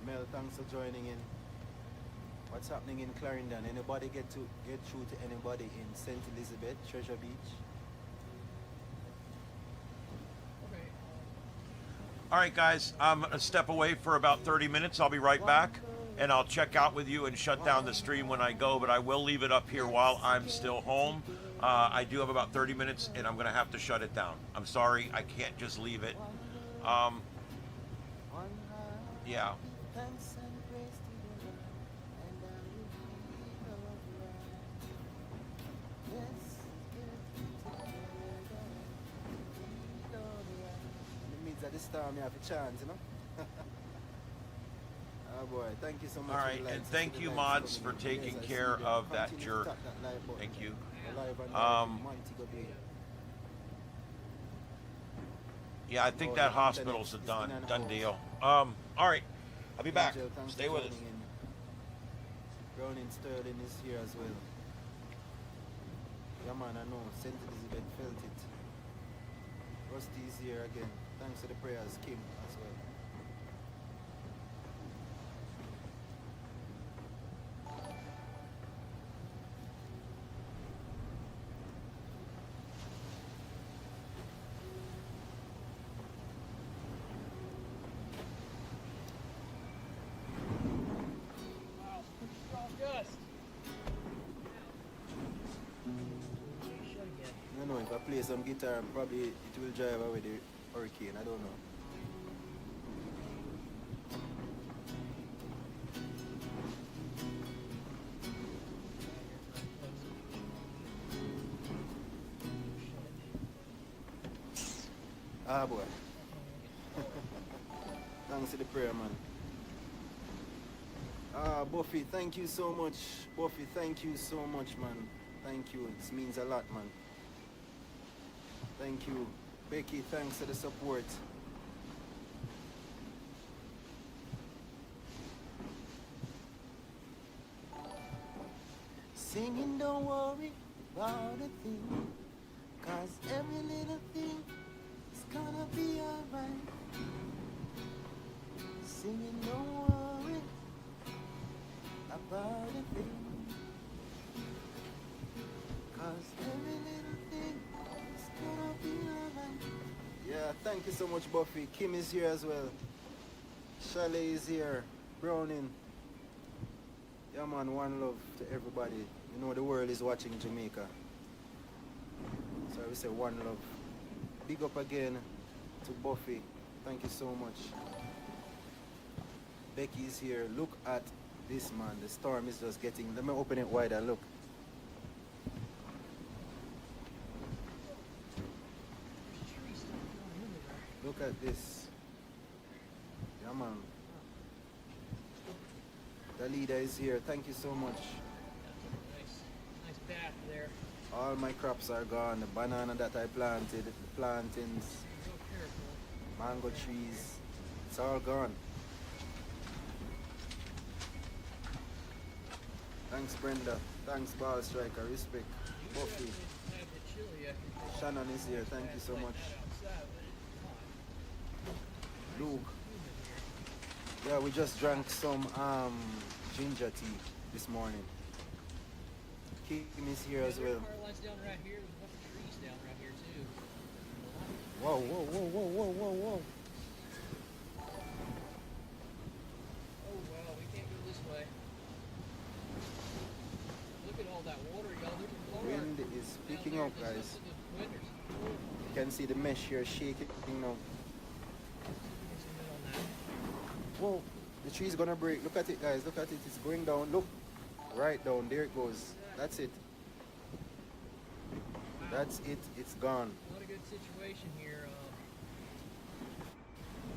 Mel, thanks for joining in. What's happening in Clarendon? Anybody get through to anybody in St. Elizabeth, Treasure Beach? All right, guys, I'm going to step away for about 30 minutes. I'll be right back, and I'll check out with you and shut down the stream when I go, but I will leave it up here while I'm still home. I do have about 30 minutes, and I'm going to have to shut it down. I'm sorry, I can't just leave it. Yeah. At this time, you have a chance, you know? Oh boy, thank you so much. All right, and thank you, mods, for taking care of that jerk. Thank you. Yeah, I think that hospital's a done deal. All right, I'll be back. Stay with us. Browning Sterling is here as well. Yeah, man, I know. St. Elizabeth felt it. Rusty's here again. Thanks to the prayers, Kim, as well. I don't know, if I play some guitar, probably it will drive away the hurricane, I don't know. Ah boy. Thanks for the prayer, man. Buffy, thank you so much. Buffy, thank you so much, man. Thank you. It means a lot, man. Thank you. Becky, thanks for the support. Singing, don't worry about a thing, 'cause every little thing is gonna be alright. Singing, don't worry about a thing, 'cause every little thing is gonna be alright. Yeah, thank you so much, Buffy. Kim is here as well. Chalet is here. Browning. Yeah, man, one love to everybody. You know the world is watching Jamaica. So I will say one love. Big up again to Buffy. Thank you so much. Becky is here. Look at this, man. The storm is just getting... Let me open it wider. Look. Look at this. Yeah, man. The leader is here. Thank you so much. Nice bath there. All my crops are gone. The banana that I planted, the plantains, Real careful. mango trees, it's all gone. Thanks, Brenda. Thanks, Ball Striker. Respect. Buffy. Shannon is here. Thank you so much. Luke. Yeah, we just drank some ginger tea this morning. Kim is here as well. Power lines down right here. There's a bunch of trees down right here too. Whoa, whoa, whoa, whoa, whoa, whoa, whoa. Oh wow, we can't go this way. Look at all that water, y'all. There's a car Wind is picking up, guys. Winters. You can see the mesh here shaking now. Whoa, the tree's gonna break. Look at it, guys. Look at it. It's going down. Look. Right down. There it goes. That's it. That's it. It's gone. Not a good situation here.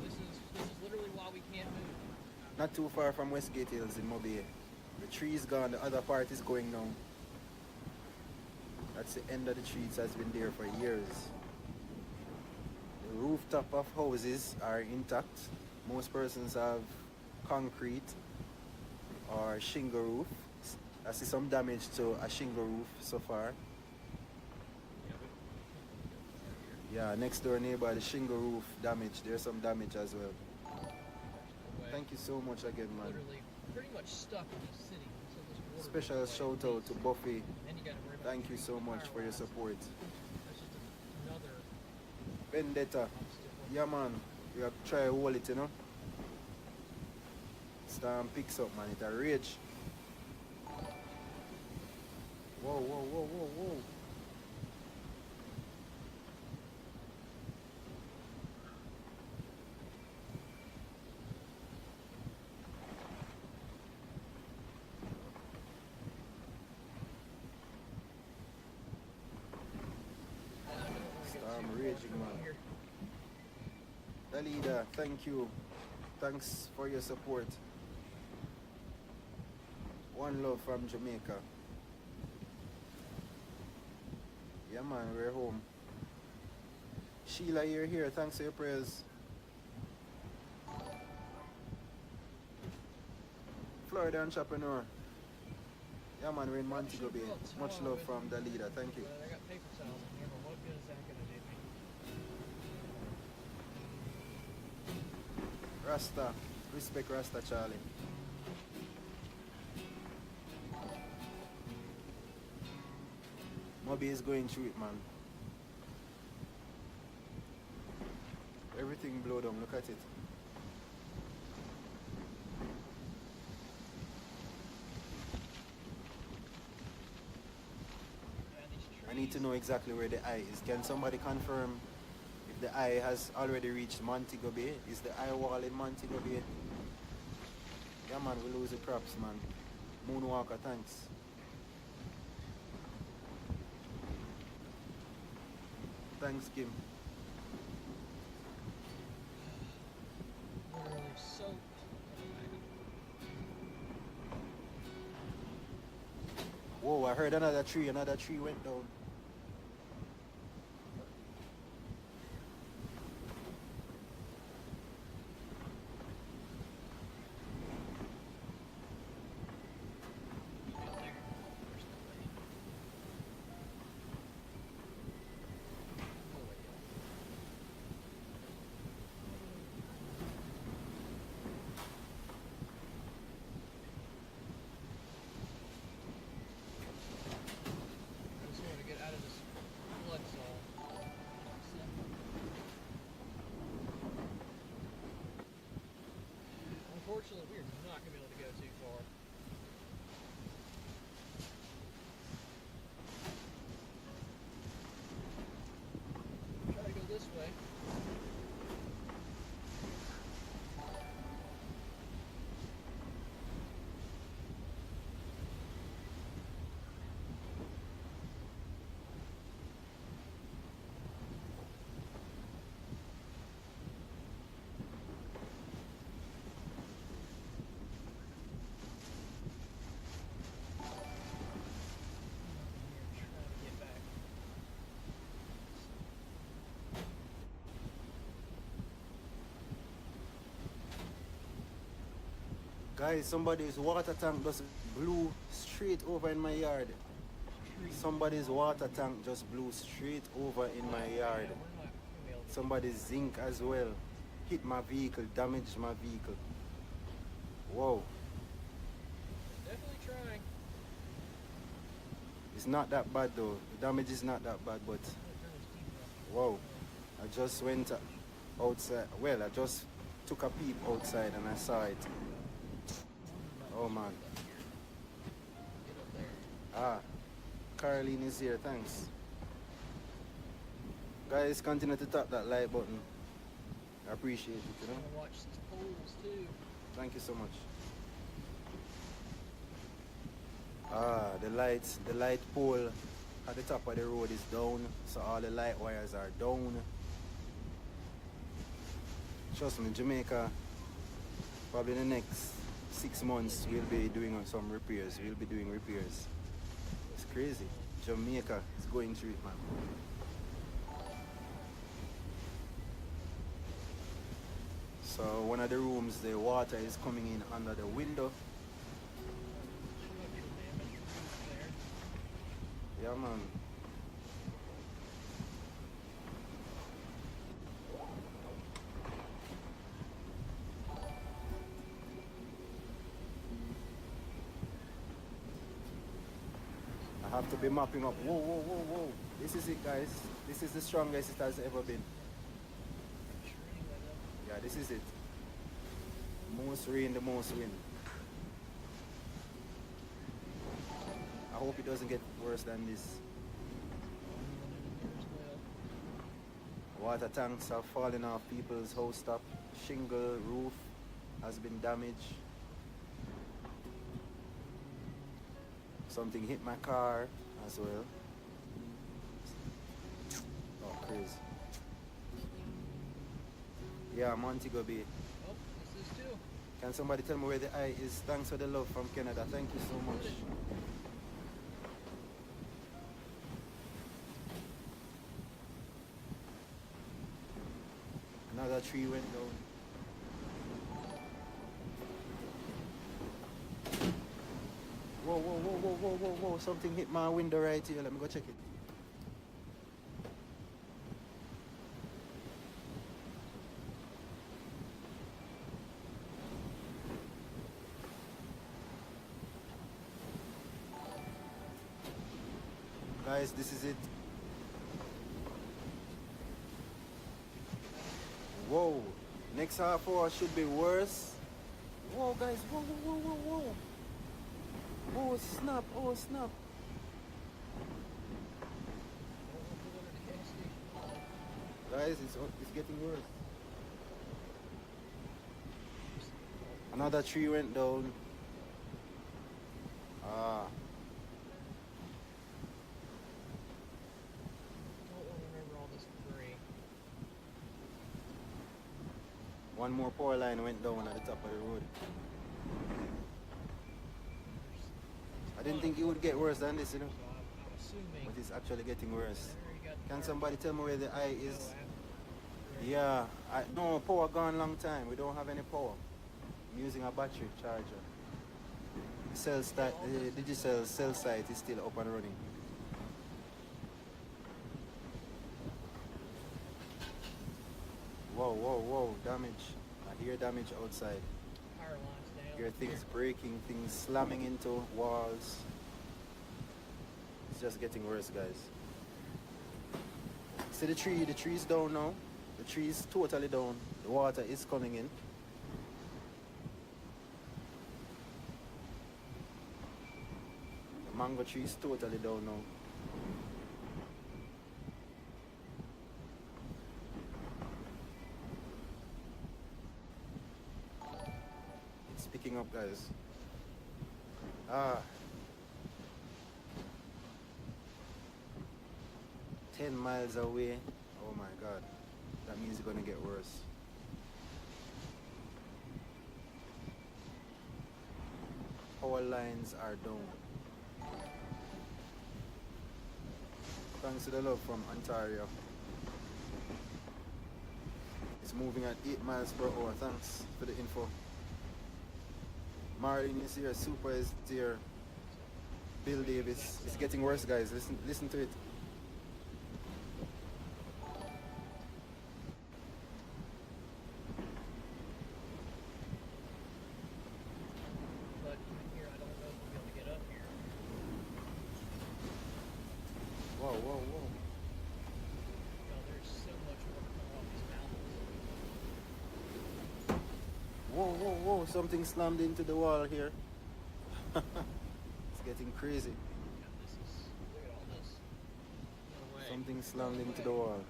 This is literally why we can't move. Not too far from Westgate Hills in Mobile. The tree is gone. The other part is going down. That's the end of the tree. It has been there for years. The rooftop of houses are intact. Most persons have concrete or shingle roof. I see some damage to a shingle roof so far. Yeah, next door neighbor, the shingle roof damage. There's some damage as well. Thank you so much again, man. Literally pretty much stuck in the city. So this water Special shout out to Buffy. and you gotta worry about Thank you so much for your support. That's just another Vendetta. Yeah, man. We have to try to hold it, you know. Storm picks up, man. It a rage. Whoa, whoa, whoa, whoa, whoa. Storm raging, man. The leader, thank you. Thanks for your support. One love from Jamaica. Yeah, man, we're home. Sheila, you're here. Thanks for your prayers. Florida entrepreneur. Yeah, man, we're in Montego Bay. Much love from the leader. Thank you. I got paper towels in here, but what good is that gonna do me? Rasta. Respect Rasta, Charlie. Moby is going through it, man. Everything blow down. Look at it. I need to know exactly where the eye is. Can somebody confirm if the eye has already reached Montego Bay? Is the eye wall in Montego Bay? Yeah, man, we lose the crops, man. Moonwalker, thanks. Thanks, Kim. Literally heard another tree went down. I just want to get out of this flood zone. Unfortunately, we are not going to be able to go too far. Try to go this way. Guys, somebody's water tank just blew straight over in my yard. Somebody's water tank just blew straight over in my yard. Somebody's zinc as well. Hit my vehicle, damaged my vehicle. Whoa. Definitely trying. It's not that bad though. The damage is not that bad, but whoa. I just went outside. Well, I just took a peep outside and I saw it. Oh man. Ah, Caroline is here, thanks. Guys, continue to tap that like button. I appreciate it, you know. I'm gonna watch these poles too. Thank you so much. Ah, the light pole at the top of the road is down, so all the light wires are down. Trust me, Jamaica, probably the next 6 months we'll be doing some repairs. We'll be doing repairs. It's crazy. Jamaica is going through it, man. So one of the rooms, the water is coming in under the window. Yeah, man. I have to be mapping up. Whoa, whoa, whoa, whoa. This is it, guys. This is the strongest it has ever been. Yeah, this is it. Most rain, the most wind. I hope it doesn't get worse than this. Water tanks are falling off people's house top. Shingle roof has been damaged. Something hit my car as well. Oh, crazy. Yeah, Montego Bay. Oh, this is too. Can somebody tell me where the eye is? Thanks for the love from Canada. Thank you so much. Another tree went down. Whoa, whoa, whoa, whoa, whoa, whoa, whoa. Something hit my window right here. Let me go check it. Guys, this is it. Whoa. Next half hour should be worse. Whoa, guys. Whoa, whoa, whoa, whoa, whoa. Oh, snap. Oh, snap. Guys, it's getting worse. Another tree went down. Ah. One more power line went down at the top of the road. I didn't think it would get worse than this, you know. I'm assuming. But it's actually getting worse. There you got the Can car. somebody tell me where the eye is? Yeah, no, power gone long time. We don't have any power. I'm using a battery charger. The digital cell site is still up and running. Whoa, whoa, whoa, damage. I hear damage outside. Power lines down. Hear things breaking, things slamming into walls. It's just getting worse, guys. See the tree's down now. The tree is totally down. The water is coming in. The mango tree is totally down now. It's picking up, guys. 10 miles away. Oh my God. That means it's gonna get worse. Power lines are down. Thanks to the love from Ontario. It's moving at 8 miles per hour. Thanks for the info. Marlene is here, Super is here. Bill Davis. It's getting worse, guys. Listen to it. But here, I don't know if we'll be able to get up here. Whoa, whoa, whoa. Well, there's so much more coming off these mountains. Whoa, whoa, whoa. Something slammed into the wall here. It's getting crazy. Look at all this. No way. Something slammed into the wall.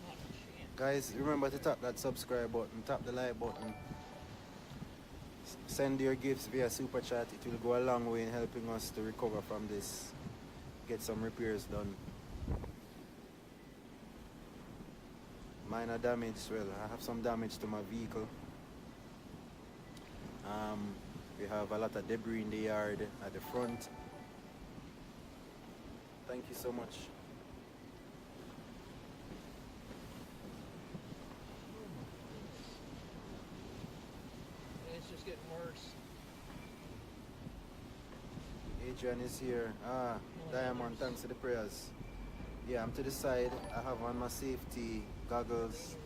Not a chance. Guys, remember to tap that subscribe button, tap the like button. Send your gifts via Super Chat. It will go a long way in helping us to recover from this. Get some repairs done. Minor damage, well, I have some damage to my vehicle. We have a lot of debris in the yard at the front. Thank you so much. It's just getting worse. Adrian is here. Diamond, thanks for the prayers. Yeah, I'm to the side. I have on my safety goggles.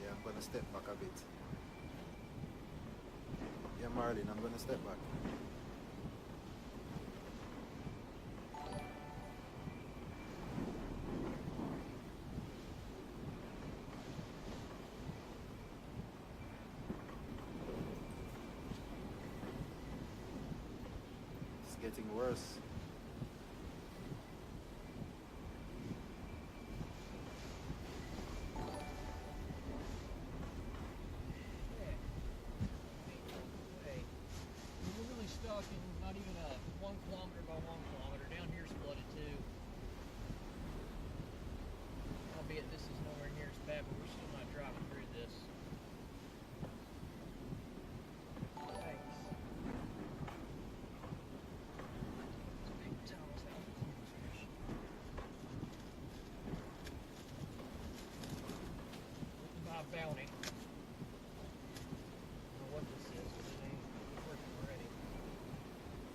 Yeah, I'm gonna step back a bit. Yeah, Marlene, I'm gonna step back. Getting worse. We're really stuck in not even a 1 kilometer by 1 kilometer. Down here's flooded too. Albeit this is nowhere near as bad, but we're still not driving through this. Thanks. Big towels out. By Bounty. I don't know what this is, but it ain't working already.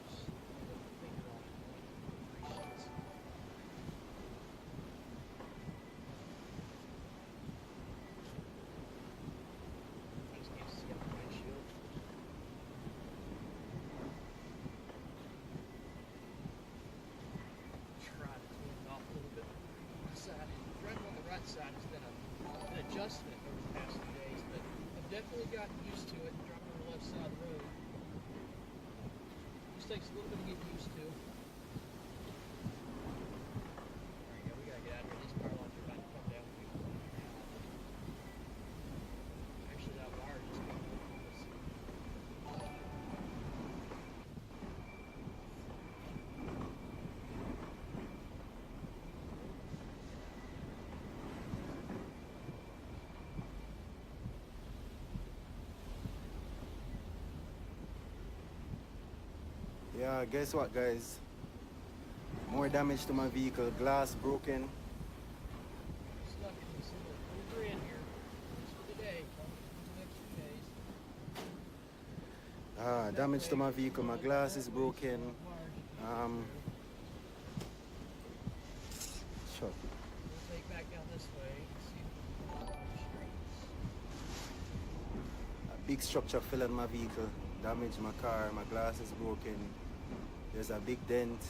Just put a finger on it. 3 sheets. I just can't see up the windshield. Try to turn it off a little bit. Driving on the right side has been an adjustment over the past few days, but I've definitely gotten used to it. Driving on the left side of the road just takes a little bit to get used to. There you go. We gotta get out of here. These power lines are about to come down. Actually, that wire just came up on this. Guess what, guys? More damage to my vehicle. Glass broken. Stuck in this little $3 here. Just for the day. For the next few days. Damage to my vehicle. My glass is broken. Sure. We'll take back down this way and see the streets. A big structure fell on my vehicle. Damaged my car. My glass is broken. There's a big dent.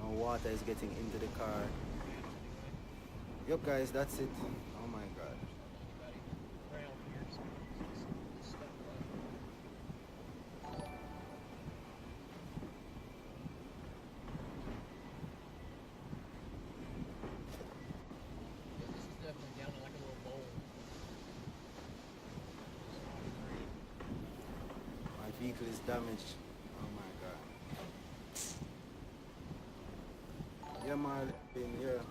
No water is getting into the car. Yep, guys, that's it. Oh my god. My vehicle is damaged. Oh my god. Yeah, man. Yeah.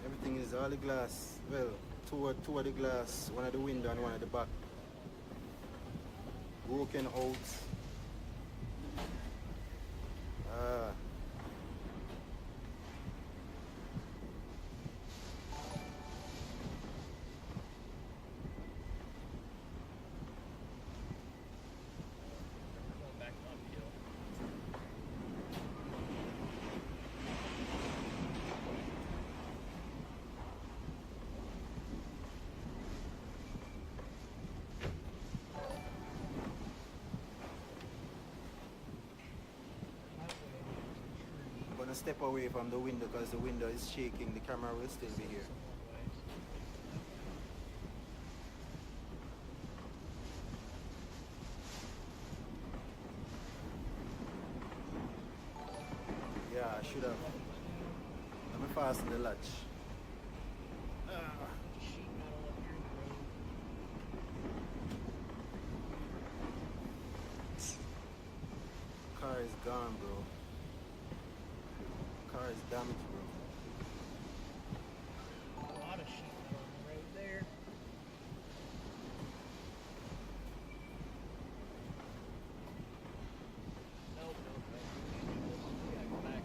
Everything is all the glass. Well, two of the glass, one at the window and one at the back. Broken out. I'm gonna step away from the window because the window is shaking. The camera will still be here. Yeah, I should have. Let me fasten the latch. Car is gone, bro. Car is damaged, bro. A lot of sheet metal on the road there. Nope. We gotta go back.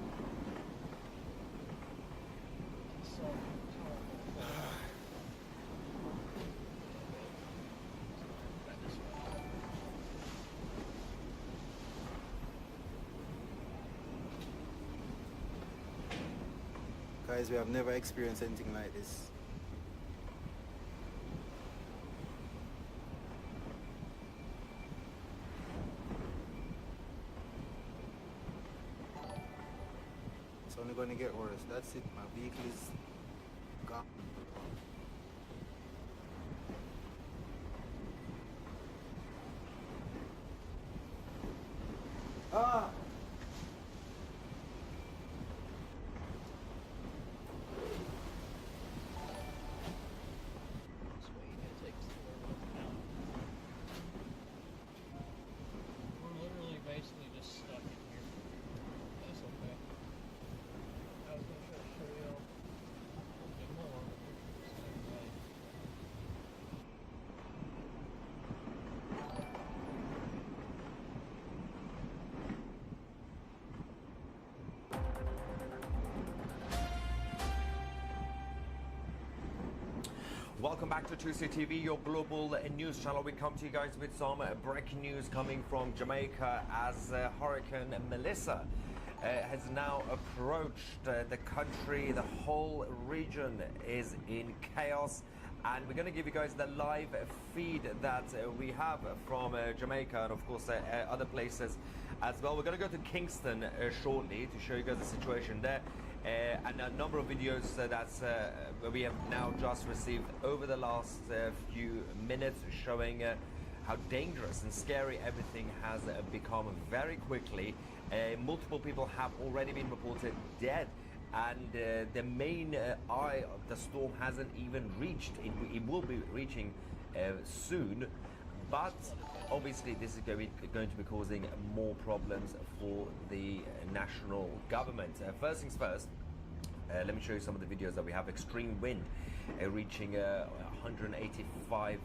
Guys, we have never experienced anything like this. It's only going to get worse. That's it. My vehicle is gone. Ah! Basically just stuck in here. That's okay. I was going to try to show you all a bit more. Same way. Welcome back to 2C TV, your global news channel. We come to you guys with some breaking news coming from Jamaica as Hurricane Melissa has now approached the country. The whole region is in chaos, and we're going to give you guys the live feed that we have from Jamaica and of course other places as well. We're going to go to Kingston shortly to show you guys the situation there. And a number of videos that we have now just received over the last few minutes showing how dangerous and scary everything has become very quickly. Multiple people have already been reported dead, and the main eye of the storm hasn't even reached. It will be reaching soon, but obviously this is going to be causing more problems for the national government. First things first, let me show you some of the videos that we have. Extreme wind reaching 185